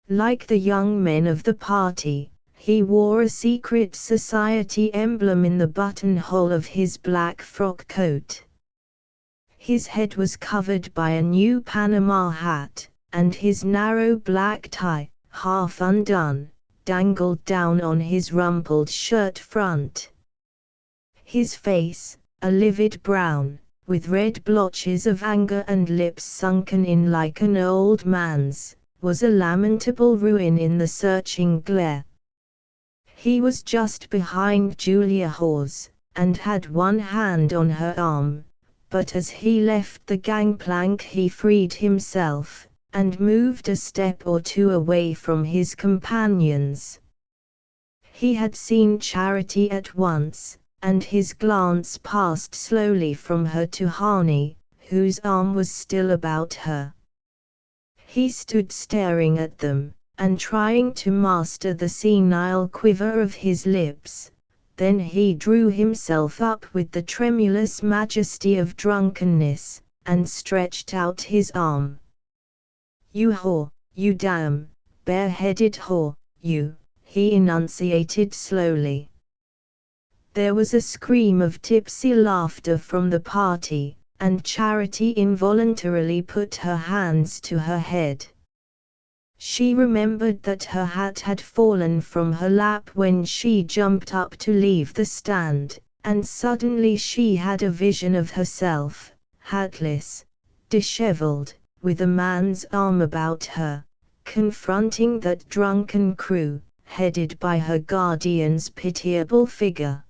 Like the young men of the party, he wore a secret society emblem in the buttonhole of his black frock coat. His head was covered by a new Panama hat, and his narrow black tie, half undone, dangled down on his rumpled shirt front. His face, a livid brown, with red blotches of anger and lips sunken in like an old man's, was a lamentable ruin in the searching glare. He was just behind Julia Hawes, and had one hand on her arm, but as he left the gangplank he freed himself, and moved a step or two away from his companions. He had seen Charity at once, and his glance passed slowly from her to Harney, whose arm was still about her. He stood staring at them, and trying to master the senile quiver of his lips. Then he drew himself up with the tremulous majesty of drunkenness, and stretched out his arm. "You whore, you damn, bare-headed whore, you," he enunciated slowly. There was a scream of tipsy laughter from the party, and Charity involuntarily put her hands to her head. She remembered that her hat had fallen from her lap when she jumped up to leave the stand, and suddenly she had a vision of herself, hatless, disheveled, with a man's arm about her, confronting that drunken crew, headed by her guardian's pitiable figure.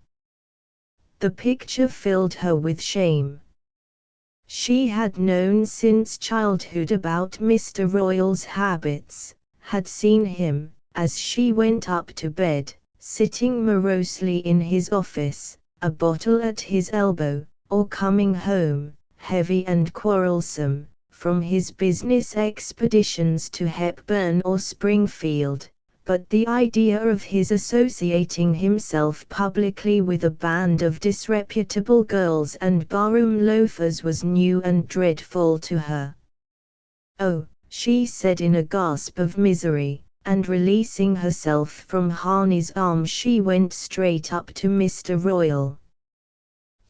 The picture filled her with shame. She had known since childhood about Mr. Royal's habits, had seen him, as she went up to bed, sitting morosely in his office, a bottle at his elbow, or coming home, heavy and quarrelsome, from his business expeditions to Hepburn or Springfield. But the idea of his associating himself publicly with a band of disreputable girls and barroom loafers was new and dreadful to her. "Oh," she said in a gasp of misery, and releasing herself from Harney's arm she went straight up to Mr. Royal.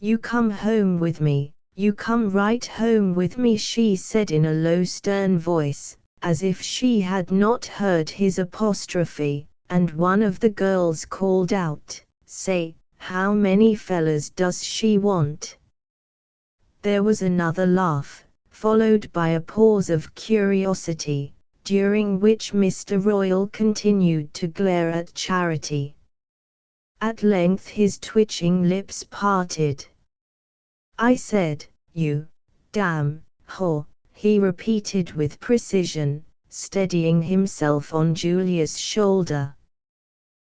"You come home with me, you come right home with me," she said in a low stern voice, as if she had not heard his apostrophe, and one of the girls called out, "Say, how many fellas does she want?" There was another laugh, followed by a pause of curiosity, during which Mr. Royal continued to glare at Charity. At length his twitching lips parted. "I said, you damn whore," he repeated with precision, steadying himself on Julia's shoulder.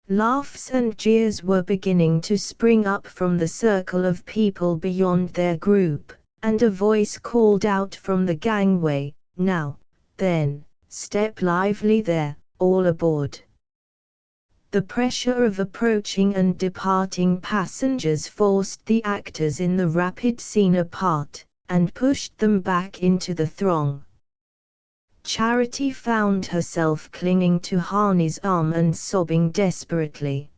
Laughs and jeers were beginning to spring up from the circle of people beyond their group, and a voice called out from the gangway, "Now, then, step lively there, all aboard." The pressure of approaching and departing passengers forced the actors in the rapid scene apart, and pushed them back into the throng. Charity found herself clinging to Harney's arm and sobbing desperately.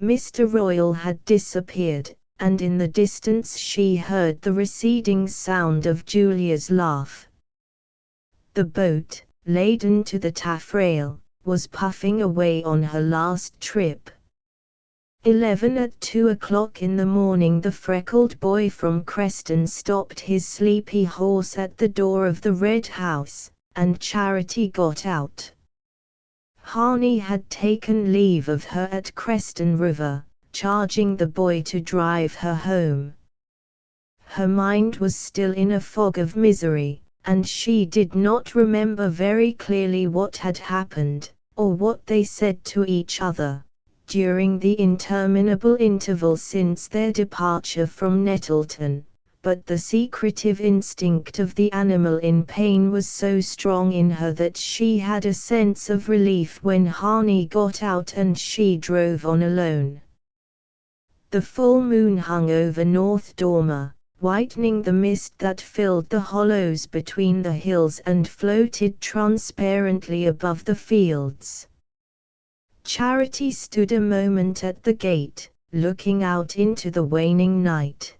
Mr. Royal had disappeared, and in the distance she heard the receding sound of Julia's laugh. The boat, laden to the taffrail, was puffing away on her last trip. 11 at 2 o'clock in the morning the freckled boy from Creston stopped his sleepy horse at the door of the Red House, and Charity got out. Harney had taken leave of her at Creston River, charging the boy to drive her home. Her mind was still in a fog of misery, and she did not remember very clearly what had happened, or what they said to each other, during the interminable interval since their departure from Nettleton, but the secretive instinct of the animal in pain was so strong in her that she had a sense of relief when Hani got out and she drove on alone. The full moon hung over North Dormer, whitening the mist that filled the hollows between the hills and floated transparently above the fields. Charity stood a moment at the gate, looking out into the waning night.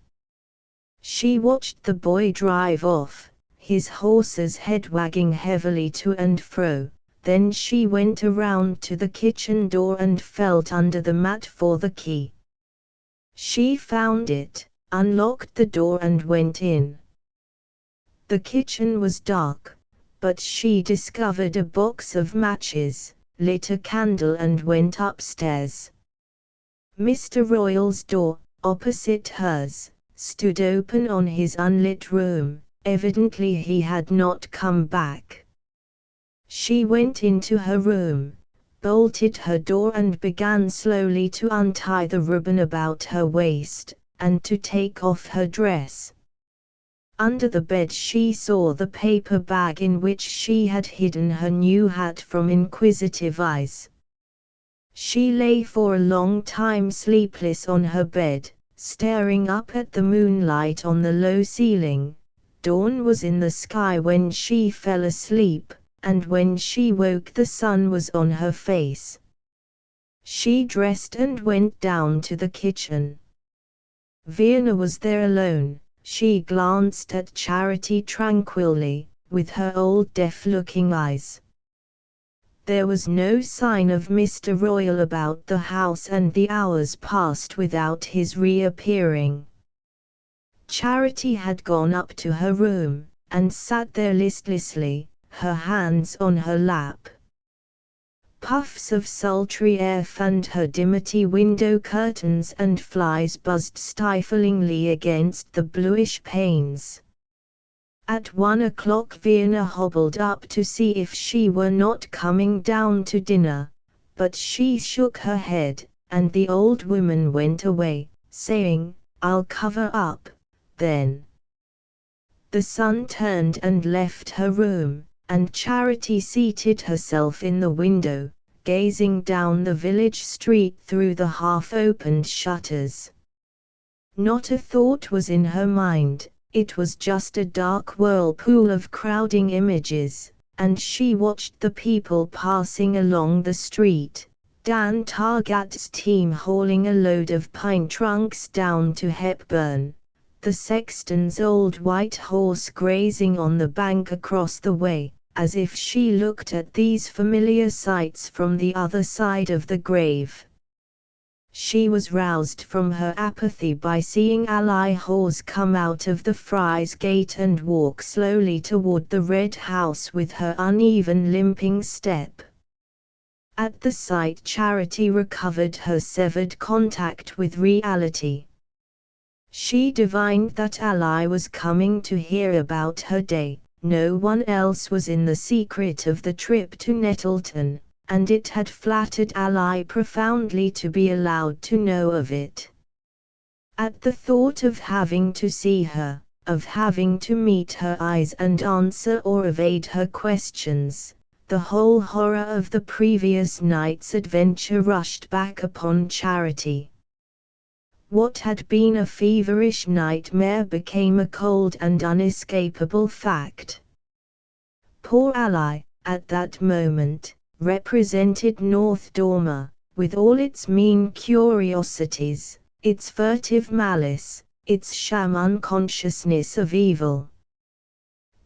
She watched the boy drive off, his horse's head wagging heavily to and fro. Then she went around to the kitchen door and felt under the mat for the key. She found it, unlocked the door and went in. The kitchen was dark, but she discovered a box of matches, lit a candle and went upstairs. Mr. Royal's door, opposite hers, stood open on his unlit room. Evidently he had not come back. She went into her room, bolted her door and began slowly to untie the ribbon about her waist, and to take off her dress. Under the bed she saw the paper bag in which she had hidden her new hat from inquisitive eyes. She lay for a long time sleepless on her bed, staring up at the moonlight on the low ceiling. Dawn was in the sky when she fell asleep, and when she woke the sun was on her face. She dressed and went down to the kitchen. Verna was there alone. She glanced at Charity tranquilly, with her old deaf-looking eyes. There was no sign of Mr. Royal about the house and the hours passed without his reappearing. Charity had gone up to her room, and sat there listlessly, her hands on her lap. Puffs of sultry air fanned her dimity window curtains and flies buzzed stiflingly against the bluish panes. At 1 o'clock Verna hobbled up to see if she were not coming down to dinner, but she shook her head, and the old woman went away, saying, "I'll cover up, then." The sun turned and left her room, and Charity seated herself in the window, gazing down the village street through the half-opened shutters. Not a thought was in her mind. It was just a dark whirlpool of crowding images, and she watched the people passing along the street, Dan Targat's team hauling a load of pine trunks down to Hepburn, the sexton's old white horse grazing on the bank across the way, as if she looked at these familiar sights from the other side of the grave. She was roused from her apathy by seeing Ally Hawes come out of the Friars Gate and walk slowly toward the red house with her uneven limping step. At the sight Charity recovered her severed contact with reality. She divined that Ally was coming to hear about her day. No one else was in the secret of the trip to Nettleton, and it had flattered Ally profoundly to be allowed to know of it. At the thought of having to see her, of having to meet her eyes and answer or evade her questions, the whole horror of the previous night's adventure rushed back upon Charity. What had been a feverish nightmare became a cold and unescapable fact. Poor Ally, at that moment, represented North Dormer, with all its mean curiosities, its furtive malice, its sham unconsciousness of evil.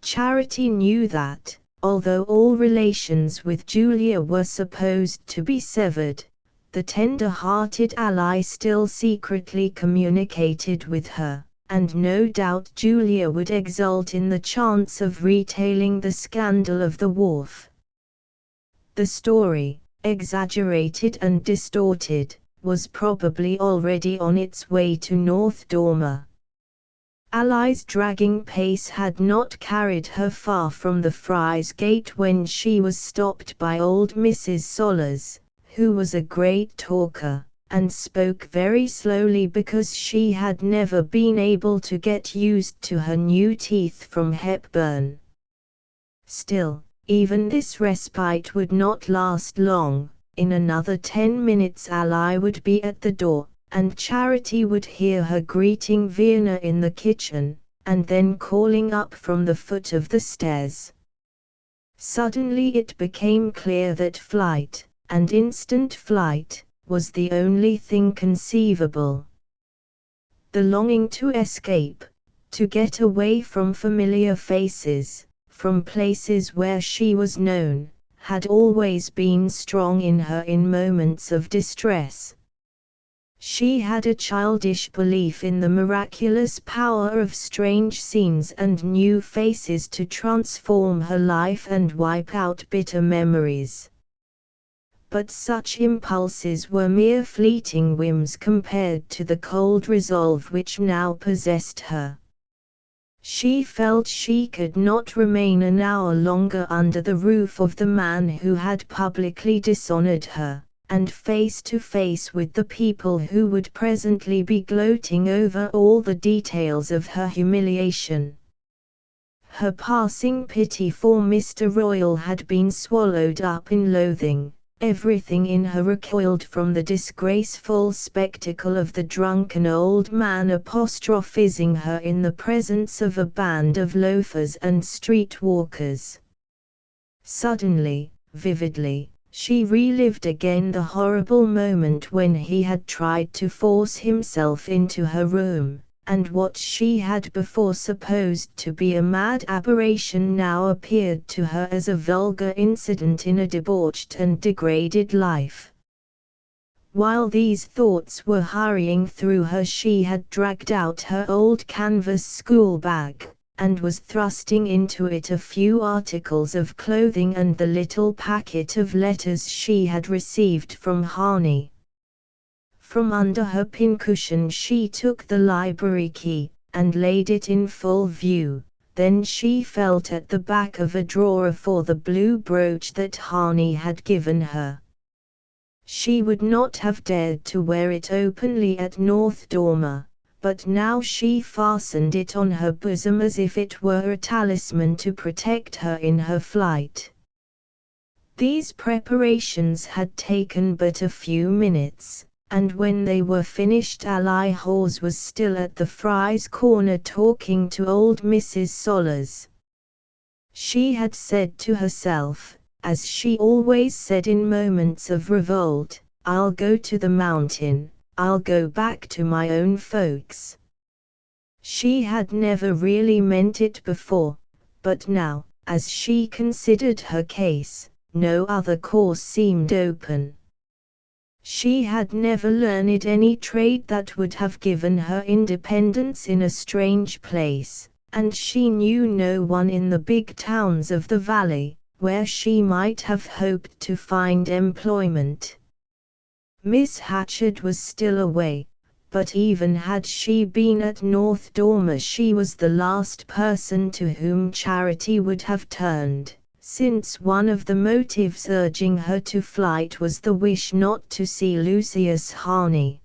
Charity knew that, although all relations with Julia were supposed to be severed, the tender-hearted Ally still secretly communicated with her, and no doubt Julia would exult in the chance of retailing the scandal of the wharf. The story, exaggerated and distorted, was probably already on its way to North Dormer. Ally's dragging pace had not carried her far from the Friars Gate when she was stopped by old Mrs. Sollers, who was a great talker, and spoke very slowly because she had never been able to get used to her new teeth from Hepburn. Still, even this respite would not last long. In another 10 minutes Ally would be at the door, and Charity would hear her greeting Verna in the kitchen, and then calling up from the foot of the stairs. Suddenly it became clear that flight, and instant flight, was the only thing conceivable. The longing to escape, to get away from familiar faces, from places where she was known, had always been strong in her in moments of distress. She had a childish belief in the miraculous power of strange scenes and new faces to transform her life and wipe out bitter memories. But such impulses were mere fleeting whims compared to the cold resolve which now possessed her. She felt she could not remain an hour longer under the roof of the man who had publicly dishonored her, and face to face with the people who would presently be gloating over all the details of her humiliation. Her passing pity for Mr. Royal had been swallowed up in loathing. Everything in her recoiled from the disgraceful spectacle of the drunken old man apostrophizing her in the presence of a band of loafers and street walkers. Suddenly, vividly, she relived again the horrible moment when he had tried to force himself into her room, and what she had before supposed to be a mad aberration now appeared to her as a vulgar incident in a debauched and degraded life. While these thoughts were hurrying through her, she had dragged out her old canvas school bag, and was thrusting into it a few articles of clothing and the little packet of letters she had received from Harney. From under her pincushion she took the library key, and laid it in full view. Then she felt at the back of a drawer for the blue brooch that Harney had given her. She would not have dared to wear it openly at North Dormer, but now she fastened it on her bosom as if it were a talisman to protect her in her flight. These preparations had taken but a few minutes, and when they were finished Ally Hawes was still at the Fry's corner talking to old Mrs. Sollers. She had said to herself, as she always said in moments of revolt, "I'll go to the mountain, I'll go back to my own folks." She had never really meant it before, but now, as she considered her case, no other course seemed open. She had never learned any trade that would have given her independence in a strange place, and she knew no one in the big towns of the valley, where she might have hoped to find employment. Miss Hatchard was still away, but even had she been at North Dormer she was the last person to whom Charity would have turned, since one of the motives urging her to flight was the wish not to see Lucius Harney.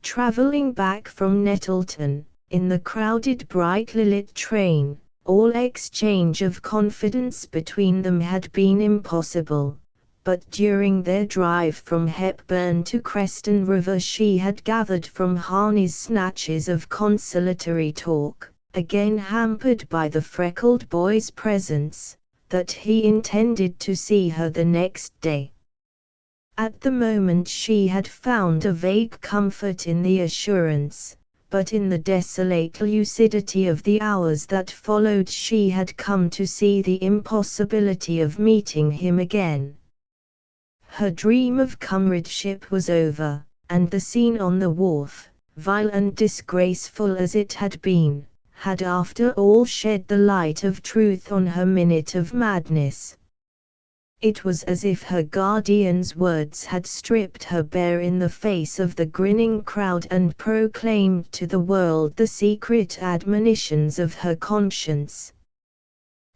Travelling back from Nettleton, in the crowded brightly lit train, all exchange of confidence between them had been impossible, but during their drive from Hepburn to Creston River she had gathered from Harney's snatches of consolatory talk, again hampered by the freckled boy's presence, that he intended to see her the next day. At the moment she had found a vague comfort in the assurance, but in the desolate lucidity of the hours that followed she had come to see the impossibility of meeting him again. Her dream of comradeship was over, and the scene on the wharf, vile and disgraceful as it had been, had after all shed the light of truth on her minute of madness. It was as if her guardian's words had stripped her bare in the face of the grinning crowd and proclaimed to the world the secret admonitions of her conscience.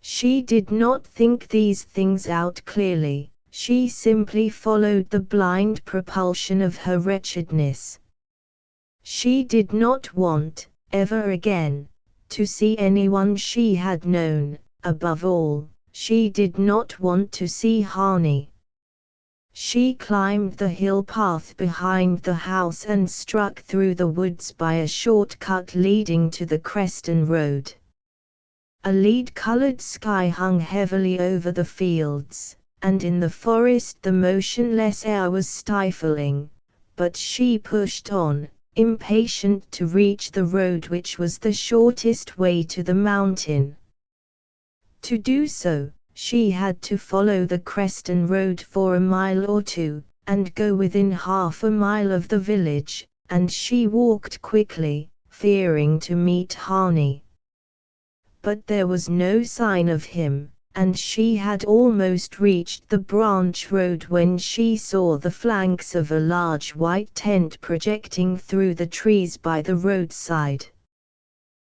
She did not think these things out clearly, she simply followed the blind propulsion of her wretchedness. She did not want, ever again, to see anyone she had known. Above all, she did not want to see Harney. She climbed the hill path behind the house and struck through the woods by a shortcut leading to the Creston Road. A lead-colored sky hung heavily over the fields, and in the forest the motionless air was stifling, but she pushed on, impatient to reach the road which was the shortest way to the mountain. To do so, she had to follow the Creston Road for a mile or two, and go within half a mile of the village, and she walked quickly, fearing to meet Harney. But there was no sign of him, and she had almost reached the branch road when she saw the flanks of a large white tent projecting through the trees by the roadside.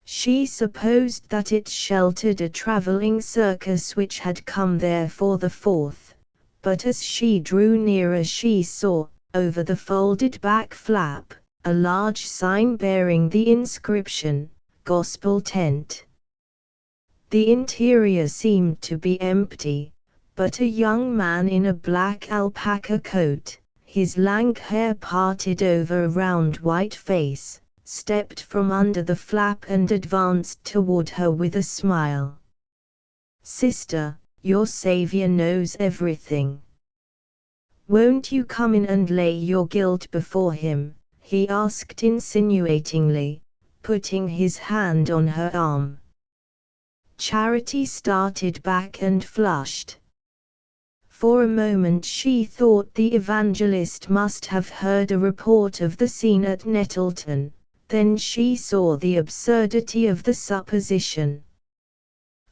She supposed that it sheltered a traveling circus which had come there for the 4th, but as she drew nearer she saw, over the folded back flap, a large sign bearing the inscription, "Gospel Tent." The interior seemed to be empty, but a young man in a black alpaca coat, his lank hair parted over a round white face, stepped from under the flap and advanced toward her with a smile. "Sister, your Savior knows everything. Won't you come in and lay your guilt before him?" he asked insinuatingly, putting his hand on her arm. Charity started back and flushed. For a moment she thought the evangelist must have heard a report of the scene at Nettleton. Then she saw the absurdity of the supposition.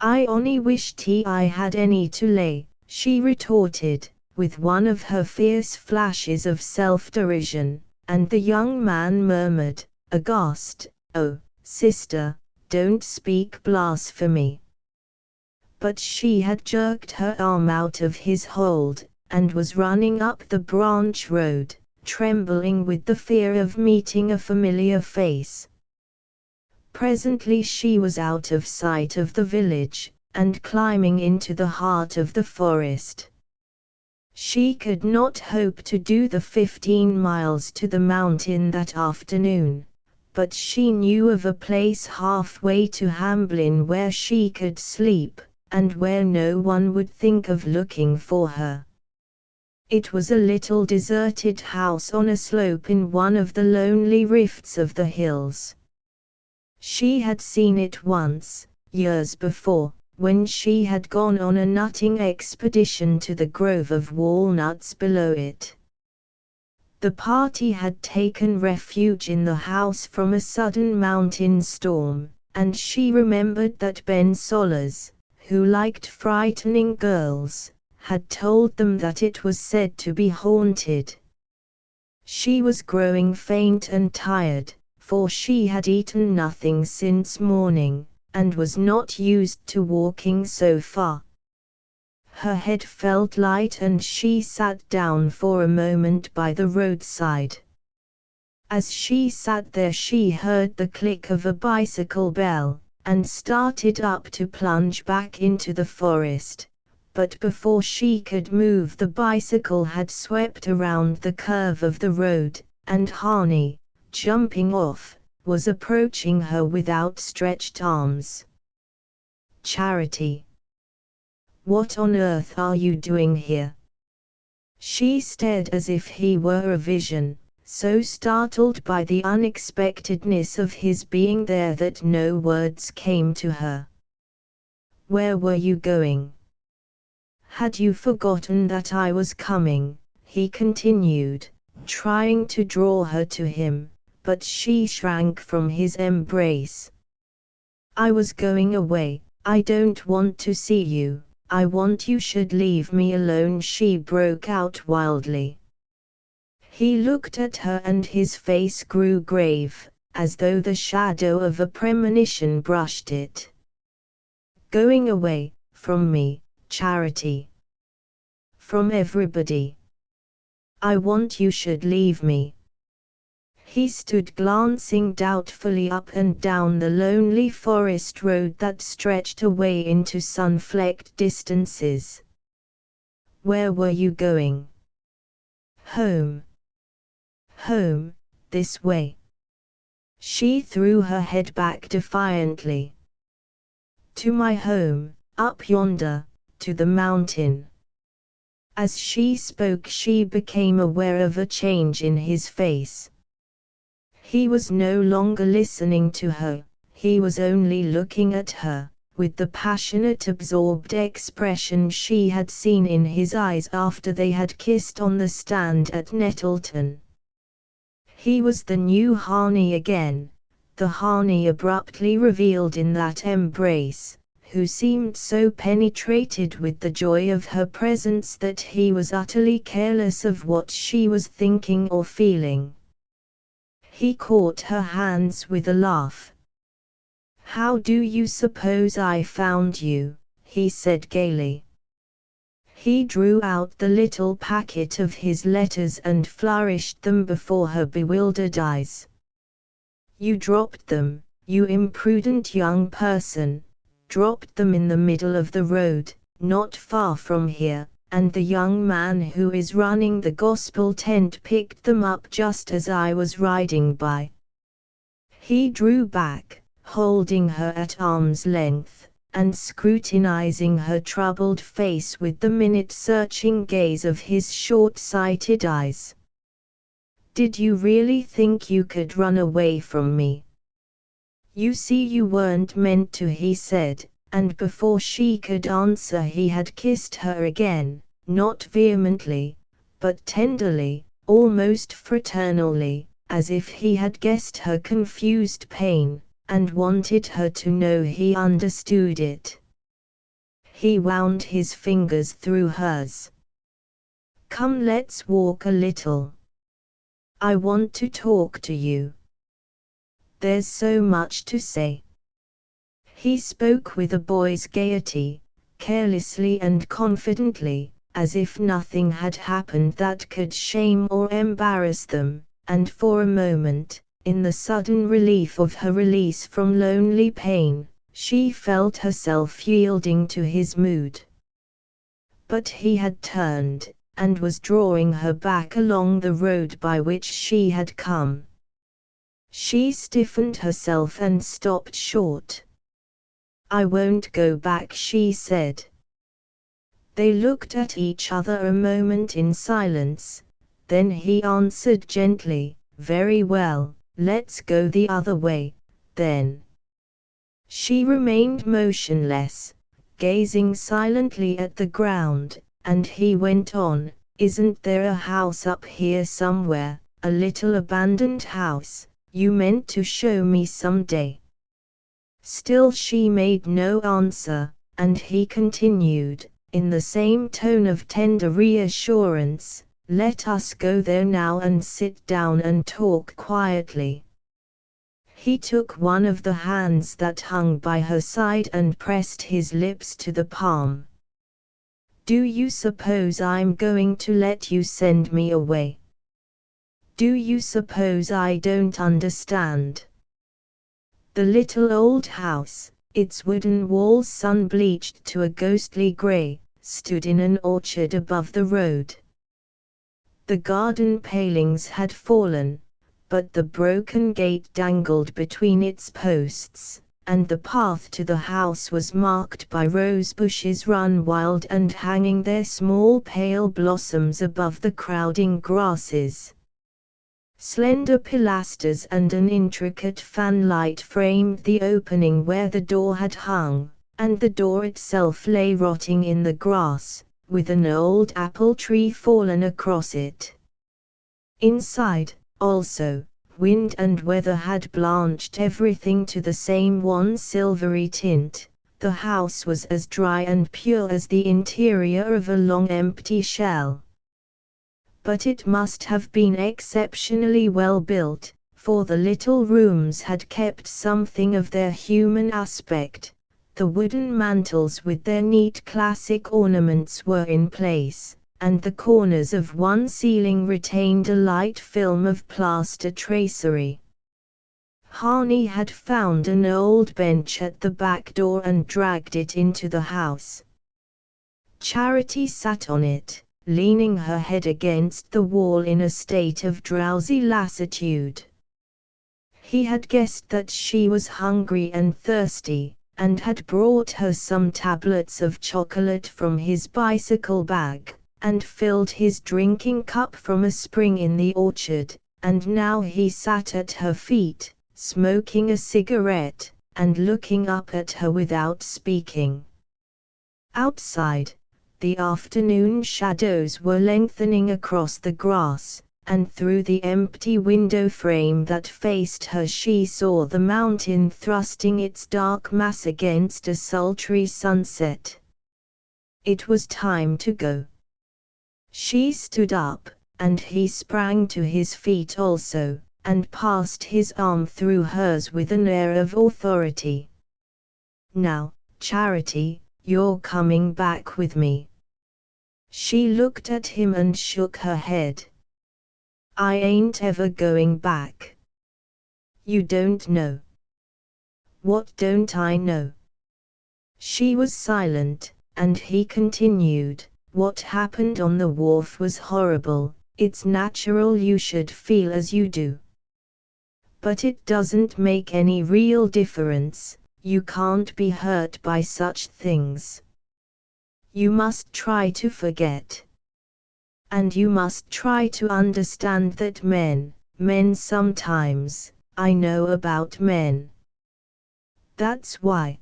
"I only wished I had any to lay," she retorted, with one of her fierce flashes of self-derision, and the young man murmured, aghast, "Oh, sister, don't speak blasphemy." But she had jerked her arm out of his hold, and was running up the branch road, trembling with the fear of meeting a familiar face. Presently she was out of sight of the village, and climbing into the heart of the forest. She could not hope to do the 15 miles to the mountain that afternoon, but she knew of a place halfway to Hamblin where she could sleep, and where no one would think of looking for her. It was a little deserted house on a slope in one of the lonely rifts of the hills. She had seen it once, years before, when she had gone on a nutting expedition to the grove of walnuts below it. The party had taken refuge in the house from a sudden mountain storm, and she remembered that Ben Sollers, who liked frightening girls, had told them that it was said to be haunted. She was growing faint and tired, for she had eaten nothing since morning, and was not used to walking so far. Her head felt light and she sat down for a moment by the roadside. As she sat there she heard the click of a bicycle bell, and started up to plunge back into the forest. But before she could move the bicycle had swept around the curve of the road, and Harney, jumping off, was approaching her with outstretched arms. "Charity! What on earth are you doing here?" She stared as if he were a vision, so startled by the unexpectedness of his being there that no words came to her. "Where were you going? Had you forgotten that I was coming?" he continued, trying to draw her to him, but she shrank from his embrace. "I was going away. I don't want to see you. I want you should leave me alone," she broke out wildly. He looked at her and his face grew grave, as though the shadow of a premonition brushed it. "Going away, from me, Charity? from everybody. I want you should leave me." He stood glancing doubtfully up and down the lonely forest road that stretched away into sun-flecked distances. "Where were you going?" "Home." "Home, this way." She threw her head back defiantly. "To my home, up yonder, to the mountain." As she spoke, she became aware of a change in his face. He was no longer listening to her, he was only looking at her, with the passionate absorbed expression she had seen in his eyes after they had kissed on the stand at Nettleton. He was the new Harney again, the Harney abruptly revealed in that embrace, who seemed so penetrated with the joy of her presence that he was utterly careless of what she was thinking or feeling. He caught her hands with a laugh. "How do you suppose I found you?" he said gaily. He drew out the little packet of his letters and flourished them before her bewildered eyes. "You dropped them, you imprudent young person, dropped them in the middle of the road, not far from here, and the young man who is running the gospel tent picked them up just as I was riding by." He drew back, holding her at arm's length, and scrutinizing her troubled face with the minute-searching gaze of his short-sighted eyes. "Did you really think you could run away from me?" "You see you weren't meant to," he said, and before she could answer he had kissed her again, not vehemently, but tenderly, almost fraternally, as if he had guessed her confused pain, and wanted her to know he understood it. He wound his fingers through hers. "Come, let's walk a little. I want to talk to you. There's so much to say." He spoke with a boy's gaiety, carelessly and confidently, as if nothing had happened that could shame or embarrass them, and for a moment, in the sudden relief of her release from lonely pain, she felt herself yielding to his mood. But he had turned, and was drawing her back along the road by which she had come. She stiffened herself and stopped short. "I won't go back," she said. They looked at each other a moment in silence, then he answered gently, "Very well, let's go the other way, then." She remained motionless, gazing silently at the ground, and he went on, "Isn't there a house up here somewhere, a little abandoned house, you meant to show me some day?" Still she made no answer, and he continued, in the same tone of tender reassurance, "Let us go there now and sit down and talk quietly." He took one of the hands that hung by her side and pressed his lips to the palm. "Do you suppose I'm going to let you send me away? Do you suppose I don't understand?" The little old house, its wooden walls sun-bleached to a ghostly grey, stood in an orchard above the road. The garden palings had fallen, but the broken gate dangled between its posts, and the path to the house was marked by rose bushes run wild and hanging their small pale blossoms above the crowding grasses. Slender pilasters and an intricate fanlight framed the opening where the door had hung, and the door itself lay rotting in the grass, with an old apple tree fallen across it. Inside, also, wind and weather had blanched everything to the same wan silvery tint. The house was as dry and pure as the interior of a long empty shell. But it must have been exceptionally well built, for the little rooms had kept something of their human aspect. The wooden mantels with their neat classic ornaments were in place, and the corners of one ceiling retained a light film of plaster tracery. Harney had found an old bench at the back door and dragged it into the house. Charity sat on it, leaning her head against the wall in a state of drowsy lassitude. He had guessed that she was hungry and thirsty, and had brought her some tablets of chocolate from his bicycle bag, and filled his drinking cup from a spring in the orchard, and now he sat at her feet, smoking a cigarette, and looking up at her without speaking. Outside, the afternoon shadows were lengthening across the grass, and through the empty window frame that faced her she saw the mountain thrusting its dark mass against a sultry sunset. It was time to go. She stood up, and he sprang to his feet also, and passed his arm through hers with an air of authority. "Now, Charity, you're coming back with me." She looked at him and shook her head. "I ain't ever going back." "You don't know." "What don't I know?" She was silent, and he continued, "What happened on the wharf was horrible. It's natural you should feel as you do. But it doesn't make any real difference. You can't be hurt by such things. You must try to forget. And you must try to understand that men sometimes, I know about men. That's why."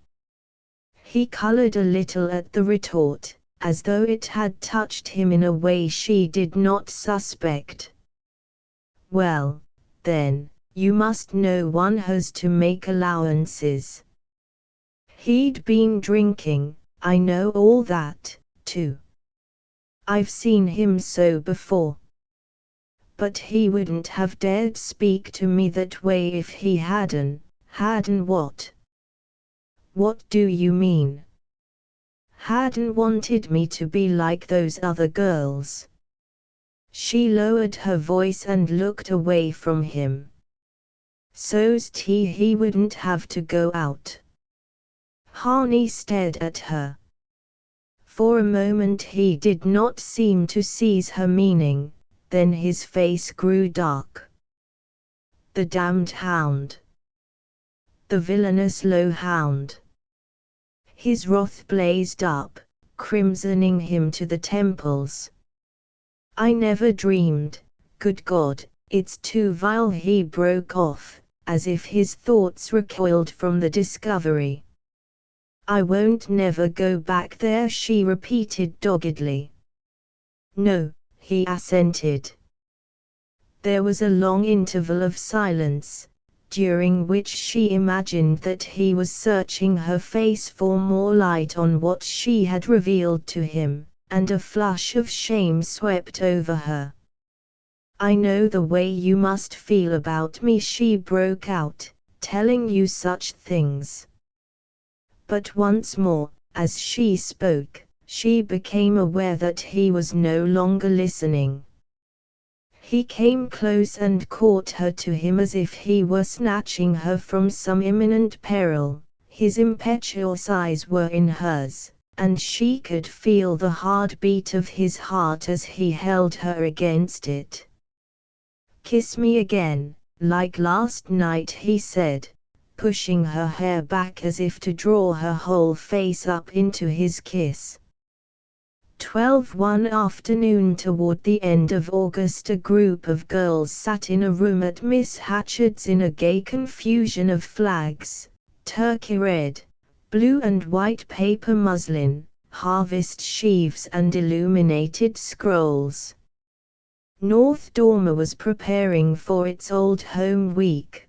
He colored a little at the retort, as though it had touched him in a way she did not suspect. "Well, then, you must know one has to make allowances." He'd been drinking, "I know all that, too. I've seen him so before. But he wouldn't have dared speak to me that way if he hadn't what?" "What do you mean?" "Hadn't wanted me to be like those other girls." She lowered her voice and looked away from him. "So's he wouldn't have to go out." Harney stared at her. For a moment he did not seem to seize her meaning, then his face grew dark. "The damned hound. The villainous low hound." His wrath blazed up, crimsoning him to the temples. "I never dreamed, good God, it's too vile," he broke off, as if his thoughts recoiled from the discovery. "I won't never go back there," she repeated doggedly. "No," he assented. There was a long interval of silence, during which she imagined that he was searching her face for more light on what she had revealed to him, and a flush of shame swept over her. "I know the way you must feel about me," she broke out, "telling you such things." But once more, as she spoke, she became aware that he was no longer listening. He came close and caught her to him as if he were snatching her from some imminent peril. His impetuous eyes were in hers, and she could feel the hard beat of his heart as he held her against it. "Kiss me again, like last night," he said, pushing her hair back as if to draw her whole face up into his kiss. 12 One afternoon toward the end of August, a group of girls sat in a room at Miss Hatchard's in a gay confusion of flags, turkey red, blue and white paper muslin, harvest sheaves and illuminated scrolls. North Dormer was preparing for its Old Home Week.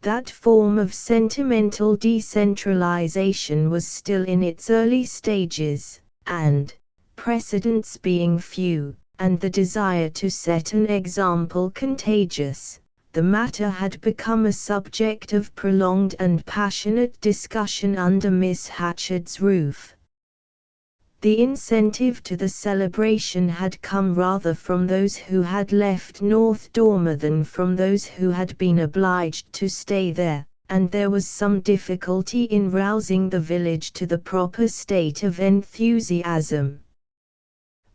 That form of sentimental decentralization was still in its early stages, and, precedents being few, and the desire to set an example contagious, the matter had become a subject of prolonged and passionate discussion under Miss Hatchard's roof. The incentive to the celebration had come rather from those who had left North Dormer than from those who had been obliged to stay there, and there was some difficulty in rousing the village to the proper state of enthusiasm.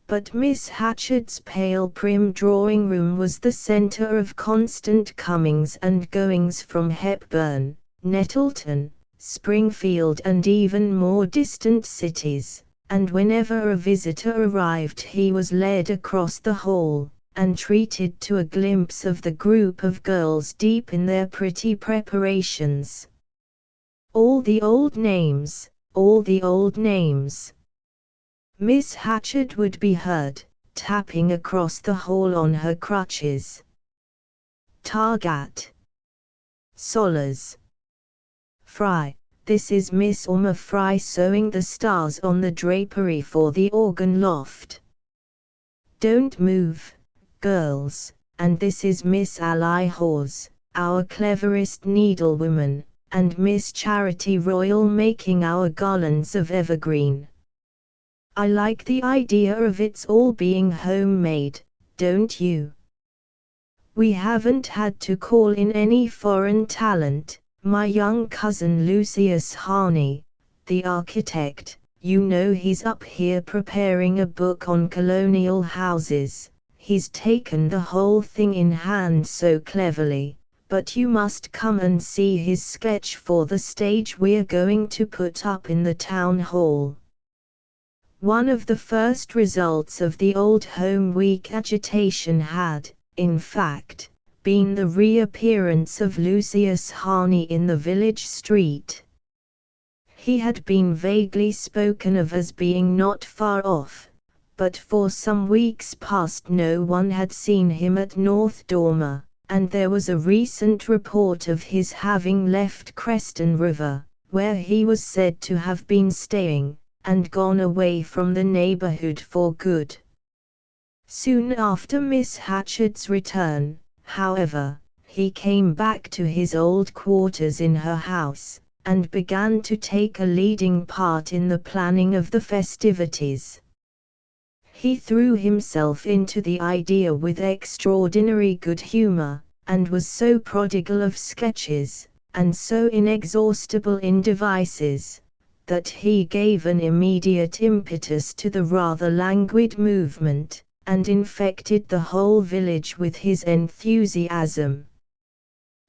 But Miss Hatchard's pale prim drawing-room was the centre of constant comings and goings from Hepburn, Nettleton, Springfield and even more distant cities, and whenever a visitor arrived he was led across the hall, and treated to a glimpse of the group of girls deep in their pretty preparations. All the old names, all the old names. Miss Hatchard would be heard, tapping across the hall on her crutches. Targat. Solers. Fry. This is Miss Orma Fry sewing the stars on the drapery for the organ loft. Don't move, girls, and this is Miss Ally Hawes, our cleverest needlewoman, and Miss Charity Royal making our garlands of evergreen. I like the idea of it's all being homemade, don't you? We haven't had to call in any foreign talent. My young cousin Lucius Harney, the architect, you know he's up here preparing a book on colonial houses. He's taken the whole thing in hand so cleverly, but you must come and see his sketch for the stage we're going to put up in the town hall. One of the first results of the Old Home Week agitation had, in fact, been the reappearance of Lucius Harney in the village street. He had been vaguely spoken of as being not far off, but for some weeks past no one had seen him at North Dormer, and there was a recent report of his having left Creston River, where he was said to have been staying, and gone away from the neighborhood for good. Soon after Miss Hatchard's return, however, he came back to his old quarters in her house, and began to take a leading part in the planning of the festivities. He threw himself into the idea with extraordinary good humor, and was so prodigal of sketches, and so inexhaustible in devices, that he gave an immediate impetus to the rather languid movement, and infected the whole village with his enthusiasm.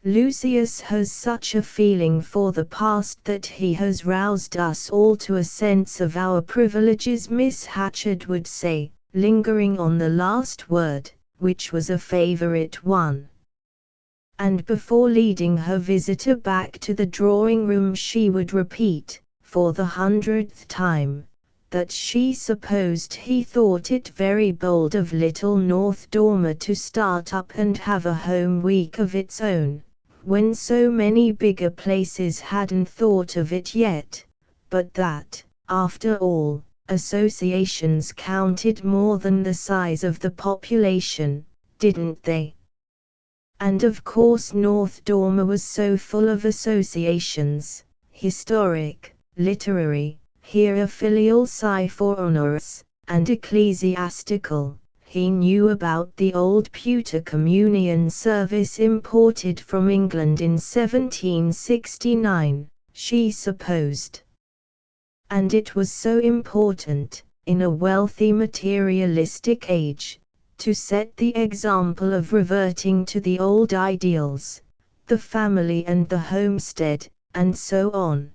Lucius has such a feeling for the past that he has roused us all to a sense of our privileges, Miss Hatchard would say, lingering on the last word, which was a favorite one. And before leading her visitor back to the drawing-room she would repeat, for the 100th time, that she supposed he thought it very bold of little North Dormer to start up and have a home week of its own, when so many bigger places hadn't thought of it yet, but that, after all, associations counted more than the size of the population, didn't they? And of course North Dormer was so full of associations, historic, literary, hierophilial for honoris, and ecclesiastical. He knew about the old pewter communion service imported from England in 1769, she supposed. And it was so important, in a wealthy materialistic age, to set the example of reverting to the old ideals, the family and the homestead, and so on.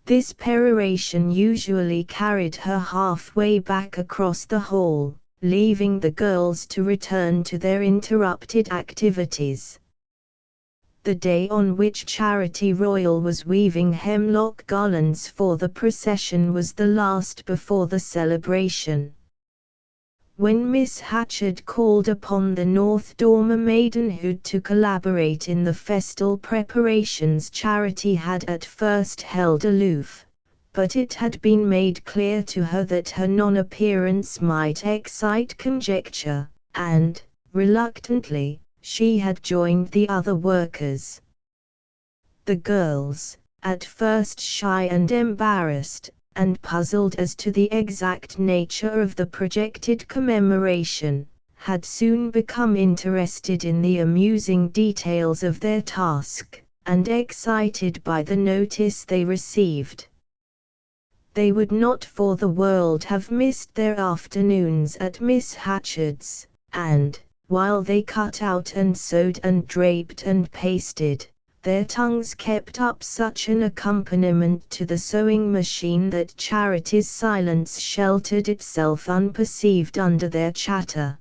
This peroration usually carried her halfway back across the hall, leaving the girls to return to their interrupted activities. The day on which Charity Royal was weaving hemlock garlands for the procession was the last before the celebration. When Miss Hatchard called upon the North Dormer maidenhood to collaborate in the festal preparations, Charity had at first held aloof, but it had been made clear to her that her non-appearance might excite conjecture, and, reluctantly, she had joined the other workers. The girls, at first shy and embarrassed, and puzzled as to the exact nature of the projected commemoration, had soon become interested in the amusing details of their task, and excited by the notice they received. They would not for the world have missed their afternoons at Miss Hatchard's, and, while they cut out and sewed and draped and pasted, their tongues kept up such an accompaniment to the sewing machine that Charity's silence sheltered itself unperceived under their chatter.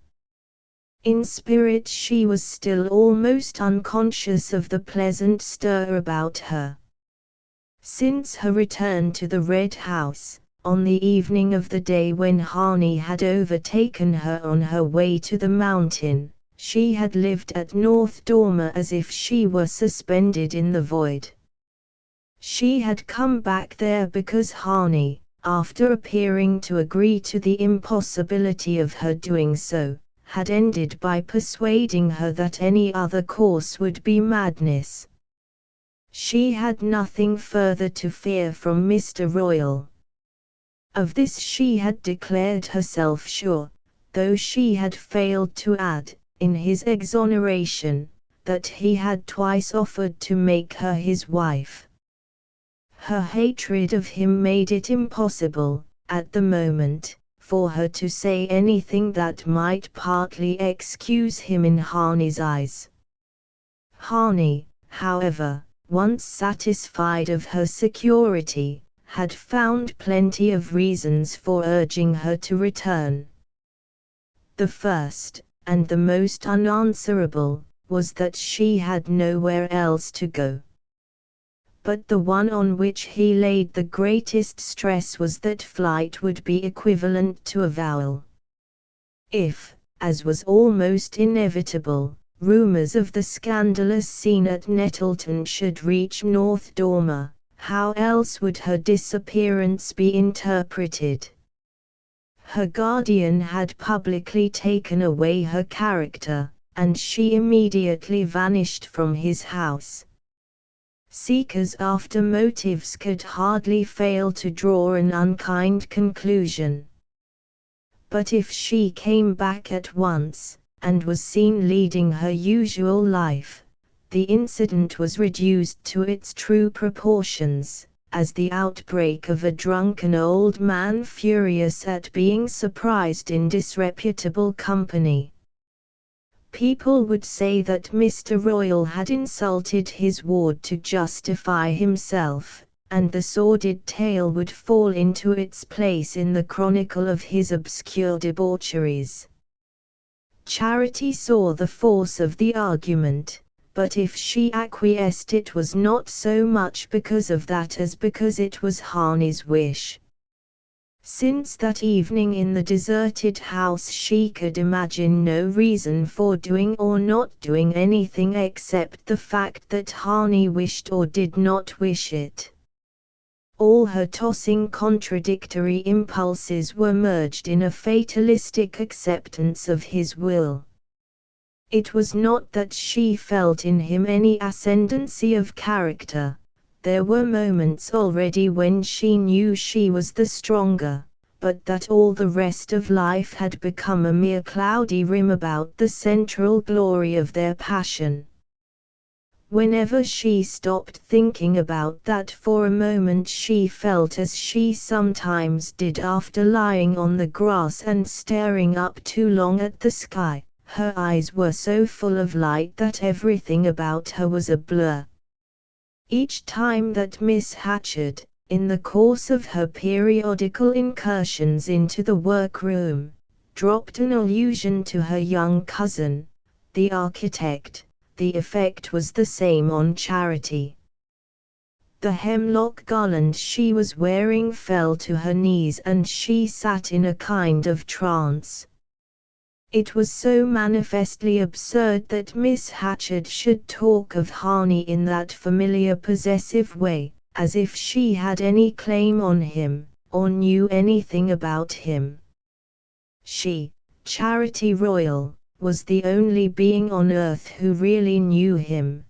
In spirit she was still almost unconscious of the pleasant stir about her. Since her return to the Red House, on the evening of the day when Harney had overtaken her on her way to the mountain, she had lived at North Dormer as if she were suspended in the void. She had come back there because Harney, after appearing to agree to the impossibility of her doing so, had ended by persuading her that any other course would be madness. She had nothing further to fear from Mr. Royle. Of this she had declared herself sure, though she had failed to add, in his exoneration, that he had twice offered to make her his wife. Her hatred of him made it impossible, at the moment, for her to say anything that might partly excuse him in Harney's eyes. Harney, however, once satisfied of her security, had found plenty of reasons for urging her to return. The first, and the most unanswerable, was that she had nowhere else to go. But the one on which he laid the greatest stress was that flight would be equivalent to avowal. If, as was almost inevitable, rumors of the scandalous scene at Nettleton should reach North Dormer, how else would her disappearance be interpreted? Her guardian had publicly taken away her character, and she immediately vanished from his house. Seekers after motives could hardly fail to draw an unkind conclusion. But if she came back at once, and was seen leading her usual life, the incident was reduced to its true proportions, as the outbreak of a drunken old man furious at being surprised in disreputable company. People would say that Mr. Royle had insulted his ward to justify himself, and the sordid tale would fall into its place in the chronicle of his obscure debaucheries. Charity saw the force of the argument, but if she acquiesced it was not so much because of that as because it was Harney's wish. Since that evening in the deserted house she could imagine no reason for doing or not doing anything except the fact that Harney wished or did not wish it. All her tossing contradictory impulses were merged in a fatalistic acceptance of his will. It was not that she felt in him any ascendancy of character. There were moments already when she knew she was the stronger, but that all the rest of life had become a mere cloudy rim about the central glory of their passion. Whenever she stopped thinking about that for a moment she felt as she sometimes did after lying on the grass and staring up too long at the sky. Her eyes were so full of light that everything about her was a blur. Each time that Miss Hatchard, in the course of her periodical incursions into the workroom, dropped an allusion to her young cousin, the architect, the effect was the same on Charity. The hemlock garland she was wearing fell to her knees and she sat in a kind of trance. It was so manifestly absurd that Miss Hatchard should talk of Harney in that familiar possessive way, as if she had any claim on him, or knew anything about him. She, Charity Royle, was the only being on earth who really knew him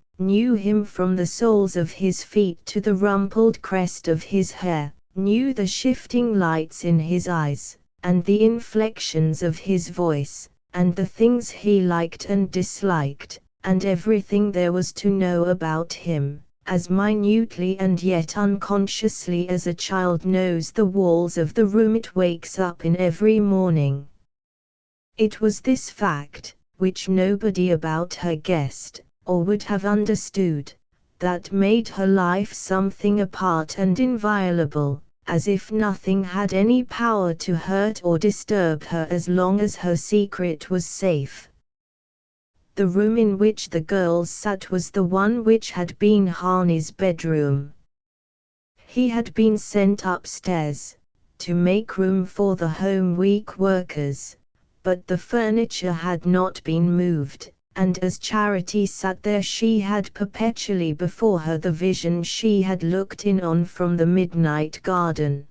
from the soles of his feet to the rumpled crest of his hair, knew the shifting lights in his eyes, and the inflections of his voice, and the things he liked and disliked, and everything there was to know about him, as minutely and yet unconsciously as a child knows the walls of the room it wakes up in every morning. It was this fact, which nobody about her guessed, or would have understood, that made her life something apart and inviolable, as if nothing had any power to hurt or disturb her as long as her secret was safe. The room in which the girls sat was the one which had been Harney's bedroom. He had been sent upstairs, to make room for the home week workers, but the furniture had not been moved, and as Charity sat there she had perpetually before her the vision she had looked in on from the midnight garden.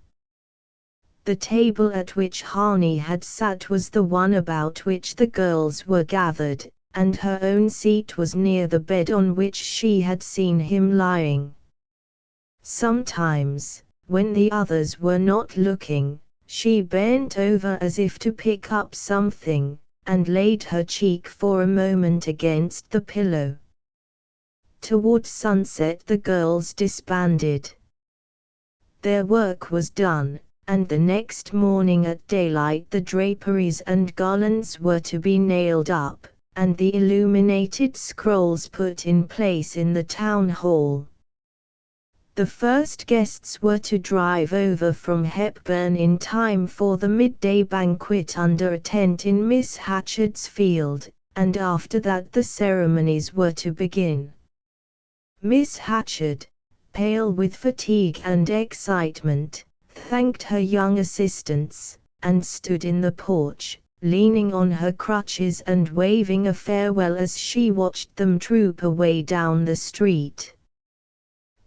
The table at which Harney had sat was the one about which the girls were gathered, and her own seat was near the bed on which she had seen him lying. Sometimes, when the others were not looking, she bent over as if to pick up something, and laid her cheek for a moment against the pillow. Toward sunset the girls disbanded. Their work was done, and the next morning at daylight the draperies and garlands were to be nailed up, and the illuminated scrolls put in place in the town hall. The first guests were to drive over from Hepburn in time for the midday banquet under a tent in Miss Hatchard's field, and after that the ceremonies were to begin. Miss Hatchard, pale with fatigue and excitement, thanked her young assistants, and stood in the porch, leaning on her crutches and waving a farewell as she watched them troop away down the street.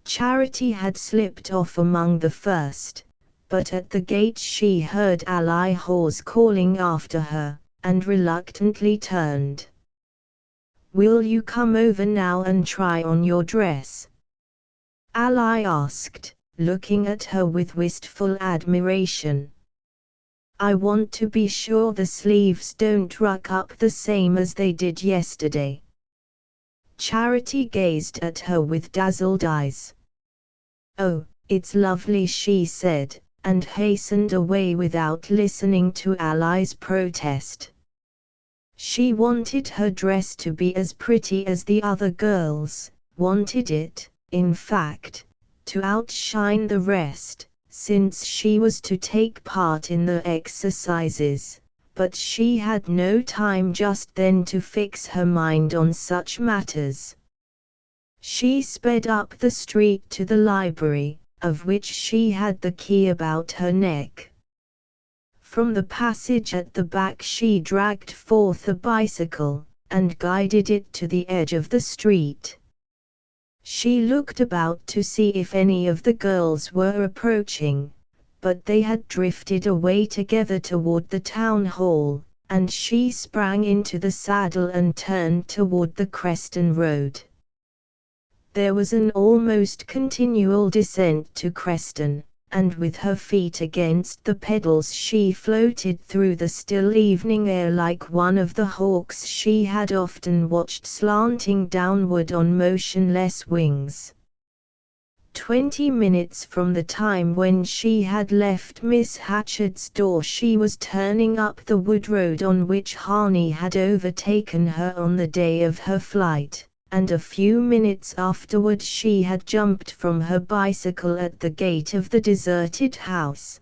Charity had slipped off among the first, but at the gate she heard Ally Hawes calling after her, and reluctantly turned. "Will you come over now and try on your dress?" Ally asked, looking at her with wistful admiration. "I want to be sure the sleeves don't ruck up the same as they did yesterday." Charity gazed at her with dazzled eyes. "Oh, it's lovely," she said, and hastened away without listening to Ally's protest. She wanted her dress to be as pretty as the other girls, wanted it, in fact, to outshine the rest, since she was to take part in the exercises, but she had no time just then to fix her mind on such matters. She sped up the street to the library, of which she had the key about her neck. From the passage at the back she dragged forth a bicycle, and guided it to the edge of the street. She looked about to see if any of the girls were approaching, but they had drifted away together toward the town hall, and she sprang into the saddle and turned toward the Creston Road. There was an almost continual descent to Creston, and with her feet against the pedals she floated through the still evening air like one of the hawks she had often watched slanting downward on motionless wings. 20 minutes from the time when she had left Miss Hatchard's door she was turning up the wood road on which Harney had overtaken her on the day of her flight, and a few minutes afterward she had jumped from her bicycle at the gate of the deserted house.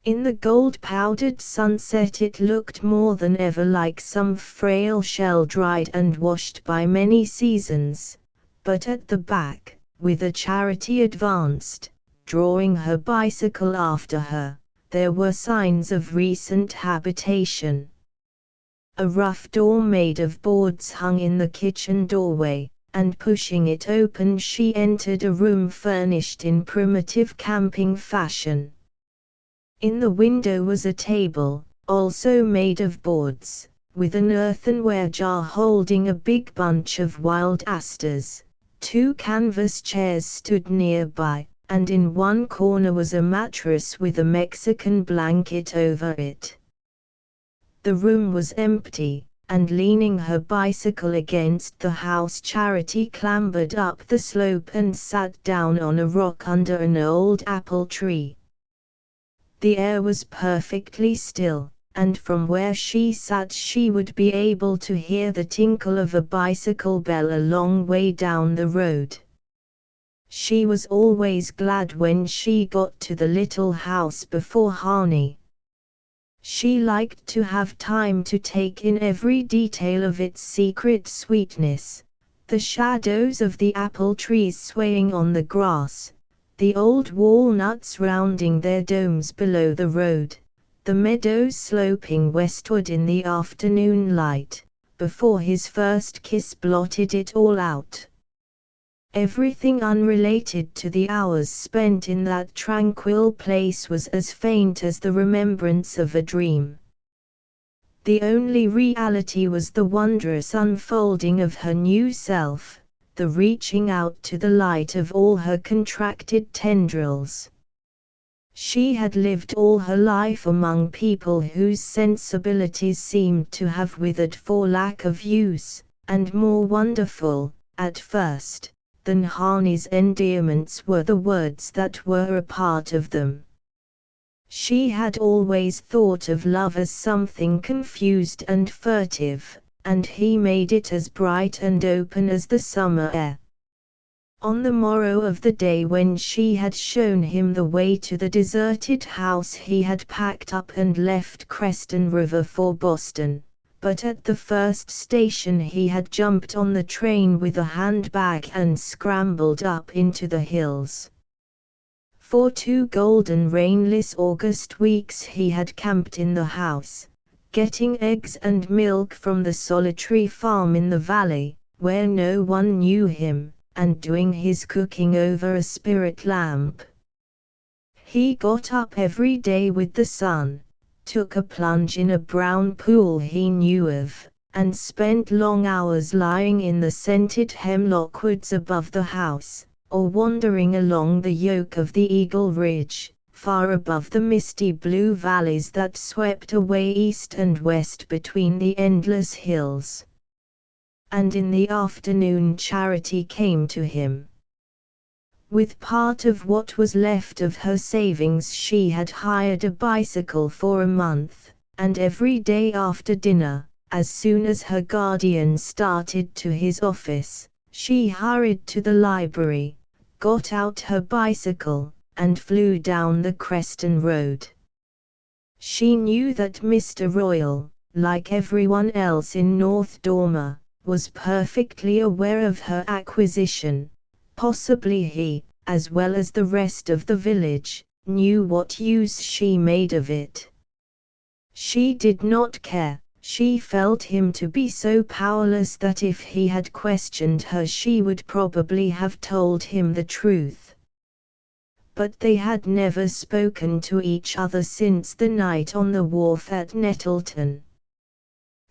In the gold-powdered sunset it looked more than ever like some frail shell dried and washed by many seasons, but at the back, whither Charity advanced, drawing her bicycle after her, there were signs of recent habitation. A rough door made of boards hung in the kitchen doorway, and pushing it open she entered a room furnished in primitive camping fashion. In the window was a table, also made of boards, with an earthenware jar holding a big bunch of wild asters. 2 canvas chairs stood nearby, and in one corner was a mattress with a Mexican blanket over it. The room was empty, and leaning her bicycle against the house, Charity clambered up the slope and sat down on a rock under an old apple tree. The air was perfectly still, and from where she sat she would be able to hear the tinkle of a bicycle bell a long way down the road. She was always glad when she got to the little house before Harney. She liked to have time to take in every detail of its secret sweetness, the shadows of the apple trees swaying on the grass, the old walnuts rounding their domes below the road, the meadows sloping westward in the afternoon light, before his first kiss blotted it all out. Everything unrelated to the hours spent in that tranquil place was as faint as the remembrance of a dream. The only reality was the wondrous unfolding of her new self, the reaching out to the light of all her contracted tendrils. She had lived all her life among people whose sensibilities seemed to have withered for lack of use, and more wonderful, at first, than Harney's endearments were the words that were a part of them. She had always thought of love as something confused and furtive, and he made it as bright and open as the summer air. On the morrow of the day when she had shown him the way to the deserted house, he had packed up and left Creston River for Boston. But at the first station he had jumped on the train with a handbag and scrambled up into the hills. For 2 golden rainless August weeks he had camped in the house, getting eggs and milk from the solitary farm in the valley, where no one knew him, and doing his cooking over a spirit lamp. He got up every day with the sun, took a plunge in a brown pool he knew of, and spent long hours lying in the scented hemlock woods above the house, or wandering along the yoke of the Eagle Ridge, far above the misty blue valleys that swept away east and west between the endless hills. And in the afternoon Charity came to him. With part of what was left of her savings she had hired a bicycle for a month, and every day after dinner, as soon as her guardian started to his office, she hurried to the library, got out her bicycle, and flew down the Creston Road. She knew that Mr. Royal, like everyone else in North Dormer, was perfectly aware of her acquisition. Possibly he, as well as the rest of the village, knew what use she made of it. She did not care. She felt him to be so powerless that if he had questioned her she would probably have told him the truth. But they had never spoken to each other since the night on the wharf at Nettleton.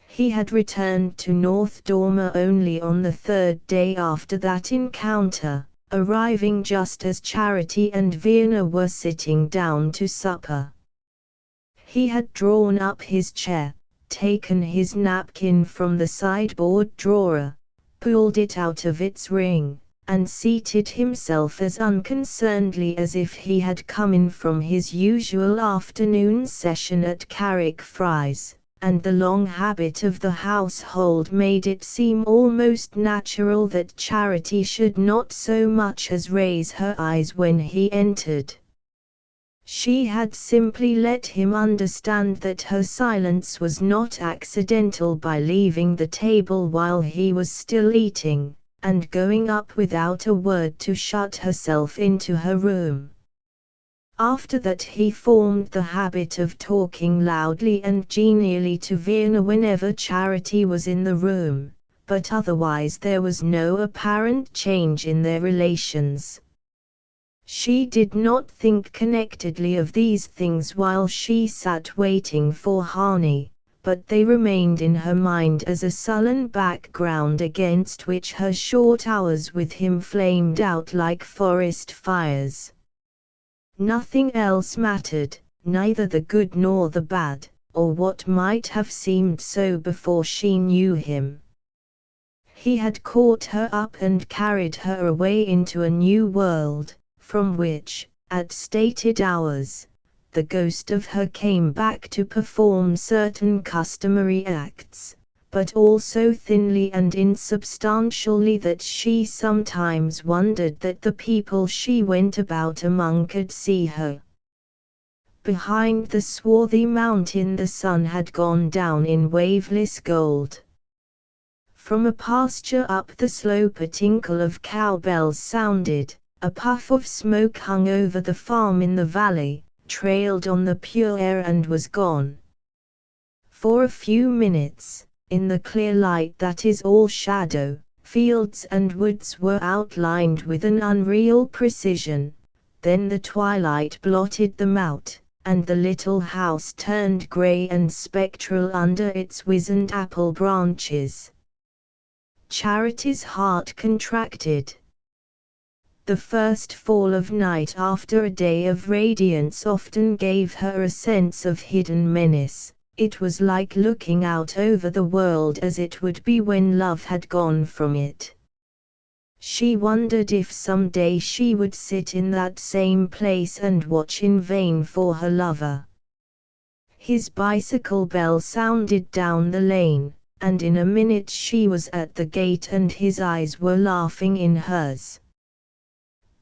He had returned to North Dormer only on the 3rd day after that encounter, arriving just as Charity and Verna were sitting down to supper. He had drawn up his chair, taken his napkin from the sideboard drawer, pulled it out of its ring, and seated himself as unconcernedly as if he had come in from his usual afternoon session at Carrick Fries, and the long habit of the household made it seem almost natural that Charity should not so much as raise her eyes when he entered. She had simply let him understand that her silence was not accidental by leaving the table while he was still eating, and going up without a word to shut herself into her room. After that he formed the habit of talking loudly and genially to Verna whenever Charity was in the room, but otherwise there was no apparent change in their relations. She did not think connectedly of these things while she sat waiting for Harney, but they remained in her mind as a sullen background against which her short hours with him flamed out like forest fires. Nothing else mattered, neither the good nor the bad, or what might have seemed so before she knew him. He had caught her up and carried her away into a new world, from which, at stated hours, the ghost of her came back to perform certain customary acts, but also thinly and insubstantially that she sometimes wondered that the people she went about among could see her. Behind the swarthy mountain the sun had gone down in waveless gold. From a pasture up the slope a tinkle of cowbells sounded, a puff of smoke hung over the farm in the valley, trailed on the pure air and was gone. For a few minutes, in the clear light that is all shadow, fields and woods were outlined with an unreal precision, then the twilight blotted them out, and the little house turned grey and spectral under its wizened apple branches. Charity's heart contracted. The first fall of night after a day of radiance often gave her a sense of hidden menace. It was like looking out over the world as it would be when love had gone from it. She wondered if some day she would sit in that same place and watch in vain for her lover. His bicycle bell sounded down the lane, and in a minute she was at the gate and his eyes were laughing in hers.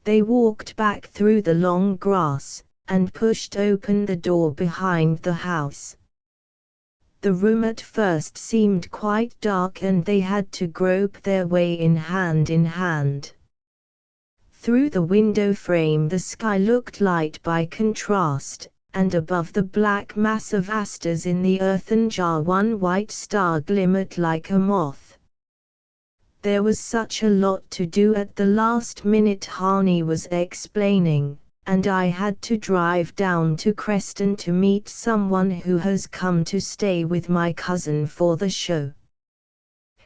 They walked back through the long grass, and pushed open the door behind the house. The room at first seemed quite dark and they had to grope their way in hand. Through the window frame the sky looked light by contrast, and above the black mass of asters in the earthen jar one white star glimmered like a moth. There was such a lot to do at the last minute, Harney was explaining, and I had to drive down to Creston to meet someone who has come to stay with my cousin for the show.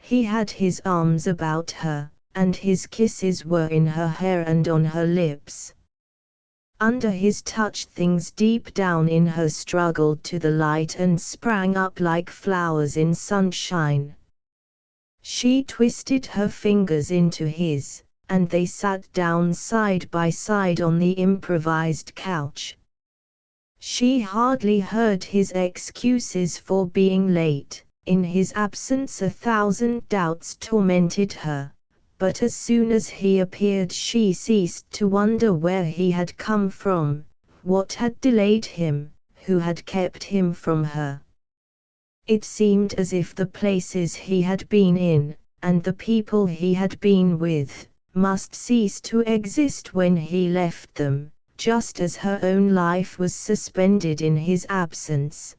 He had his arms about her, and his kisses were in her hair and on her lips. Under his touch things deep down in her struggled to the light and sprang up like flowers in sunshine. She twisted her fingers into his, and they sat down side by side on the improvised couch. She hardly heard his excuses for being late. In his absence 1,000 doubts tormented her, but as soon as he appeared she ceased to wonder where he had come from, what had delayed him, who had kept him from her. It seemed as if the places he had been in, and the people he had been with, must cease to exist when he left them, just as her own life was suspended in his absence.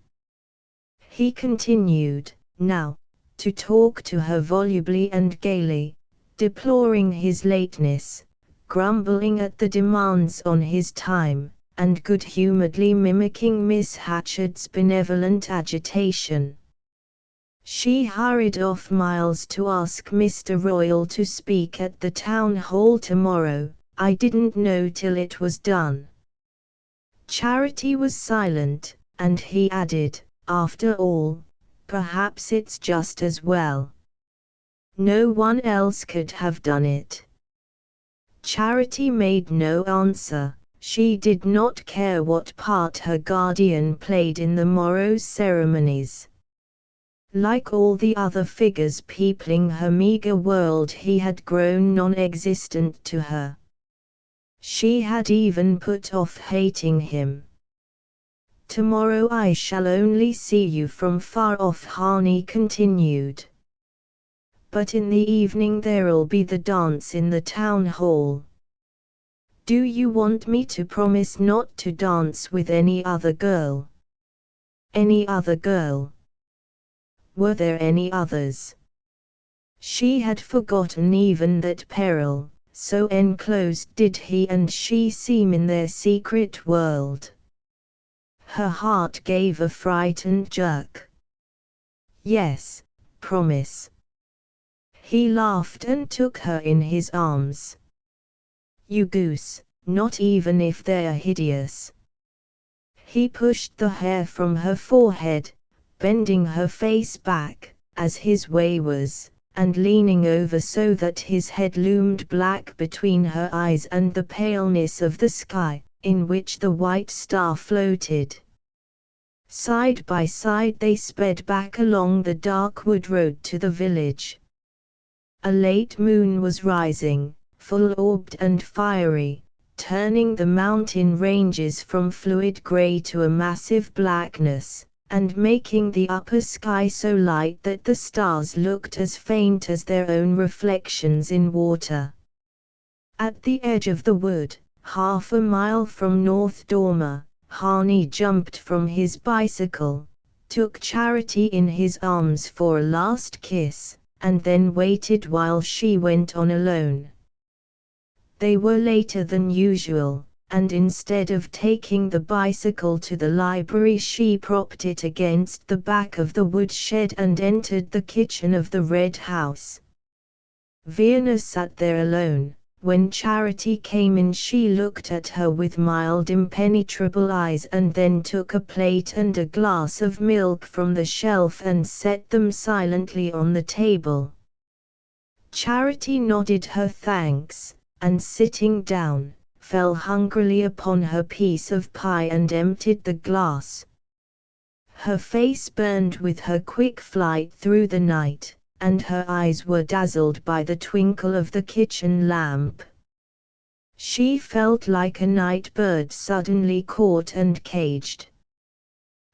He continued, now, to talk to her volubly and gaily, deploring his lateness, grumbling at the demands on his time, and good-humoredly mimicking Miss Hatchard's benevolent agitation. She hurried off miles to ask Mr. Royal to speak at the town hall tomorrow. I didn't know till it was done. Charity was silent, and he added, after all, perhaps it's just as well. No one else could have done it. Charity made no answer. She did not care what part her guardian played in the morrow's ceremonies. Like all the other figures peopling her meager world, he had grown non-existent to her. She had even put off hating him. Tomorrow I shall only see you from far off, Harney continued. But in the evening there'll be the dance in the town hall. Do you want me to promise not to dance with any other girl? Any other girl? Were there any others? She had forgotten even that peril, so enclosed did he and she seem in their secret world. Her heart gave a frightened jerk. Yes, promise. He laughed and took her in his arms. You goose, not even if they're hideous. He pushed the hair from her forehead, bending her face back, as his way was, and leaning over so that his head loomed black between her eyes and the paleness of the sky, in which the white star floated. Side by side they sped back along the dark wood road to the village. A late moon was rising, full-orbed and fiery, turning the mountain ranges from fluid grey to a massive blackness, and making the upper sky so light that the stars looked as faint as their own reflections in water. At the edge of the wood, half a mile from North Dormer, Harney jumped from his bicycle, took Charity in his arms for a last kiss, and then waited while she went on alone. They were later than usual, and instead of taking the bicycle to the library she propped it against the back of the woodshed and entered the kitchen of the Red House. Verna sat there alone. When Charity came in she looked at her with mild impenetrable eyes and then took a plate and a glass of milk from the shelf and set them silently on the table. Charity nodded her thanks, and sitting down, fell hungrily upon her piece of pie and emptied the glass. Her face burned with her quick flight through the night, and her eyes were dazzled by the twinkle of the kitchen lamp. She felt like a night bird suddenly caught and caged.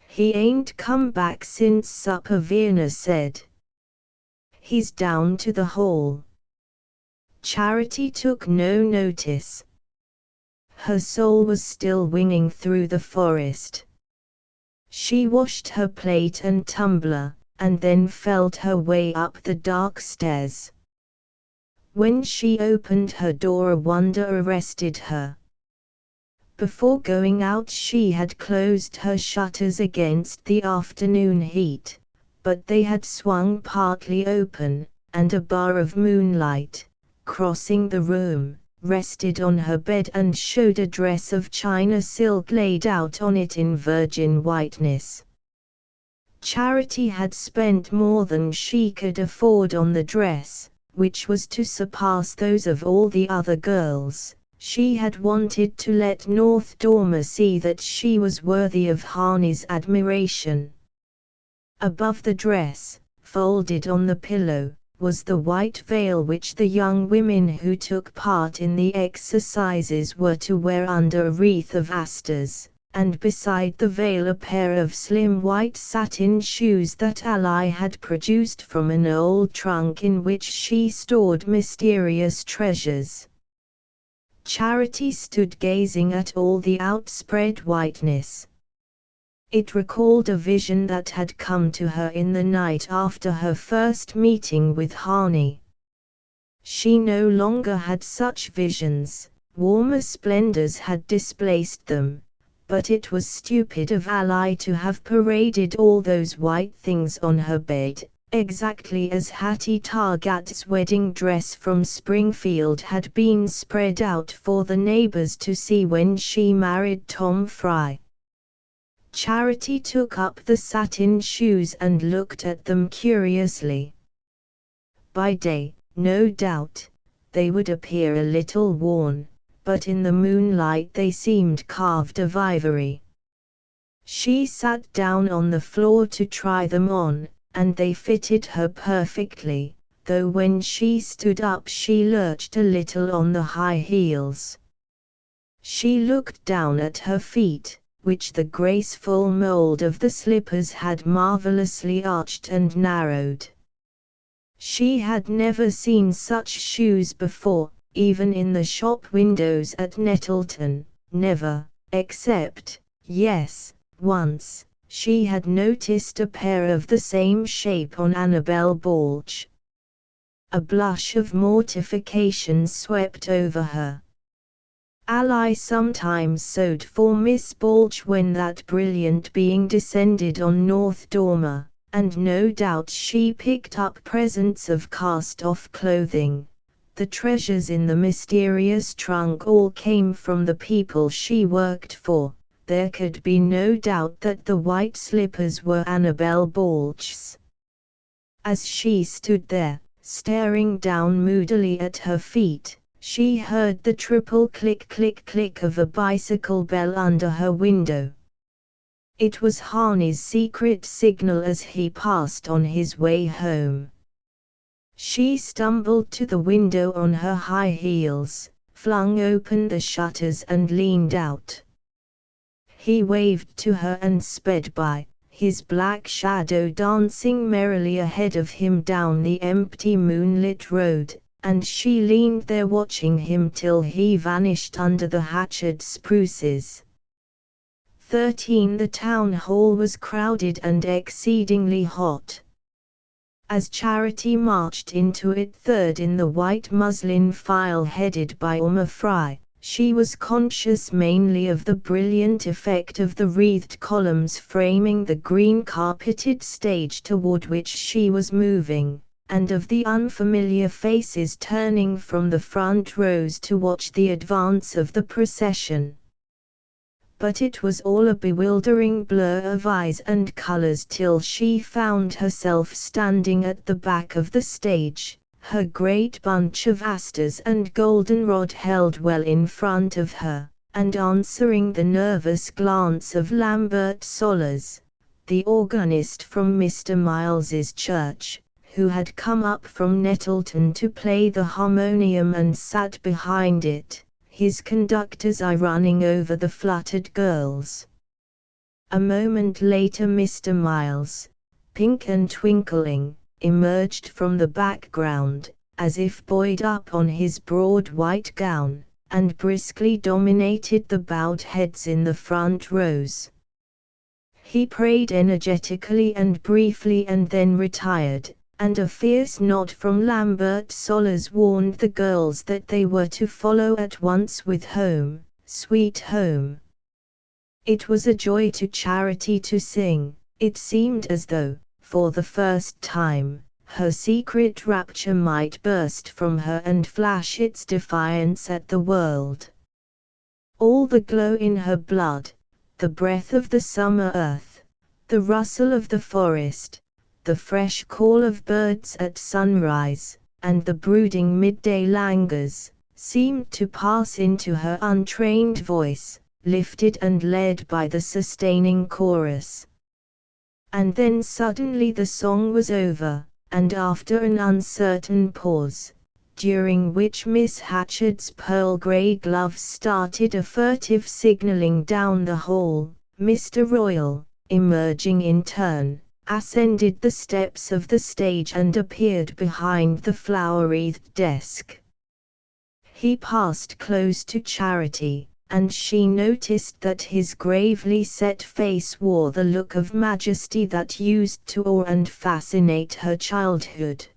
"He ain't come back since supper," Verna said. "He's down to the hall." Charity took no notice. Her soul was still winging through the forest. She washed her plate and tumbler, and then felt her way up the dark stairs. When she opened her door a wonder arrested her. Before going out she had closed her shutters against the afternoon heat, but they had swung partly open, and a bar of moonlight, crossing the room, rested on her bed and showed a dress of China silk laid out on it in virgin whiteness. Charity had spent more than she could afford on the dress, which was to surpass those of all the other girls. She had wanted to let North Dormer see that she was worthy of Harney's admiration. Above the dress, folded on the pillow, was the white veil which the young women who took part in the exercises were to wear under a wreath of asters, and beside the veil a pair of slim white satin shoes that Ally had produced from an old trunk in which she stored mysterious treasures. Charity stood gazing at all the outspread whiteness. It recalled a vision that had come to her in the night after her first meeting with Harney. She no longer had such visions, warmer splendors had displaced them, but it was stupid of Ally to have paraded all those white things on her bed, exactly as Hattie Targat's wedding dress from Springfield had been spread out for the neighbors to see when she married Tom Fry. Charity took up the satin shoes and looked at them curiously. By day, no doubt, they would appear a little worn, but in the moonlight they seemed carved of ivory. She sat down on the floor to try them on, and they fitted her perfectly, though when she stood up she lurched a little on the high heels. She looked down at her feet, which the graceful mold of the slippers had marvelously arched and narrowed. She had never seen such shoes before, even in the shop windows at Nettleton, never, except, yes, once, she had noticed a pair of the same shape on Annabel Balch. A blush of mortification swept over her. Ally sometimes sewed for Miss Balch when that brilliant being descended on North Dormer, and no doubt she picked up presents of cast-off clothing, The treasures in the mysterious trunk all came from the people she worked for. There could be no doubt that the white slippers were Annabel Balch's. As she stood there, staring down moodily at her feet, she heard the triple click-click-click of a bicycle bell under her window. It was Harney's secret signal as he passed on his way home. She stumbled to the window on her high heels, flung open the shutters and leaned out. He waved to her and sped by, his black shadow dancing merrily ahead of him down the empty moonlit road, and she leaned there watching him till he vanished under the hatched spruces. 13. The town hall was crowded and exceedingly hot. As Charity marched into it third in the white muslin file headed by Orma Fry, she was conscious mainly of the brilliant effect of the wreathed columns framing the green carpeted stage toward which she was moving, and of the unfamiliar faces turning from the front rows to watch the advance of the procession. But it was all a bewildering blur of eyes and colors till she found herself standing at the back of the stage, her great bunch of asters and goldenrod held well in front of her, and answering the nervous glance of Lambert Solers, the organist from Mr. Miles's church, who had come up from Nettleton to play the harmonium and sat behind it, his conductor's eye running over the fluttered girls. A moment later Mr. Miles, pink and twinkling, emerged from the background, as if buoyed up on his broad white gown, and briskly dominated the bowed heads in the front rows. He prayed energetically and briefly and then retired, and a fierce nod from Lambert Solers warned the girls that they were to follow at once with Home, Sweet Home. It was a joy to Charity to sing. It seemed as though, for the first time, her secret rapture might burst from her and flash its defiance at the world. All the glow in her blood, the breath of the summer earth, the rustle of the forest, the fresh call of birds at sunrise, and the brooding midday languors, seemed to pass into her untrained voice, lifted and led by the sustaining chorus. And then suddenly the song was over, and after an uncertain pause, during which Miss Hatchard's pearl-grey gloves started a furtive signaling down the hall, Mr. Royal, emerging in turn, ascended the steps of the stage and appeared behind the flower-wreathed desk. He passed close to Charity, and she noticed that his gravely set face wore the look of majesty that used to awe and fascinate her childhood.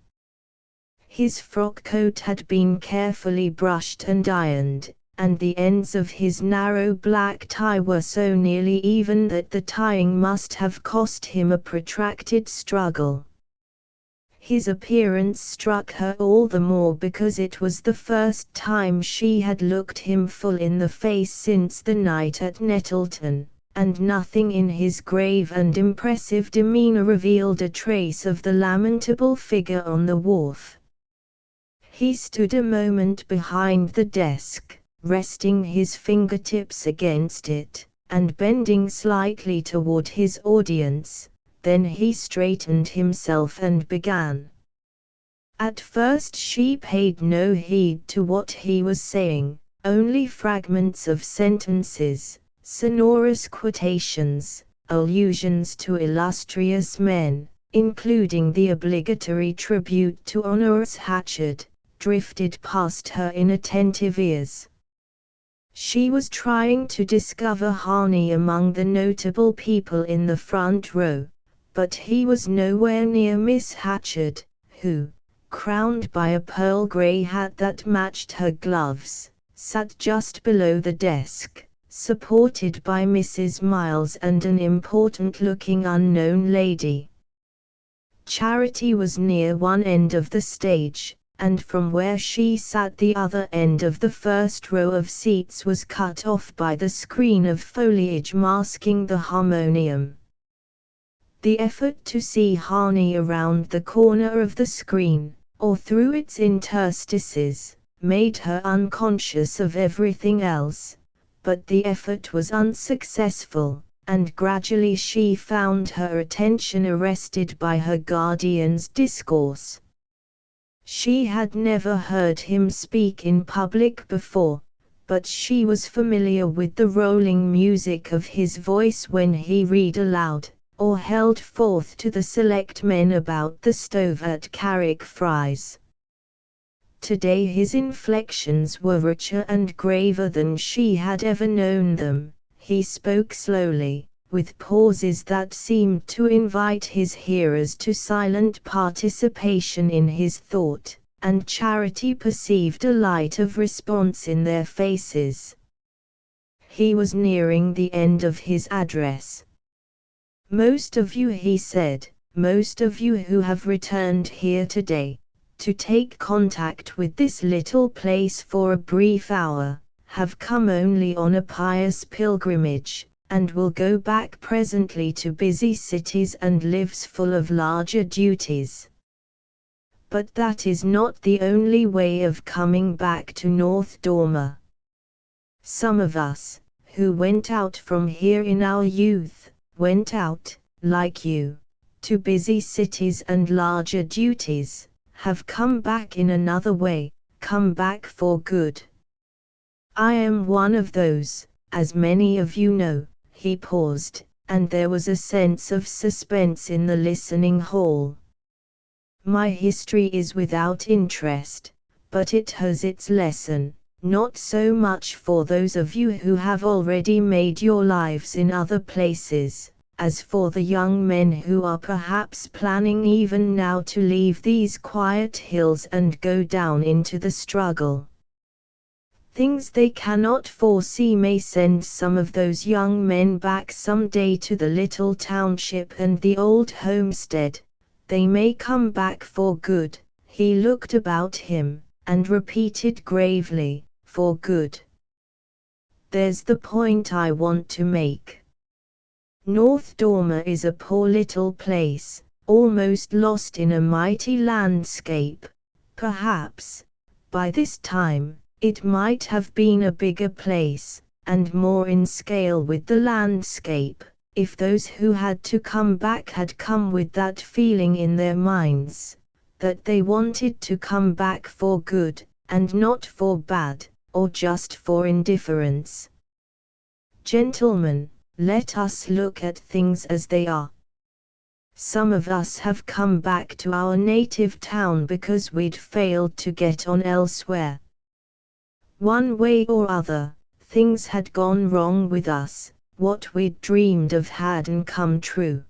His frock coat had been carefully brushed and ironed, and the ends of his narrow black tie were so nearly even that the tying must have cost him a protracted struggle. His appearance struck her all the more because it was the first time she had looked him full in the face since the night at Nettleton, and nothing in his grave and impressive demeanor revealed a trace of the lamentable figure on the wharf. He stood a moment behind the desk, resting his fingertips against it, and bending slightly toward his audience. Then he straightened himself and began. At first she paid no heed to what he was saying, only fragments of sentences, sonorous quotations, allusions to illustrious men, including the obligatory tribute to Honoris Hatchard, drifted past her inattentive ears. She was trying to discover Harney among the notable people in the front row, but he was nowhere near Miss Hatchard, who, crowned by a pearl-grey hat that matched her gloves, sat just below the desk, supported by Mrs. Miles and an important-looking unknown lady. Charity was near one end of the stage, and from where she sat the other end of the first row of seats was cut off by the screen of foliage masking the harmonium. The effort to see Harney around the corner of the screen, or through its interstices, made her unconscious of everything else, but the effort was unsuccessful, and gradually she found her attention arrested by her guardian's discourse. She had never heard him speak in public before, but she was familiar with the rolling music of his voice when he read aloud, or held forth to the select men about the stove at Carrickfries. Today his inflections were richer and graver than she had ever known them. He spoke slowly, with pauses that seemed to invite his hearers to silent participation in his thought, and Charity perceived a light of response in their faces. He was nearing the end of his address. "Most of you," he said, "most of you who have returned here today, to take contact with this little place for a brief hour, have come only on a pious pilgrimage, and will go back presently to busy cities and lives full of larger duties. But that is not the only way of coming back to North Dormer. Some of us, who went out from here in our youth, went out, like you, to busy cities and larger duties, have come back in another way, come back for good. I am one of those, as many of you know." He paused, and there was a sense of suspense in the listening hall. "My history is without interest, but it has its lesson, not so much for those of you who have already made your lives in other places, as for the young men who are perhaps planning even now to leave these quiet hills and go down into the struggle. Things they cannot foresee may send some of those young men back some day to the little township and the old homestead. They may come back for good." He looked about him, and repeated gravely, "for good. There's the point I want to make. North Dormer is a poor little place, almost lost in a mighty landscape. Perhaps, by this time, it might have been a bigger place, and more in scale with the landscape, if those who had to come back had come with that feeling in their minds, that they wanted to come back for good, and not for bad, or just for indifference. Gentlemen, let us look at things as they are. Some of us have come back to our native town because we'd failed to get on elsewhere. One way or other, things had gone wrong with us, what we'd dreamed of hadn't come true.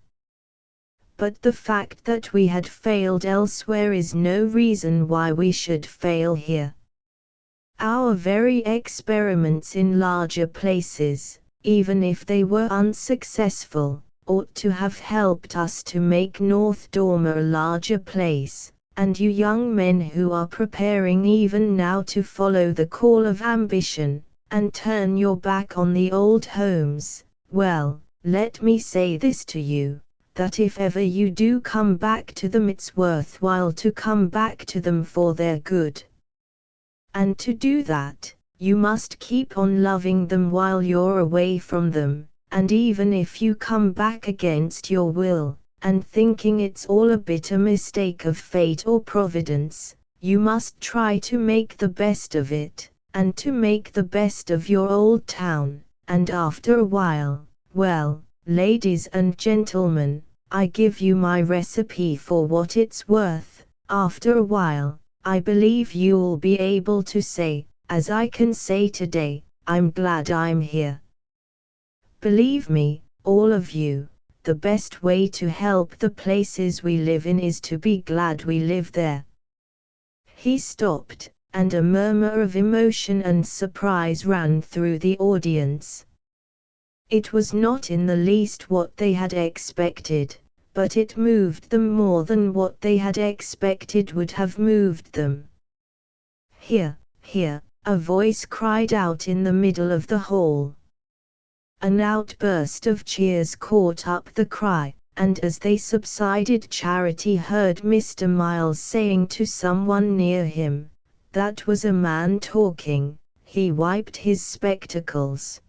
But the fact that we had failed elsewhere is no reason why we should fail here. Our very experiments in larger places, even if they were unsuccessful, ought to have helped us to make North Dormer a larger place, and you young men who are preparing even now to follow the call of ambition, and turn your back on the old homes, well, let me say this to you, that if ever you do come back to them it's worthwhile to come back to them for their good. And to do that, you must keep on loving them while you're away from them, and even if you come back against your will, and thinking it's all a bit a mistake of fate or providence, you must try to make the best of it, and to make the best of your old town, and after a while, well, ladies and gentlemen, I give you my recipe for what it's worth, after a while, I believe you'll be able to say, as I can say today, I'm glad I'm here. Believe me, all of you, the best way to help the places we live in is to be glad we live there." He stopped, and a murmur of emotion and surprise ran through the audience. It was not in the least what they had expected, but it moved them more than what they had expected would have moved them, "Here, here!" a voice cried out in the middle of the hall. An outburst of cheers caught up the cry, and as they subsided, Charity heard Mr. Miles saying to someone near him, "That was a man talking." He wiped his spectacles.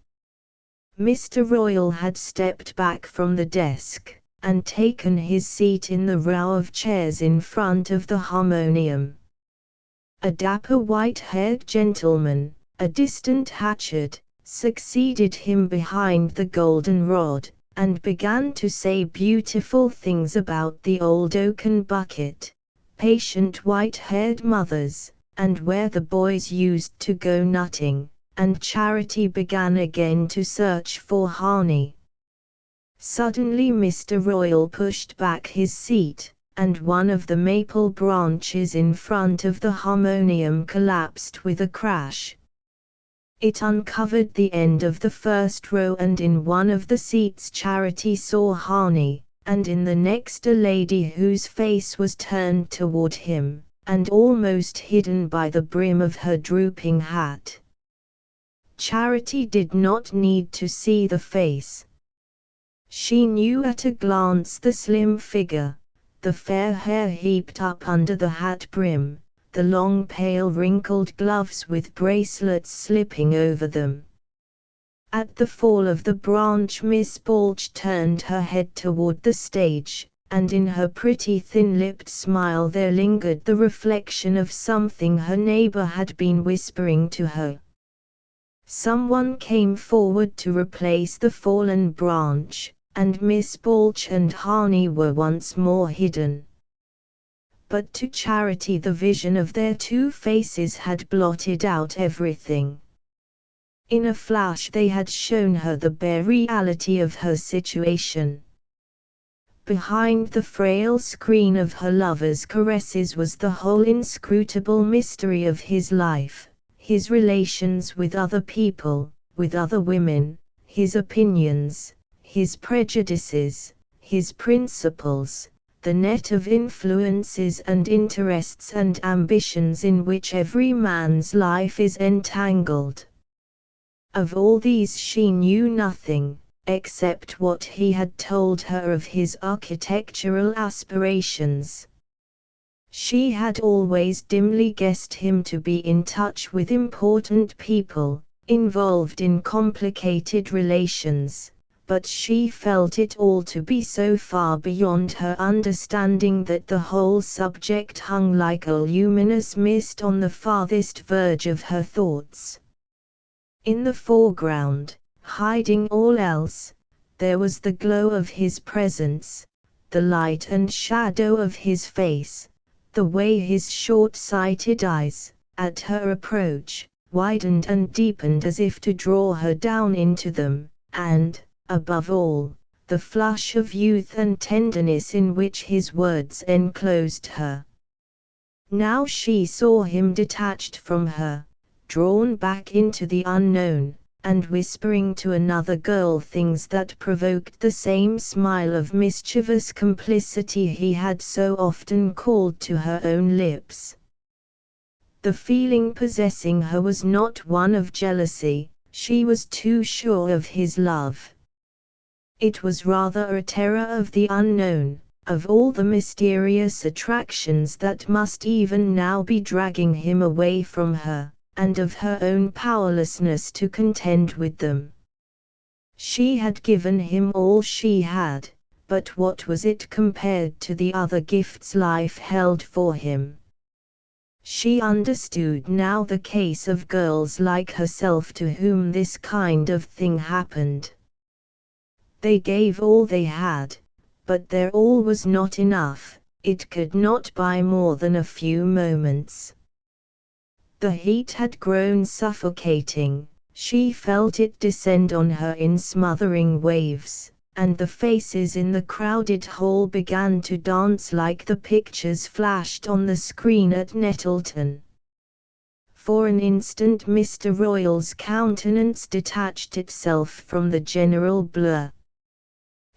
Mr. Royal had stepped back from the desk, and taken his seat in the row of chairs in front of the harmonium. A dapper white-haired gentleman, a distant Hatchard, succeeded him behind the golden rod, and began to say beautiful things about the old oaken bucket, patient white-haired mothers, and where the boys used to go nutting, and Charity began again to search for honey. Suddenly Mr. Royal pushed back his seat, and one of the maple branches in front of the harmonium collapsed with a crash. It uncovered the end of the first row, and in one of the seats Charity saw honey, and in the next a lady whose face was turned toward him, and almost hidden by the brim of her drooping hat. Charity did not need to see the face. She knew at a glance the slim figure, the fair hair heaped up under the hat brim, the long pale wrinkled gloves with bracelets slipping over them. At the fall of the branch Miss Balch turned her head toward the stage, and in her pretty thin-lipped smile there lingered the reflection of something her neighbor had been whispering to her. Someone came forward to replace the fallen branch, and Miss Balch and Harney were once more hidden. But to Charity the vision of their two faces had blotted out everything. In a flash they had shown her the bare reality of her situation. Behind the frail screen of her lover's caresses was the whole inscrutable mystery of his life, his relations with other people, with other women, his opinions, his prejudices, his principles, the net of influences and interests and ambitions in which every man's life is entangled. Of all these she knew nothing, except what he had told her of his architectural aspirations. She had always dimly guessed him to be in touch with important people, involved in complicated relations, but she felt it all to be so far beyond her understanding that the whole subject hung like a luminous mist on the farthest verge of her thoughts. In the foreground, hiding all else, there was the glow of his presence, the light and shadow of his face, the way his short-sighted eyes, at her approach, widened and deepened as if to draw her down into them, and, above all, the flush of youth and tenderness in which his words enclosed her. Now she saw him detached from her, drawn back into the unknown, and whispering to another girl things that provoked the same smile of mischievous complicity he had so often called to her own lips. The feeling possessing her was not one of jealousy, she was too sure of his love. It was rather a terror of the unknown, of all the mysterious attractions that must even now be dragging him away from her, and of her own powerlessness to contend with them. She had given him all she had, but what was it compared to the other gifts life held for him? She understood now the case of girls like herself to whom this kind of thing happened. They gave all they had, but their all was not enough, it could not buy more than a few moments. The heat had grown suffocating, she felt it descend on her in smothering waves, and the faces in the crowded hall began to dance like the pictures flashed on the screen at Nettleton. For an instant Mr. Royal's countenance detached itself from the general blur.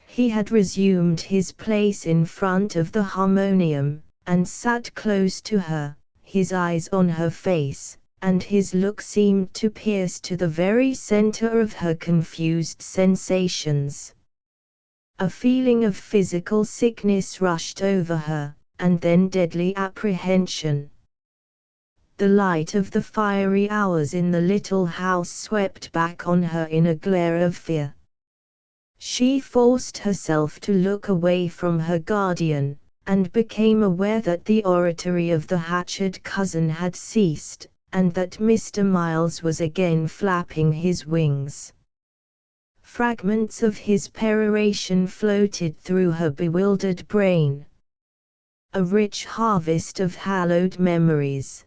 He had resumed his place in front of the harmonium, and sat close to her, his eyes on her face, and his look seemed to pierce to the very center of her confused sensations. A feeling of physical sickness rushed over her, and then deadly apprehension. The light of the fiery hours in the little house swept back on her in a glare of fear. She forced herself to look away from her guardian, and became aware that the oratory of the hatchet cousin had ceased, and that Mr. Miles was again flapping his wings. Fragments of his peroration floated through her bewildered brain. A rich harvest of hallowed memories.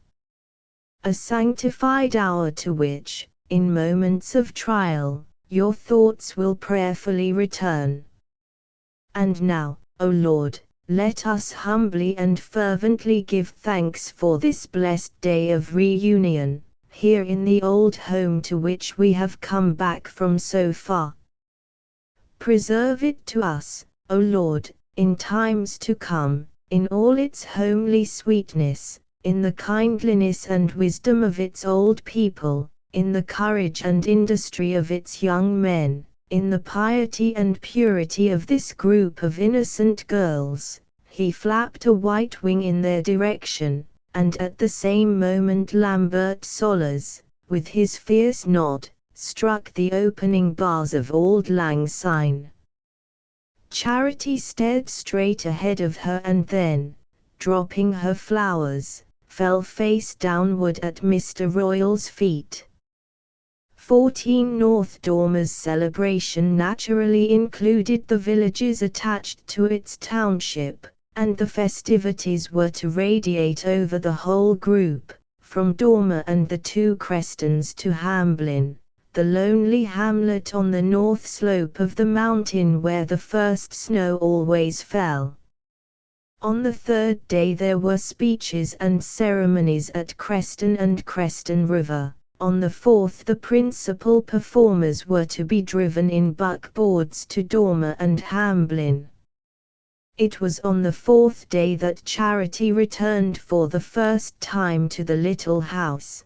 A sanctified hour to which, in moments of trial, your thoughts will prayerfully return. And now, O Lord, let us humbly and fervently give thanks for this blessed day of reunion, here in the old home to which we have come back from so far. Preserve it to us, O Lord, in times to come, in all its homely sweetness, in the kindliness and wisdom of its old people, in the courage and industry of its young men, in the piety and purity of this group of innocent girls. He flapped a white wing in their direction, and at the same moment Lambert Solers, with his fierce nod, struck the opening bars of Auld Lang Syne. Charity stared straight ahead of her and then, dropping her flowers, fell face downward at Mr. Royal's feet. 14 North Dormer's celebration naturally included the villages attached to its township, and the festivities were to radiate over the whole group, from Dormer and the two Crestons to Hamblin, the lonely hamlet on the north slope of the mountain where the first snow always fell. On the third day there were speeches and ceremonies at Creston and Creston River. On the fourth the principal performers were to be driven in buckboards to Dormer and Hamblin. It was on the fourth day that Charity returned for the first time to the little house.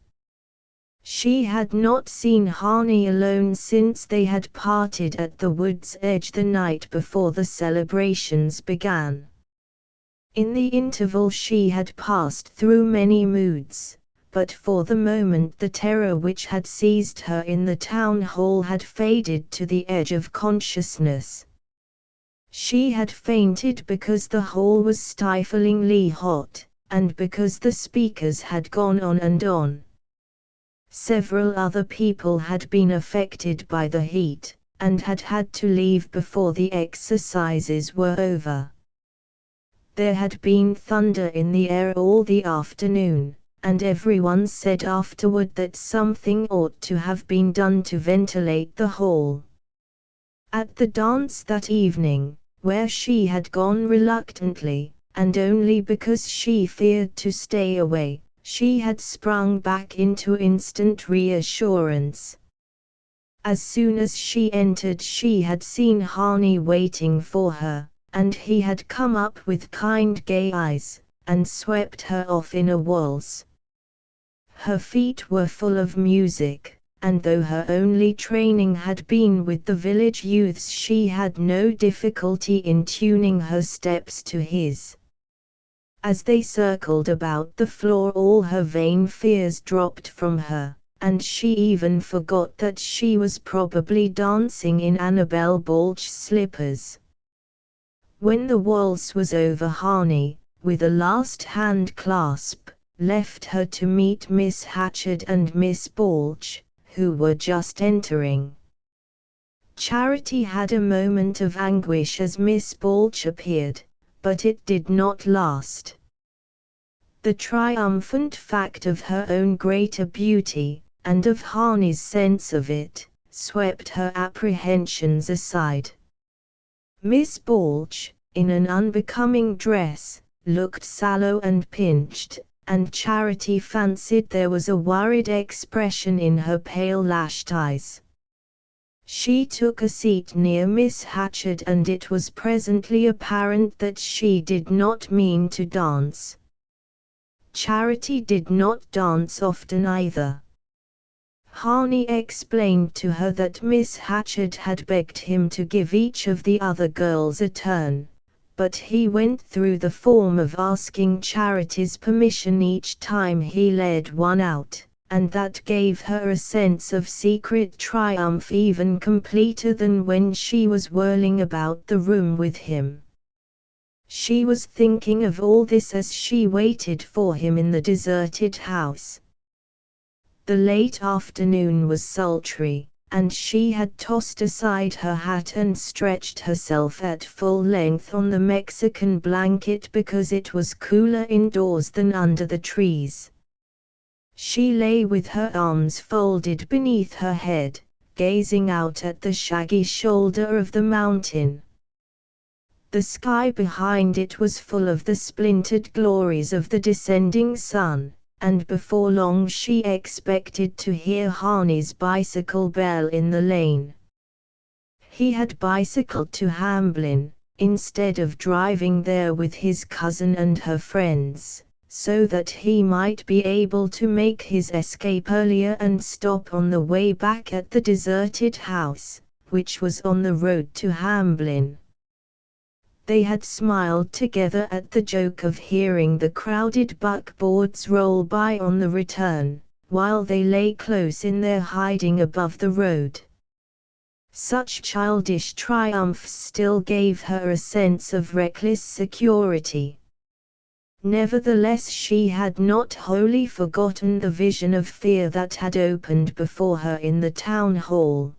She had not seen Harney alone since they had parted at the wood's edge the night before the celebrations began. In the interval she had passed through many moods, but for the moment the terror which had seized her in the town hall had faded to the edge of consciousness. She had fainted because the hall was stiflingly hot, and because the speakers had gone on and on. Several other people had been affected by the heat, and had had to leave before the exercises were over. There had been thunder in the air all the afternoon, and everyone said afterward that something ought to have been done to ventilate the hall. At the dance that evening, where she had gone reluctantly, and only because she feared to stay away, she had sprung back into instant reassurance. As soon as she entered she had seen Harney waiting for her, and he had come up with kind gay eyes, and swept her off in a waltz. Her feet were full of music, and though her only training had been with the village youths she had no difficulty in tuning her steps to his. As they circled about the floor all her vain fears dropped from her, and she even forgot that she was probably dancing in Annabel Balch's slippers. When the waltz was over Harney, with a last hand clasp, left her to meet Miss Hatchett and Miss Balch, who were just entering. Charity had a moment of anguish as Miss Balch appeared, but it did not last. The triumphant fact of her own greater beauty, and of Harney's sense of it, swept her apprehensions aside. Miss Balch, in an unbecoming dress, looked sallow and pinched, and Charity fancied there was a worried expression in her pale-lashed eyes. She took a seat near Miss Hatchett and it was presently apparent that she did not mean to dance. Charity did not dance often either. Harney explained to her that Miss Hatchett had begged him to give each of the other girls a turn, but he went through the form of asking Charity's permission each time he led one out, and that gave her a sense of secret triumph even completer than when she was whirling about the room with him. She was thinking of all this as she waited for him in the deserted house. The late afternoon was sultry, and she had tossed aside her hat and stretched herself at full length on the Mexican blanket because it was cooler indoors than under the trees. She lay with her arms folded beneath her head, gazing out at the shaggy shoulder of the mountain. The sky behind it was full of the splintered glories of the descending sun, and before long she expected to hear Harney's bicycle bell in the lane. He had bicycled to Hamblin, instead of driving there with his cousin and her friends, so that he might be able to make his escape earlier and stop on the way back at the deserted house, which was on the road to Hamblin. They had smiled together at the joke of hearing the crowded buckboards roll by on the return, while they lay close in their hiding above the road. Such childish triumphs still gave her a sense of reckless security. Nevertheless, she had not wholly forgotten the vision of fear that had opened before her in the town hall.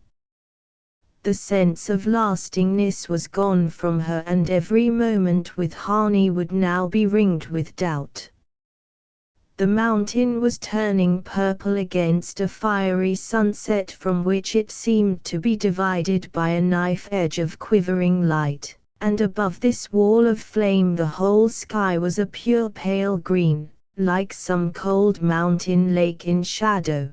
The sense of lastingness was gone from her, and every moment with Harney would now be ringed with doubt. The mountain was turning purple against a fiery sunset from which it seemed to be divided by a knife edge of quivering light, and above this wall of flame the whole sky was a pure pale green, like some cold mountain lake in shadow.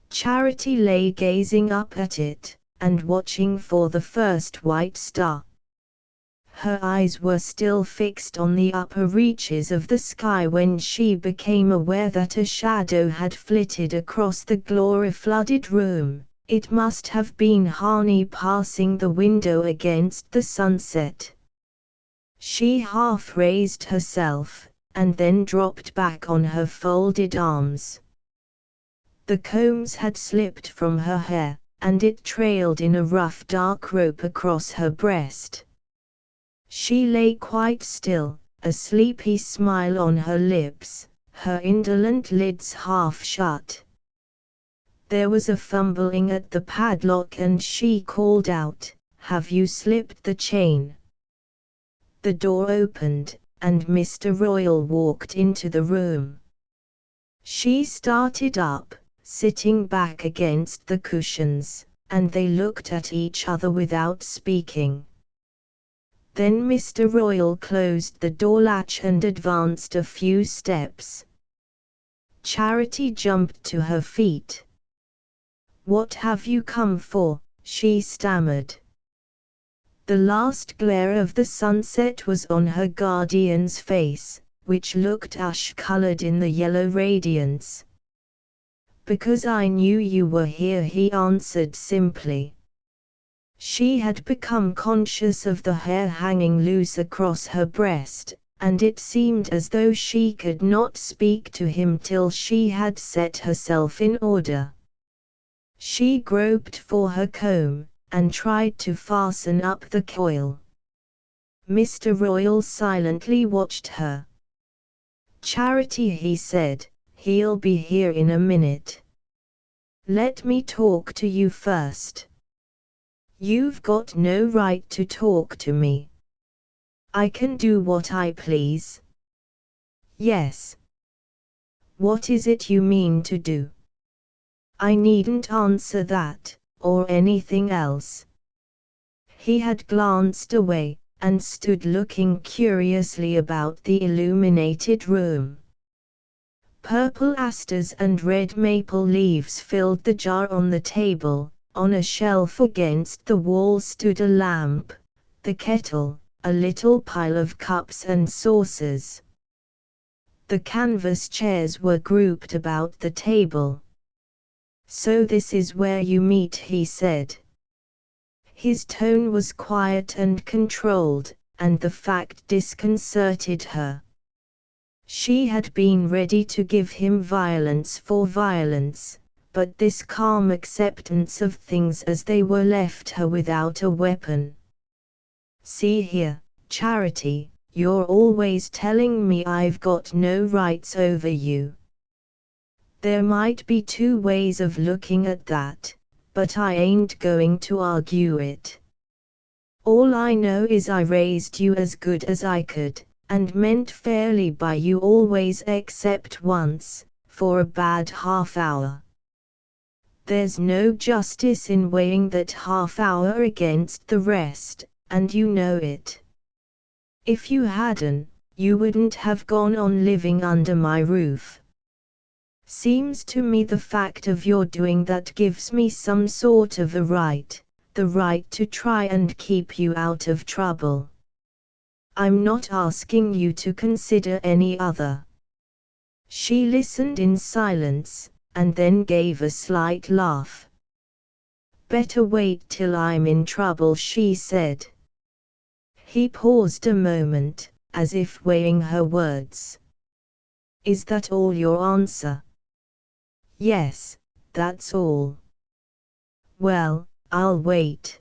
Charity lay gazing up at it, and watching for the first white star. Her eyes were still fixed on the upper reaches of the sky when she became aware that a shadow had flitted across the glory-flooded room. It must have been Harney passing the window against the sunset. She half raised herself, and then dropped back on her folded arms. The combs had slipped from her hair, and it trailed in a rough dark rope across her breast. She lay quite still, a sleepy smile on her lips, her indolent lids half shut. There was a fumbling at the padlock and she called out, "Have you slipped the chain?" The door opened, and Mr. Royal walked into the room. She started up, sitting back against the cushions, and they looked at each other without speaking. Then Mr. Royal closed the door latch and advanced a few steps. Charity jumped to her feet. "What have you come for?" she stammered. The last glare of the sunset was on her guardian's face, which looked ash-colored in the yellow radiance. "Because I knew you were here," he answered simply. She had become conscious of the hair hanging loose across her breast, and it seemed as though she could not speak to him till she had set herself in order. She groped for her comb, and tried to fasten up the coil. Mr. Royal silently watched her. "Charity," he said, "he'll be here in a minute. Let me talk to you first." "You've got no right to talk to me. I can do what I please." "Yes. What is it you mean to do?" "I needn't answer that, or anything else." He had glanced away, and stood looking curiously about the illuminated room. Purple asters and red maple leaves filled the jar on the table. On a shelf against the wall stood a lamp, the kettle, a little pile of cups and saucers. The canvas chairs were grouped about the table. "So this is where you meet," he said. His tone was quiet and controlled, and the fact disconcerted her. She had been ready to give him violence for violence, but this calm acceptance of things as they were left her without a weapon. "See here, Charity, you're always telling me I've got no rights over you. There might be two ways of looking at that, but I ain't going to argue it. All I know is I raised you as good as I could, and meant fairly by you always except once, for a bad half-hour. There's no justice in weighing that half-hour against the rest, and you know it. If you hadn't, you wouldn't have gone on living under my roof. Seems to me the fact of your doing that gives me some sort of a right, the right to try and keep you out of trouble. I'm not asking you to consider any other." She listened in silence, and then gave a slight laugh. "Better wait till I'm in trouble," she said. He paused a moment, as if weighing her words. "Is that all your answer?" "Yes, that's all." "Well, I'll wait."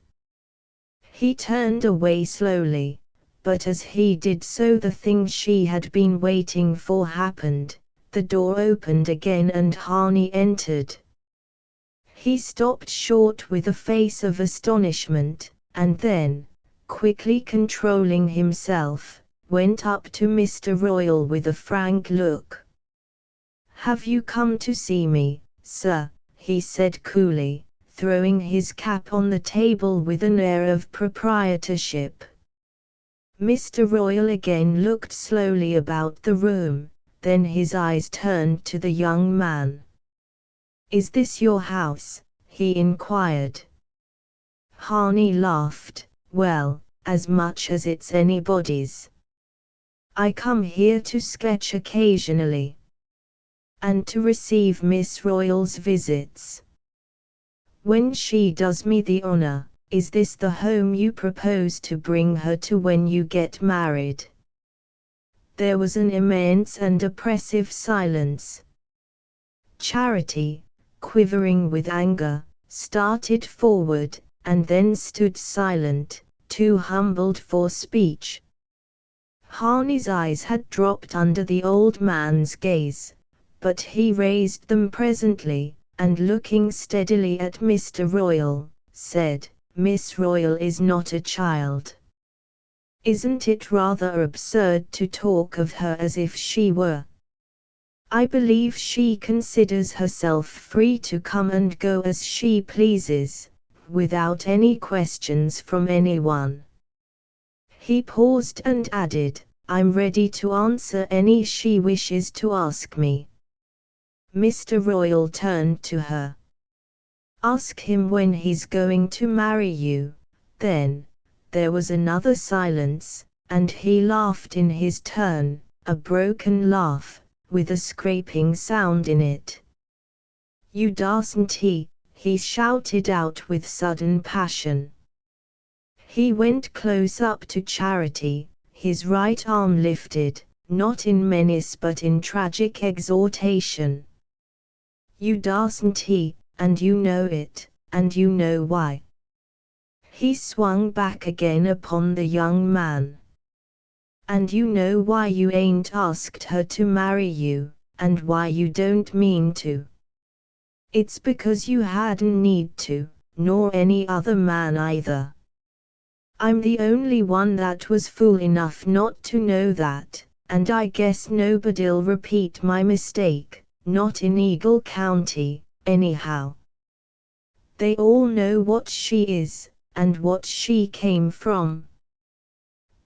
He turned away slowly, but as he did so the thing she had been waiting for happened. The door opened again and Harney entered. He stopped short with a face of astonishment, and then, quickly controlling himself, went up to Mr. Royal with a frank look. "Have you come to see me, sir?" he said coolly, throwing his cap on the table with an air of proprietorship. Mr. Royal again looked slowly about the room, then his eyes turned to the young man. "Is this your house?" he inquired. Harney laughed. "Well, as much as it's anybody's. I come here to sketch occasionally. And to receive Miss Royal's visits. When she does me the honor, is this the home you propose to bring her to when you get married?" There was an immense and oppressive silence. Charity, quivering with anger, started forward, and then stood silent, too humbled for speech. Harney's eyes had dropped under the old man's gaze, but he raised them presently, and looking steadily at Mr. Royal, said, "Miss Royal is not a child. Isn't it rather absurd to talk of her as if she were? I believe she considers herself free to come and go as she pleases, without any questions from anyone." He paused and added, "I'm ready to answer any she wishes to ask me." Mr. Royal turned to her. "Ask him when he's going to marry you." Then, there was another silence, and he laughed in his turn, a broken laugh, with a scraping sound in it. "You darsn't he shouted out with sudden passion. He went close up to Charity, his right arm lifted, not in menace but in tragic exhortation. "You darsn't and you know it, and you know why." He swung back again upon the young man. "And you know why you ain't asked her to marry you, and why you don't mean to. It's because you hadn't need to, nor any other man either. I'm the only one that was fool enough not to know that, and I guess nobody'll repeat my mistake, not in Eagle County, anyhow. They all know what she is, and what she came from.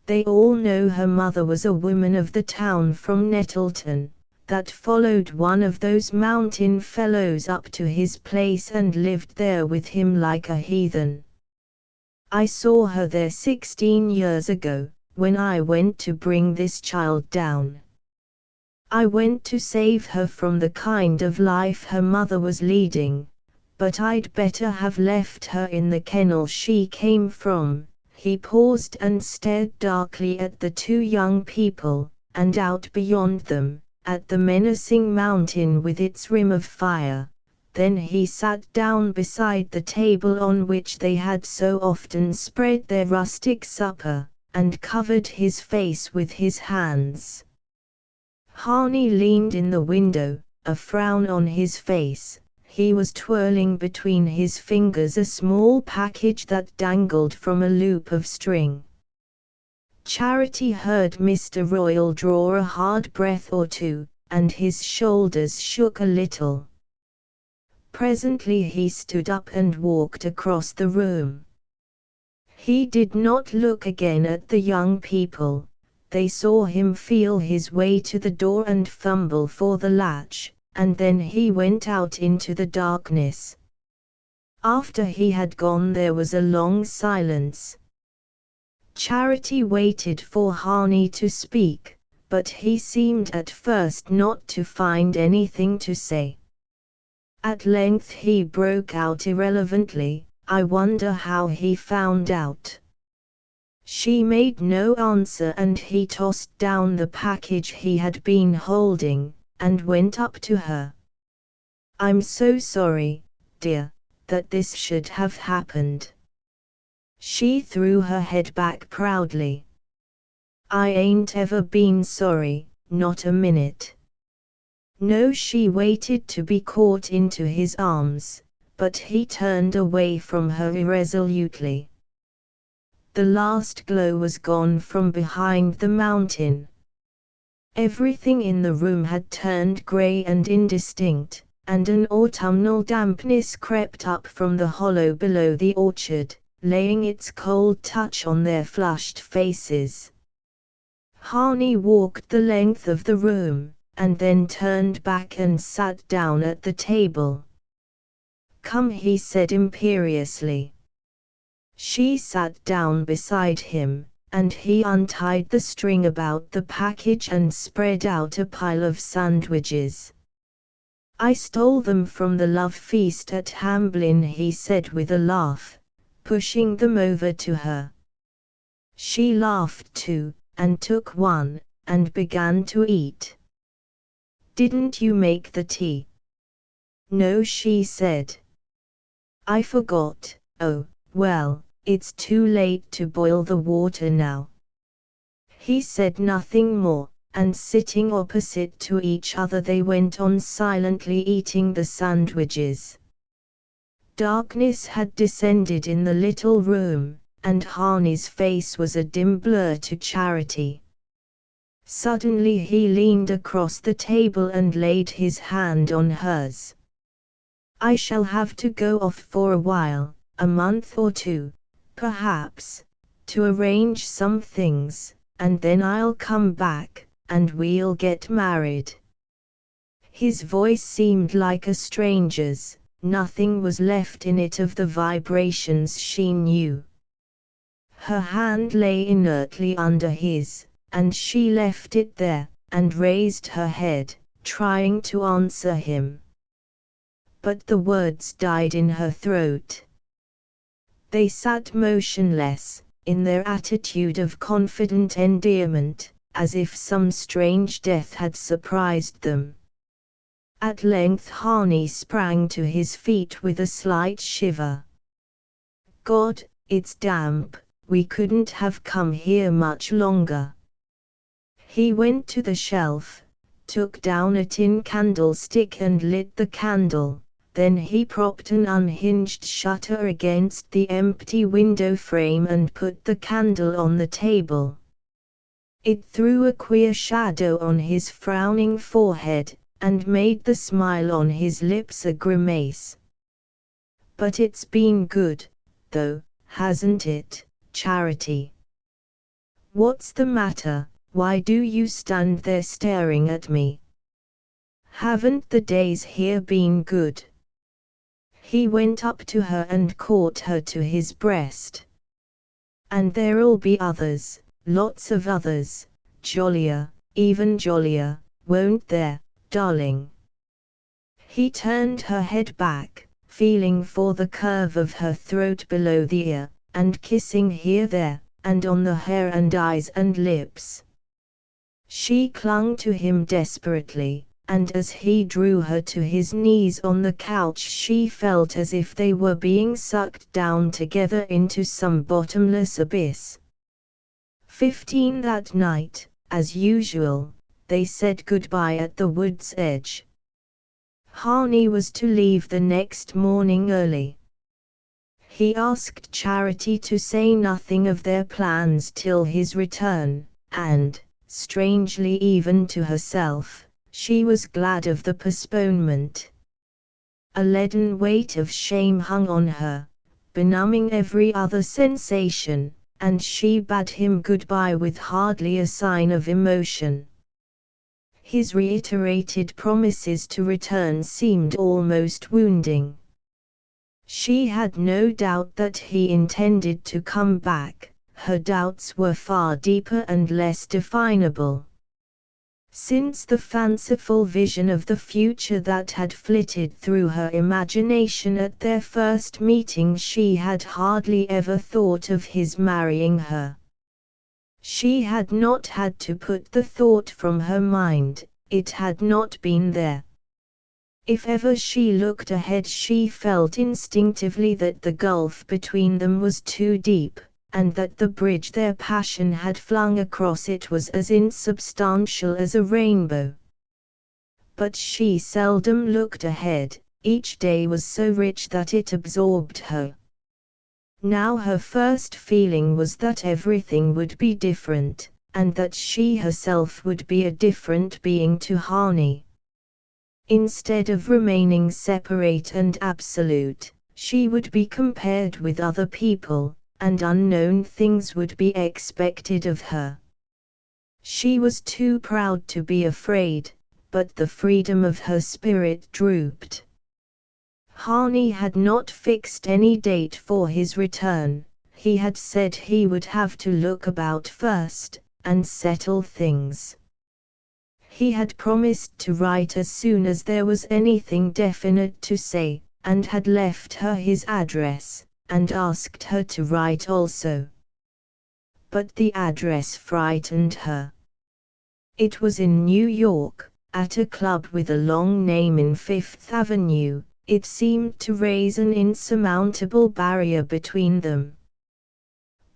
They all know her mother was a woman of the town from Nettleton, that followed one of those mountain fellows up to his place and lived there with him like a heathen. I saw her there 16 years ago, when I went to bring this child down. I went to save her from the kind of life her mother was leading, but I'd better have left her in the kennel she came from." He paused and stared darkly at the two young people, and out beyond them, at the menacing mountain with its rim of fire. Then he sat down beside the table on which they had so often spread their rustic supper, and covered his face with his hands. Harney leaned in the window, a frown on his face. He was twirling between his fingers a small package that dangled from a loop of string. Charity heard Mr. Royal draw a hard breath or two, and his shoulders shook a little. Presently he stood up and walked across the room. He did not look again at the young people. They saw him feel his way to the door and fumble for the latch, and then he went out into the darkness. After he had gone there was a long silence. Charity waited for Harney to speak, but he seemed at first not to find anything to say. At length he broke out irrelevantly, "I wonder how he found out." She made no answer, and he tossed down the package he had been holding, and went up to her. "I'm so sorry, dear, that this should have happened." She threw her head back proudly. "I ain't ever been sorry, not a minute." No, she waited to be caught into his arms, but he turned away from her irresolutely. The last glow was gone from behind the mountain. Everything in the room had turned grey and indistinct, and an autumnal dampness crept up from the hollow below the orchard, laying its cold touch on their flushed faces. Harney walked the length of the room, and then turned back and sat down at the table. "Come," he said imperiously. She sat down beside him, and he untied the string about the package and spread out a pile of sandwiches. "I stole them from the love feast at Hamblin," he said with a laugh, pushing them over to her. She laughed too, and took one, and began to eat. "Didn't you make the tea?" "No," she said. "I forgot." "Oh, well, it's too late to boil the water now." He said nothing more, and sitting opposite to each other they went on silently eating the sandwiches. Darkness had descended in the little room, and Harney's face was a dim blur to Charity. Suddenly he leaned across the table and laid his hand on hers. "I shall have to go off for a while, a month or two, perhaps, to arrange some things, and then I'll come back, and we'll get married." His voice seemed like a stranger's, nothing was left in it of the vibrations she knew. Her hand lay inertly under his, and she left it there, and raised her head, trying to answer him. But the words died in her throat. They sat motionless, in their attitude of confident endearment, as if some strange death had surprised them. At length Harney sprang to his feet with a slight shiver. "God, it's damp, we couldn't have come here much longer." He went to the shelf, took down a tin candlestick and lit the candle, then he propped an unhinged shutter against the empty window frame and put the candle on the table. It threw a queer shadow on his frowning forehead, and made the smile on his lips a grimace. "But it's been good, though, hasn't it, Charity?" "What's the matter? Why do you stand there staring at me? Haven't the days here been good?" He went up to her and caught her to his breast. "And there'll be others, lots of others, jollier, even jollier, won't there, darling?" He turned her head back, feeling for the curve of her throat below the ear, and kissing here, there, and on the hair and eyes and lips. She clung to him desperately, and as he drew her to his knees on the couch she felt as if they were being sucked down together into some bottomless abyss. 15 That night, as usual, they said goodbye at the wood's edge. Harney was to leave the next morning early. He asked Charity to say nothing of their plans till his return, and, strangely even to herself, she was glad of the postponement. A leaden weight of shame hung on her, benumbing every other sensation, and she bade him goodbye with hardly a sign of emotion. His reiterated promises to return seemed almost wounding. She had no doubt that he intended to come back, her doubts were far deeper and less definable. Since the fanciful vision of the future that had flitted through her imagination at their first meeting, she had hardly ever thought of his marrying her. She had not had to put the thought from her mind, it had not been there. If ever she looked ahead she felt instinctively that the gulf between them was too deep, and that the bridge their passion had flung across it was as insubstantial as a rainbow. But she seldom looked ahead, each day was so rich that it absorbed her. Now her first feeling was that everything would be different, and that she herself would be a different being to Harney. Instead of remaining separate and absolute, she would be compared with other people, and unknown things would be expected of her. She was too proud to be afraid, but the freedom of her spirit drooped. Harney had not fixed any date for his return. He had said he would have to look about first, and settle things. He had promised to write as soon as there was anything definite to say, and had left her his address, and asked her to write also. But the address frightened her. It was in New York, at a club with a long name in Fifth Avenue. It seemed to raise an insurmountable barrier between them.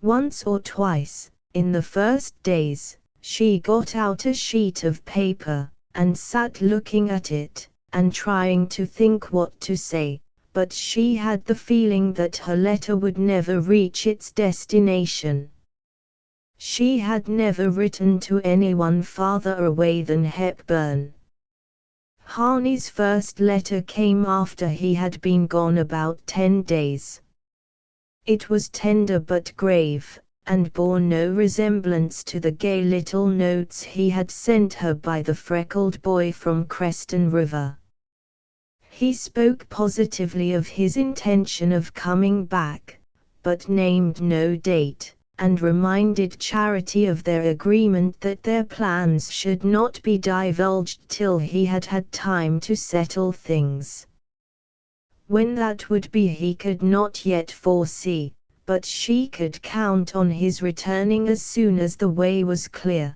Once or twice, in the first days, she got out a sheet of paper, and sat looking at it, and trying to think what to say, but she had the feeling that her letter would never reach its destination. She had never written to anyone farther away than Hepburn. Harney's first letter came after he had been gone about 10 days. It was tender but grave, and bore no resemblance to the gay little notes he had sent her by the freckled boy from Creston River. He spoke positively of his intention of coming back, but named no date, and reminded Charity of their agreement that their plans should not be divulged till he had had time to settle things. When that would be he could not yet foresee, but she could count on his returning as soon as the way was clear.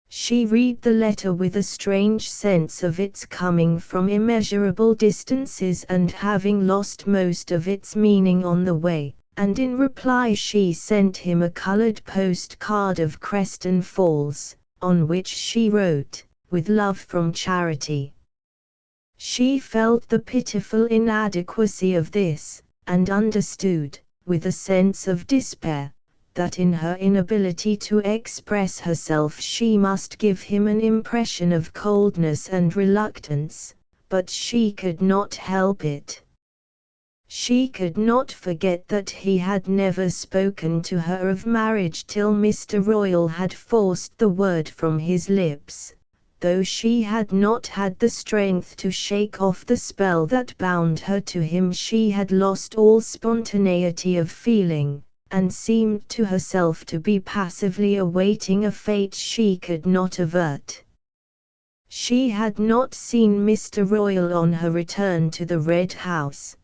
She read the letter with a strange sense of its coming from immeasurable distances and having lost most of its meaning on the way, and in reply she sent him a colored postcard of Creston Falls, on which she wrote, "With love from Charity." She felt the pitiful inadequacy of this, and understood, with a sense of despair, that in her inability to express herself she must give him an impression of coldness and reluctance, but she could not help it. She could not forget that he had never spoken to her of marriage till Mr. Royal had forced the word from his lips. Though she had not had the strength to shake off the spell that bound her to him, she had lost all spontaneity of feeling, and seemed to herself to be passively awaiting a fate she could not avert. She had not seen Mr. Royal on her return to the Red House.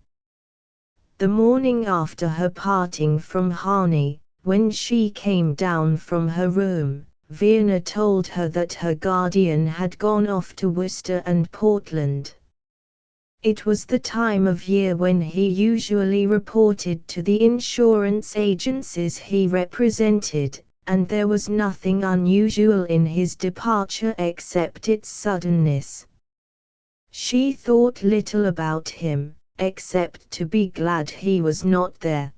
The morning after her parting from Harney, when she came down from her room, Verna told her that her guardian had gone off to Worcester and Portland. It was the time of year when he usually reported to the insurance agencies he represented, and there was nothing unusual in his departure except its suddenness. She thought little about him, except to be glad he was not there.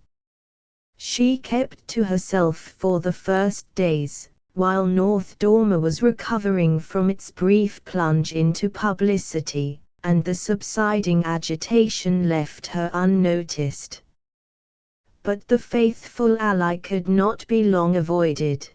She kept to herself for the first days, while North Dormer was recovering from its brief plunge into publicity, and the subsiding agitation left her unnoticed. But the faithful ally could not be long avoided.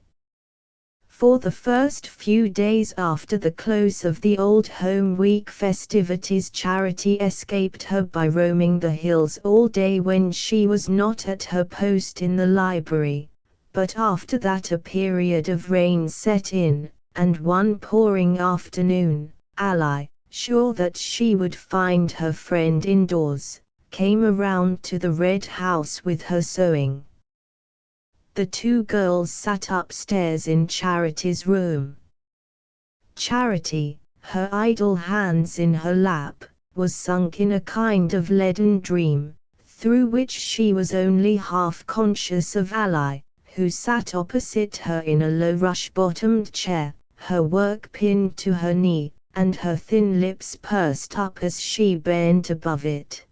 For the first few days after the close of the Old Home Week festivities, Charity escaped her by roaming the hills all day when she was not at her post in the library, but after that a period of rain set in, and one pouring afternoon, Ally, sure that she would find her friend indoors, came around to the Red House with her sewing. The two girls sat upstairs in Charity's room. Charity, her idle hands in her lap, was sunk in a kind of leaden dream, through which she was only half conscious of Ally, who sat opposite her in a low rush-bottomed chair, her work pinned to her knee, and her thin lips pursed up as she bent above it.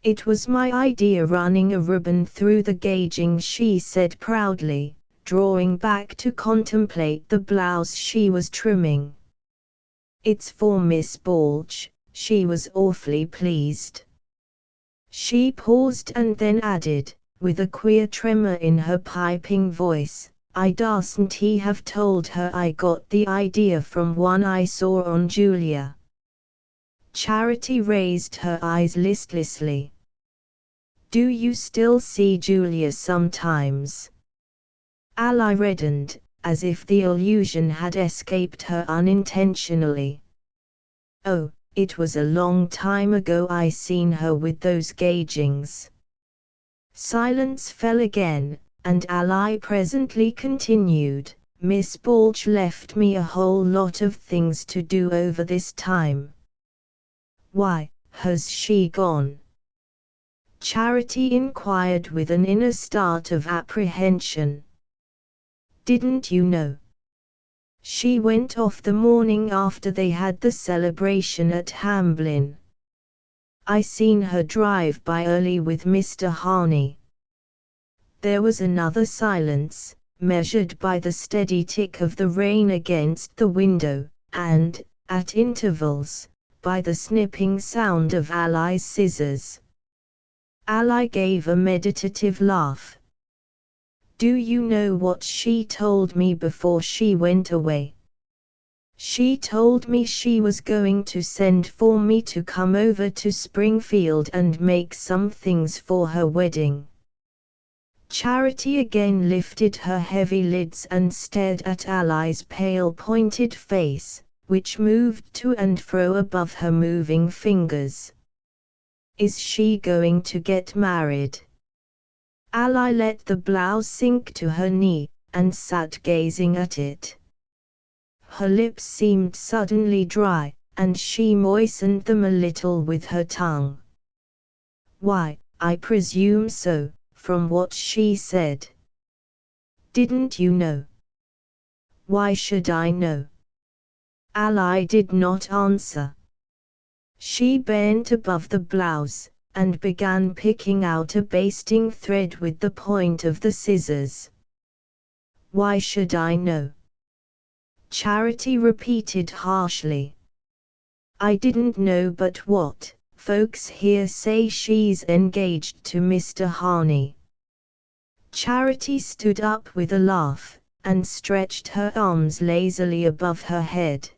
"It was my idea running a ribbon through the gauging," she said proudly, drawing back to contemplate the blouse she was trimming. "It's for Miss Balch." She was awfully pleased. She paused and then added, with a queer tremor in her piping voice, "I darsn't he have told her I got the idea from one I saw on Julia." Charity raised her eyes listlessly. "Do you still see Julia sometimes?" Ally reddened, as if the allusion had escaped her unintentionally. "Oh, it was a long time ago I seen her with those gaugings." Silence fell again, and Ally presently continued, "Miss Balch left me a whole lot of things to do over this time." "Why, has she gone?" Charity inquired with an inner start of apprehension. "Didn't you know? She went off the morning after they had the celebration at Hamblin. I seen her drive by early with Mr. Harney." There was another silence, measured by the steady tick of the rain against the window, and, at intervals, by the snipping sound of Ally's scissors. Ally gave a meditative laugh. "Do you know what she told me before she went away? She told me she was going to send for me to come over to Springfield and make some things for her wedding." Charity again lifted her heavy lids and stared at Ally's pale pointed face, which moved to and fro above her moving fingers. "Is she going to get married?" Ally let the blouse sink to her knee, and sat gazing at it. Her lips seemed suddenly dry, and she moistened them a little with her tongue. "Why, I presume so, from what she said." "Didn't you know?" "Why should I know?" Ally did not answer. She bent above the blouse, and began picking out a basting thread with the point of the scissors. "Why should I know?" Charity repeated harshly. "I didn't know but what, folks here say she's engaged to Mr. Harney." Charity stood up with a laugh, and stretched her arms lazily above her head.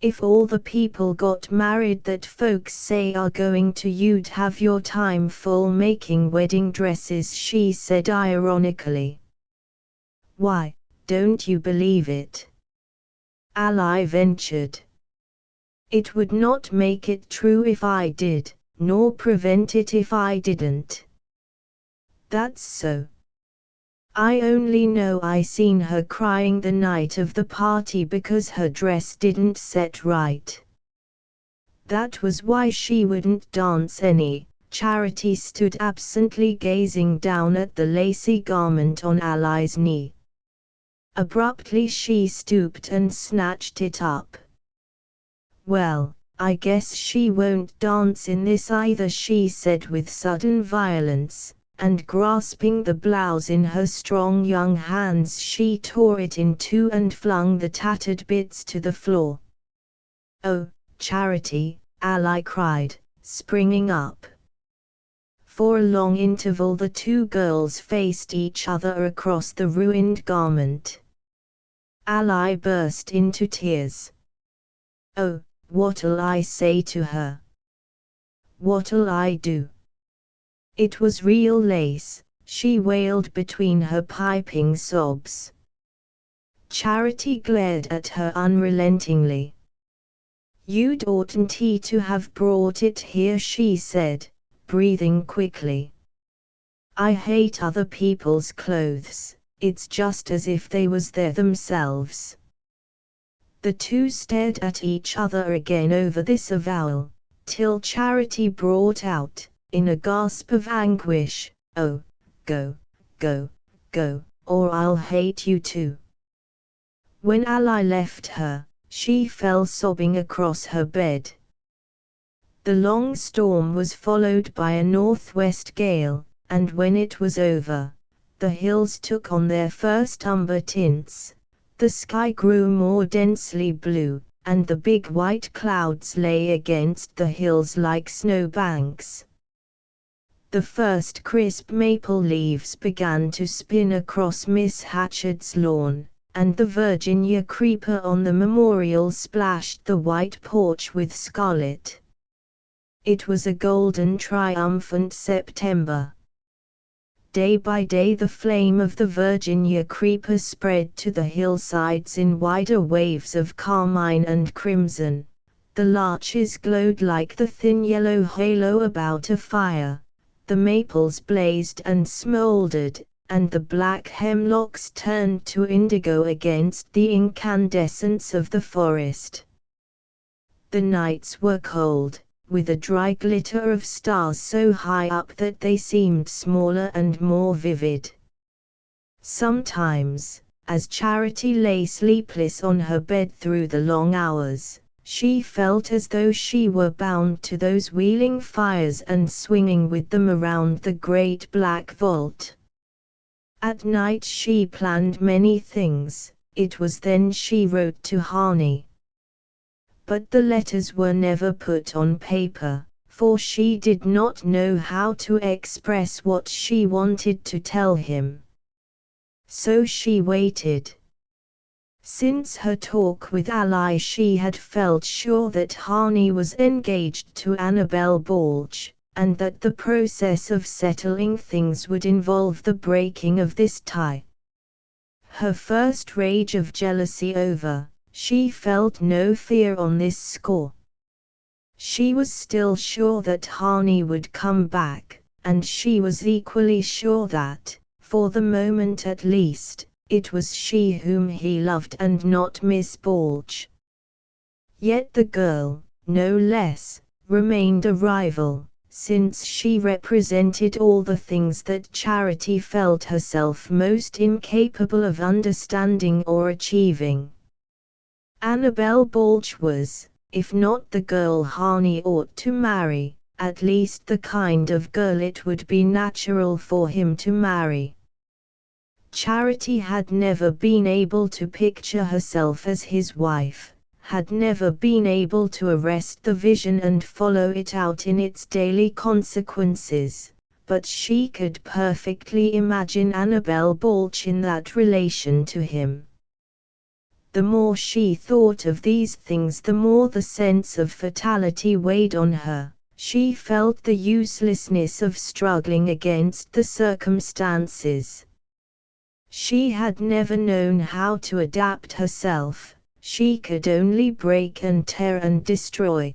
"If all the people got married that folks say are going to, you'd have your time full making wedding dresses," she said ironically. "Why, don't you believe it?" Ally ventured. It would not make it true if I did, nor prevent it if I didn't. That's so. I only know I seen her crying the night of the party because her dress didn't set right. That was why she wouldn't dance any. Charity stood absently gazing down at the lacy garment on Ally's knee. Abruptly she stooped and snatched it up. Well, I guess she won't dance in this either, she said with sudden violence, and grasping the blouse in her strong young hands she tore it in two and flung the tattered bits to the floor. Oh, Charity, Ally cried, springing up. For a long interval the two girls faced each other across the ruined garment. Ally burst into tears. Oh, what'll I say to her? What'll I do? It was real lace, she wailed between her piping sobs. Charity glared at her unrelentingly. You'd oughtn't to have brought it here, she said, breathing quickly. I hate other people's clothes, it's just as if they was there themselves. The two stared at each other again over this avowal, till Charity brought out, in a gasp of anguish, oh, go, go, go, or I'll hate you too. When Ally left her, she fell sobbing across her bed. The long storm was followed by a northwest gale, and when it was over, the hills took on their first umber tints, the sky grew more densely blue, and the big white clouds lay against the hills like snowbanks. The first crisp maple leaves began to spin across Miss Hatchard's lawn, and the Virginia creeper on the memorial splashed the white porch with scarlet. It was a golden triumphant September. Day by day the flame of the Virginia creeper spread to the hillsides in wider waves of carmine and crimson. The larches glowed like the thin yellow halo about a fire. The maples blazed and smoldered, and the black hemlocks turned to indigo against the incandescence of the forest. The nights were cold, with a dry glitter of stars so high up that they seemed smaller and more vivid. Sometimes, as Charity lay sleepless on her bed through the long hours, she felt as though she were bound to those wheeling fires and swinging with them around the great black vault. At night she planned many things. It was then she wrote to Harney. But the letters were never put on paper, for she did not know how to express what she wanted to tell him. So she waited. Since her talk with Ally she had felt sure that Harney was engaged to Annabel Balch, and that the process of settling things would involve the breaking of this tie. Her first rage of jealousy over, she felt no fear on this score. She was still sure that Harney would come back, and she was equally sure that, for the moment at least, it was she whom he loved and not Miss Balch. Yet the girl, no less, remained a rival, since she represented all the things that Charity felt herself most incapable of understanding or achieving. Annabel Balch was, if not the girl Harney ought to marry, at least the kind of girl it would be natural for him to marry. Charity had never been able to picture herself as his wife, had never been able to arrest the vision and follow it out in its daily consequences, but she could perfectly imagine Annabel Balch in that relation to him. The more she thought of these things, the more the sense of fatality weighed on her. She felt the uselessness of struggling against the circumstances. She had never known how to adapt herself, She could only break and tear and destroy.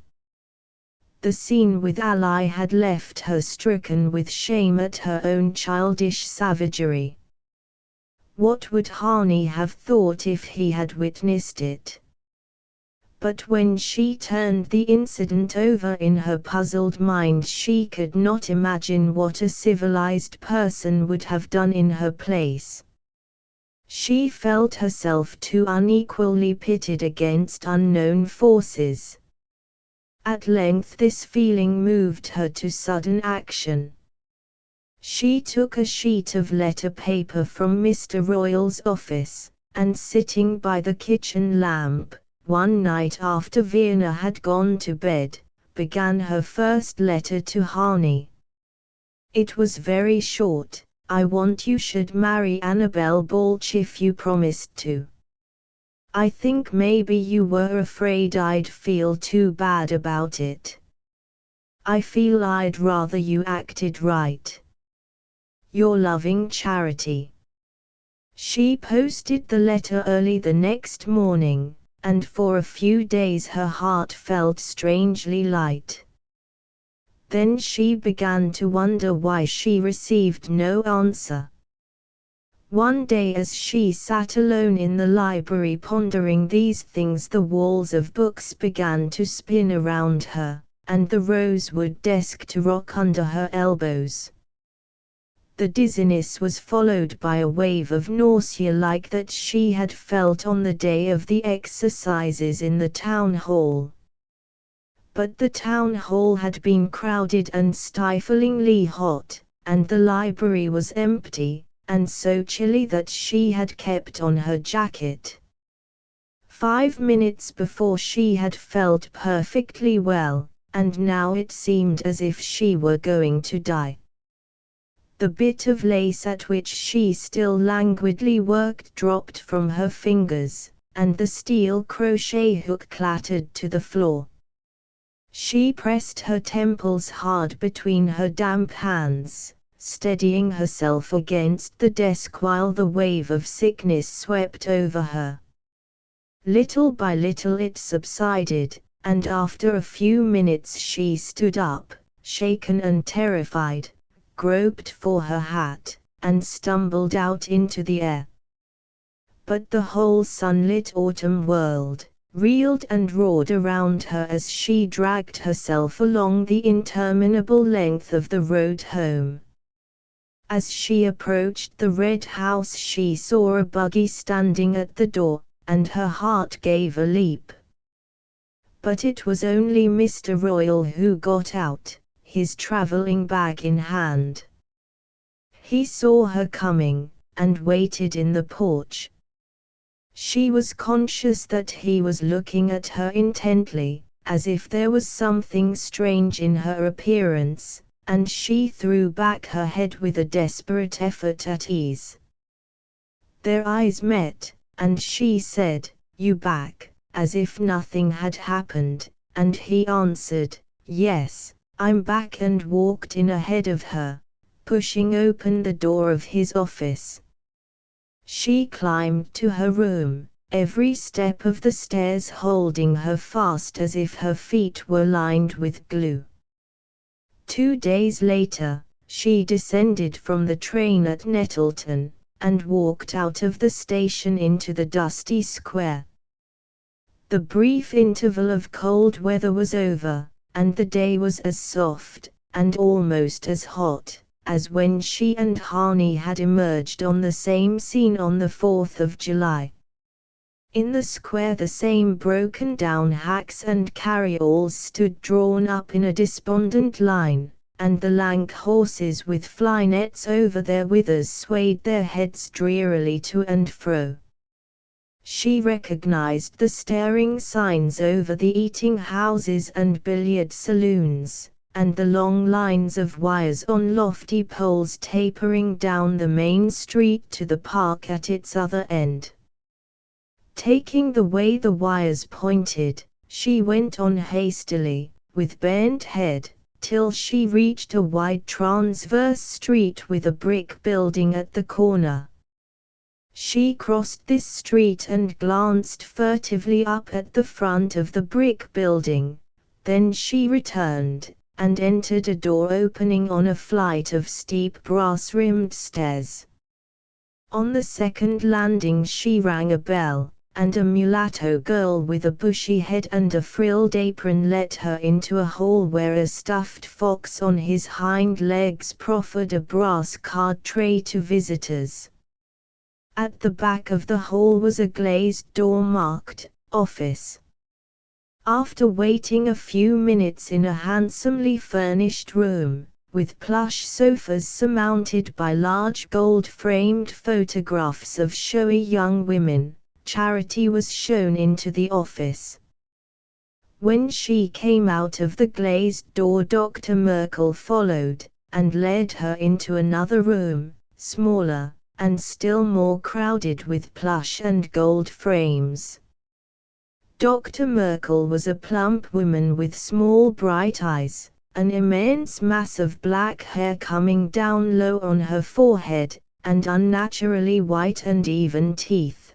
The scene with Ally had left her stricken with shame at her own childish savagery. What would Harney have thought if he had witnessed it? But when she turned the incident over in her puzzled mind, she could not imagine what a civilized person would have done in her place. She felt herself too unequally pitted against unknown forces. At length this feeling moved her to sudden action. She took a sheet of letter paper from Mr. Royal's office, and sitting by the kitchen lamp, one night after Verna had gone to bed, began her first letter to Harney. It was very short. I want you should marry Annabel Balch if you promised to. I think maybe you were afraid I'd feel too bad about it. I feel I'd rather you acted right. Your loving Charity. She posted the letter early the next morning, and for a few days her heart felt strangely light. Then she began to wonder why she received no answer. One day as she sat alone in the library pondering these things, the walls of books began to spin around her, and the rosewood desk to rock under her elbows. The dizziness was followed by a wave of nausea like that she had felt on the day of the exercises in the town hall. But the town hall had been crowded and stiflingly hot, and the library was empty, and so chilly that she had kept on her jacket. 5 minutes before she had felt perfectly well, and now it seemed as if she were going to die. The bit of lace at which she still languidly worked dropped from her fingers, and the steel crochet hook clattered to the floor. She pressed her temples hard between her damp hands, steadying herself against the desk while the wave of sickness swept over her. Little by little it subsided, and after a few minutes she stood up, shaken and terrified, groped for her hat, and stumbled out into the air. But the whole sunlit autumn world reeled and roared around her as she dragged herself along the interminable length of the road home. As she approached the red house she saw a buggy standing at the door, and her heart gave a leap. But it was only Mr. Royal who got out, his travelling bag in hand. He saw her coming, and waited in the porch. She was conscious that he was looking at her intently, as if there was something strange in her appearance, and she threw back her head with a desperate effort at ease. Their eyes met, and she said, "You back," as if nothing had happened, and he answered, "Yes, I'm back," and walked in ahead of her, pushing open the door of his office. She climbed to her room, every step of the stairs holding her fast as if her feet were lined with glue. 2 days later, she descended from the train at Nettleton, and walked out of the station into the dusty square. The brief interval of cold weather was over, and the day was as soft, and almost as hot, as when she and Harney had emerged on the same scene on the 4th of July. In the square the same broken-down hacks and carryalls stood drawn up in a despondent line, and the lank horses with fly nets over their withers swayed their heads drearily to and fro. She recognized the staring signs over the eating houses and billiard saloons, and the long lines of wires on lofty poles tapering down the main street to the park at its other end. Taking the way the wires pointed, she went on hastily, with bent head, till she reached a wide transverse street with a brick building at the corner. She crossed this street and glanced furtively up at the front of the brick building. Then she returned, and entered a door opening on a flight of steep brass-rimmed stairs. On the second landing she rang a bell, and a mulatto girl with a bushy head and a frilled apron let her into a hall where a stuffed fox on his hind legs proffered a brass card tray to visitors. At the back of the hall was a glazed door marked, "Office." After waiting a few minutes in a handsomely furnished room, with plush sofas surmounted by large gold-framed photographs of showy young women, Charity was shown into the office. When she came out of the glazed door, Dr. Merkel followed, and led her into another room, smaller, and still more crowded with plush and gold frames. Dr. Merkel was a plump woman with small bright eyes, an immense mass of black hair coming down low on her forehead, and unnaturally white and even teeth.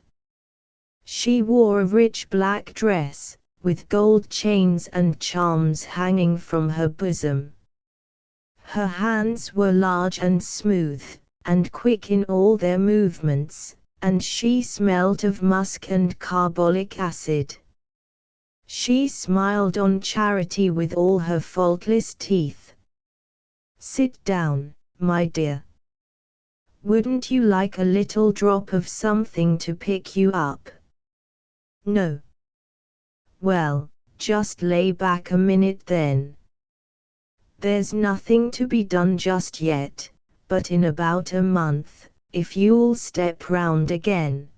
She wore a rich black dress, with gold chains and charms hanging from her bosom. Her hands were large and smooth, and quick in all their movements, and she smelt of musk and carbolic acid. She smiled on Charity with all her faultless teeth. "Sit down, my dear. Wouldn't you like a little drop of something to pick you up?" "No." "Well, just lay back a minute then. There's nothing to be done just yet, but in about a month, if you'll step round again,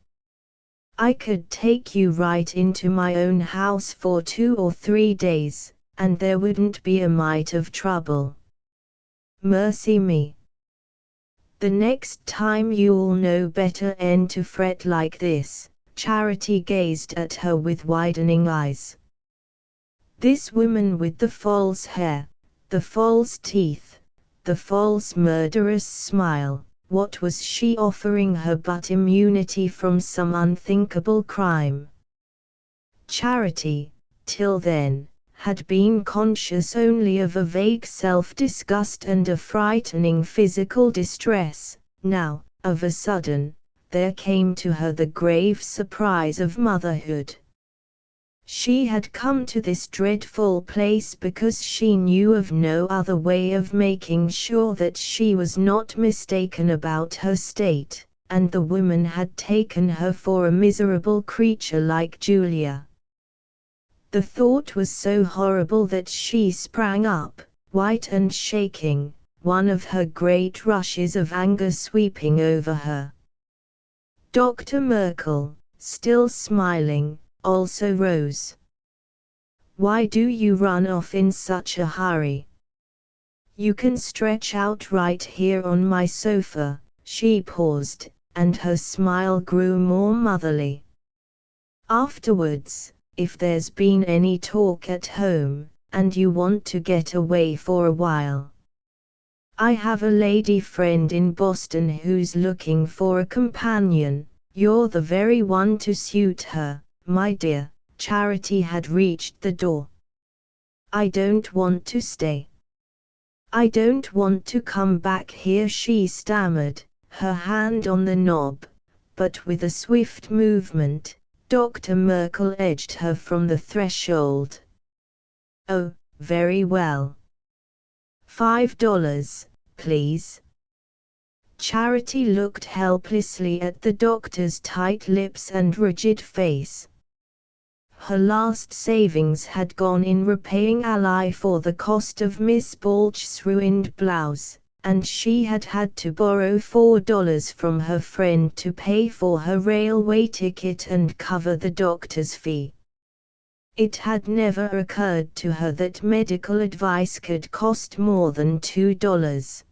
I could take you right into my own house for 2 or 3 days, and there wouldn't be a mite of trouble. Mercy me. The next time you'll know better than to fret like this." Charity gazed at her with widening eyes. This woman with the false hair, the false teeth, the false murderous smile, what was she offering her but immunity from some unthinkable crime? Charity, till then, had been conscious only of a vague self-disgust and a frightening physical distress. Now, of a sudden, there came to her the grave surprise of motherhood. She had come to this dreadful place because she knew of no other way of making sure that she was not mistaken about her state, and the woman had taken her for a miserable creature like Julia. The thought was so horrible that she sprang up, white and shaking, one of her great rushes of anger sweeping over her. Dr. Merkel, still smiling, also rose. "Why do you run off in such a hurry? You can stretch out right here on my sofa." She paused, and her smile grew more motherly. "Afterwards, if there's been any talk at home, and you want to get away for a while, I have a lady friend in Boston who's looking for a companion. You're the very one to suit her, my dear." Charity had reached the door. "I don't want to stay. I don't want to come back here," she stammered, her hand on the knob, but with a swift movement, Dr. Merkel edged her from the threshold. "Oh, very well. $5, please." Charity looked helplessly at the doctor's tight lips and rigid face. Her last savings had gone in repaying Ally for the cost of Miss Balch's ruined blouse, and she had had to borrow $4 from her friend to pay for her railway ticket and cover the doctor's fee. It had never occurred to her that medical advice could cost more than $2.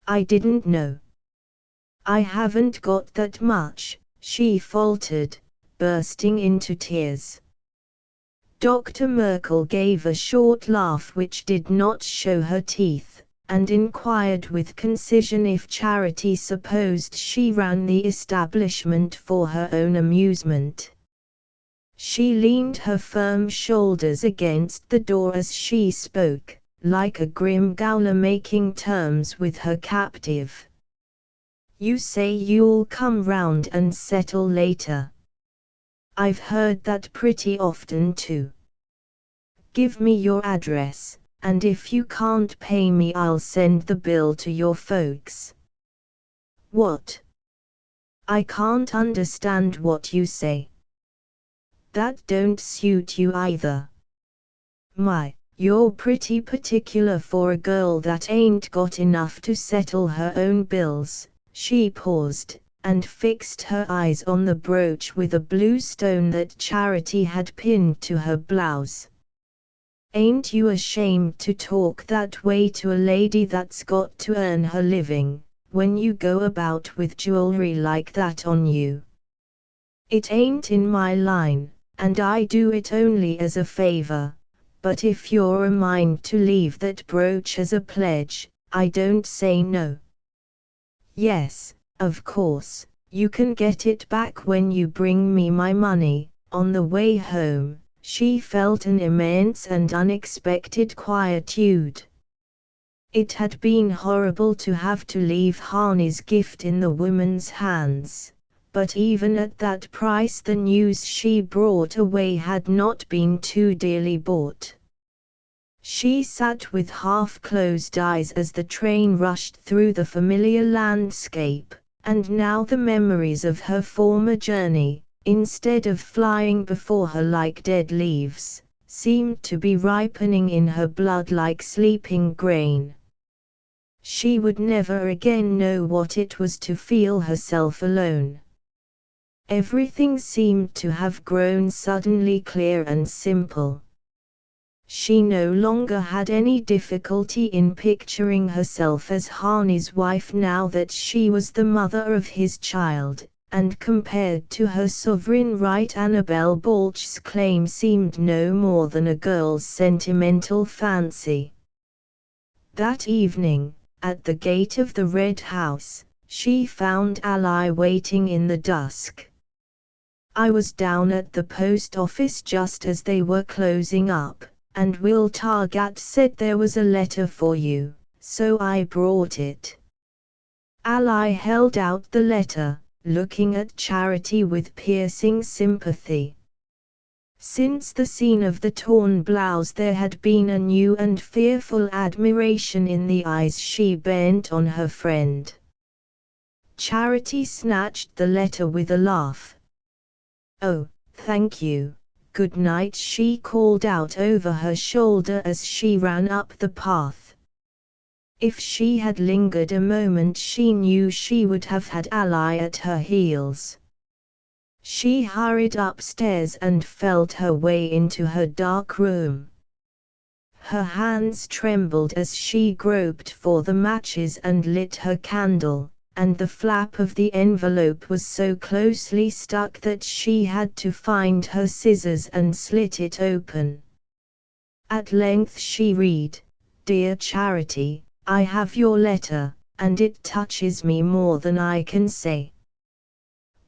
"I didn't know. I haven't got that much," she faltered, bursting into tears. Dr. Merkel gave a short laugh which did not show her teeth, and inquired with concision if Charity supposed she ran the establishment for her own amusement. She leaned her firm shoulders against the door as she spoke, like a grim gaoler making terms with her captive. "You say you'll come round and settle later. I've heard that pretty often too. Give me your address, and if you can't pay me I'll send the bill to your folks." "What? I can't understand what you say." "That don't suit you either. My, you're pretty particular for a girl that ain't got enough to settle her own bills." She paused, and fixed her eyes on the brooch with a blue stone that Charity had pinned to her blouse. "Ain't you ashamed to talk that way to a lady that's got to earn her living, when you go about with jewelry like that on you?" "It ain't in my line, and I do it only as a favor, but if you're a mind to leave that brooch as a pledge, I don't say no." "Yes, of course, you can get it back when you bring me my money." On the way home, she felt an immense and unexpected quietude. It had been horrible to have to leave Harney's gift in the woman's hands, but even at that price the news she brought away had not been too dearly bought. She sat with half-closed eyes as the train rushed through the familiar landscape, and now the memories of her former journey, instead of flying before her like dead leaves, seemed to be ripening in her blood like sleeping grain. She would never again know what it was to feel herself alone. Everything seemed to have grown suddenly clear and simple. She no longer had any difficulty in picturing herself as Harney's wife now that she was the mother of his child, and compared to her sovereign right Annabel Balch's claim seemed no more than a girl's sentimental fancy. That evening, at the gate of the Red House, she found Ally waiting in the dusk. "I was down at the post office just as they were closing up, and Will Targat said there was a letter for you, so I brought it." Ally held out the letter, looking at Charity with piercing sympathy. Since the scene of the torn blouse there had been a new and fearful admiration in the eyes she bent on her friend. Charity snatched the letter with a laugh. "Oh, thank you. Good night," she called out over her shoulder as she ran up the path. If she had lingered a moment she knew she would have had Ally at her heels. She hurried upstairs and felt her way into her dark room. Her hands trembled as she groped for the matches and lit her candle, and the flap of the envelope was so closely stuck that she had to find her scissors and slit it open. At length she read, "Dear Charity, I have your letter, and it touches me more than I can say.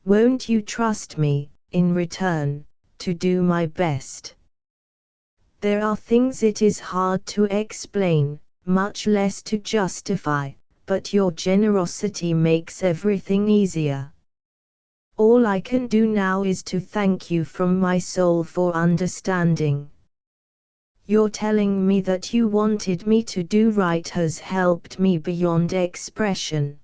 Won't you trust me, in return, to do my best? There are things it is hard to explain, much less to justify, but your generosity makes everything easier. All I can do now is to thank you from my soul for understanding. Your telling me that you wanted me to do right has helped me beyond expression.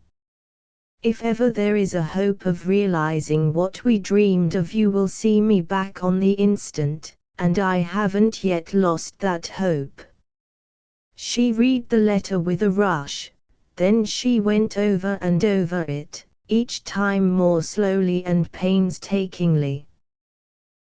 If ever there is a hope of realizing what we dreamed of, you will see me back on the instant, and I haven't yet lost that hope." She read the letter with a rush, then she went over and over it, each time more slowly and painstakingly.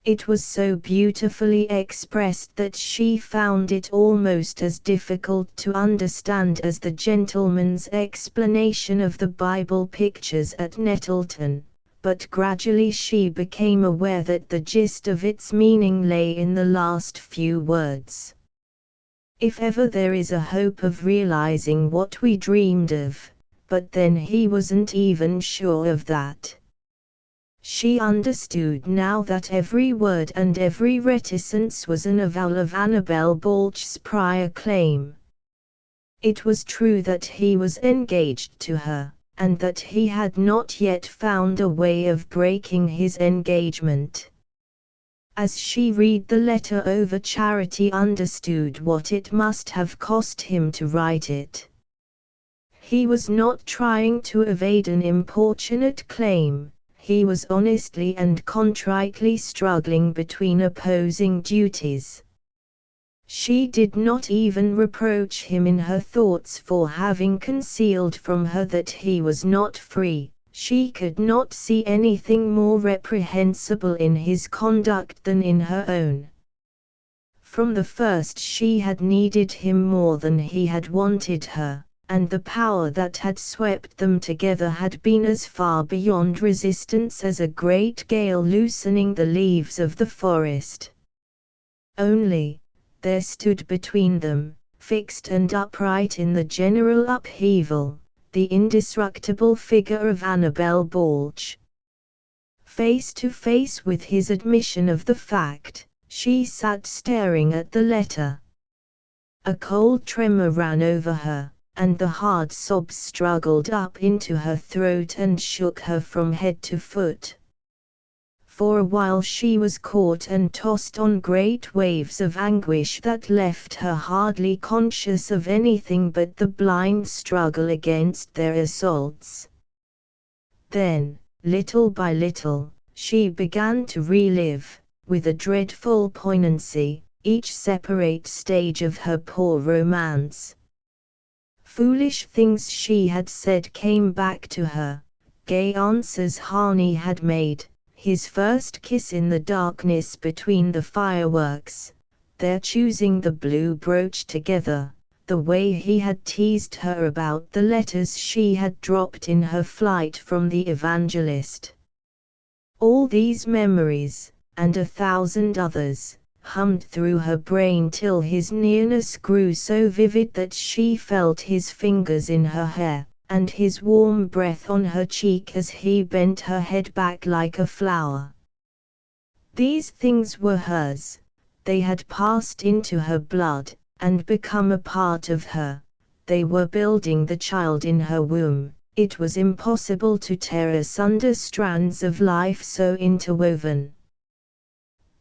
It was so beautifully expressed that she found it almost as difficult to understand as the gentleman's explanation of the Bible pictures at Nettleton, but gradually she became aware that the gist of its meaning lay in the last few words. If ever there is a hope of realizing what we dreamed of, but then he wasn't even sure of that. She understood now that every word and every reticence was an avowal of Annabel Balch's prior claim. It was true that he was engaged to her, and that he had not yet found a way of breaking his engagement. As she read the letter over, Charity understood what it must have cost him to write it. He was not trying to evade an importunate claim, he was honestly and contritely struggling between opposing duties. She did not even reproach him in her thoughts for having concealed from her that he was not free. She could not see anything more reprehensible in his conduct than in her own. From the first she had needed him more than he had wanted her, and the power that had swept them together had been as far beyond resistance as a great gale loosening the leaves of the forest. Only, there stood between them, fixed and upright in the general upheaval, the indestructible figure of Annabel Balch. Face to face with his admission of the fact, she sat staring at the letter. A cold tremor ran over her, and the hard sobs struggled up into her throat and shook her from head to foot. For a while she was caught and tossed on great waves of anguish that left her hardly conscious of anything but the blind struggle against their assaults. Then, little by little, she began to relive, with a dreadful poignancy, each separate stage of her poor romance. Foolish things she had said came back to her, gay answers Harney had made. His first kiss in the darkness between the fireworks, their choosing the blue brooch together, the way he had teased her about the letters she had dropped in her flight from the evangelist. All these memories, and 1,000 others, hummed through her brain till his nearness grew so vivid that she felt his fingers in her hair, and his warm breath on her cheek as he bent her head back like a flower. These things were hers, they had passed into her blood, and become a part of her, they were building the child in her womb. It was impossible to tear asunder strands of life so interwoven.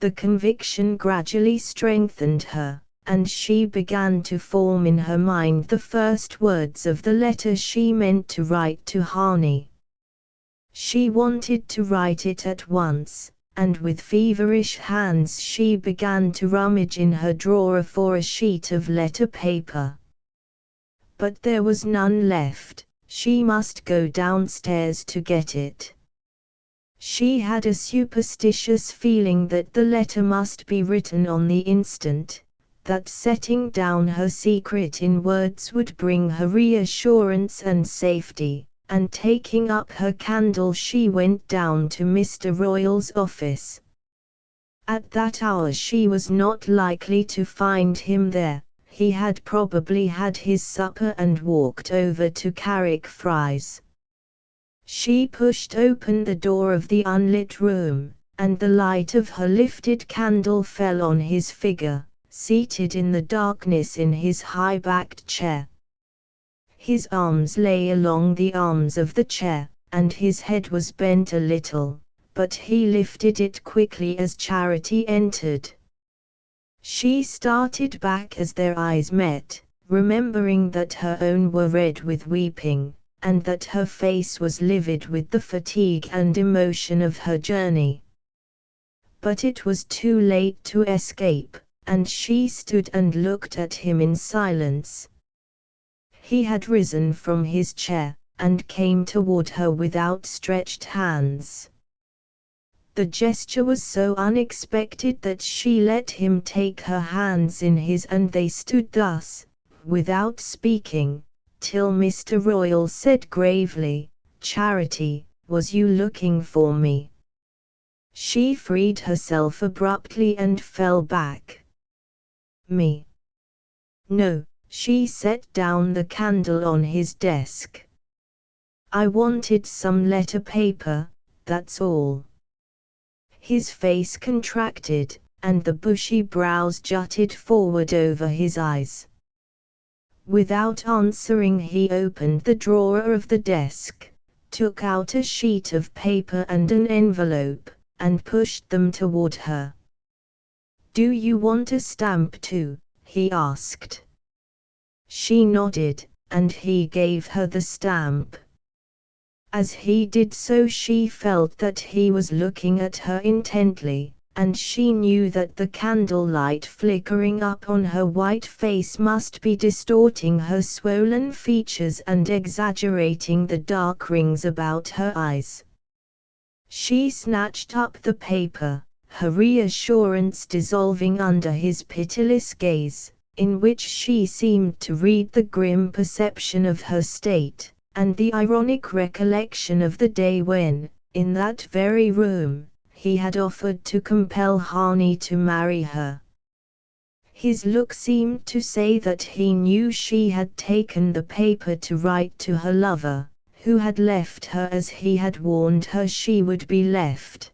The conviction gradually strengthened her, and she began to form in her mind the first words of the letter she meant to write to Harney. She wanted to write it at once, and with feverish hands she began to rummage in her drawer for a sheet of letter paper. But there was none left, she must go downstairs to get it. She had a superstitious feeling that the letter must be written on the instant, that setting down her secret in words would bring her reassurance and safety, and taking up her candle she went down to Mr. Royal's office. At that hour she was not likely to find him there, he had probably had his supper and walked over to Carrick Friars. She pushed open the door of the unlit room, and the light of her lifted candle fell on his figure, seated in the darkness in his high-backed chair. His arms lay along the arms of the chair, and his head was bent a little, but he lifted it quickly as Charity entered. She started back as their eyes met, remembering that her own were red with weeping, and that her face was livid with the fatigue and emotion of her journey. But it was too late to escape, and she stood and looked at him in silence. He had risen from his chair, and came toward her with outstretched hands. The gesture was so unexpected that she let him take her hands in his, and they stood thus, without speaking, till Mr. Royal said gravely, "Charity, was you looking for me?" She freed herself abruptly and fell back. "Me? No, she set down the candle on his desk. I wanted some letter paper, that's all. His face contracted, and the bushy brows jutted forward over his eyes. Without answering, he opened the drawer of the desk, took out a sheet of paper and an envelope, and pushed them toward her. "Do you want a stamp too?" he asked. She nodded, and he gave her the stamp. As he did so, she felt that he was looking at her intently, and she knew that the candlelight flickering up on her white face must be distorting her swollen features and exaggerating the dark rings about her eyes. She snatched up the paper, her reassurance dissolving under his pitiless gaze, in which she seemed to read the grim perception of her state, and the ironic recollection of the day when, in that very room, he had offered to compel Harney to marry her. His look seemed to say that he knew she had taken the paper to write to her lover, who had left her as he had warned her she would be left.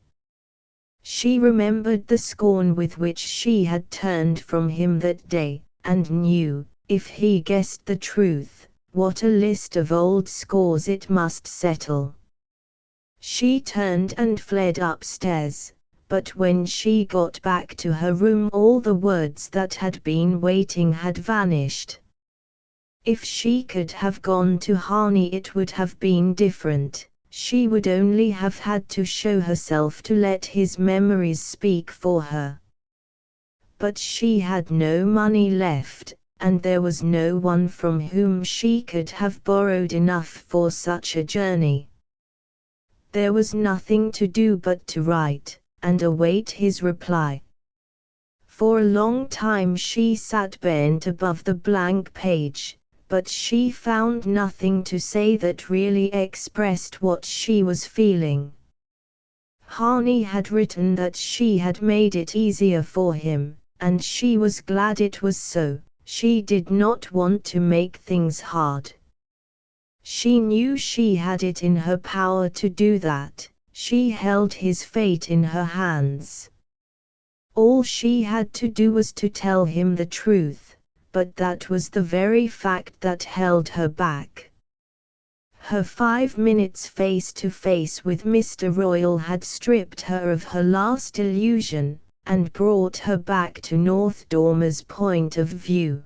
She remembered the scorn with which she had turned from him that day, and knew, if he guessed the truth, what a list of old scores it must settle. She turned and fled upstairs, but when she got back to her room all the words that had been waiting had vanished. If she could have gone to Harney it would have been different. She would only have had to show herself to let his memories speak for her. But she had no money left, and there was no one from whom she could have borrowed enough for such a journey. There was nothing to do but to write, and await his reply. For a long time she sat bent above the blank page, but she found nothing to say that really expressed what she was feeling. Harney had written that she had made it easier for him, and she was glad it was so. She did not want to make things hard. She knew she had it in her power to do that. She held his fate in her hands. All she had to do was to tell him the truth, but that was the very fact that held her back. Her 5 minutes face-to-face with Mr. Royal had stripped her of her last illusion, and brought her back to North Dormer's point of view.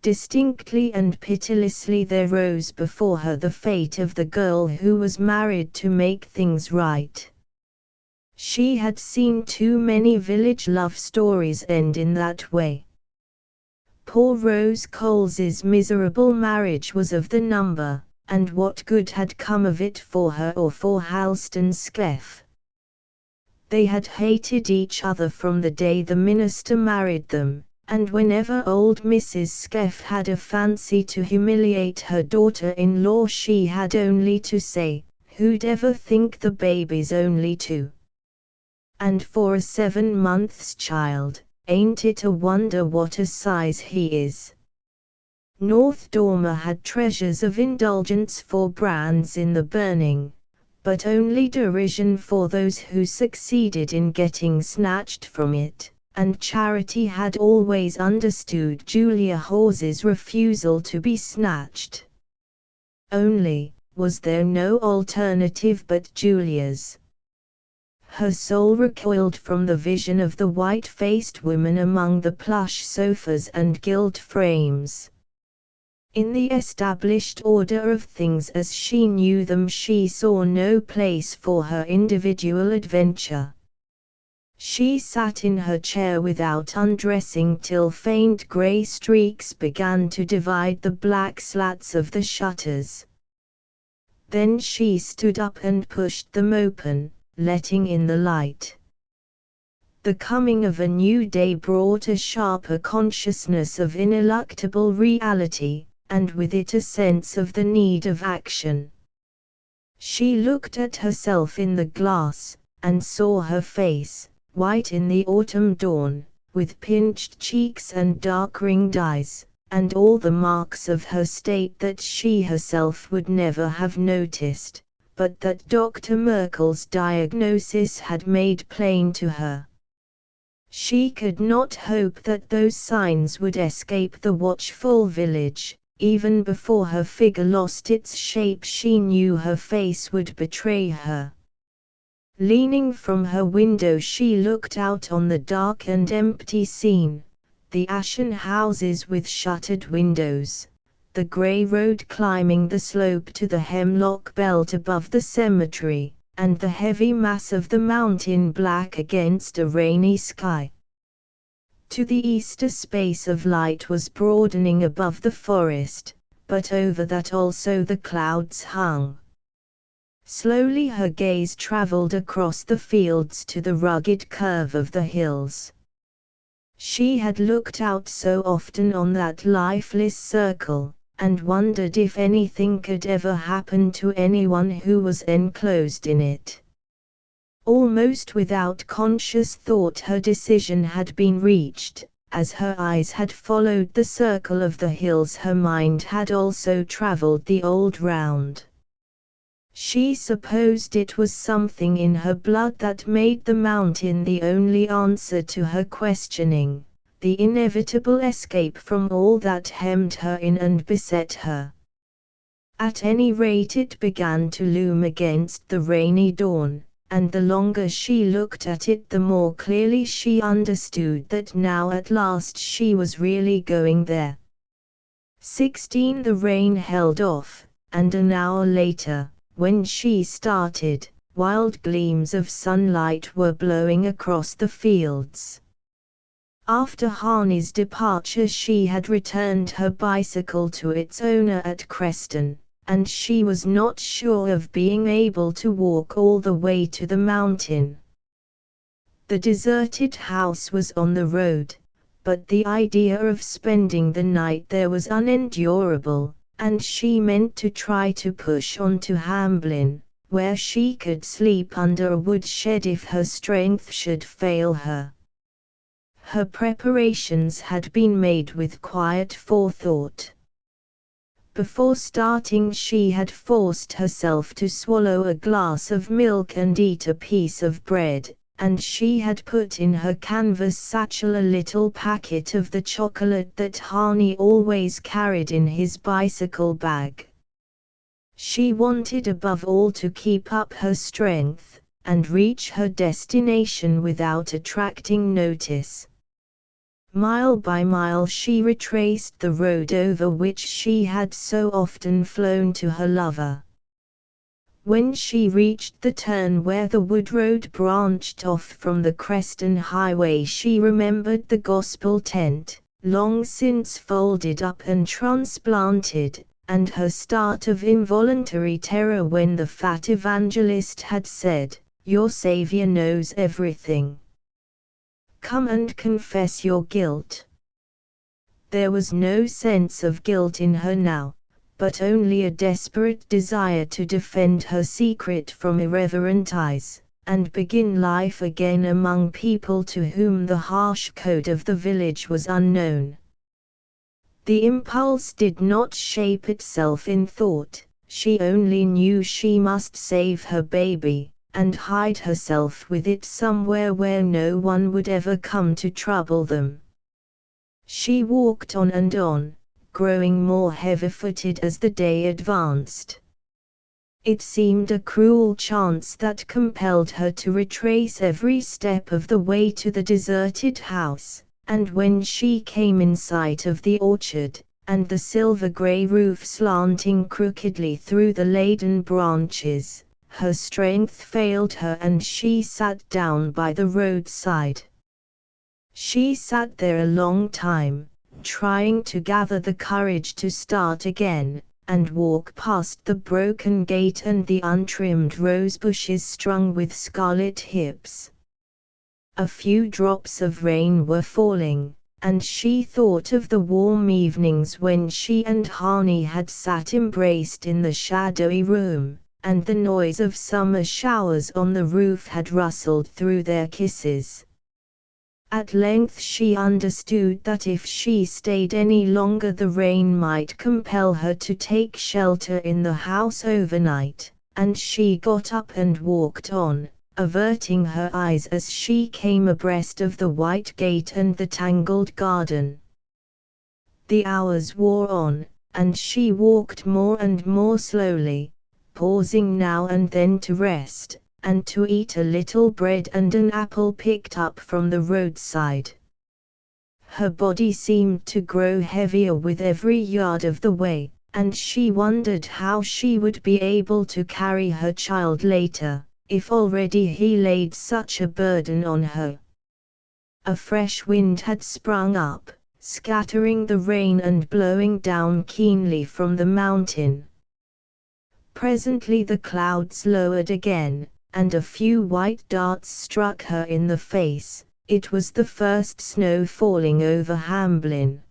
Distinctly and pitilessly there rose before her the fate of the girl who was married to make things right. She had seen too many village love stories end in that way. Poor Rose Coles's miserable marriage was of the number, and what good had come of it for her or for Halston Scleffe? They had hated each other from the day the minister married them, and whenever old Mrs. Scleffe had a fancy to humiliate her daughter-in-law she had only to say, "Who'd ever think the baby's only 2? And for a 7 months child, ain't it a wonder what a size he is?" North Dormer had treasures of indulgence for brands in the burning, but only derision for those who succeeded in getting snatched from it. And Charity had always understood Julia Hawes's refusal to be snatched. Only, was there no alternative but Julia's? Her soul recoiled from the vision of the white-faced woman among the plush sofas and gilt frames. In the established order of things as she knew them she saw no place for her individual adventure. She sat in her chair without undressing till faint grey streaks began to divide the black slats of the shutters. Then she stood up and pushed them open, letting in the light. The coming of a new day brought a sharper consciousness of ineluctable reality, and with it a sense of the need of action. She looked at herself in the glass, and saw her face, white in the autumn dawn, with pinched cheeks and dark-ringed eyes, and all the marks of her state that she herself would never have noticed, but that Dr. Merkel's diagnosis had made plain to her. She could not hope that those signs would escape the watchful village. Even before her figure lost its shape, she knew her face would betray her. Leaning from her window, she looked out on the dark and empty scene, the ashen houses with shuttered windows, the grey road climbing the slope to the hemlock belt above the cemetery, and the heavy mass of the mountain black against a rainy sky. To the east a space of light was broadening above the forest, but over that also the clouds hung. Slowly her gaze travelled across the fields to the rugged curve of the hills. She had looked out so often on that lifeless circle, and wondered if anything could ever happen to anyone who was enclosed in it. Almost without conscious thought her decision had been reached. As her eyes had followed the circle of the hills, her mind had also travelled the old round. She supposed it was something in her blood that made the mountain the only answer to her questioning, the inevitable escape from all that hemmed her in and beset her. At any rate, it began to loom against the rainy dawn, and the longer she looked at it the more clearly she understood that now at last she was really going there. 16 The rain held off, and an hour later, when she started, wild gleams of sunlight were blowing across the fields. After Harney's departure she had returned her bicycle to its owner at Creston, and she was not sure of being able to walk all the way to the mountain. The deserted house was on the road, but the idea of spending the night there was unendurable, and she meant to try to push on to Hamblin, where she could sleep under a woodshed if her strength should fail her. Her preparations had been made with quiet forethought. Before starting she had forced herself to swallow a glass of milk and eat a piece of bread, and she had put in her canvas satchel a little packet of the chocolate that Harney always carried in his bicycle bag. She wanted above all to keep up her strength, and reach her destination without attracting notice. Mile by mile she retraced the road over which she had so often flown to her lover. When she reached the turn where the wood road branched off from the Creston Highway, she remembered the gospel tent, long since folded up and transplanted, and her start of involuntary terror when the fat evangelist had said, "Your Savior knows everything. Come and confess your guilt." There was no sense of guilt in her now, but only a desperate desire to defend her secret from irreverent eyes, and begin life again among people to whom the harsh code of the village was unknown. The impulse did not shape itself in thought, she only knew she must save her baby, and hide herself with it somewhere where no one would ever come to trouble them. She walked on and on, growing more heavy-footed as the day advanced. It seemed a cruel chance that compelled her to retrace every step of the way to the deserted house, and when she came in sight of the orchard, and the silver-grey roof slanting crookedly through the laden branches, her strength failed her and she sat down by the roadside. She sat there a long time, trying to gather the courage to start again, and walk past the broken gate and the untrimmed rose bushes strung with scarlet hips. A few drops of rain were falling, and she thought of the warm evenings when she and Harney had sat embraced in the shadowy room, and the noise of summer showers on the roof had rustled through their kisses. At length she understood that if she stayed any longer the rain might compel her to take shelter in the house overnight, and she got up and walked on, averting her eyes as she came abreast of the white gate and the tangled garden. The hours wore on, and she walked more and more slowly, pausing now and then to rest, and to eat a little bread and an apple picked up from the roadside. Her body seemed to grow heavier with every yard of the way, and she wondered how she would be able to carry her child later, if already he laid such a burden on her. A fresh wind had sprung up, scattering the rain and blowing down keenly from the mountain. Presently the clouds lowered again, and a few white darts struck her in the face. It was the first snow falling over Hamblin.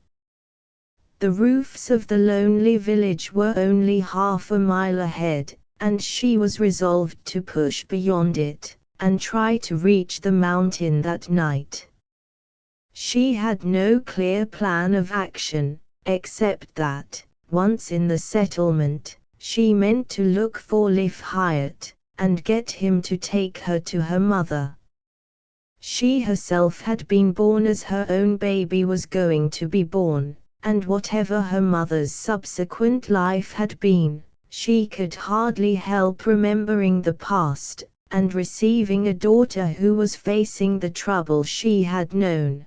The roofs of the lonely village were only half a mile ahead, and she was resolved to push beyond it, and try to reach the mountain that night. She had no clear plan of action, except that, once in the settlement, she meant to look for Leif Hyatt, and get him to take her to her mother. She herself had been born as her own baby was going to be born, and whatever her mother's subsequent life had been, she could hardly help remembering the past, and receiving a daughter who was facing the trouble she had known.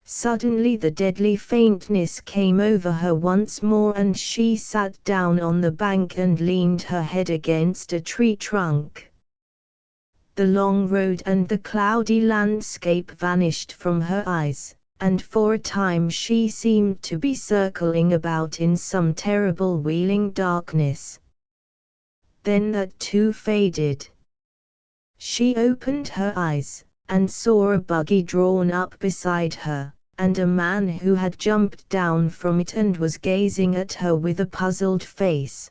Suddenly the deadly faintness came over her once more and she sat down on the bank and leaned her head against a tree trunk. The long road and the cloudy landscape vanished from her eyes, and for a time she seemed to be circling about in some terrible wheeling darkness. Then that too faded. She opened her eyes, and saw a buggy drawn up beside her, and a man who had jumped down from it and was gazing at her with a puzzled face.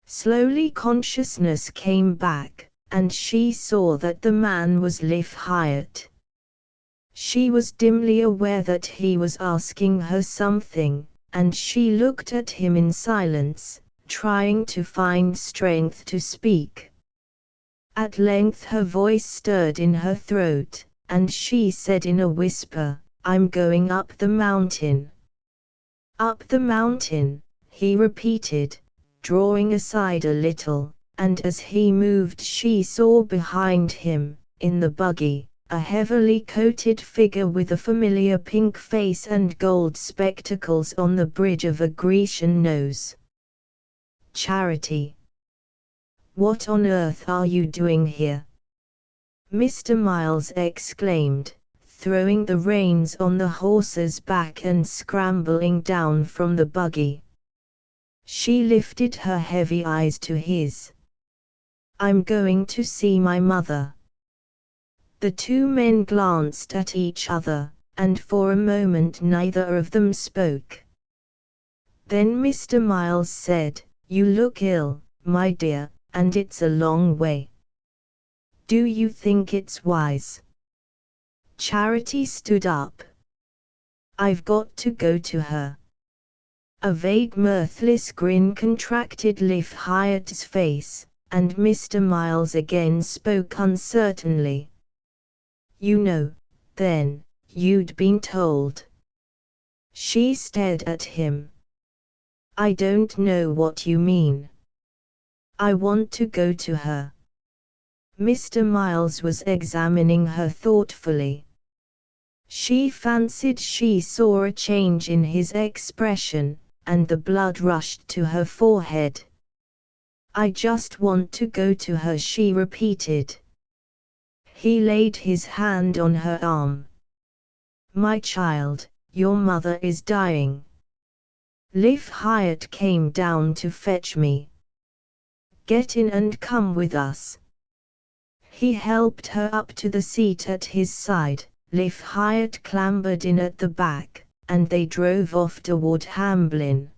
Slowly consciousness came back, and she saw that the man was Leif Hyatt. She was dimly aware that he was asking her something, and she looked at him in silence, trying to find strength to speak. At length her voice stirred in her throat, and she said in a whisper, "I'm going up the mountain." "Up the mountain," he repeated, drawing aside a little, and as he moved she saw behind him, in the buggy, a heavily coated figure with a familiar pink face and gold spectacles on the bridge of a Grecian nose. "Charity! What on earth are you doing here?" Mr. Miles exclaimed, throwing the reins on the horse's back and scrambling down from the buggy. She lifted her heavy eyes to his. "I'm going to see my mother." The two men glanced at each other, and for a moment neither of them spoke. Then Mr. Miles said, "You look ill, my dear, and it's a long way. Do you think it's wise?" Charity stood up. "I've got to go to her." A vague mirthless grin contracted Leif Hyatt's face, and Mr. Miles again spoke uncertainly. "You know, then, you'd been told." She stared at him. "I don't know what you mean." "I want to go to her." Mr. Miles was examining her thoughtfully. She fancied she saw a change in his expression, and the blood rushed to her forehead. "I just want to go to her," she repeated. He laid his hand on her arm. "My child, your mother is dying. Leif Hyatt came down to fetch me. Get in and come with us." He helped her up to the seat at his side. Leif Hyatt clambered in at the back, and they drove off toward Hamblin.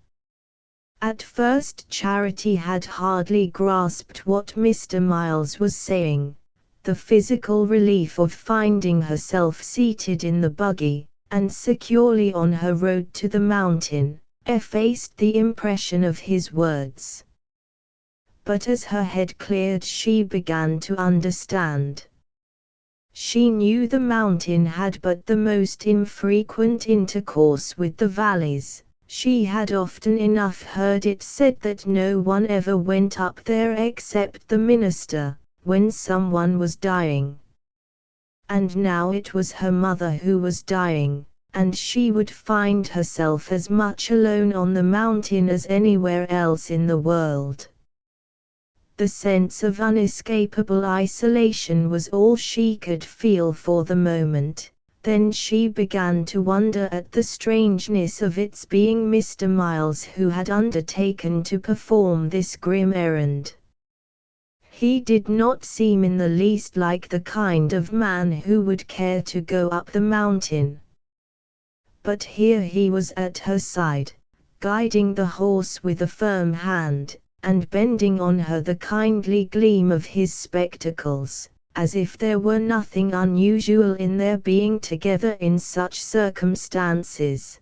At first Charity had hardly grasped what Mr. Miles was saying. the physical relief of finding herself seated in the buggy, and securely on her road to the mountain, effaced the impression of his words. But as her head cleared, she began to understand. She knew the mountain had but the most infrequent intercourse with the valleys. She had often enough heard it said that no one ever went up there except the minister, when someone was dying. And now it was her mother who was dying, and she would find herself as much alone on the mountain as anywhere else in the world. The sense of unescapable isolation was all she could feel for the moment. Then she began to wonder at the strangeness of its being Mr. Miles who had undertaken to perform this grim errand. He did not seem in the least like the kind of man who would care to go up the mountain. But here he was at her side, guiding the horse with a firm hand, and bending on her the kindly gleam of his spectacles, as if there were nothing unusual in their being together in such circumstances.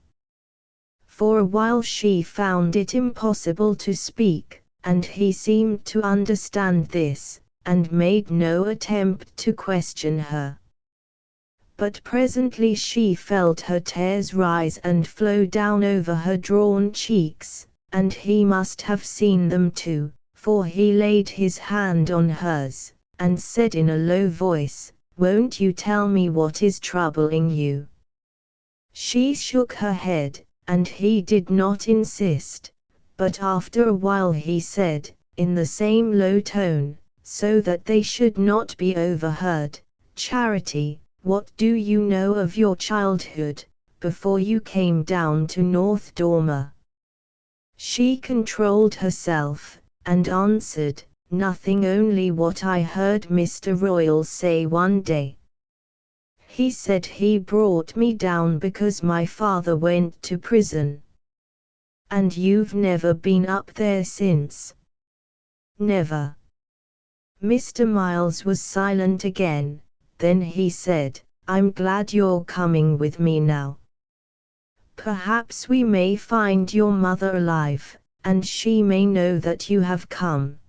For a while she found it impossible to speak, and he seemed to understand this, and made no attempt to question her. But presently she felt her tears rise and flow down over her drawn cheeks, and he must have seen them too, for he laid his hand on hers, and said in a low voice, "Won't you tell me what is troubling you?" She shook her head, and he did not insist, but after a while he said, in the same low tone, so that they should not be overheard, "Charity, what do you know of your childhood, before you came down to North Dormer?" She controlled herself, and answered, "Nothing, only what I heard Mr. Royal say one day. He said he brought me down because my father went to prison." "And you've never been up there since?" "Never." Mr. Miles was silent again, then he said, "I'm glad you're coming with me now. Perhaps we may find your mother alive, and she may know that you have come."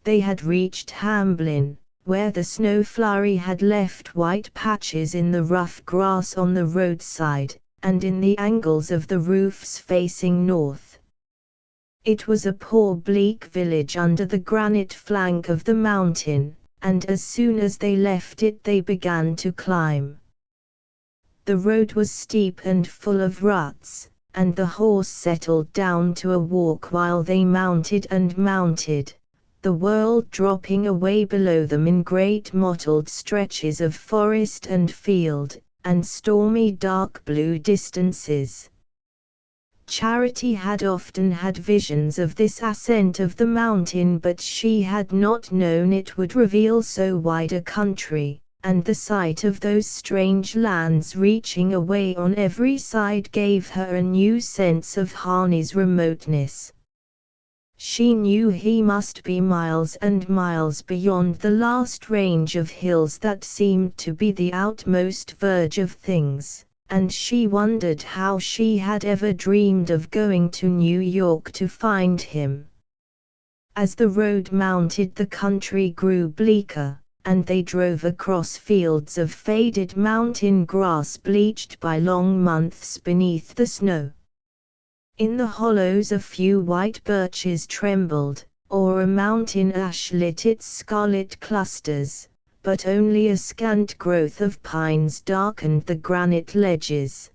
They had reached Hamblin, where the snow flurry had left white patches in the rough grass on the roadside, and in the angles of the roofs facing north. It was a poor bleak village under the granite flank of the mountain, and as soon as they left it they began to climb. The road was steep and full of ruts, and the horse settled down to a walk while they mounted and mounted, the world dropping away below them in great mottled stretches of forest and field, and stormy dark blue distances. Charity had often had visions of this ascent of the mountain, but she had not known it would reveal so wide a country, and the sight of those strange lands reaching away on every side gave her a new sense of Harney's remoteness. She knew he must be miles and miles beyond the last range of hills that seemed to be the outmost verge of things, and she wondered how she had ever dreamed of going to New York to find him. As the road mounted, the country grew bleaker, and they drove across fields of faded mountain grass bleached by long months beneath the snow. In the hollows a few white birches trembled, or a mountain ash lit its scarlet clusters, but only a scant growth of pines darkened the granite ledges.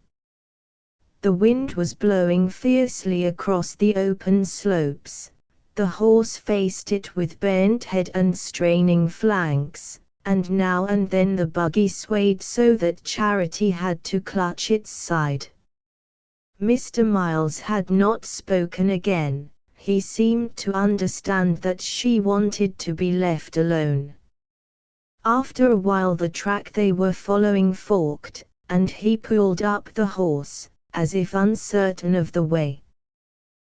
The wind was blowing fiercely across the open slopes. The horse faced it with bent head and straining flanks, and now and then the buggy swayed so that Charity had to clutch its side. Mr. Miles had not spoken again. He seemed to understand that she wanted to be left alone. After a while the track they were following forked, and he pulled up the horse, as if uncertain of the way.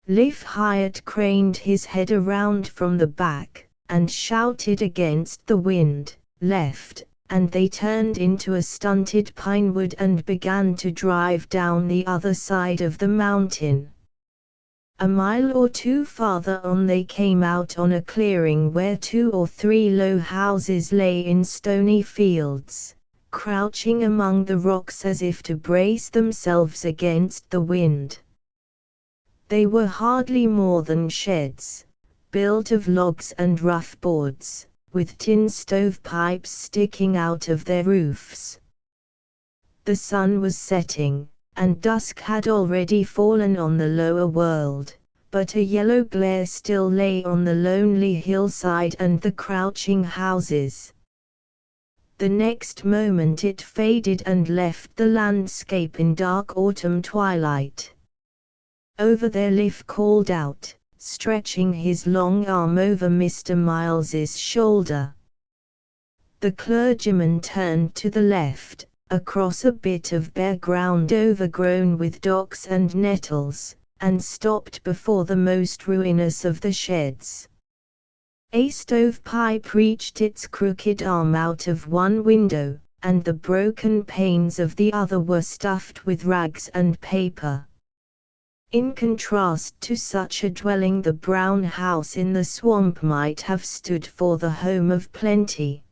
Leif Hyatt craned his head around from the back, and shouted against the wind, left, and they turned into a stunted pinewood and began to drive down the other side of the mountain. A mile or two farther on they came out on a clearing where 2 or 3 low houses lay in stony fields, crouching among the rocks as if to brace themselves against the wind. They were hardly more than sheds, built of logs and rough boards, with tin stovepipes sticking out of their roofs. The sun was setting, and dusk had already fallen on the lower world, but a yellow glare still lay on the lonely hillside and the crouching houses. The next moment it faded and left the landscape in dark autumn twilight. Over there Liff called out, stretching his long arm over Mr. Miles's shoulder. The clergyman turned to the left, across a bit of bare ground overgrown with docks and nettles, and stopped before the most ruinous of the sheds. A stovepipe reached its crooked arm out of one window, and the broken panes of the other were stuffed with rags and paper. In contrast to such a dwelling the brown house in the swamp might have stood for the home of plenty.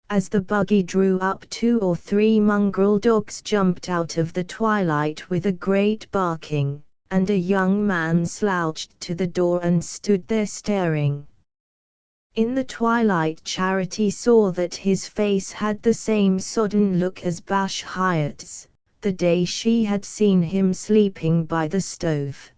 As the buggy drew up 2 or 3 mongrel dogs jumped out of the twilight with a great barking, and a young man slouched to the door and stood there staring. In the twilight Charity saw that his face had the same sodden look as Bash Hyatt's, the day she had seen him sleeping by the stove.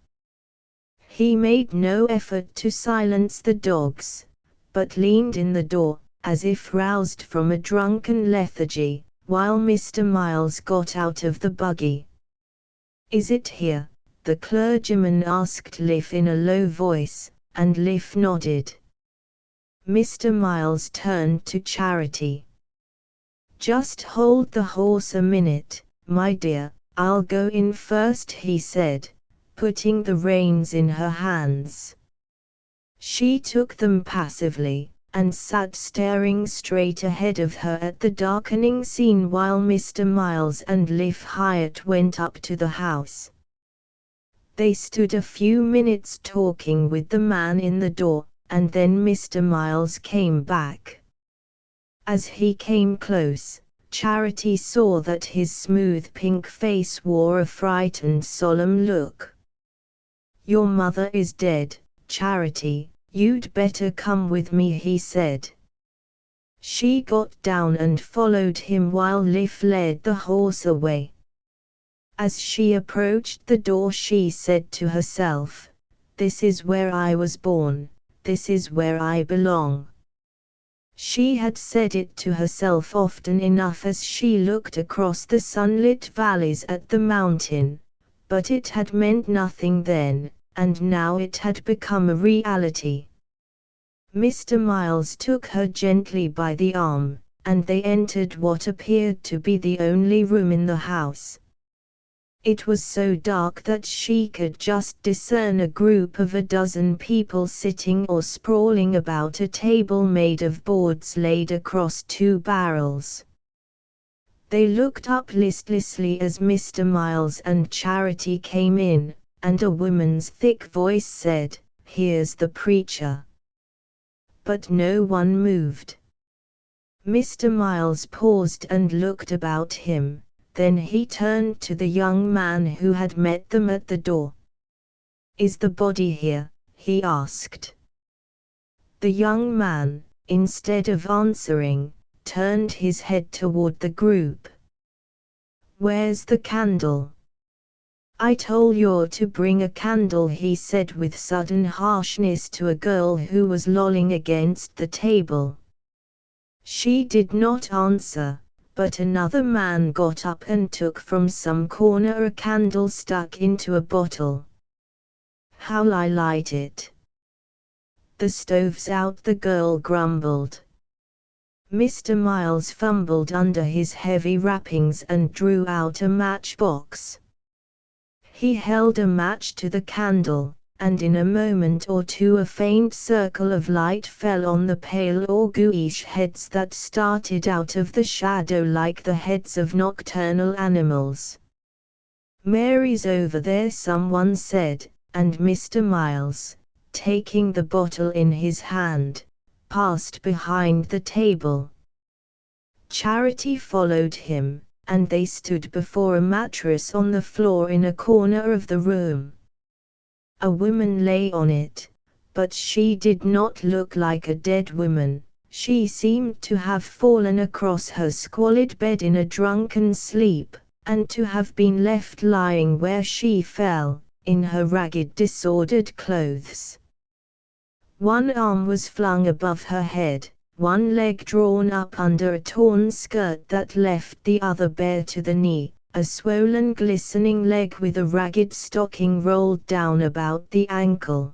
He made no effort to silence the dogs, but leaned in the door, as if roused from a drunken lethargy, while Mr. Miles got out of the buggy. "Is it here?" the clergyman asked Liff in a low voice, and Liff nodded. Mr. Miles turned to Charity. "Just hold the horse a minute, my dear, I'll go in first," he said, putting the reins in her hands. She took them passively, and sat staring straight ahead of her at the darkening scene while Mr. Miles and Liff Hyatt went up to the house. They stood a few minutes talking with the man in the door, and then Mr. Miles came back. As he came close, Charity saw that his smooth pink face wore a frightened solemn look. "Your mother is dead, Charity. You'd better come with me," he said. She got down and followed him while Liff led the horse away. As she approached the door she said to herself, "This is where I was born, this is where I belong." She had said it to herself often enough as she looked across the sunlit valleys at the mountain, but it had meant nothing then, and now it had become a reality. Mr. Miles took her gently by the arm, and they entered what appeared to be the only room in the house. It was so dark that she could just discern a group of a dozen people sitting or sprawling about a table made of boards laid across 2 barrels. They looked up listlessly as Mr. Miles and Charity came in, and a woman's thick voice said, "Here's the preacher." But no one moved. Mr. Miles paused and looked about him, then he turned to the young man who had met them at the door. "Is the body here?" he asked. The young man, instead of answering, turned his head toward the group. "Where's the candle?" "I told you to bring a candle," he said with sudden harshness to a girl who was lolling against the table. She did not answer, but another man got up and took from some corner a candle stuck into a bottle. "How'll I light it?" "The stove's out," the girl grumbled. Mr. Miles fumbled under his heavy wrappings and drew out a matchbox. He held a match to the candle, and in a moment or two a faint circle of light fell on the pale or ghoulish heads that started out of the shadow like the heads of nocturnal animals. "Mary's over there," someone said, and Mr. Miles, taking the bottle in his hand, passed behind the table. Charity followed him, and they stood before a mattress on the floor in a corner of the room. A woman lay on it, but she did not look like a dead woman. She seemed to have fallen across her squalid bed in a drunken sleep, and to have been left lying where she fell, in her ragged disordered clothes. One arm was flung above her head, one leg drawn up under a torn skirt that left the other bare to the knee, a swollen glistening leg with a ragged stocking rolled down about the ankle.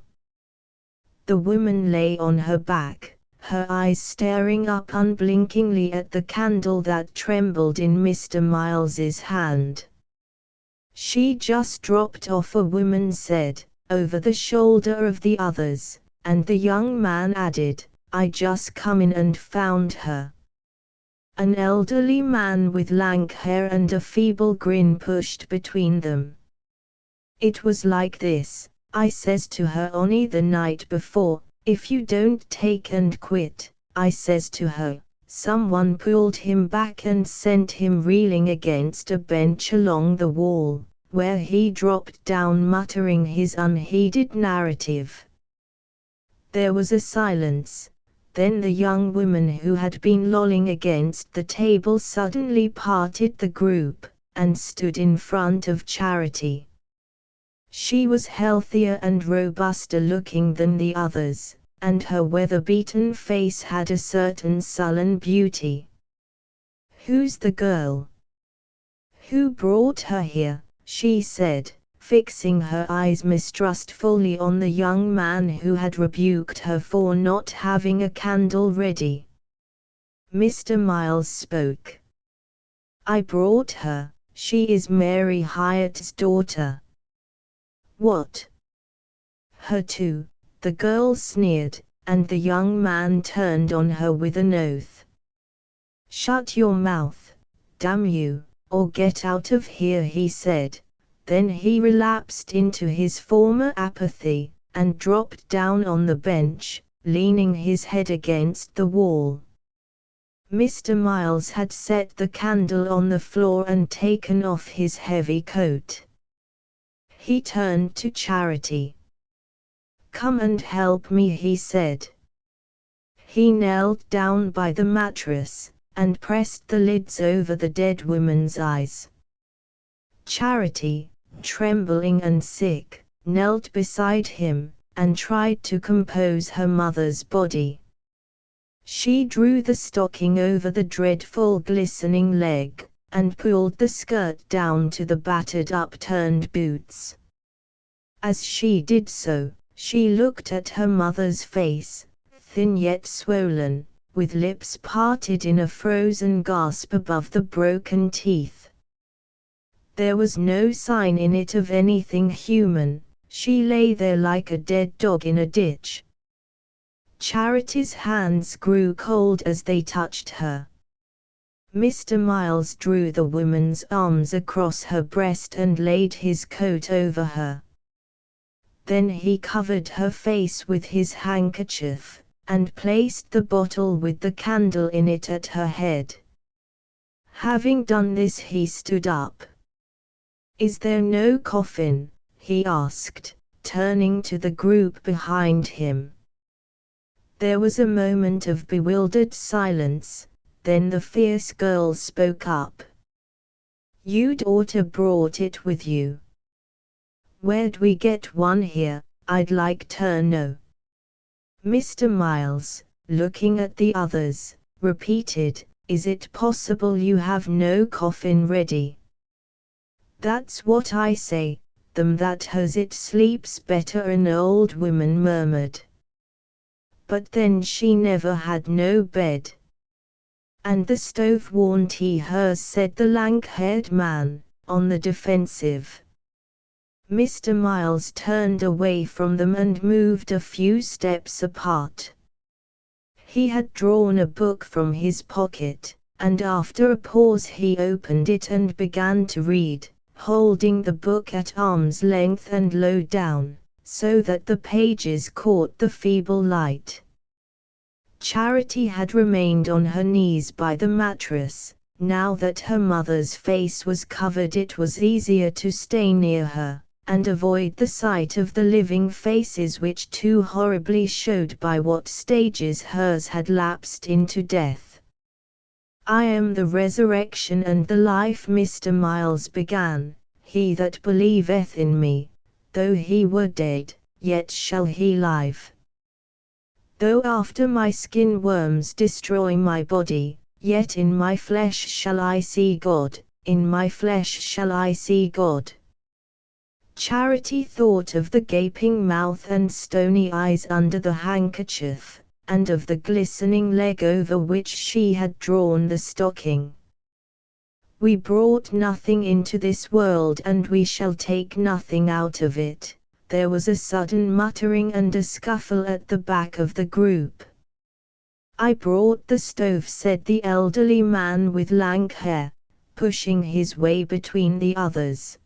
The woman lay on her back, her eyes staring up unblinkingly at the candle that trembled in Mr. Miles's hand. "She just dropped off," a woman said, over the shoulder of the others, and the young man added, "I just come in and found her." An elderly man with lank hair and a feeble grin pushed between them. "It was like this, I says to her only the night before, 'If you don't take and quit,' I says to her." Someone pulled him back and sent him reeling against a bench along the wall, where he dropped down muttering his unheeded narrative. There was a silence. Then the young woman who had been lolling against the table suddenly parted the group, and stood in front of Charity. She was healthier and robuster looking than the others, and her weather-beaten face had a certain sullen beauty. "Who's the girl? Who brought her here?" she said, fixing her eyes mistrustfully on the young man who had rebuked her for not having a candle ready. Mr. Miles spoke. "I brought her. She is Mary Hyatt's daughter." "What? Her too?" the girl sneered, and the young man turned on her with an oath. "Shut your mouth, damn you, or get out of here," he said. Then he relapsed into his former apathy, and dropped down on the bench, leaning his head against the wall. Mr. Miles had set the candle on the floor and taken off his heavy coat. He turned to Charity. "Come and help me," he said. He knelt down by the mattress, and pressed the lids over the dead woman's eyes. Charity, trembling and sick, knelt beside him, and tried to compose her mother's body. She drew the stocking over the dreadful glistening leg, and pulled the skirt down to the battered upturned boots. As she did so, she looked at her mother's face, thin yet swollen, with lips parted in a frozen gasp above the broken teeth. There was no sign in it of anything human. She lay there like a dead dog in a ditch. Charity's hands grew cold as they touched her. Mr. Miles drew the woman's arms across her breast and laid his coat over her. Then he covered her face with his handkerchief, and placed the bottle with the candle in it at her head. Having done this, he stood up. "Is there no coffin?" he asked, turning to the group behind him. There was a moment of bewildered silence, then the fierce girl spoke up. "You'd oughta brought it with you." "Where'd we get one here, I'd like to know?" Mr. Miles, looking at the others, repeated, "Is it possible you have no coffin ready?" "That's what I say, them that has it sleeps better," an old woman murmured. "But then she never had no bed." "And the stove warn't he hers," said the lank-haired man, on the defensive. Mr. Miles turned away from them and moved a few steps apart. He had drawn a book from his pocket, and after a pause he opened it and began to read, holding the book at arm's length and low down, so that the pages caught the feeble light. Charity had remained on her knees by the mattress. Now that her mother's face was covered, it was easier to stay near her, and avoid the sight of the living faces which too horribly showed by what stages hers had lapsed into death. "I am the resurrection and the life," Mr. Miles began. "He that believeth in me, though he were dead, yet shall he live. Though after my skin worms destroy my body, yet in my flesh shall I see God, in my flesh shall I see God." Charity thought of the gaping mouth and stony eyes under the handkerchief, and of the glistening leg over which she had drawn the stocking. "We brought nothing into this world and we shall take nothing out of it." There was a sudden muttering and a scuffle at the back of the group. "I brought the stove," said the elderly man with lank hair, pushing his way between the others.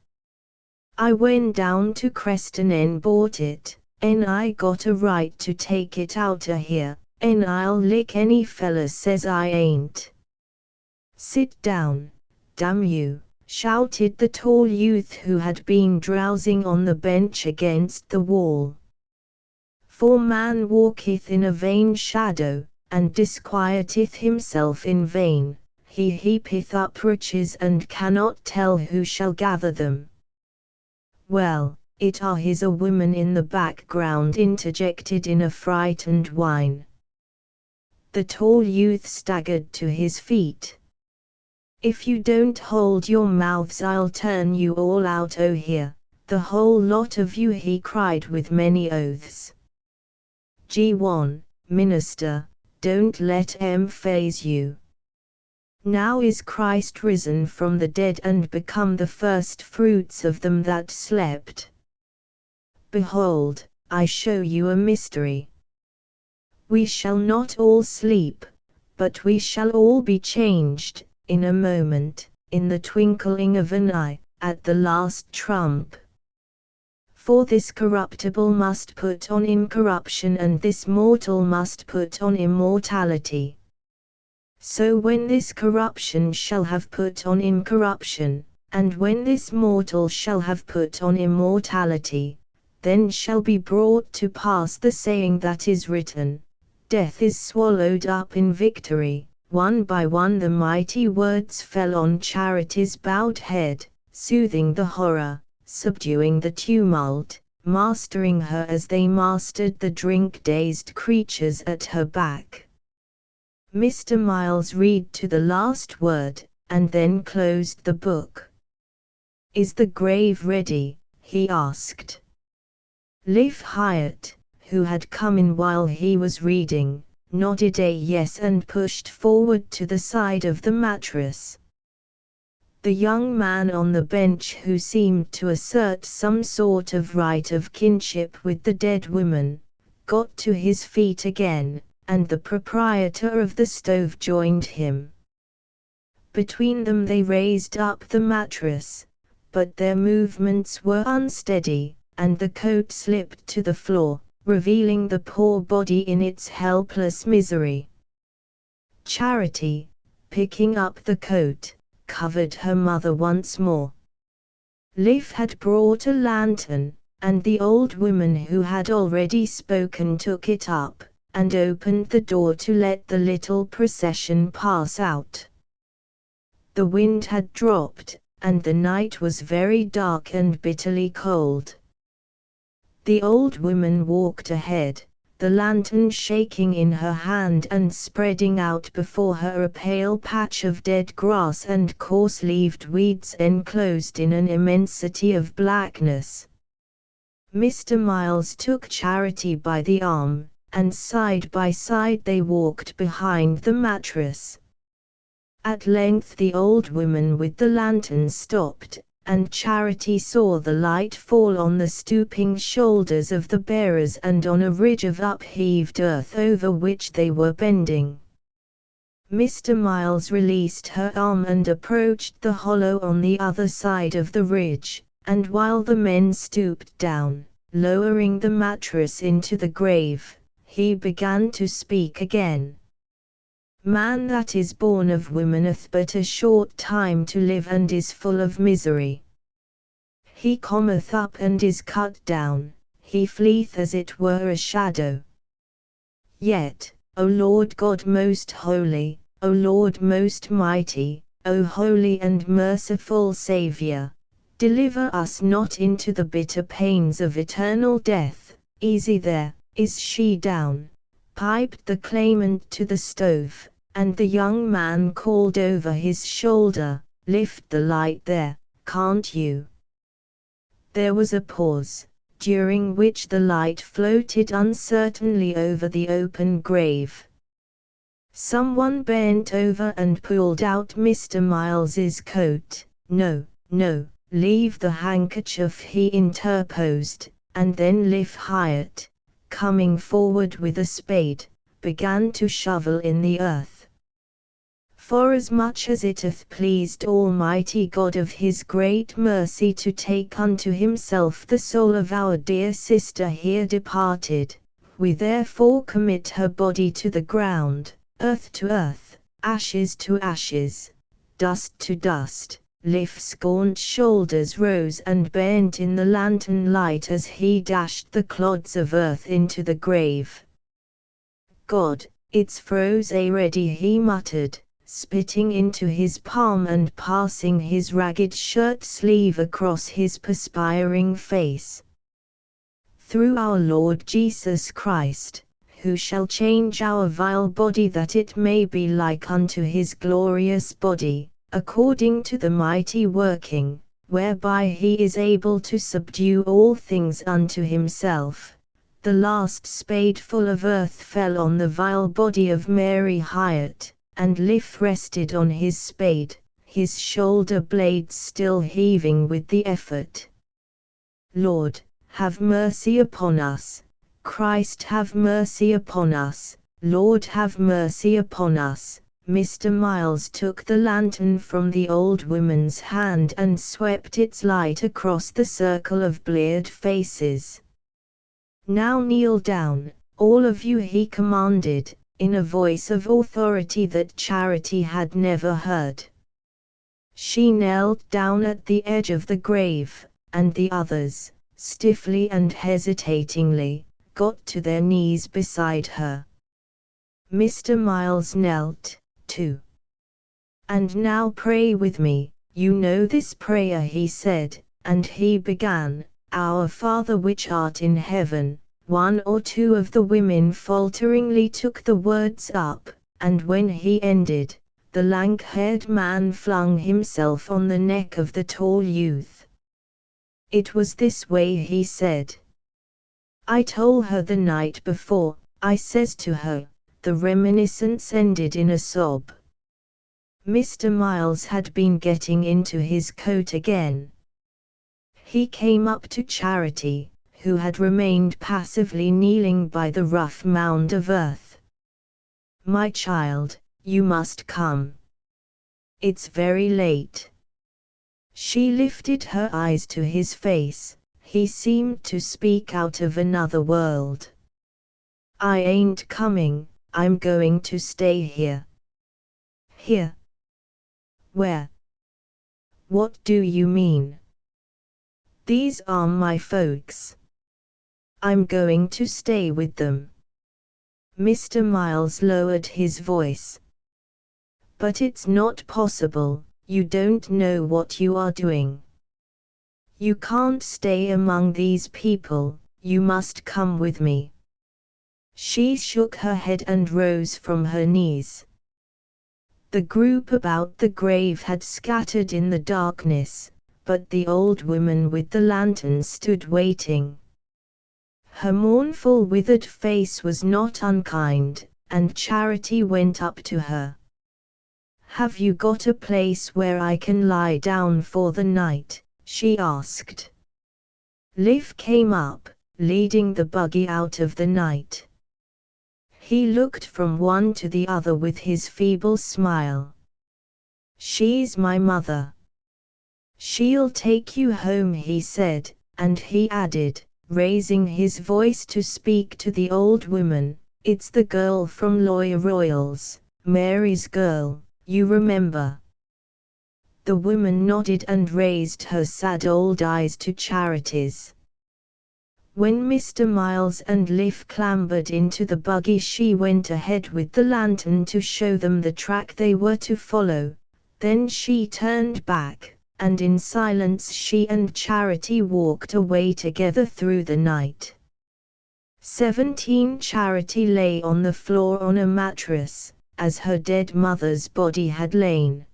"I went down to Creston and bought it, and I got a right to take it outta here, and I'll lick any fella says I ain't." "Sit down, damn you," shouted the tall youth who had been drowsing on the bench against the wall. "For man walketh in a vain shadow, and disquieteth himself in vain. He heapeth up riches and cannot tell who shall gather them." "Well, it is a woman in the background," interjected in a frightened whine. The tall youth staggered to his feet. "If you don't hold your mouths I'll turn you all out o' here, the whole lot of you," he cried with many oaths. "G1, minister, don't let 'em faze you. Now is Christ risen from the dead and become the first fruits of them that slept. Behold, I show you a mystery. We shall not all sleep, but we shall all be changed, in a moment, in the twinkling of an eye, at the last trump. For this corruptible must put on incorruption and this mortal must put on immortality. So when this corruption shall have put on incorruption, and when this mortal shall have put on immortality, then shall be brought to pass the saying that is written, Death is swallowed up in victory." One by one the mighty words fell on Charity's bowed head, soothing the horror, subduing the tumult, mastering her as they mastered the drink-dazed creatures at her back. Mr. Miles read to the last word, and then closed the book. "Is the grave ready?" he asked. Liv Hyatt, who had come in while he was reading, nodded a yes and pushed forward to the side of the mattress. The young man on the bench, who seemed to assert some sort of right of kinship with the dead woman, got to his feet again, and the proprietor of the stove joined him. Between them they raised up the mattress, but their movements were unsteady, and the coat slipped to the floor, revealing the poor body in its helpless misery. Charity, picking up the coat, covered her mother once more. Liv had brought a lantern, and the old woman who had already spoken took it up, and opened the door to let the little procession pass out. The wind had dropped, and the night was very dark and bitterly cold. The old woman walked ahead, the lantern shaking in her hand and spreading out before her a pale patch of dead grass and coarse-leaved weeds enclosed in an immensity of blackness. Mr. Miles took Charity by the arm, and side by side they walked behind the mattress. At length the old woman with the lantern stopped, and Charity saw the light fall on the stooping shoulders of the bearers and on a ridge of upheaved earth over which they were bending. Mr. Miles released her arm and approached the hollow on the other side of the ridge, and while the men stooped down, lowering the mattress into the grave, he began to speak again. Man that is born of woman hath but a short time to live and is full of misery. He cometh up and is cut down, he fleeth as it were a shadow. Yet, O Lord God most holy, O Lord most mighty, O holy and merciful Saviour, deliver us not into the bitter pains of eternal death. Easy there, is she down? Piped the claimant to the stove, and the young man called over his shoulder, lift the light there, can't you? There was a pause, during which the light floated uncertainly over the open grave. Someone bent over and pulled out Mr. Miles's coat. No, no, leave the handkerchief, he interposed, and then Liv Hyatt, coming forward with a spade, began to shovel in the earth. Forasmuch as it hath pleased Almighty God of his great mercy to take unto himself the soul of our dear sister here departed, we therefore commit her body to the ground, earth to earth, ashes to ashes, dust to dust. Liv's gaunt shoulders rose and bent in the lantern light as he dashed the clods of earth into the grave. God, it's froze already, he muttered, spitting into his palm and passing his ragged shirt sleeve across his perspiring face. Through our Lord Jesus Christ, who shall change our vile body that it may be like unto his glorious body, according to the mighty working, whereby he is able to subdue all things unto himself. The last spadeful of earth fell on the vile body of Mary Hyatt, and Liv rested on his spade, his shoulder blades still heaving with the effort. Lord, have mercy upon us. Christ, have mercy upon us. Lord, have mercy upon us. Mr. Miles took the lantern from the old woman's hand and swept its light across the circle of bleared faces. Now kneel down, all of you, he commanded, in a voice of authority that Charity had never heard. She knelt down at the edge of the grave, and the others, stiffly and hesitatingly, got to their knees beside her. Mr. Miles knelt, too. And now pray with me, you know this prayer, he said, and he began, Our Father which art in heaven. One or two of the women falteringly took the words up, and when he ended, the lank-haired man flung himself on the neck of the tall youth. It was this way, he said. I told her the night before, I says to her, the reminiscence ended in a sob. Mr. Miles had been getting into his coat again. He came up to Charity, who had remained passively kneeling by the rough mound of earth. My child, you must come. It's very late. She lifted her eyes to his face. He seemed to speak out of another world. I ain't coming, I'm going to stay here. Here? Where? What do you mean? These are my folks. I'm going to stay with them. Mr. Miles lowered his voice. But it's not possible, you don't know what you are doing. You can't stay among these people, you must come with me. She shook her head and rose from her knees. The group about the grave had scattered in the darkness, but the old woman with the lantern stood waiting. Her mournful withered face was not unkind, and Charity went up to her. Have you got a place where I can lie down for the night? she asked. Liv came up, leading the buggy out of the night. He looked from one to the other with his feeble smile. She's my mother. She'll take you home, he said, and he added, raising his voice to speak to the old woman, it's the girl from Lawyer Royals, Mary's girl, you remember. The woman nodded and raised her sad old eyes to Charity's. When Mr. Miles and Liv clambered into the buggy, she went ahead with the lantern to show them the track they were to follow, then she turned back, and in silence she and Charity walked away together through the night. 17 Charity lay on the floor on a mattress, as her dead mother's body had lain.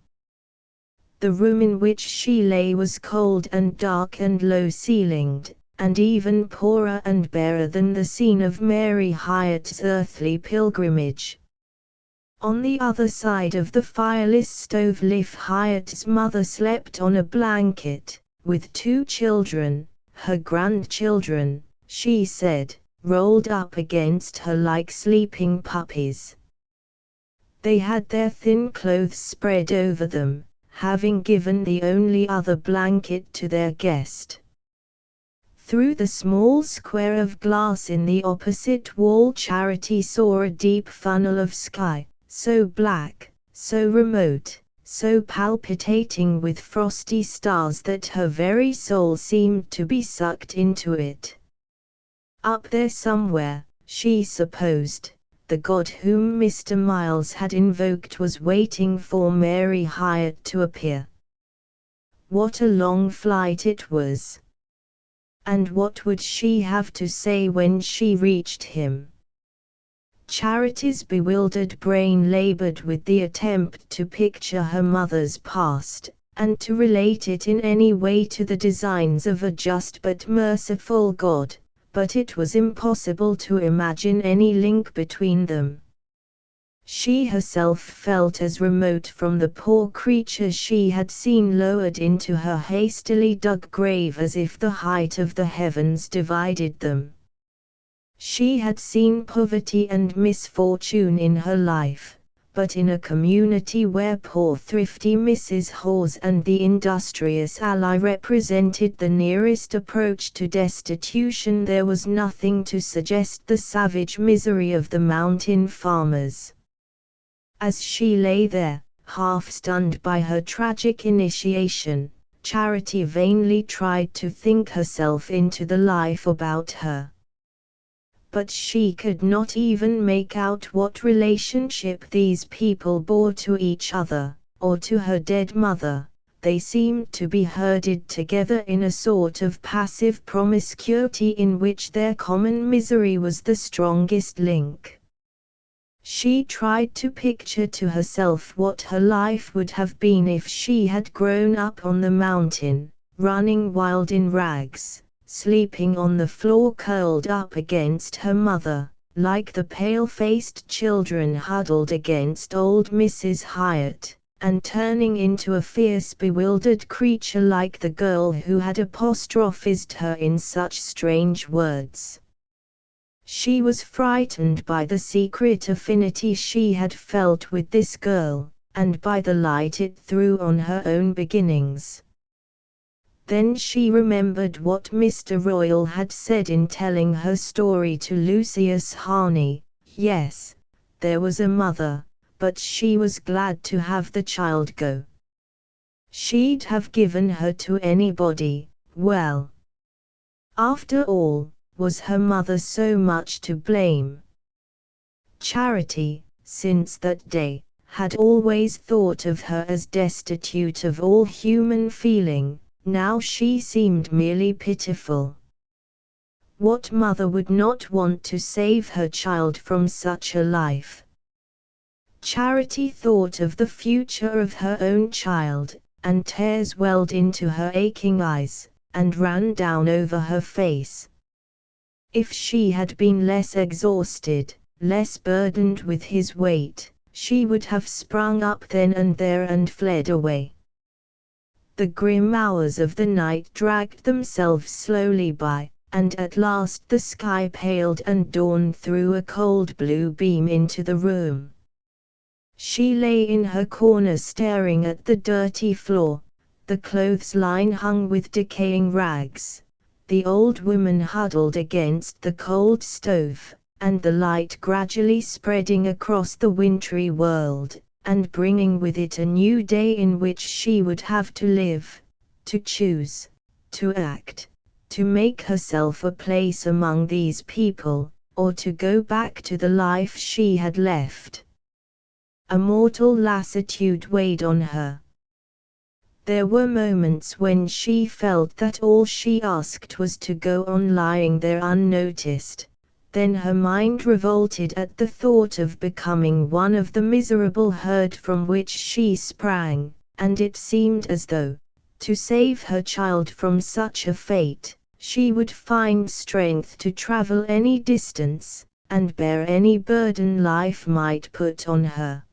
The room in which she lay was cold and dark and low-ceilinged, and even poorer and barer than the scene of Mary Hyatt's earthly pilgrimage. On the other side of the fireless stove Liv Hyatt's mother slept on a blanket, with 2 children, her grandchildren, she said, rolled up against her like sleeping puppies. They had their thin clothes spread over them, having given the only other blanket to their guest. Through the small square of glass in the opposite wall Charity saw a deep funnel of sky, so black, so remote, so palpitating with frosty stars that her very soul seemed to be sucked into it. Up there somewhere, she supposed, the God whom Mr. Miles had invoked was waiting for Mary Hyatt to appear. What a long flight it was! And what would she have to say when she reached him? Charity's bewildered brain labored with the attempt to picture her mother's past, and to relate it in any way to the designs of a just but merciful God, but it was impossible to imagine any link between them. She herself felt as remote from the poor creature she had seen lowered into her hastily dug grave as if the height of the heavens divided them. She had seen poverty and misfortune in her life, but in a community where poor thrifty Mrs. Hawes and the industrious ally represented the nearest approach to destitution, there was nothing to suggest the savage misery of the mountain farmers. As she lay there, half-stunned by her tragic initiation, Charity vainly tried to think herself into the life about her. But she could not even make out what relationship these people bore to each other, or to her dead mother. They seemed to be herded together in a sort of passive promiscuity in which their common misery was the strongest link. She tried to picture to herself what her life would have been if she had grown up on the mountain, running wild in rags, sleeping on the floor curled up against her mother, like the pale-faced children huddled against old Mrs. Hyatt, and turning into a fierce bewildered creature like the girl who had apostrophized her in such strange words. She was frightened by the secret affinity she had felt with this girl, and by the light it threw on her own beginnings. Then she remembered what Mr. Royal had said in telling her story to Lucius Harney. Yes, there was a mother, but she was glad to have the child go. She'd have given her to anybody. Well, after all, was her mother so much to blame? Charity, since that day, had always thought of her as destitute of all human feeling. Now she seemed merely pitiful. What mother would not want to save her child from such a life? Charity thought of the future of her own child, and tears welled into her aching eyes, and ran down over her face. If she had been less exhausted, less burdened with his weight, she would have sprung up then and there and fled away. The grim hours of the night dragged themselves slowly by, and at last the sky paled and dawn threw a cold blue beam into the room. She lay in her corner staring at the dirty floor, the clothesline hung with decaying rags, the old woman huddled against the cold stove, and the light gradually spreading across the wintry world, and bringing with it a new day in which she would have to live, to choose, to act, to make herself a place among these people, or to go back to the life she had left. A mortal lassitude weighed on her. There were moments when she felt that all she asked was to go on lying there unnoticed. Then her mind revolted at the thought of becoming one of the miserable herd from which she sprang, and it seemed as though, to save her child from such a fate, she would find strength to travel any distance, and bear any burden life might put on her.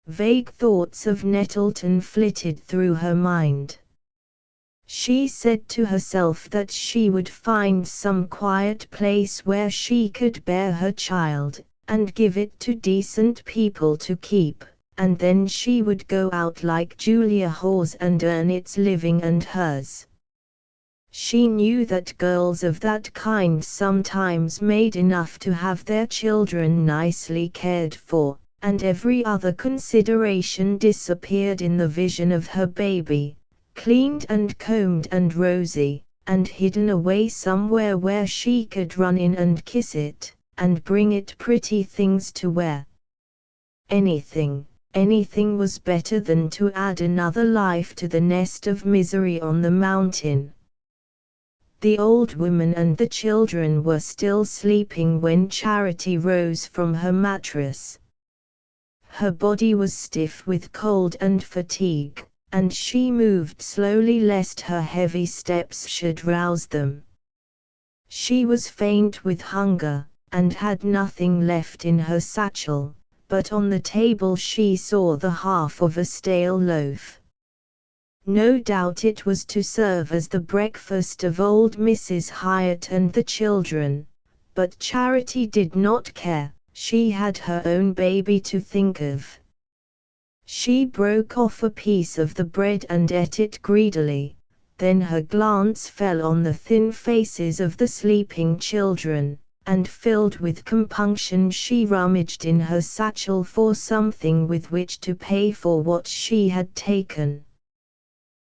Vague thoughts of Nettleton flitted through her mind. She said to herself that she would find some quiet place where she could bear her child, and give it to decent people to keep, and then she would go out like Julia Hawes and earn its living and hers. She knew that girls of that kind sometimes made enough to have their children nicely cared for, and every other consideration disappeared in the vision of her baby, cleaned and combed and rosy, and hidden away somewhere where she could run in and kiss it, and bring it pretty things to wear. Anything was better than to add another life to the nest of misery on the mountain. The old woman and the children were still sleeping when Charity rose from her mattress. Her body was stiff with cold and fatigue, and she moved slowly lest her heavy steps should rouse them. She was faint with hunger, and had nothing left in her satchel, but on the table she saw the half of a stale loaf. No doubt it was to serve as the breakfast of old Mrs. Hyatt and the children, but Charity did not care. She had her own baby to think of. She broke off a piece of the bread and ate it greedily, then her glance fell on the thin faces of the sleeping children, and filled with compunction she rummaged in her satchel for something with which to pay for what she had taken.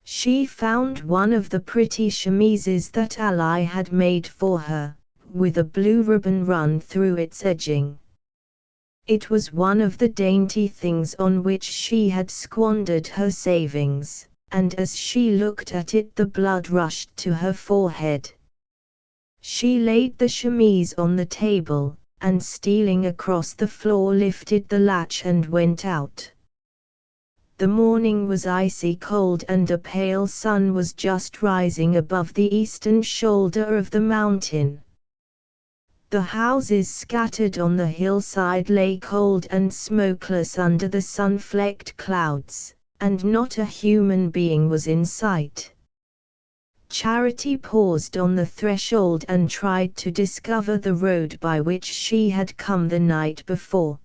She found one of the pretty chemises that Ally had made for her, with a blue ribbon run through its edging. It was one of the dainty things on which she had squandered her savings, and as she looked at it the blood rushed to her forehead. She laid the chemise on the table, and stealing across the floor lifted the latch and went out. The morning was icy cold and a pale sun was just rising above the eastern shoulder of the mountain. The houses scattered on the hillside lay cold and smokeless under the sun-flecked clouds, and not a human being was in sight. Charity paused on the threshold and tried to discover the road by which she had come the night before.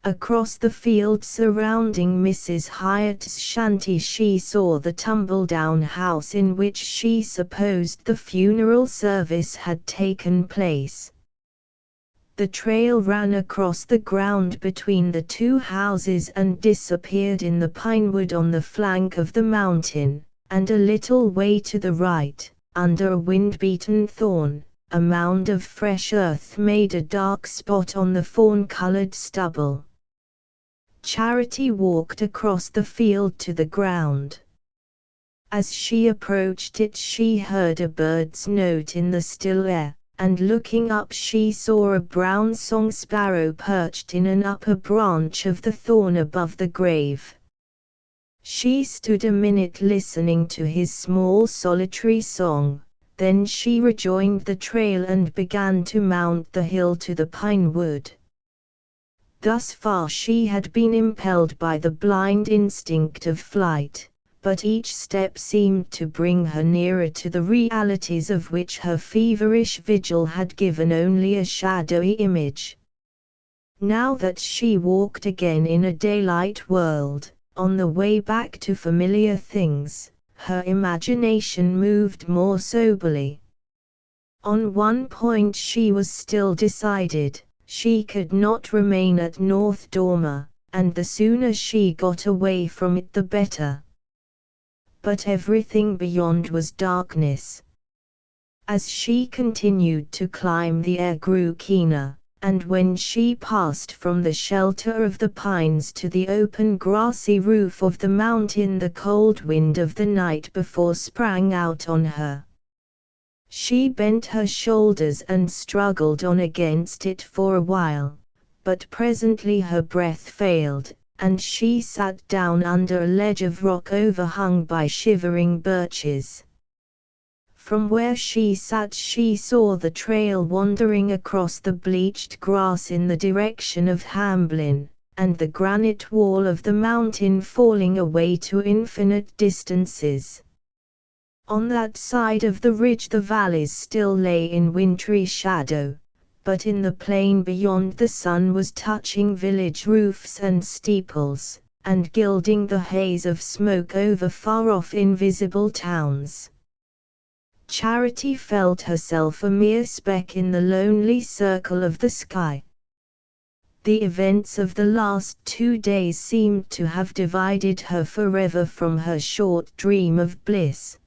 Across the field surrounding Mrs. Hyatt's shanty she saw the tumble-down house in which she supposed the funeral service had taken place. The trail ran across the ground between the two houses and disappeared in the pinewood on the flank of the mountain, and a little way to the right, under a wind-beaten thorn, a mound of fresh earth made a dark spot on the fawn-colored stubble. Charity walked across the field to the ground. As she approached it she heard a bird's note in the still air, and looking up she saw a brown song sparrow perched in an upper branch of the thorn above the grave. She stood a minute listening to his small solitary song, then she rejoined the trail and began to mount the hill to the pine wood. Thus far she had been impelled by the blind instinct of flight, but each step seemed to bring her nearer to the realities of which her feverish vigil had given only a shadowy image. Now that she walked again in a daylight world, on the way back to familiar things, her imagination moved more soberly. On one point she was still decided: she could not remain at North Dormer, and the sooner she got away from it the better. But everything beyond was darkness. As she continued to climb, the air grew keener, and when she passed from the shelter of the pines to the open grassy roof of the mountain, the cold wind of the night before sprang out on her. She bent her shoulders and struggled on against it for a while, but presently her breath failed, and she sat down under a ledge of rock overhung by shivering birches. From where she sat she saw the trail wandering across the bleached grass in the direction of Hamblin, and the granite wall of the mountain falling away to infinite distances. On that side of the ridge the valleys still lay in wintry shadow, but in the plain beyond the sun was touching village roofs and steeples, and gilding the haze of smoke over far-off invisible towns. Charity felt herself a mere speck in the lonely circle of the sky. The events of the last 2 days seemed to have divided her forever from her short dream of bliss.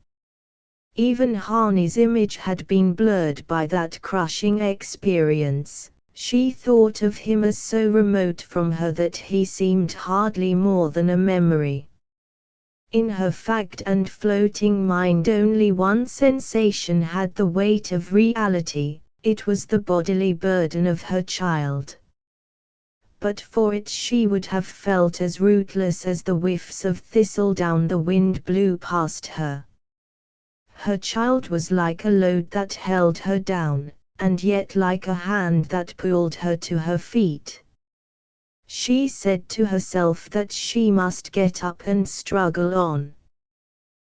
Even Harney's image had been blurred by that crushing experience. She thought of him as so remote from her that he seemed hardly more than a memory. In her fagged and floating mind only one sensation had the weight of reality: it was the bodily burden of her child. But for it she would have felt as rootless as the whiffs of thistledown the wind blew past her. Her child was like a load that held her down, and yet like a hand that pulled her to her feet. She said to herself that she must get up and struggle on.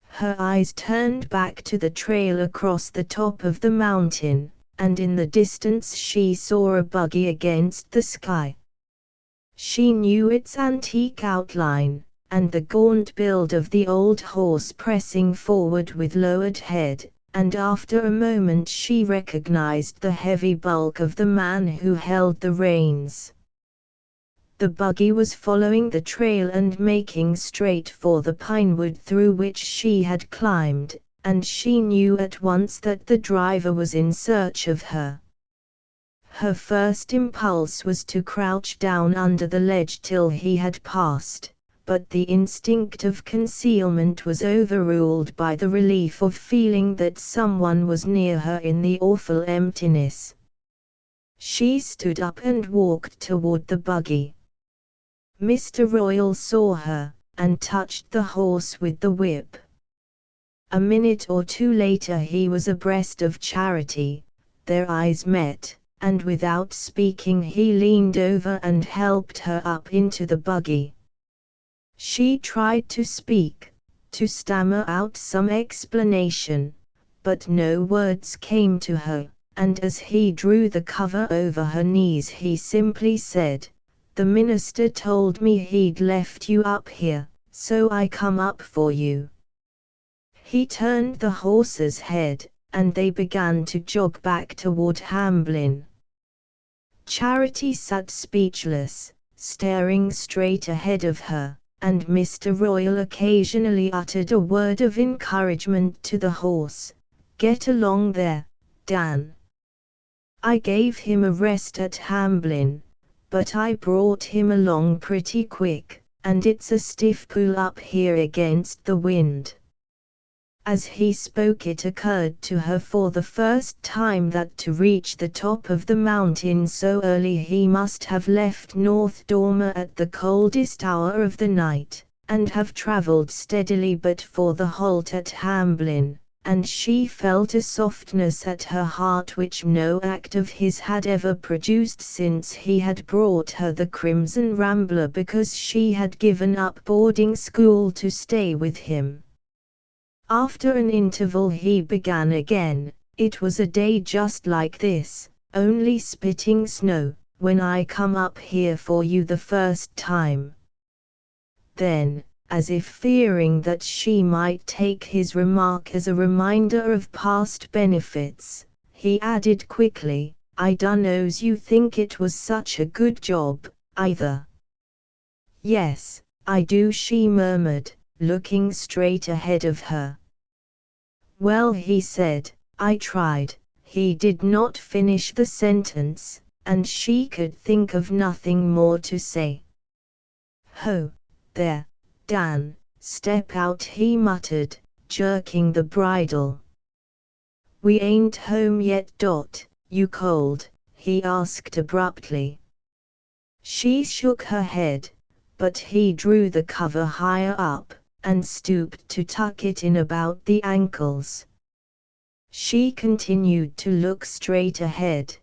Her eyes turned back to the trail across the top of the mountain, and in the distance she saw a buggy against the sky. She knew its antique outline, and the gaunt build of the old horse pressing forward with lowered head, and after a moment she recognized the heavy bulk of the man who held the reins. The buggy was following the trail and making straight for the pinewood through which she had climbed, and she knew at once that the driver was in search of her. Her first impulse was to crouch down under the ledge till he had passed, but the instinct of concealment was overruled by the relief of feeling that someone was near her in the awful emptiness. She stood up and walked toward the buggy. Mr. Royal saw her, and touched the horse with the whip. A minute or two later he was abreast of Charity. Their eyes met, and without speaking he leaned over and helped her up into the buggy. She tried to speak, to stammer out some explanation, but no words came to her, and as he drew the cover over her knees he simply said, "The minister told me he'd left you up here, so I come up for you." He turned the horse's head, and they began to jog back toward Hamblin. Charity sat speechless, staring straight ahead of her, and Mr. Royal occasionally uttered a word of encouragement to the horse. "Get along there, Dan. I gave him a rest at Hamblin, but I brought him along pretty quick, and it's a stiff pull up here against the wind." As he spoke it occurred to her for the first time that to reach the top of the mountain so early he must have left North Dormer at the coldest hour of the night, and have travelled steadily but for the halt at Hamblin, and she felt a softness at her heart which no act of his had ever produced since he had brought her the Crimson Rambler because she had given up boarding school to stay with him. After an interval he began again. It was a day just like this, only spitting snow, when I come up here for you the first time. Then, as if fearing that she might take his remark as a reminder of past benefits, he added quickly, I dunno's you think it was such a good job, either. Yes, I do, she murmured, looking straight ahead of her. Well, he said, I tried. He did not finish the sentence, and she could think of nothing more to say. Ho, there, Dan, step out, he muttered, jerking the bridle. We ain't home yet. You cold? He asked abruptly. She shook her head, but he drew the cover higher up, and stooped to tuck it in about the ankles. She continued to look straight ahead.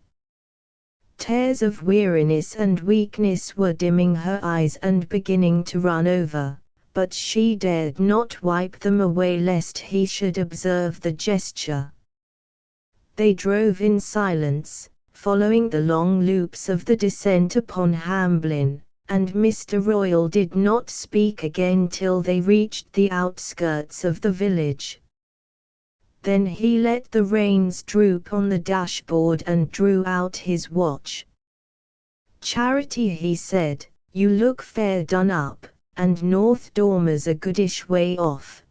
Tears of weariness and weakness were dimming her eyes and beginning to run over, but she dared not wipe them away lest he should observe the gesture. They drove in silence, following the long loops of the descent upon Hamblin, and Mr. Royal did not speak again till they reached the outskirts of the village. Then he let the reins droop on the dashboard and drew out his watch. Charity, he said, you look fair done up, and North Dormer's a goodish way off.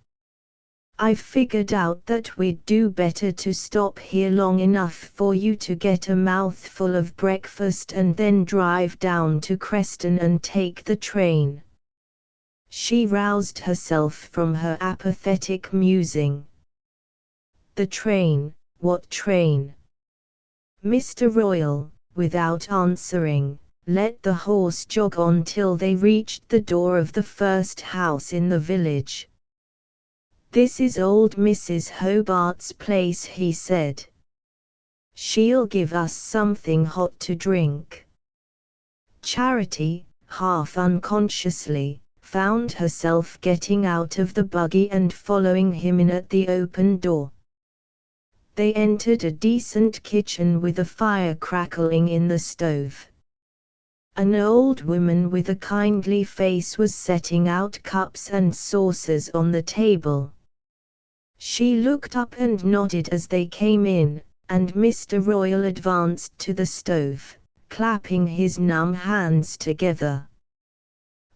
I've figured out that we'd do better to stop here long enough for you to get a mouthful of breakfast and then drive down to Creston and take the train. She roused herself from her apathetic musing. The train? What train? Mr. Royal, without answering, let the horse jog on till they reached the door of the first house in the village. This is old Mrs. Hobart's place, he said. She'll give us something hot to drink. Charity, half unconsciously, found herself getting out of the buggy and following him in at the open door. They entered a decent kitchen with a fire crackling in the stove. An old woman with a kindly face was setting out cups and saucers on the table. She looked up and nodded as they came in, and Mr. Royal advanced to the stove, clapping his numb hands together.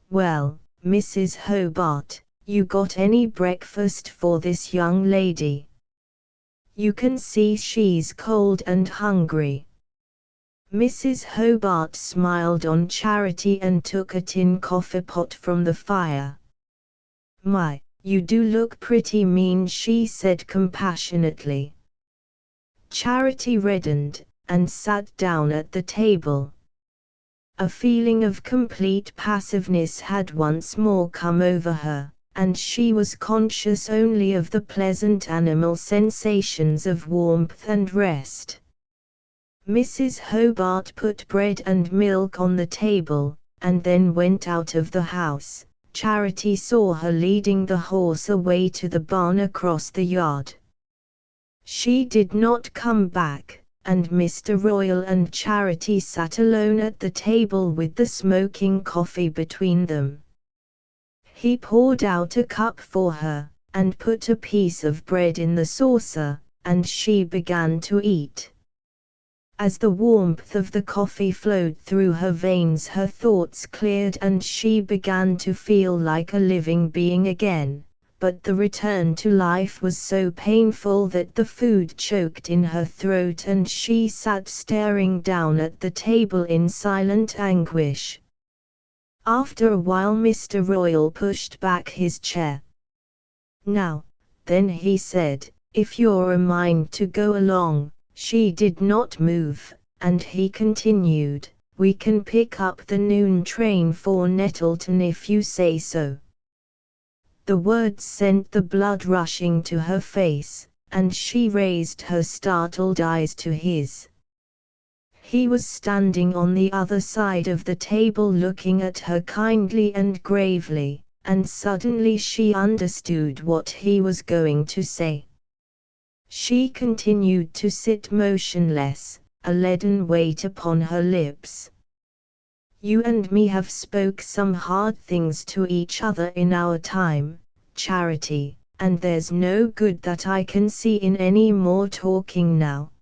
Well, Mrs. Hobart, you got any breakfast for this young lady? You can see she's cold and hungry. Mrs. Hobart smiled on Charity and took a tin coffee pot from the fire. My, you do look pretty mean, she said compassionately. Charity reddened, and sat down at the table. A feeling of complete passiveness had once more come over her, and she was conscious only of the pleasant animal sensations of warmth and rest. Mrs. Hobart put bread and milk on the table, and then went out of the house. Charity saw her leading the horse away to the barn across the yard. She did not come back, and Mr. Royal and Charity sat alone at the table with the smoking coffee between them. He poured out a cup for her, and put a piece of bread in the saucer, and she began to eat. As the warmth of the coffee flowed through her veins, her thoughts cleared and she began to feel like a living being again, but the return to life was so painful that the food choked in her throat and she sat staring down at the table in silent anguish. After a while Mr. Royal pushed back his chair. Now, then, he said, if you're a mind to go along. She did not move, and he continued, we can pick up the noon train for Nettleton if you say so. The words sent the blood rushing to her face, and she raised her startled eyes to his. He was standing on the other side of the table looking at her kindly and gravely, and suddenly she understood what he was going to say. She continued to sit motionless, a leaden weight upon her lips. "You and me have spoke some hard things to each other in our time, Charity, and there's no good that I can see in any more talking now.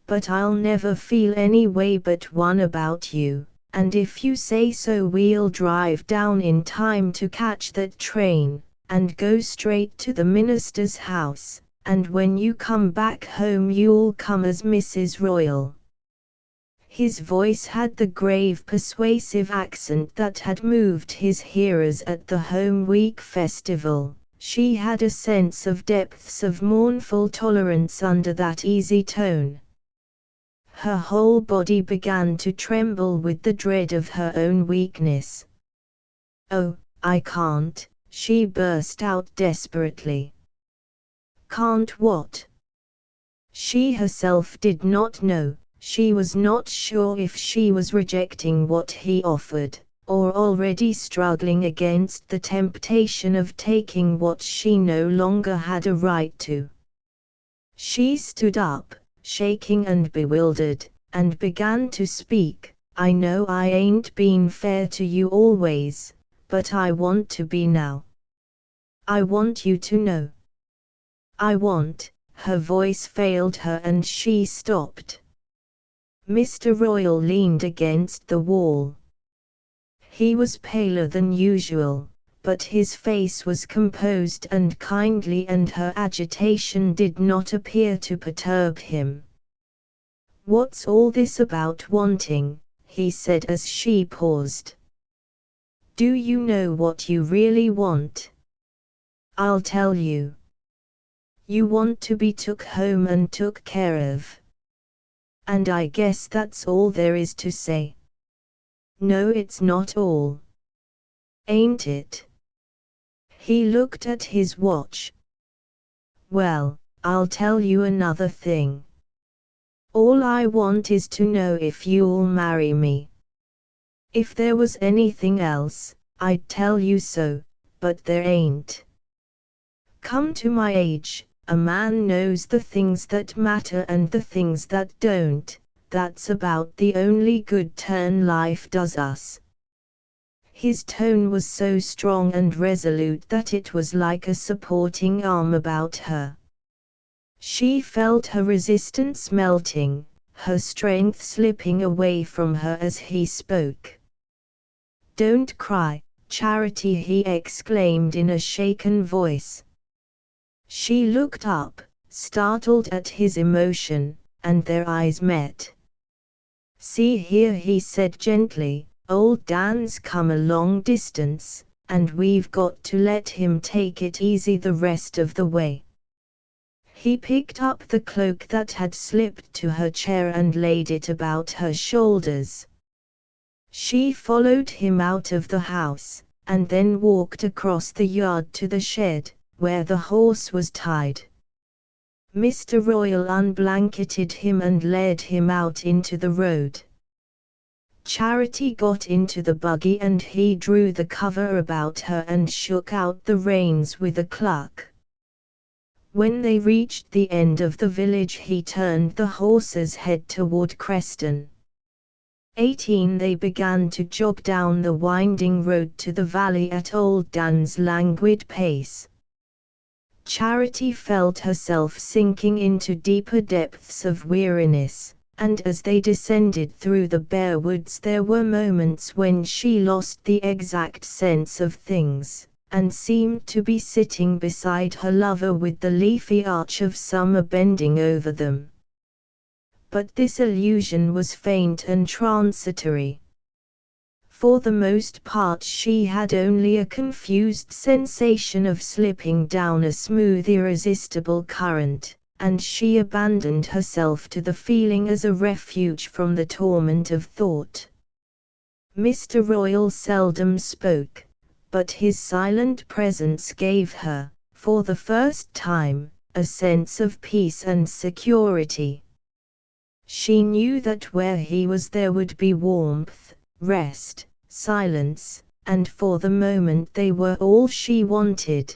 But I'll never feel any way but one about you, and if you say so we'll drive down in time to catch that train, and go straight to the minister's house, and when you come back home you'll come as Mrs. Royal." His voice had the grave persuasive accent that had moved his hearers at the Home Week festival. She had a sense of depths of mournful tolerance under that easy tone. Her whole body began to tremble with the dread of her own weakness. "Oh, I can't," she burst out desperately. "Can't what?" She herself did not know. She was not sure if she was rejecting what he offered, or already struggling against the temptation of taking what she no longer had a right to. She stood up, shaking and bewildered, and began to speak. "I know I ain't been fair to you always, but I want to be now. I want you to know. I want—" Her voice failed her and she stopped. Mr. Royal leaned against the wall. He was paler than usual, but his face was composed and kindly and her agitation did not appear to perturb him. "What's all this about wanting?" he said as she paused. "Do you know what you really want? I'll tell you. You want to be took home and took care of. And I guess that's all there is to say." "No, it's not all. Ain't it?" He looked at his watch. "Well, I'll tell you another thing. All I want is to know if you'll marry me. If there was anything else, I'd tell you so, but there ain't. Come to my age, a man knows the things that matter and the things that don't. That's about the only good turn life does us." His tone was so strong and resolute that it was like a supporting arm about her. She felt her resistance melting, her strength slipping away from her as he spoke. "Don't cry, Charity," he exclaimed in a shaken voice. She looked up, startled at his emotion, and their eyes met. "See here," he said gently, "old Dan's come a long distance, and we've got to let him take it easy the rest of the way." He picked up the cloak that had slipped to her chair and laid it about her shoulders. She followed him out of the house, and then walked across the yard to the shed, where the horse was tied. Mr. Royal unblanketed him and led him out into the road. Charity got into the buggy and he drew the cover about her and shook out the reins with a cluck. When they reached the end of the village he turned the horse's head toward Creston. 18 They began to jog down the winding road to the valley at old Dan's languid pace. Charity felt herself sinking into deeper depths of weariness, and as they descended through the bare woods there were moments when she lost the exact sense of things, and seemed to be sitting beside her lover with the leafy arch of summer bending over them. But this illusion was faint and transitory. For the most part she had only a confused sensation of slipping down a smooth irresistible current, and she abandoned herself to the feeling as a refuge from the torment of thought. Mr. Royal seldom spoke, but his silent presence gave her, for the first time, a sense of peace and security. She knew that where he was there would be warmth, rest, silence, and for the moment they were all she wanted.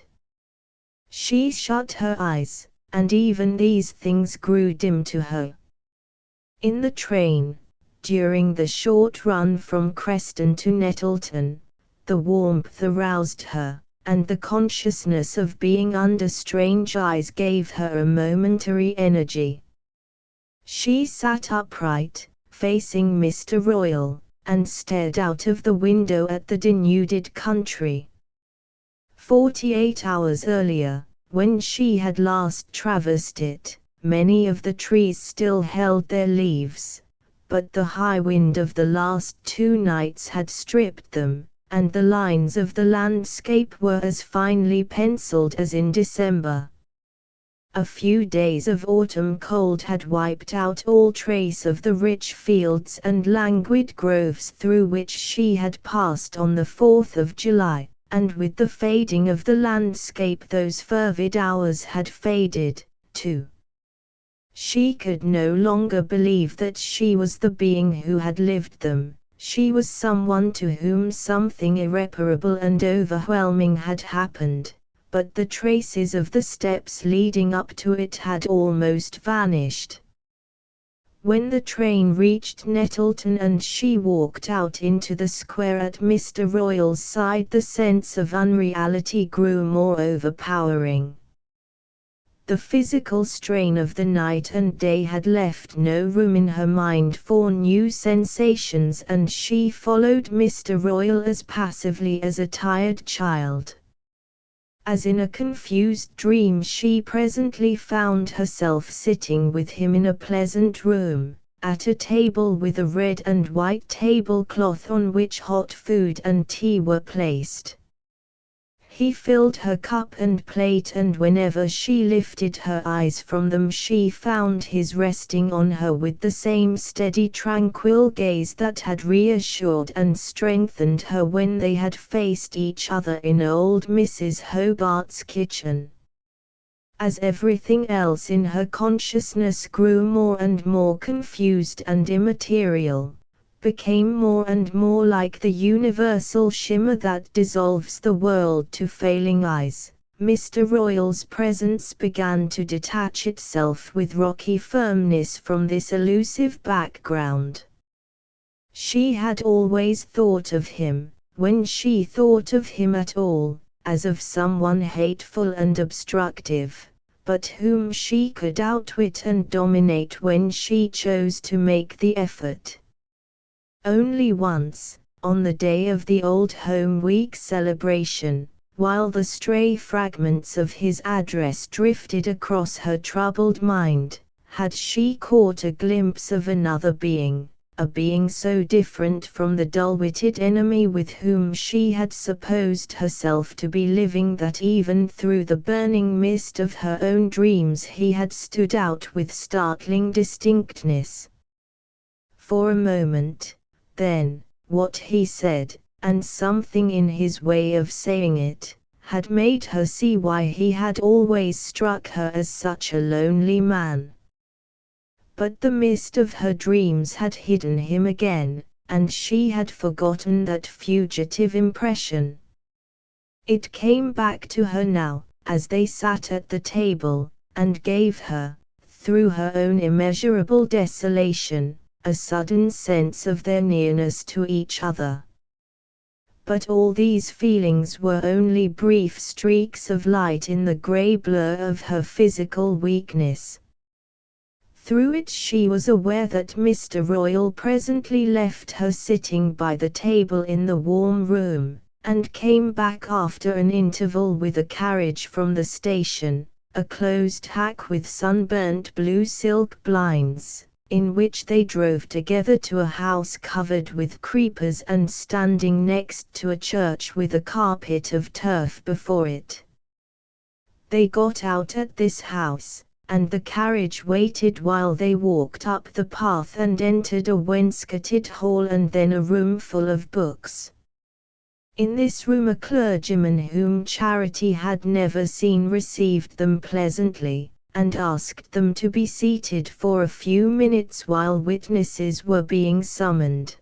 She shut her eyes, and even these things grew dim to her. In the train, during the short run from Creston to Nettleton, the warmth aroused her, and the consciousness of being under strange eyes gave her a momentary energy. She sat upright, facing Mr. Royal, and stared out of the window at the denuded country. 48 hours earlier, when she had last traversed it, many of the trees still held their leaves, but the high wind of the last 2 nights had stripped them, and the lines of the landscape were as finely penciled as in December. A few days of autumn cold had wiped out all trace of the rich fields and languid groves through which she had passed on the 4th of July, and with the fading of the landscape those fervid hours had faded, too. She could no longer believe that she was the being who had lived them. She was someone to whom something irreparable and overwhelming had happened, but the traces of the steps leading up to it had almost vanished. When the train reached Nettleton and she walked out into the square at Mr. Royal's side, the sense of unreality grew more overpowering. The physical strain of the night and day had left no room in her mind for new sensations, and she followed Mr. Royal as passively as a tired child. As in a confused dream, she presently found herself sitting with him in a pleasant room, at a table with a red and white tablecloth on which hot food and tea were placed. He filled her cup and plate, and whenever she lifted her eyes from them she found his resting on her with the same steady tranquil gaze that had reassured and strengthened her when they had faced each other in old Mrs. Hobart's kitchen. As everything else in her consciousness grew more and more confused and immaterial, became more and more like the universal shimmer that dissolves the world to failing eyes, Mr. Royal's presence began to detach itself with rocky firmness from this elusive background. She had always thought of him, when she thought of him at all, as of someone hateful and obstructive, but whom she could outwit and dominate when she chose to make the effort. Only once, on the day of the Old Home Week celebration, while the stray fragments of his address drifted across her troubled mind, had she caught a glimpse of another being, a being so different from the dull-witted enemy with whom she had supposed herself to be living that even through the burning mist of her own dreams he had stood out with startling distinctness. For a moment, then, what he said, and something in his way of saying it, had made her see why he had always struck her as such a lonely man. But the mist of her dreams had hidden him again, and she had forgotten that fugitive impression. It came back to her now, as they sat at the table, and gave her, through her own immeasurable desolation, a sudden sense of their nearness to each other. But all these feelings were only brief streaks of light in the grey blur of her physical weakness. Through it she was aware that Mr. Royal presently left her sitting by the table in the warm room, and came back after an interval with a carriage from the station, a closed hack with sunburnt blue silk blinds, in which they drove together to a house covered with creepers and standing next to a church with a carpet of turf before it. They got out at this house, and the carriage waited while they walked up the path and entered a wainscoted hall and then a room full of books. In this room a clergyman whom Charity had never seen received them pleasantly, and asked them to be seated for a few minutes while witnesses were being summoned.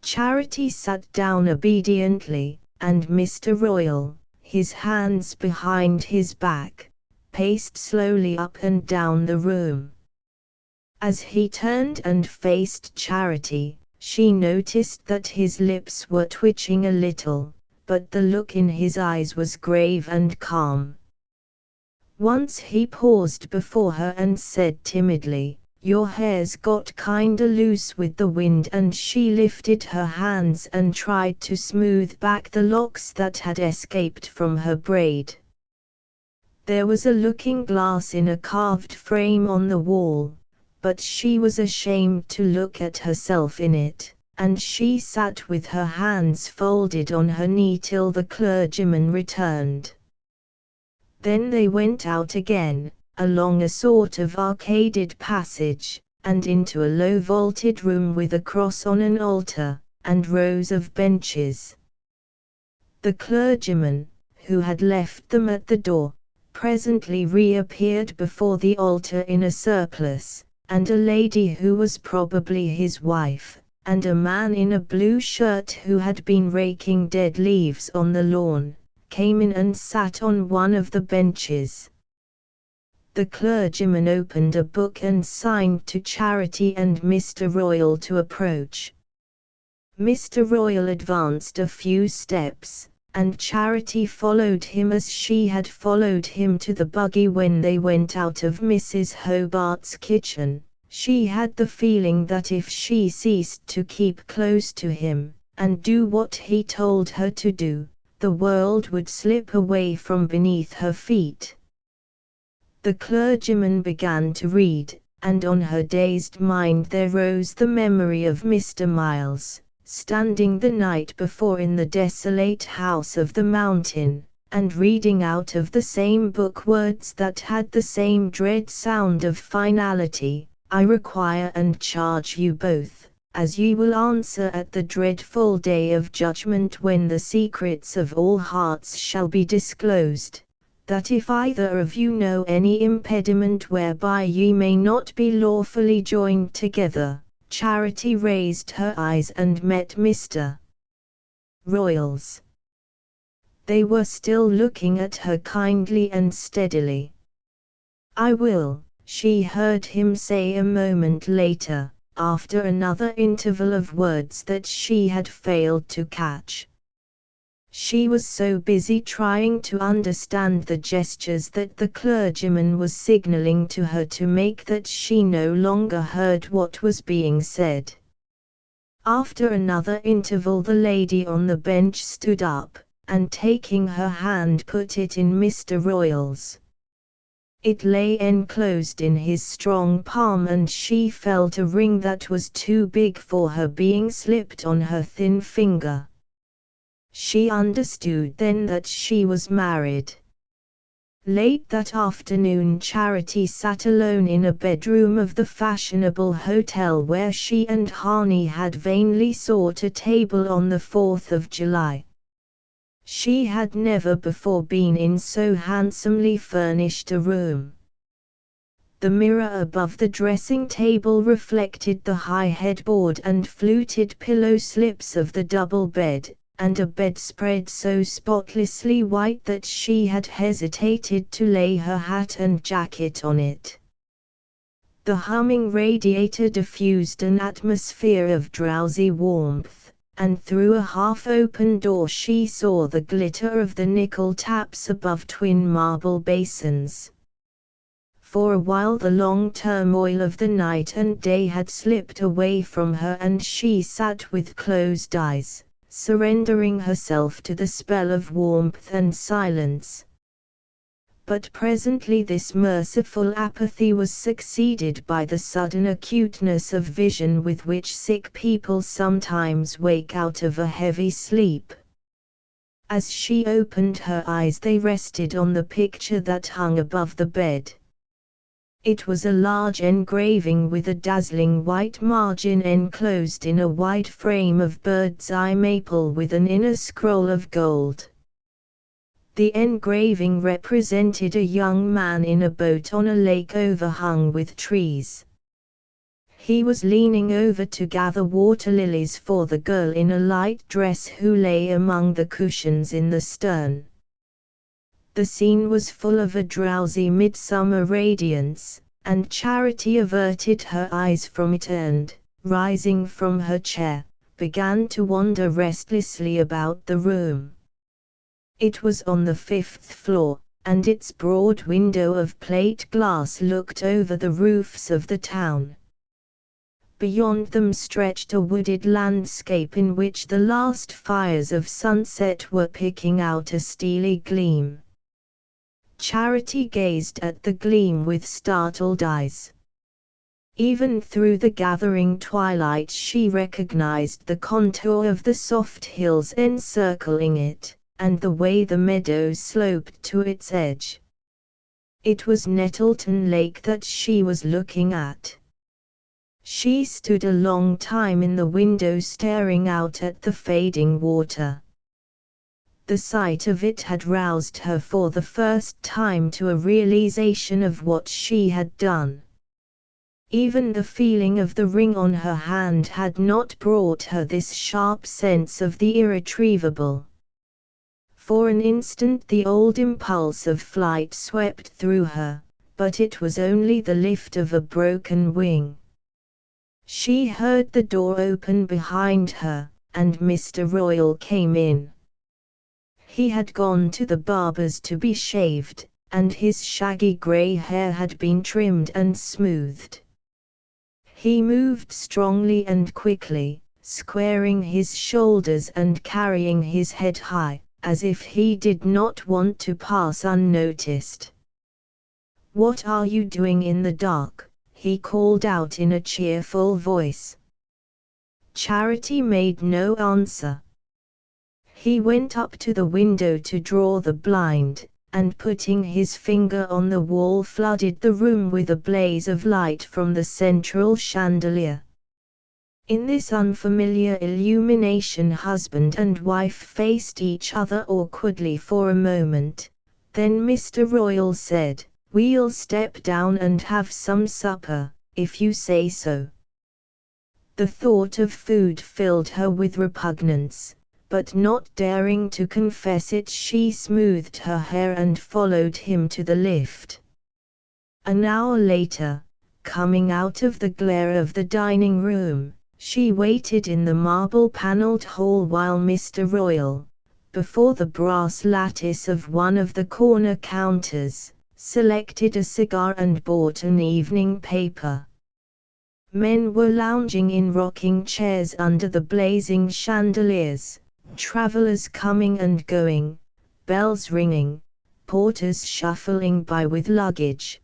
Charity sat down obediently, and Mr. Royal, his hands behind his back, paced slowly up and down the room. As he turned and faced Charity, she noticed that his lips were twitching a little, but the look in his eyes was grave and calm. Once he paused before her and said timidly, "Your hair's got kinda loose with the wind," and she lifted her hands and tried to smooth back the locks that had escaped from her braid. There was a looking glass in a carved frame on the wall, but she was ashamed to look at herself in it, and she sat with her hands folded on her knee till the clergyman returned. Then they went out again, along a sort of arcaded passage, and into a low vaulted room with a cross on an altar, and rows of benches. The clergyman, who had left them at the door, presently reappeared before the altar in a surplice, and a lady who was probably his wife, and a man in a blue shirt who had been raking dead leaves on the lawn, came in and sat on one of the benches. The clergyman opened a book and signed to Charity and Mr. Royal to approach. Mr. Royal advanced a few steps, and Charity followed him as she had followed him to the buggy when they went out of Mrs. Hobart's kitchen. She had the feeling that if she ceased to keep close to him, and do what he told her to do, the world would slip away from beneath her feet. The clergyman began to read, and on her dazed mind there rose the memory of Mr. Miles, standing the night before in the desolate house of the mountain, and reading out of the same book words that had the same dread sound of finality, "I require and charge you both, as ye will answer at the dreadful day of judgment when the secrets of all hearts shall be disclosed, that if either of you know any impediment whereby ye may not be lawfully joined together." Charity raised her eyes and met Mr. Royal's. They were still looking at her kindly and steadily. "I will," she heard him say a moment later, after another interval of words that she had failed to catch. She was so busy trying to understand the gestures that the clergyman was signaling to her to make that she no longer heard what was being said. After another interval the lady on the bench stood up, and taking her hand put it in Mr. Royal's. It lay enclosed in his strong palm and she felt a ring that was too big for her being slipped on her thin finger. She understood then that she was married. Late that afternoon Charity sat alone in a bedroom of the fashionable hotel where she and Harney had vainly sought a table on the 4th of July. She had never before been in so handsomely furnished a room. The mirror above the dressing table reflected the high headboard and fluted pillow slips of the double bed, and a bedspread so spotlessly white that she had hesitated to lay her hat and jacket on it. The humming radiator diffused an atmosphere of drowsy warmth, and through a half-open door she saw the glitter of the nickel taps above twin marble basins. For a while the long turmoil of the night and day had slipped away from her and she sat with closed eyes, surrendering herself to the spell of warmth and silence. But presently this merciful apathy was succeeded by the sudden acuteness of vision with which sick people sometimes wake out of a heavy sleep. As she opened her eyes they rested on the picture that hung above the bed. It was a large engraving with a dazzling white margin enclosed in a white frame of bird's eye maple with an inner scroll of gold. The engraving represented a young man in a boat on a lake overhung with trees. He was leaning over to gather water lilies for the girl in a light dress who lay among the cushions in the stern. The scene was full of a drowsy midsummer radiance, and Charity averted her eyes from it and, rising from her chair, began to wander restlessly about the room. It was on the 5th floor, and its broad window of plate glass looked over the roofs of the town. Beyond them stretched a wooded landscape in which the last fires of sunset were picking out a steely gleam. Charity gazed at the gleam with startled eyes. Even through the gathering twilight she recognized the contour of the soft hills encircling it, and the way the meadows sloped to its edge. It was Nettleton Lake that she was looking at. She stood a long time in the window staring out at the fading water. The sight of it had roused her for the first time to a realization of what she had done. Even the feeling of the ring on her hand had not brought her this sharp sense of the irretrievable. For an instant the old impulse of flight swept through her, but it was only the lift of a broken wing. She heard the door open behind her, and Mr. Royal came in. He had gone to the barber's to be shaved, and his shaggy grey hair had been trimmed and smoothed. He moved strongly and quickly, squaring his shoulders and carrying his head high, as if he did not want to pass unnoticed. "What are you doing in the dark?" he called out in a cheerful voice. Charity made no answer. He went up to the window to draw the blind, and putting his finger on the wall flooded the room with a blaze of light from the central chandelier. In this unfamiliar illumination husband and wife faced each other awkwardly for a moment. Then Mr. Royal said, "We'll step down and have some supper, if you say so." The thought of food filled her with repugnance, but not daring to confess it, she smoothed her hair and followed him to the lift. An hour later, coming out of the glare of the dining room, she waited in the marble-paneled hall while Mr. Royal, before the brass lattice of one of the corner counters, selected a cigar and bought an evening paper. Men were lounging in rocking chairs under the blazing chandeliers, travelers coming and going, bells ringing, porters shuffling by with luggage.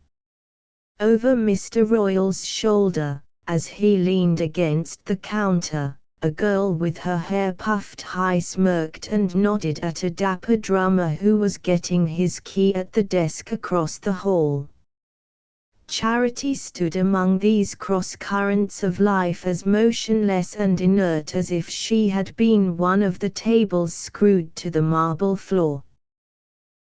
Over Mr. Royal's shoulder, as he leaned against the counter, a girl with her hair puffed high smirked and nodded at a dapper drummer who was getting his key at the desk across the hall. Charity stood among these cross-currents of life as motionless and inert as if she had been one of the tables screwed to the marble floor.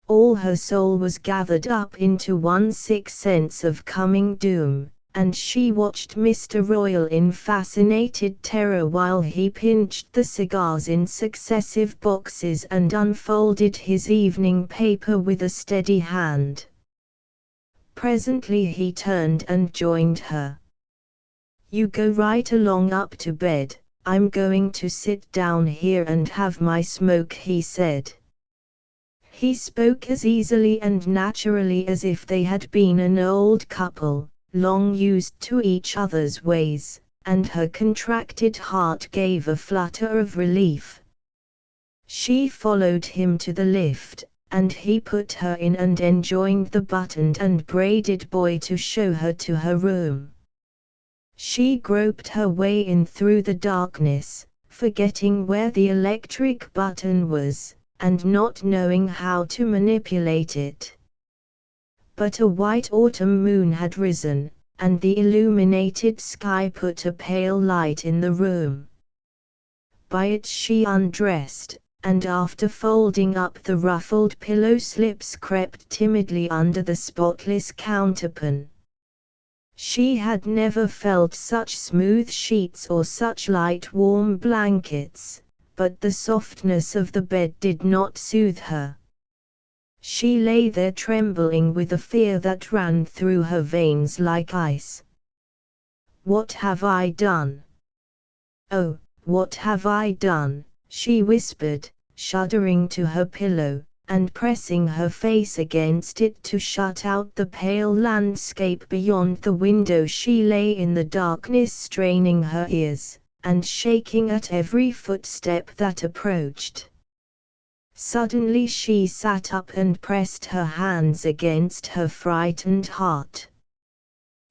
All her soul was gathered up into one sick sense of coming doom, and she watched Mr. Royal in fascinated terror while he pinched the cigars in successive boxes and unfolded his evening paper with a steady hand. Presently he turned and joined her. "You go right along up to bed, I'm going to sit down here and have my smoke," he said. He spoke as easily and naturally as if they had been an old couple, long used to each other's ways, and her contracted heart gave a flutter of relief. She followed him to the lift, and he put her in and enjoined the buttoned and braided boy to show her to her room. She groped her way in through the darkness, forgetting where the electric button was, and not knowing how to manipulate it. But a white autumn moon had risen, and the illuminated sky put a pale light in the room. By it she undressed, and after folding up the ruffled pillow slips crept timidly under the spotless counterpane. She had never felt such smooth sheets or such light warm blankets, but the softness of the bed did not soothe her. She lay there trembling with a fear that ran through her veins like ice. "What have I done? Oh, what have I done?" she whispered, shuddering to her pillow, and pressing her face against it to shut out the pale landscape beyond the window. She lay in the darkness straining her ears, and shaking at every footstep that approached. Suddenly she sat up and pressed her hands against her frightened heart.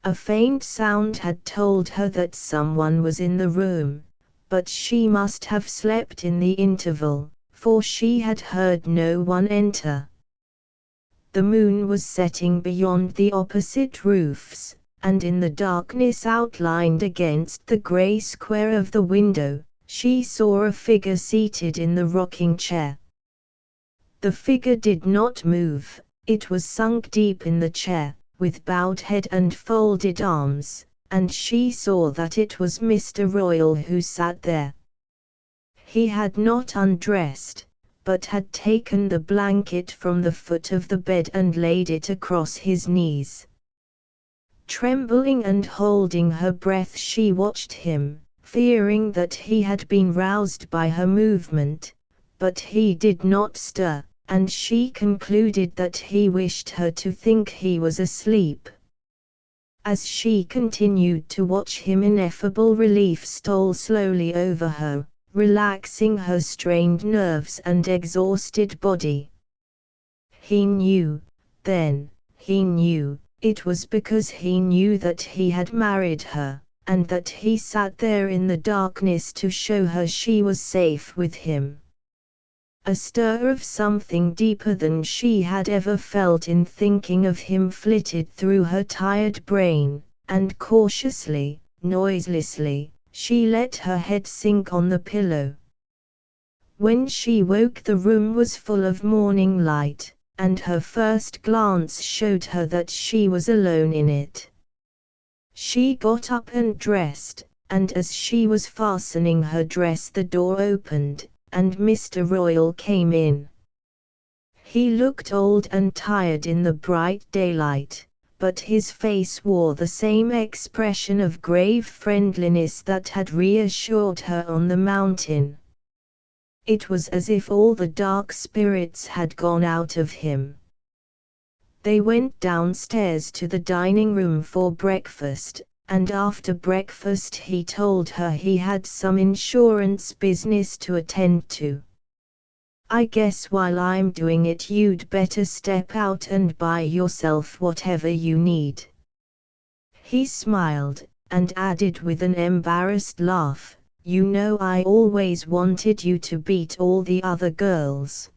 A faint sound had told her that someone was in the room, but she must have slept in the interval, for she had heard no one enter. The moon was setting beyond the opposite roofs, and in the darkness outlined against the grey square of the window, she saw a figure seated in the rocking chair. The figure did not move, it was sunk deep in the chair, with bowed head and folded arms, and she saw that it was Mr. Royal who sat there. He had not undressed, but had taken the blanket from the foot of the bed and laid it across his knees. Trembling and holding her breath, she watched him, fearing that he had been roused by her movement, but he did not stir, and she concluded that he wished her to think he was asleep. As she continued to watch him, ineffable relief stole slowly over her, relaxing her strained nerves and exhausted body. He knew, then, he knew, it was because he knew that he had married her, and that he sat there in the darkness to show her she was safe with him. A stir of something deeper than she had ever felt in thinking of him flitted through her tired brain, and cautiously, noiselessly, she let her head sink on the pillow. When she woke, the room was full of morning light, and her first glance showed her that she was alone in it. She got up and dressed, and as she was fastening her dress the door opened, and Mr. Royal came in. He looked old and tired in the bright daylight, but his face wore the same expression of grave friendliness that had reassured her on the mountain. It was as if all the dark spirits had gone out of him. They went downstairs to the dining room for breakfast, and after breakfast he told her he had some insurance business to attend to. "I guess while I'm doing it you'd better step out and buy yourself whatever you need." He smiled, and added with an embarrassed laugh, "You know I always wanted you to beat all the other girls."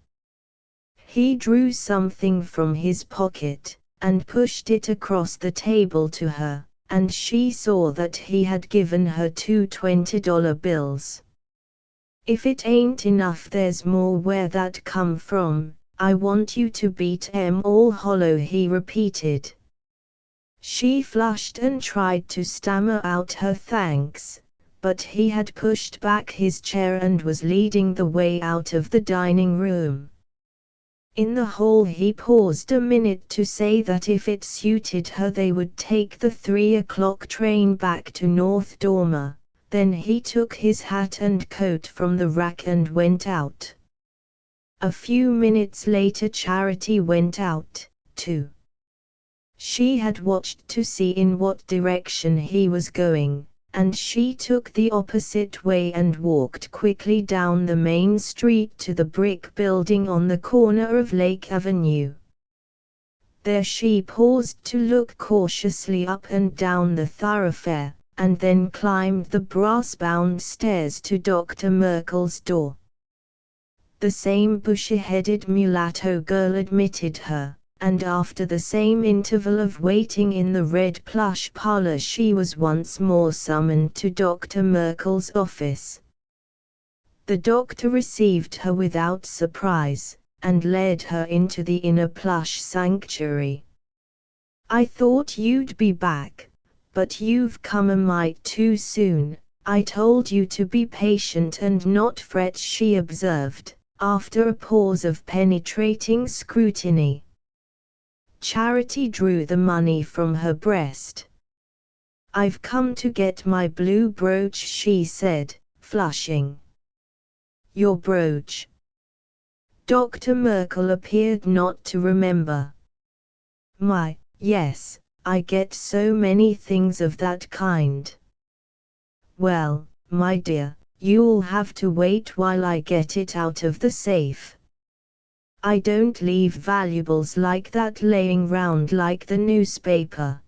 He drew something from his pocket, and pushed it across the table to her, and she saw that he had given her 2 $20 bills. "If it ain't enough, there's more. Where that come from? I want you to beat 'em all hollow," he repeated. She flushed and tried to stammer out her thanks, but he had pushed back his chair and was leading the way out of the dining room. In the hall he paused a minute to say that if it suited her they would take the 3 o'clock train back to North Dormer. Then he took his hat and coat from the rack and went out. A few minutes later Charity went out, too. She had watched to see in what direction he was going, and she took the opposite way and walked quickly down the main street to the brick building on the corner of Lake Avenue. There she paused to look cautiously up and down the thoroughfare, and then climbed the brass-bound stairs to Dr. Merkel's door. The same bushy-headed mulatto girl admitted her, and after the same interval of waiting in the red plush parlor she was once more summoned to Dr. Merkel's office. The doctor received her without surprise, and led her into the inner plush sanctuary. "I thought you'd be back, but you've come a mite too soon. I told you to be patient and not fret," she observed, after a pause of penetrating scrutiny. Charity drew the money from her breast. "I've come to get my blue brooch," she said, flushing. "Your brooch?" Dr. Merkel appeared not to remember. Yes, I get so many things of that kind." "Well, my dear, you'll have to wait while I get it out of the safe. I don't leave valuables like that laying round like the newspaper."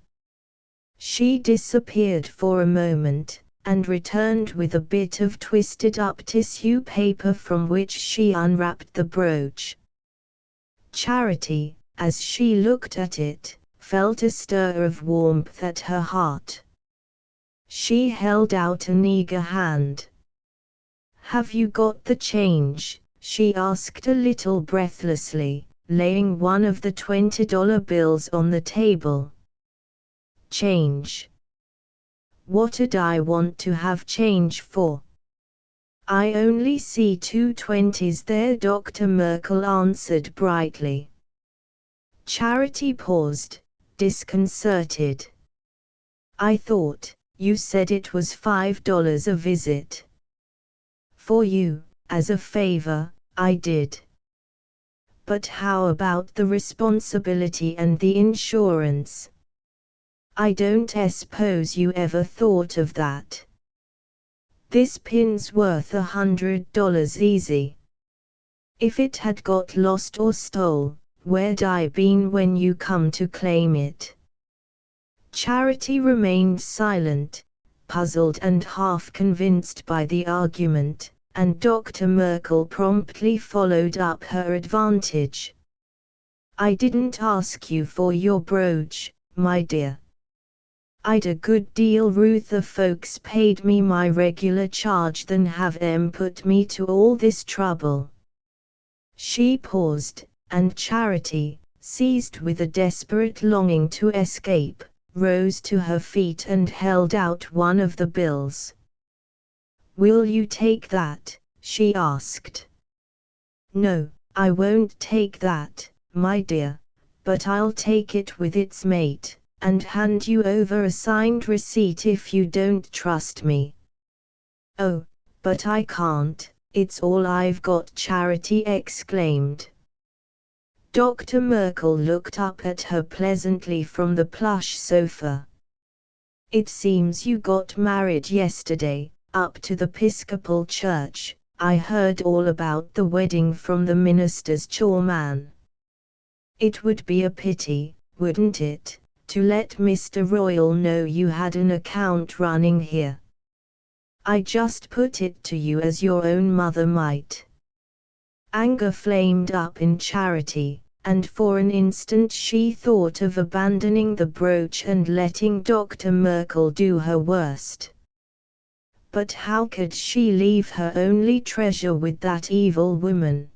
She disappeared for a moment, and returned with a bit of twisted-up tissue paper from which she unwrapped the brooch. Charity, as she looked at it, felt a stir of warmth at her heart. She held out an eager hand. "Have you got the change?" she asked a little breathlessly, laying one of the $20 bills on the table. "Change? What'd I want to have change for? I only see 2 20s there," Dr. Merkel answered brightly. Charity paused, disconcerted. "I thought you said it was $5 a visit." "For you, as a favor, I did. But how about the responsibility and the insurance? I don't suppose you ever thought of that. This pin's worth $100 easy. If it had got lost or stole, where'd I been when you come to claim it?" Charity remained silent, puzzled and half convinced by the argument, and Dr. Merkel promptly followed up her advantage. "I didn't ask you for your brooch, my dear. I'd a good deal ruther folks paid me my regular charge than have them put me to all this trouble." She paused, and Charity, seized with a desperate longing to escape, rose to her feet and held out one of the bills. "Will you take that?" she asked. "No, I won't take that, my dear, but I'll take it with its mate, and hand you over a signed receipt if you don't trust me." "Oh, but I can't, it's all I've got," Charity exclaimed. Dr. Merkel looked up at her pleasantly from the plush sofa. "It seems you got married yesterday, up to the Episcopal Church. I heard all about the wedding from the minister's choirman. It would be a pity, wouldn't it, to let Mr. Royal know you had an account running here? I just put it to you as your own mother might." Anger flamed up in Charity, and for an instant she thought of abandoning the brooch and letting Dr. Merkel do her worst. But how could she leave her only treasure with that evil woman?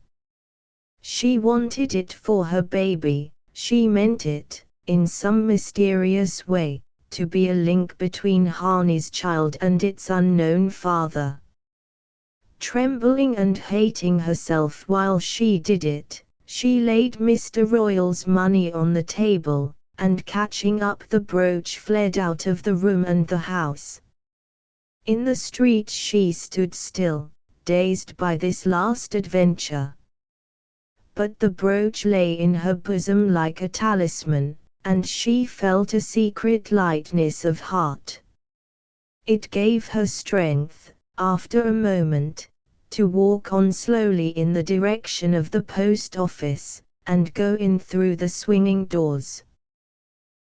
She wanted it for her baby, she meant it, in some mysterious way, to be a link between Harney's child and its unknown father. Trembling and hating herself while she did it, she laid Mr. Royal's money on the table, and catching up the brooch fled out of the room and the house. In the street she stood still, dazed by this last adventure. But the brooch lay in her bosom like a talisman, and she felt a secret lightness of heart. It gave her strength, after a moment, to walk on slowly in the direction of the post office, and go in through the swinging doors.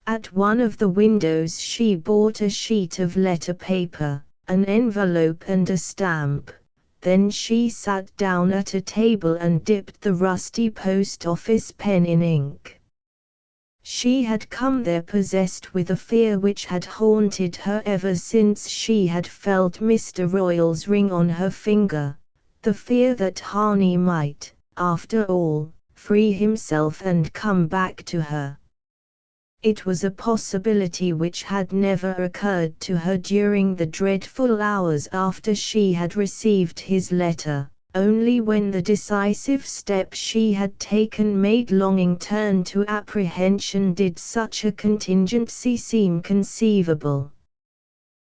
At one of the windows she bought a sheet of letter paper, an envelope and a stamp. Then she sat down at a table and dipped the rusty post office pen in ink. She had come there possessed with a fear which had haunted her ever since she had felt Mr. Royal's ring on her finger, the fear that Harney might, after all, free himself and come back to her. It was a possibility which had never occurred to her during the dreadful hours after she had received his letter. Only when the decisive step she had taken made longing turn to apprehension did such a contingency seem conceivable.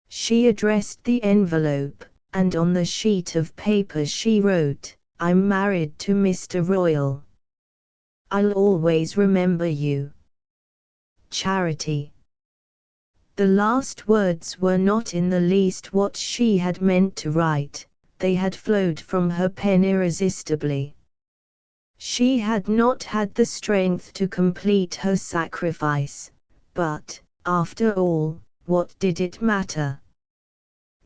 She addressed the envelope, and on the sheet of paper she wrote, "I'm married to Mr. Royal. I'll always remember you. Charity." The last words were not in the least what she had meant to write. They had flowed from her pen irresistibly. She had not had the strength to complete her sacrifice, but, after all, what did it matter?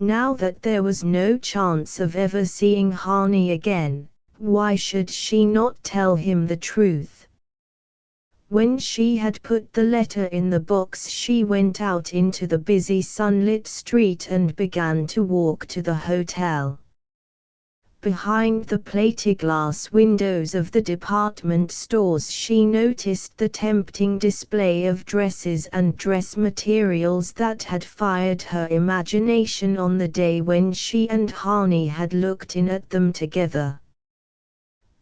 Now that there was no chance of ever seeing Harney again, why should she not tell him the truth? When she had put the letter in the box, she went out into the busy sunlit street and began to walk to the hotel. Behind the plate-glass windows of the department stores she noticed the tempting display of dresses and dress materials that had fired her imagination on the day when she and Harney had looked in at them together.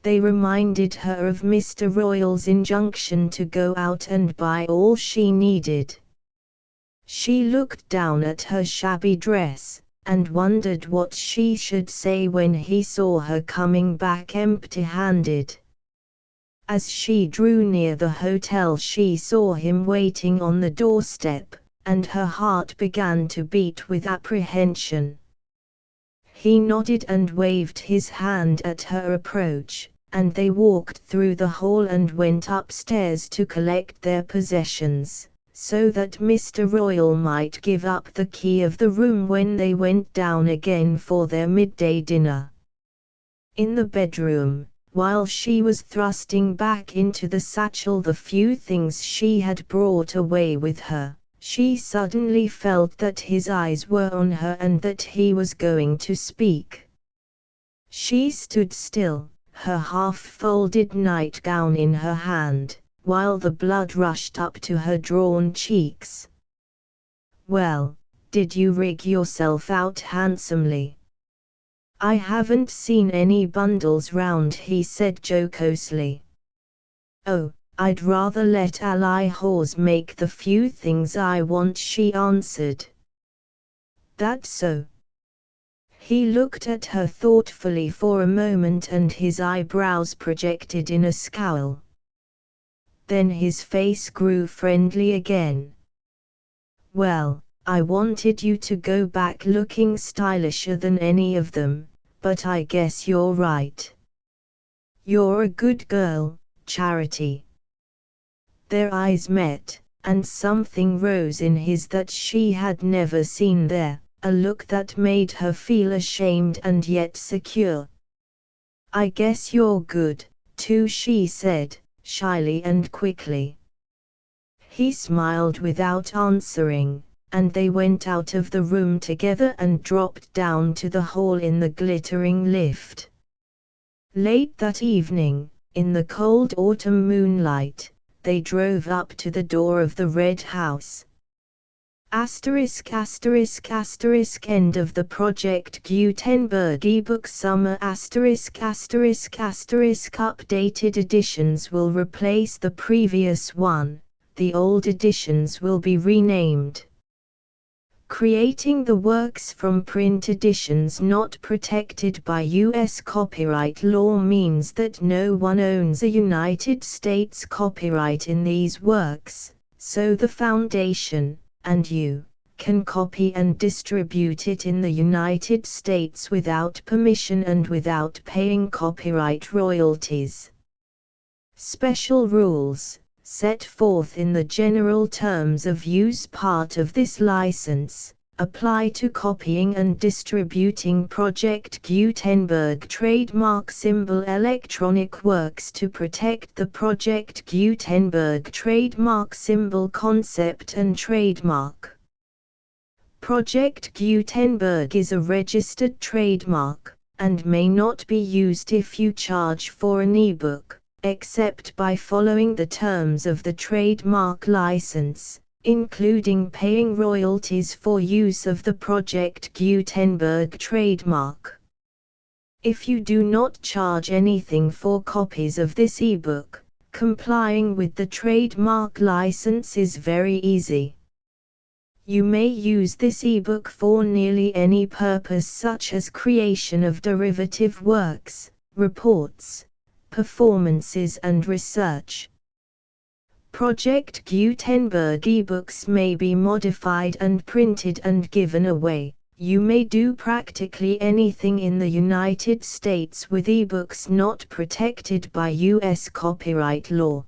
They reminded her of Mr. Royal's injunction to go out and buy all she needed. She looked down at her shabby dress, and wondered what she should say when he saw her coming back empty-handed. As she drew near the hotel she saw him waiting on the doorstep, and her heart began to beat with apprehension. He nodded and waved his hand at her approach, and they walked through the hall and went upstairs to collect their possessions, so that Mr. Royal might give up the key of the room when they went down again for their midday dinner. In the bedroom, while she was thrusting back into the satchel the few things she had brought away with her, she suddenly felt that his eyes were on her and that he was going to speak. She stood still, her half-folded nightgown in her hand, while the blood rushed up to her drawn cheeks. "Well, did you rig yourself out handsomely?" "I haven't seen any bundles round," he said jocosely. "Oh, I'd rather let Ally Hawes make the few things I want," she answered. "That's so." He looked at her thoughtfully for a moment and his eyebrows projected in a scowl. Then his face grew friendly again. "Well, I wanted you to go back looking stylisher than any of them, but I guess you're right. You're a good girl, Charity." Their eyes met, and something rose in his that she had never seen there, a look that made her feel ashamed and yet secure. "I guess you're good, too," she said, shyly and quickly. He smiled without answering, and they went out of the room together and dropped down to the hall in the glittering lift. Late that evening, in the cold autumn moonlight, they drove up to the door of the Red House. *******End of the Project Gutenberg ebook Summer ******* Updated editions will replace the previous one, the old editions will be renamed. Creating the works from print editions not protected by U.S. copyright law means that no one owns a United States copyright in these works, so the Foundation, and you, can copy and distribute it in the United States without permission and without paying copyright royalties. Special rules, set forth in the general terms of use part of this license, apply to copying and distributing Project Gutenberg trademark symbol electronic works to protect the Project Gutenberg trademark symbol concept and trademark. Project Gutenberg is a registered trademark, and may not be used if you charge for an ebook, except by following the terms of the trademark license, including paying royalties for use of the Project Gutenberg trademark. If you do not charge anything for copies of this ebook, complying with the trademark license is very easy. You may use this ebook for nearly any purpose, such as creation of derivative works, reports, performances and research. Project Gutenberg ebooks may be modified and printed and given away. You may do practically anything in the United States with ebooks not protected by U.S. copyright law.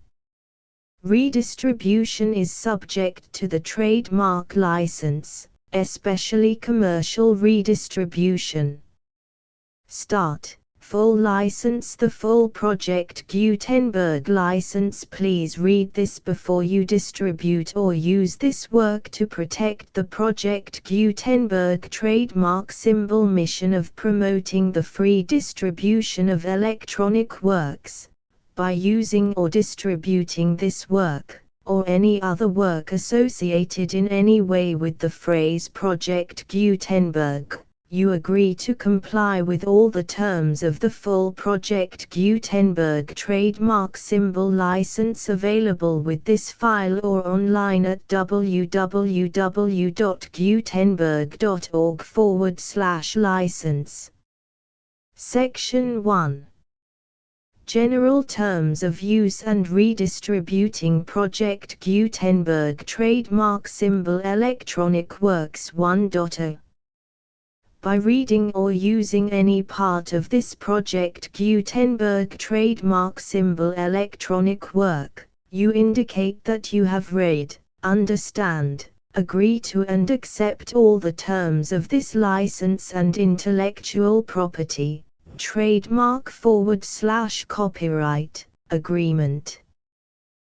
Redistribution is subject to the trademark license, especially commercial redistribution. Start. Full license. The full Project Gutenberg license. Please read this before you distribute or use this work to protect the Project Gutenberg trademark symbol mission of promoting the free distribution of electronic works. By using or distributing this work, or any other work associated in any way with the phrase Project Gutenberg, you agree to comply with all the terms of the full Project Gutenberg trademark symbol license available with this file or online at www.gutenberg.org/license. Section 1. General Terms of Use and Redistributing Project Gutenberg Trademark Symbol Electronic Works 1.0. By reading or using any part of this Project Gutenberg trademark symbol electronic work, you indicate that you have read, understand, agree to and accept all the terms of this license and intellectual property, trademark/copyright, agreement.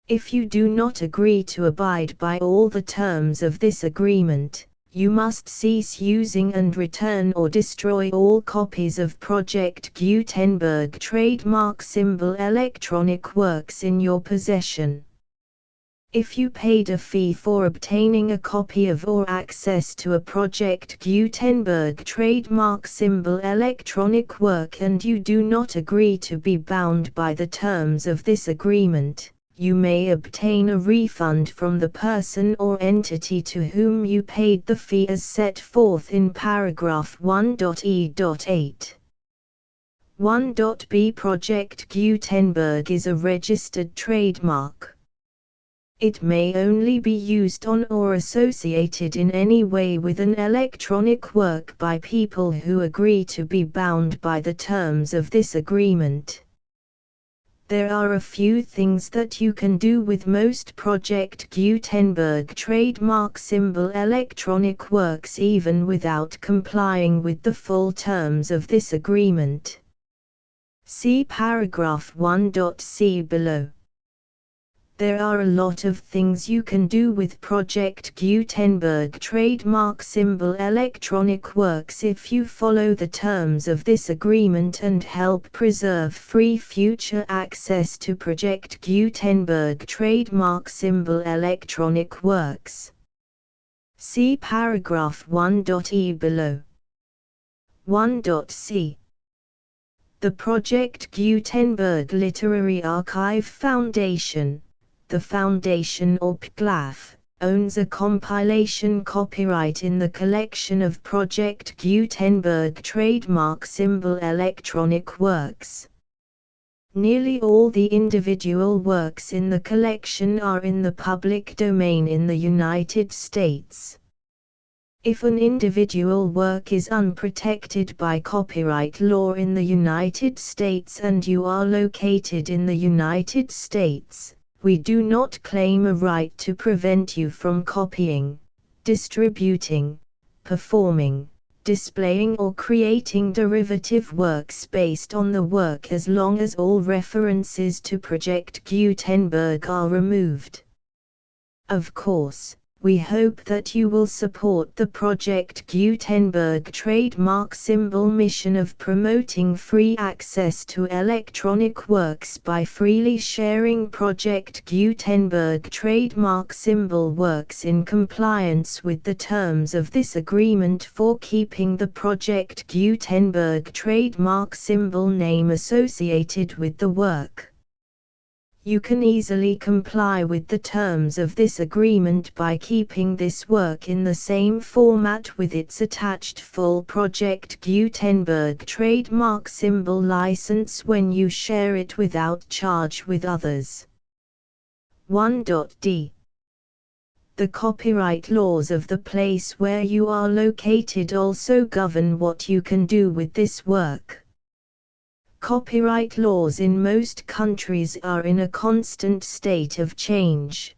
If you do not agree to abide by all the terms of this agreement, you must cease using and return or destroy all copies of Project Gutenberg trademark symbol electronic works in your possession. If you paid a fee for obtaining a copy of or access to a Project Gutenberg trademark symbol electronic work and you do not agree to be bound by the terms of this agreement, you may obtain a refund from the person or entity to whom you paid the fee as set forth in paragraph 1.e.8. 1.b Project Gutenberg is a registered trademark. It may only be used on or associated in any way with an electronic work by people who agree to be bound by the terms of this agreement. There are a few things that you can do with most Project Gutenberg trademark symbol electronic works even without complying with the full terms of this agreement. See paragraph 1.c below. There are a lot of things you can do with Project Gutenberg trademark symbol electronic works if you follow the terms of this agreement and help preserve free future access to Project Gutenberg trademark symbol electronic works. See paragraph 1.e below. 1.c. The Project Gutenberg Literary Archive Foundation, the Foundation or PGLAF, owns a compilation copyright in the collection of Project Gutenberg trademark symbol electronic works. Nearly all the individual works in the collection are in the public domain in the United States. If an individual work is unprotected by copyright law in the United States and you are located in the United States, we do not claim a right to prevent you from copying, distributing, performing, displaying or creating derivative works based on the work as long as all references to Project Gutenberg are removed. Of course, we hope that you will support the Project Gutenberg trademark symbol mission of promoting free access to electronic works by freely sharing Project Gutenberg trademark symbol works in compliance with the terms of this agreement for keeping the Project Gutenberg trademark symbol name associated with the work. You can easily comply with the terms of this agreement by keeping this work in the same format with its attached full Project Gutenberg trademark symbol license when you share it without charge with others. 1.d. The copyright laws of the place where you are located also govern what you can do with this work. Copyright laws in most countries are in a constant state of change.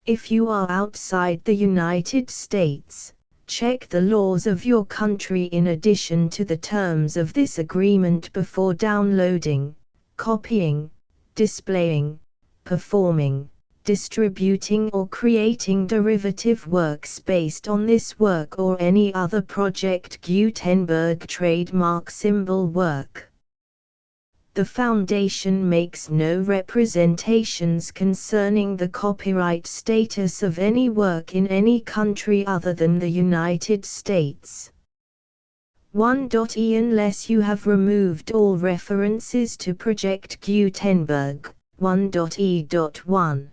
If you are outside the United States, check the laws of your country in addition to the terms of this agreement before downloading, copying, displaying, performing, distributing or creating derivative works based on this work or any other Project Gutenberg trademark symbol work. The Foundation makes no representations concerning the copyright status of any work in any country other than the United States. 1.e. Unless you have removed all references to Project Gutenberg, 1.e.1.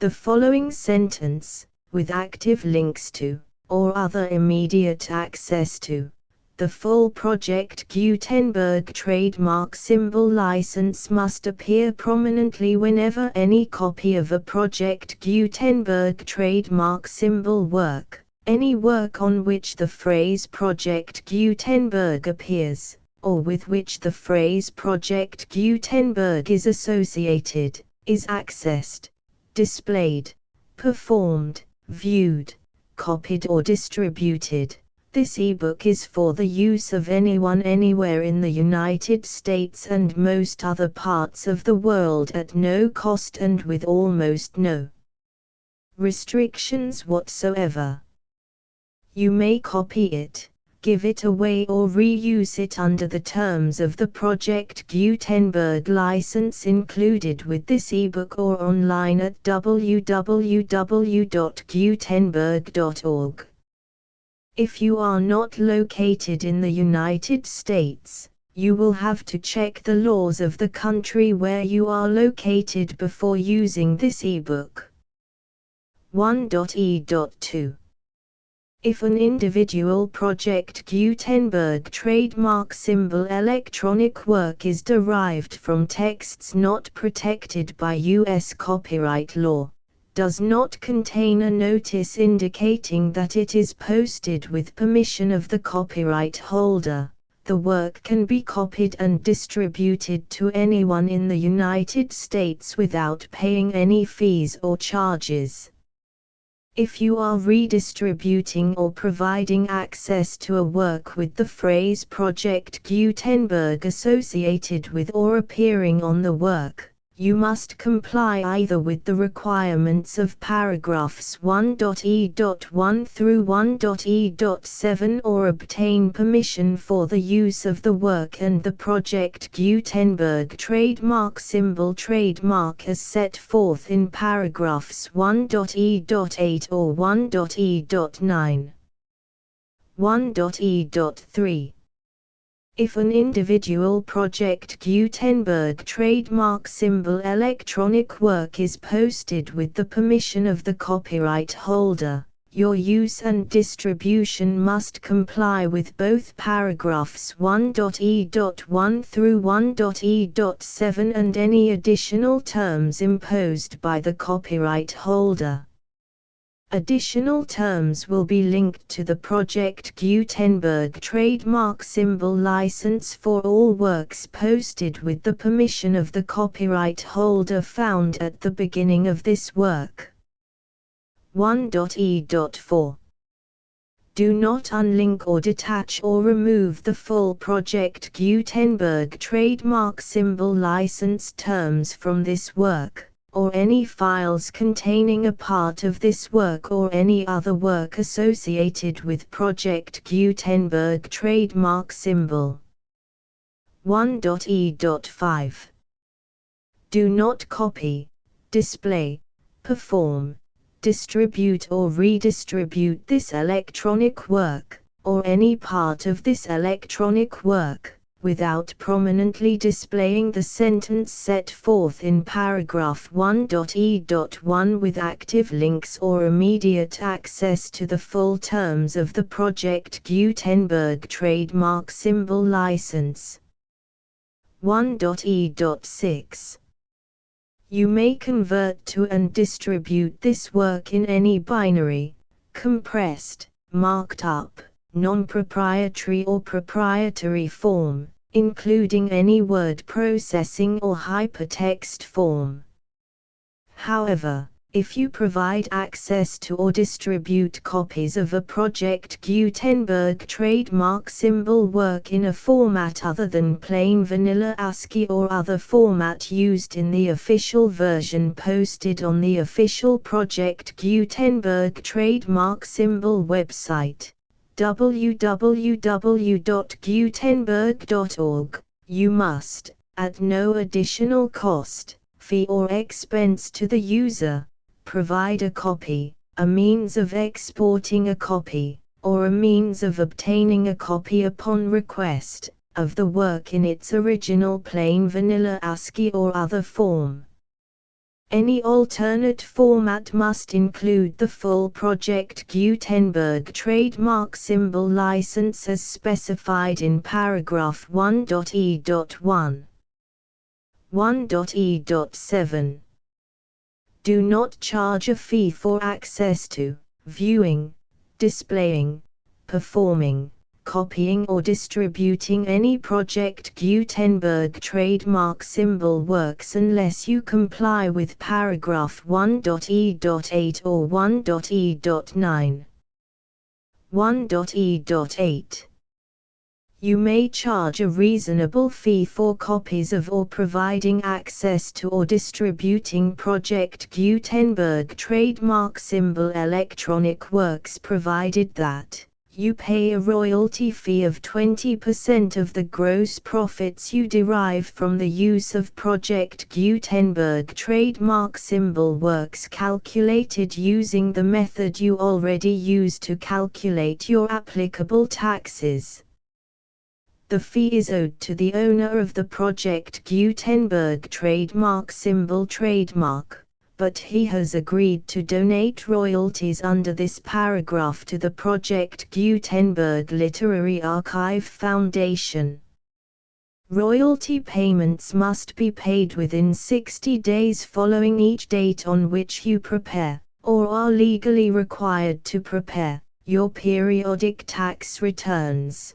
The following sentence, with active links to, or other immediate access to, the full Project Gutenberg trademark symbol license must appear prominently whenever any copy of a Project Gutenberg trademark symbol work, any work on which the phrase Project Gutenberg appears, or with which the phrase Project Gutenberg is associated, is accessed, displayed, performed, viewed, copied or distributed. This ebook is for the use of anyone anywhere in the United States and most other parts of the world at no cost and with almost no restrictions whatsoever. You may copy it, give it away or reuse it under the terms of the Project Gutenberg license included with this ebook or online at www.gutenberg.org. If you are not located in the United States, you will have to check the laws of the country where you are located before using this ebook. 1.e.2. If an individual Project Gutenberg trademark symbol electronic work is derived from texts not protected by U.S. copyright law, does not contain a notice indicating that it is posted with permission of the copyright holder, the work can be copied and distributed to anyone in the United States without paying any fees or charges. If you are redistributing or providing access to a work with the phrase Project Gutenberg associated with or appearing on the work, you must comply either with the requirements of paragraphs 1.e.1 through 1.e.7 or obtain permission for the use of the work and the Project Gutenberg trademark symbol trademark as set forth in paragraphs 1.e.8 or 1.e.9. 1.e.3. If an individual Project Gutenberg trademark symbol electronic work is posted with the permission of the copyright holder, your use and distribution must comply with both paragraphs 1.e.1 through 1.e.7 and any additional terms imposed by the copyright holder. Additional terms will be linked to the Project Gutenberg trademark symbol license for all works posted with the permission of the copyright holder found at the beginning of this work. 1.e.4. Do not unlink or detach or remove the full Project Gutenberg trademark symbol license terms from this work, or any files containing a part of this work or any other work associated with Project Gutenberg trademark symbol. 1.e.5. Do not copy, display, perform, distribute or redistribute this electronic work, or any part of this electronic work, without prominently displaying the sentence set forth in paragraph 1.e.1 with active links or immediate access to the full terms of the Project Gutenberg trademark symbol license. 1.e.6. You may convert to and distribute this work in any binary, compressed, marked up, non-proprietary or proprietary form, including any word processing or hypertext form. However, if you provide access to or distribute copies of a Project Gutenberg trademark symbol work in a format other than plain vanilla ASCII or other format used in the official version posted on the official Project Gutenberg trademark symbol website, www.gutenberg.org, you must, at no additional cost, fee or expense to the user, provide a copy, a means of exporting a copy, or a means of obtaining a copy upon request, of the work in its original plain vanilla ASCII or other form. Any alternate format must include the full Project Gutenberg trademark symbol license as specified in paragraph 1.e.1. 1.e.7. Do not charge a fee for access to, viewing, displaying, performing, copying or distributing any Project Gutenberg trademark symbol works unless you comply with paragraph 1.e.8 or 1.e.9. 1.e.8. You may charge a reasonable fee for copies of or providing access to or distributing Project Gutenberg trademark symbol electronic works provided that you pay a royalty fee of 20% of the gross profits you derive from the use of Project Gutenberg trademark symbol works calculated using the method you already use to calculate your applicable taxes. The fee is owed to the owner of the Project Gutenberg trademark symbol trademark, but he has agreed to donate royalties under this paragraph to the Project Gutenberg Literary Archive Foundation. Royalty payments must be paid within 60 days following each date on which you prepare, or are legally required to prepare, your periodic tax returns.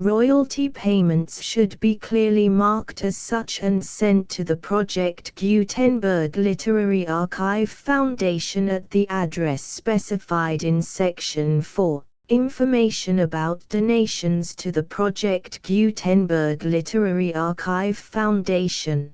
Royalty payments should be clearly marked as such and sent to the Project Gutenberg Literary Archive Foundation at the address specified in Section 4, Information about donations to the Project Gutenberg Literary Archive Foundation.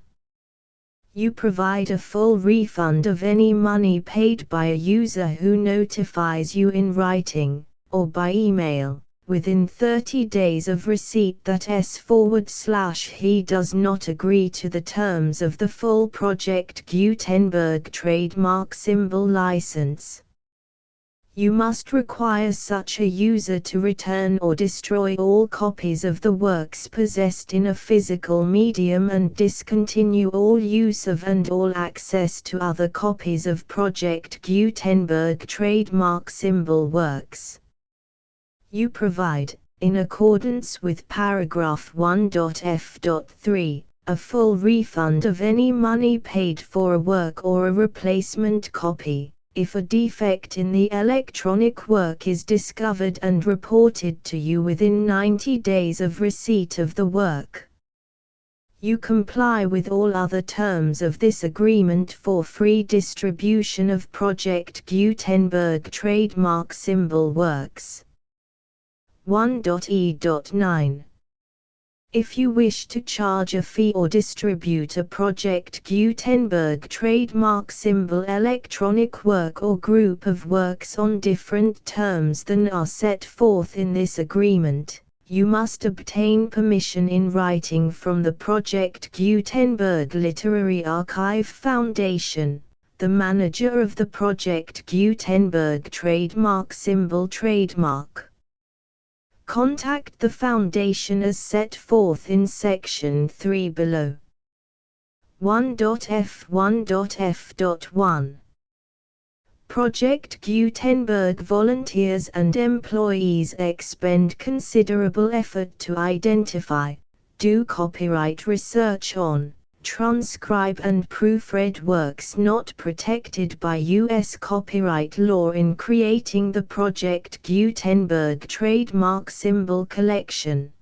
You provide a full refund of any money paid by a user who notifies you in writing, or by email, within 30 days of receipt that he does not agree to the terms of the full Project Gutenberg trademark symbol license. You must require such a user to return or destroy all copies of the works possessed in a physical medium and discontinue all use of and all access to other copies of Project Gutenberg trademark symbol works. You provide, in accordance with paragraph 1.f.3, a full refund of any money paid for a work or a replacement copy, if a defect in the electronic work is discovered and reported to you within 90 days of receipt of the work. You comply with all other terms of this agreement for free distribution of Project Gutenberg trademark symbol works. 1.e.9. If you wish to charge a fee or distribute a Project Gutenberg trademark symbol electronic work or group of works on different terms than are set forth in this agreement, you must obtain permission in writing from the Project Gutenberg Literary Archive Foundation, the manager of the Project Gutenberg trademark symbol trademark. Contact the Foundation as set forth in Section 3 below. 1.f1.f.1 Project Gutenberg volunteers and employees expend considerable effort to identify, do copyright research on, transcribe and proofread works not protected by U.S. copyright law in creating the Project Gutenberg trademark symbol collection.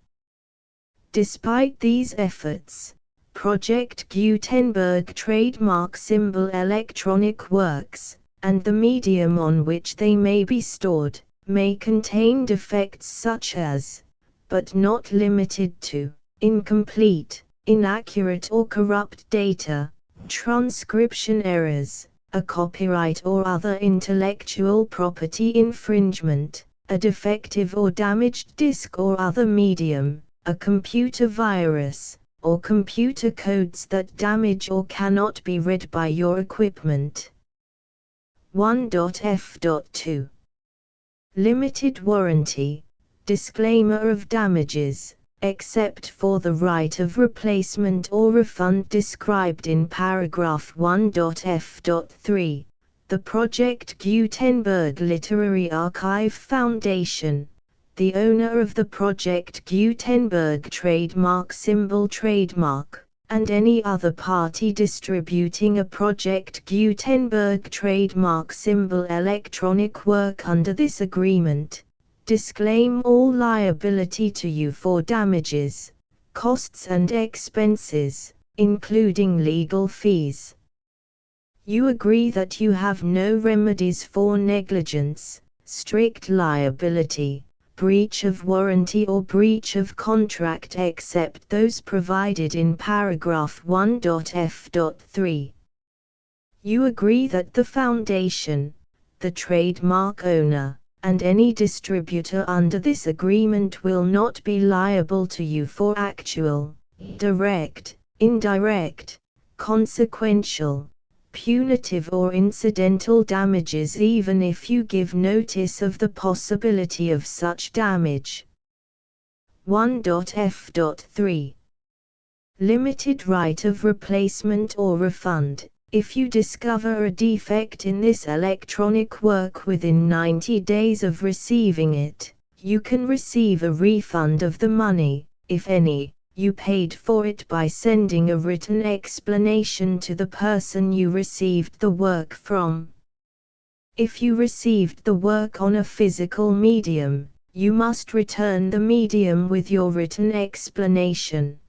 Despite these efforts, Project Gutenberg trademark symbol electronic works, and the medium on which they may be stored, may contain defects such as, but not limited to, incomplete, inaccurate or corrupt data, transcription errors, a copyright or other intellectual property infringement, a defective or damaged disk or other medium, a computer virus, or computer codes that damage or cannot be read by your equipment. 1.f.2 Limited warranty, disclaimer of damages, except for the right of replacement or refund described in paragraph 1.f.3, the Project Gutenberg Literary Archive Foundation, the owner of the Project Gutenberg trademark symbol trademark, and any other party distributing a Project Gutenberg trademark symbol electronic work under this agreement, disclaim all liability to you for damages, costs and expenses, including legal fees. You agree that you have no remedies for negligence, strict liability, breach of warranty or breach of contract except those provided in paragraph 1.f.3. You agree that the Foundation, the trademark owner, and any distributor under this agreement will not be liable to you for actual, direct, indirect, consequential, punitive or incidental damages even if you give notice of the possibility of such damage. 1.f.3 Limited right of replacement or refund. If you discover a defect in this electronic work within 90 days of receiving it, you can receive a refund of the money, if any, you paid for it by sending a written explanation to the person you received the work from. If you received the work on a physical medium, you must return the medium with your written explanation.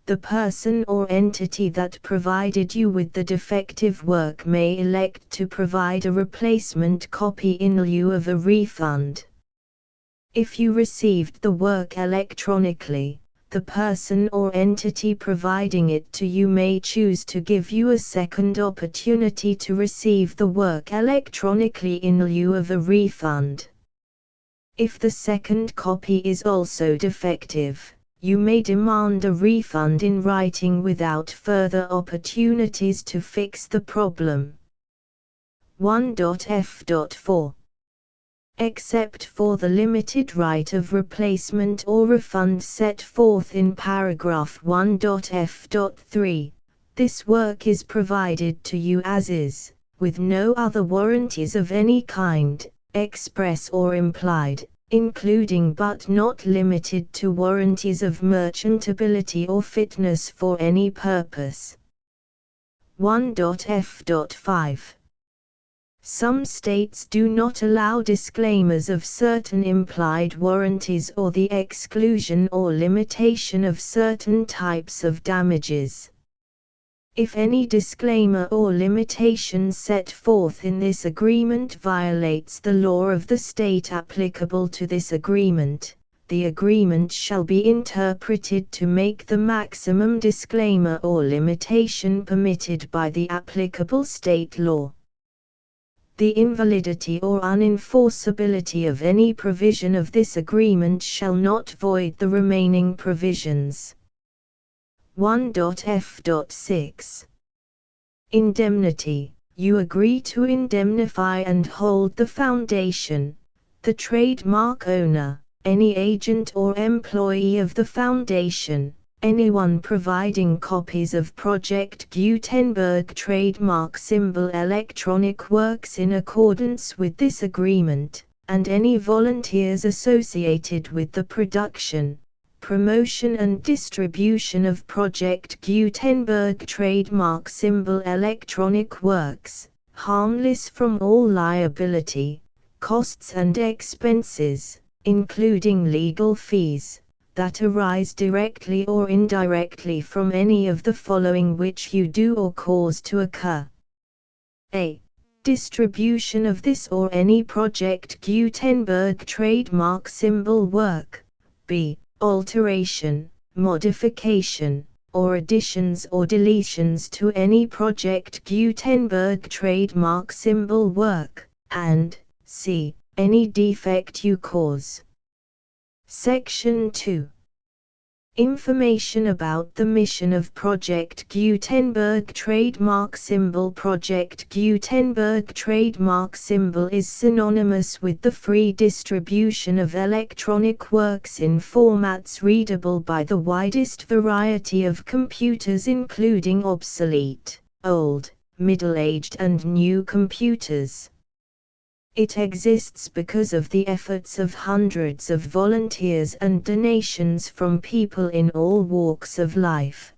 The person or entity that provided you with the defective work may elect to provide a replacement copy in lieu of a refund. If you received the work electronically, the person or entity providing it to you may choose to give you a second opportunity to receive the work electronically in lieu of a refund. If the second copy is also defective, you may demand a refund in writing without further opportunities to fix the problem. 1.f.4 Except for the limited right of replacement or refund set forth in paragraph 1.f.3, this work is provided to you as is, with no other warranties of any kind, express or implied, including but not limited to warranties of merchantability or fitness for any purpose. 1.f.5 Some states do not allow disclaimers of certain implied warranties or the exclusion or limitation of certain types of damages. If any disclaimer or limitation set forth in this agreement violates the law of the state applicable to this agreement, the agreement shall be interpreted to make the maximum disclaimer or limitation permitted by the applicable state law. The invalidity or unenforceability of any provision of this agreement shall not void the remaining provisions. 1.f.6 Indemnity. You agree to indemnify and hold the foundation, the trademark owner, any agent or employee of the foundation, anyone providing copies of Project Gutenberg trademark symbol electronic works in accordance with this agreement, and any volunteers associated with the production, promotion and distribution of Project Gutenberg trademark symbol electronic works, harmless from all liability, costs and expenses, including legal fees, that arise directly or indirectly from any of the following which you do or cause to occur. A. Distribution of this or any Project Gutenberg trademark symbol work. B. Alteration, modification, or additions or deletions to any Project Gutenberg trademark symbol work, and C. Any defect you cause. Section 2. Information about the mission of Project Gutenberg trademark symbol. Project Gutenberg trademark symbol is synonymous with the free distribution of electronic works in formats readable by the widest variety of computers, including obsolete, old, middle-aged and new computers. It exists because of the efforts of hundreds of volunteers and donations from people in all walks of life.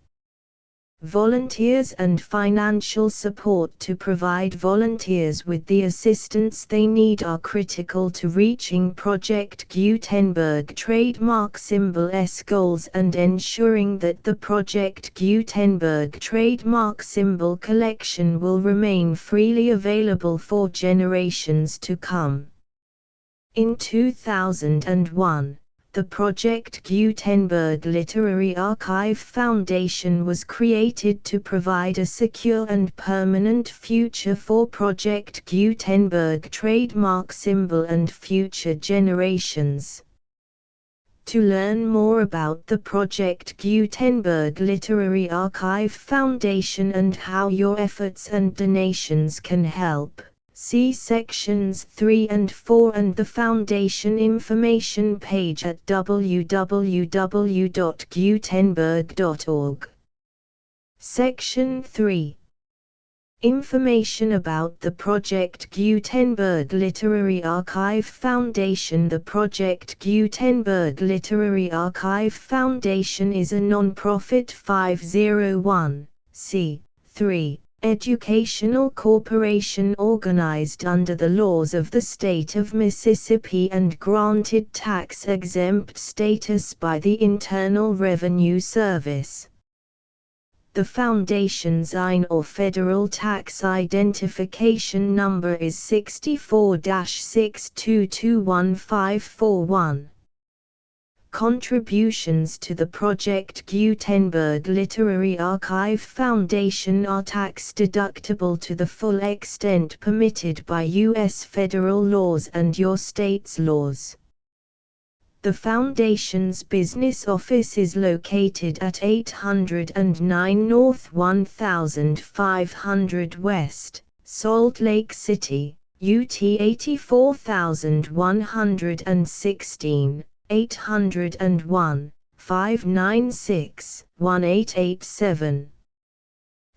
Volunteers and financial support to provide volunteers with the assistance they need are critical to reaching Project Gutenberg trademark symbol's goals and ensuring that the Project Gutenberg trademark symbol collection will remain freely available for generations to come. In 2001, the Project Gutenberg Literary Archive Foundation was created to provide a secure and permanent future for Project Gutenberg trademark symbol and future generations. To learn more about the Project Gutenberg Literary Archive Foundation and how your efforts and donations can help, see sections 3 and 4 and the Foundation information page at www.gutenberg.org. Section 3. Information about the Project Gutenberg Literary Archive Foundation. The Project Gutenberg Literary Archive Foundation is a non-profit 501(c)(3) educational corporation organized under the laws of the state of Mississippi and granted tax-exempt status by the Internal Revenue Service. The Foundation's IN or Federal Tax Identification Number is 64-6221541. Contributions to the Project Gutenberg Literary Archive Foundation are tax-deductible to the full extent permitted by U.S. federal laws and your state's laws. The Foundation's business office is located at 809 North 1500 West, Salt Lake City, UT 84116. 801-596-1887.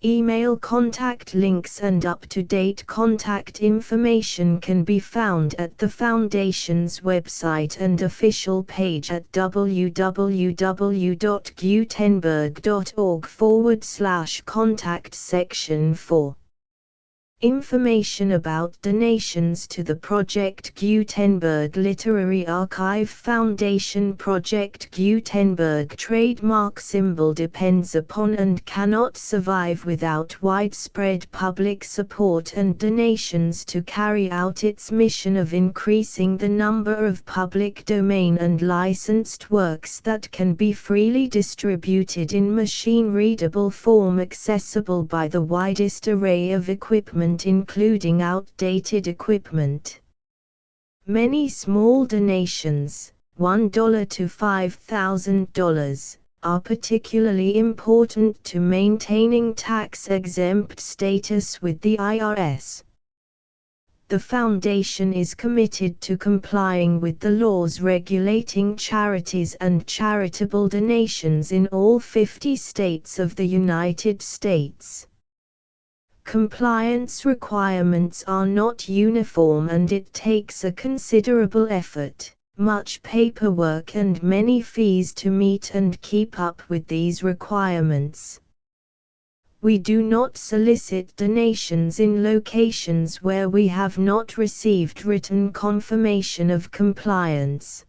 Email contact links and up-to-date contact information can be found at the Foundation's website and official page at www.gutenberg.org/contact section 4. Information about donations to the Project Gutenberg Literary Archive Foundation. Project Gutenberg trademark symbol depends upon and cannot survive without widespread public support and donations to carry out its mission of increasing the number of public domain and licensed works that can be freely distributed in machine-readable form accessible by the widest array of equipment, including outdated equipment. Many small donations, $1 to $5,000, are particularly important to maintaining tax-exempt status with the IRS. The Foundation is committed to complying with the laws regulating charities and charitable donations in all 50 states of the United States. Compliance requirements are not uniform and it takes a considerable effort, much paperwork and many fees to meet and keep up with these requirements. We do not solicit donations in locations where we have not received written confirmation of compliance.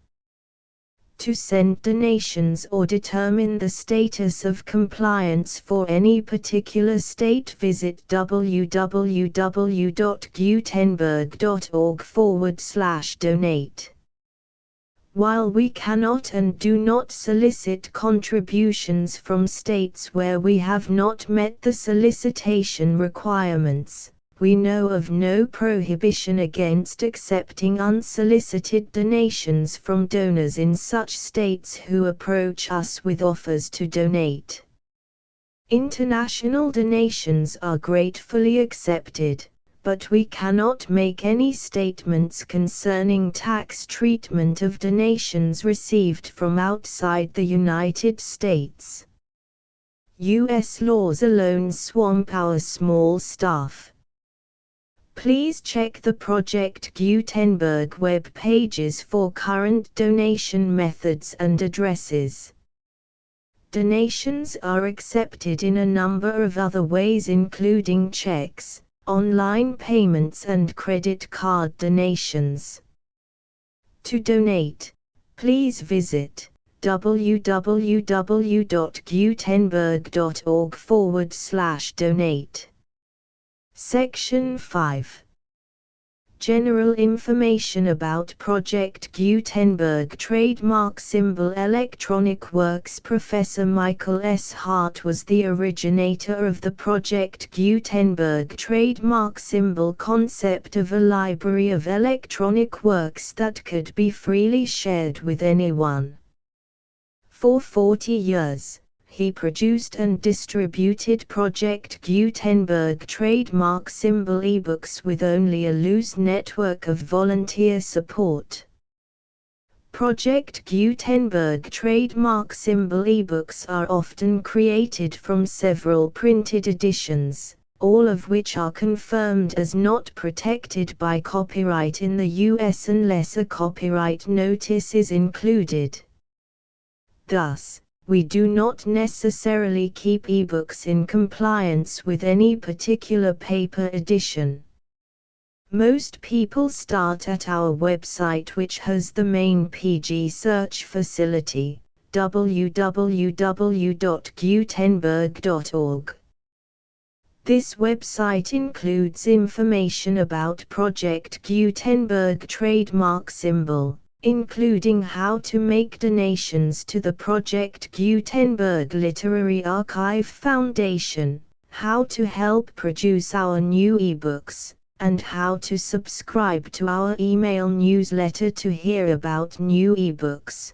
To send donations or determine the status of compliance for any particular state, visit www.gutenberg.org/donate. While we cannot and do not solicit contributions from states where we have not met the solicitation requirements, we know of no prohibition against accepting unsolicited donations from donors in such states who approach us with offers to donate. International donations are gratefully accepted, but we cannot make any statements concerning tax treatment of donations received from outside the United States. U.S. laws alone swamp our small staff. Please check the Project Gutenberg web pages for current donation methods and addresses. Donations are accepted in a number of other ways, including checks, online payments and credit card donations. To donate, please visit www.gutenberg.org/donate. Section 5. General information about Project Gutenberg trademark symbol electronic works. Professor Michael S. Hart was the originator of the Project Gutenberg trademark symbol concept of a library of electronic works that could be freely shared with anyone. For 40 years, he produced and distributed Project Gutenberg trademark symbol ebooks with only a loose network of volunteer support. Project Gutenberg trademark symbol ebooks are often created from several printed editions, all of which are confirmed as not protected by copyright in the U.S. unless a copyright notice is included. Thus, we do not necessarily keep ebooks in compliance with any particular paper edition. Most people start at our website, which has the main PG search facility, www.gutenberg.org. This website includes information about Project Gutenberg trademark symbol, including how to make donations to the Project Gutenberg Literary Archive Foundation, how to help produce our new ebooks, and how to subscribe to our email newsletter to hear about new ebooks.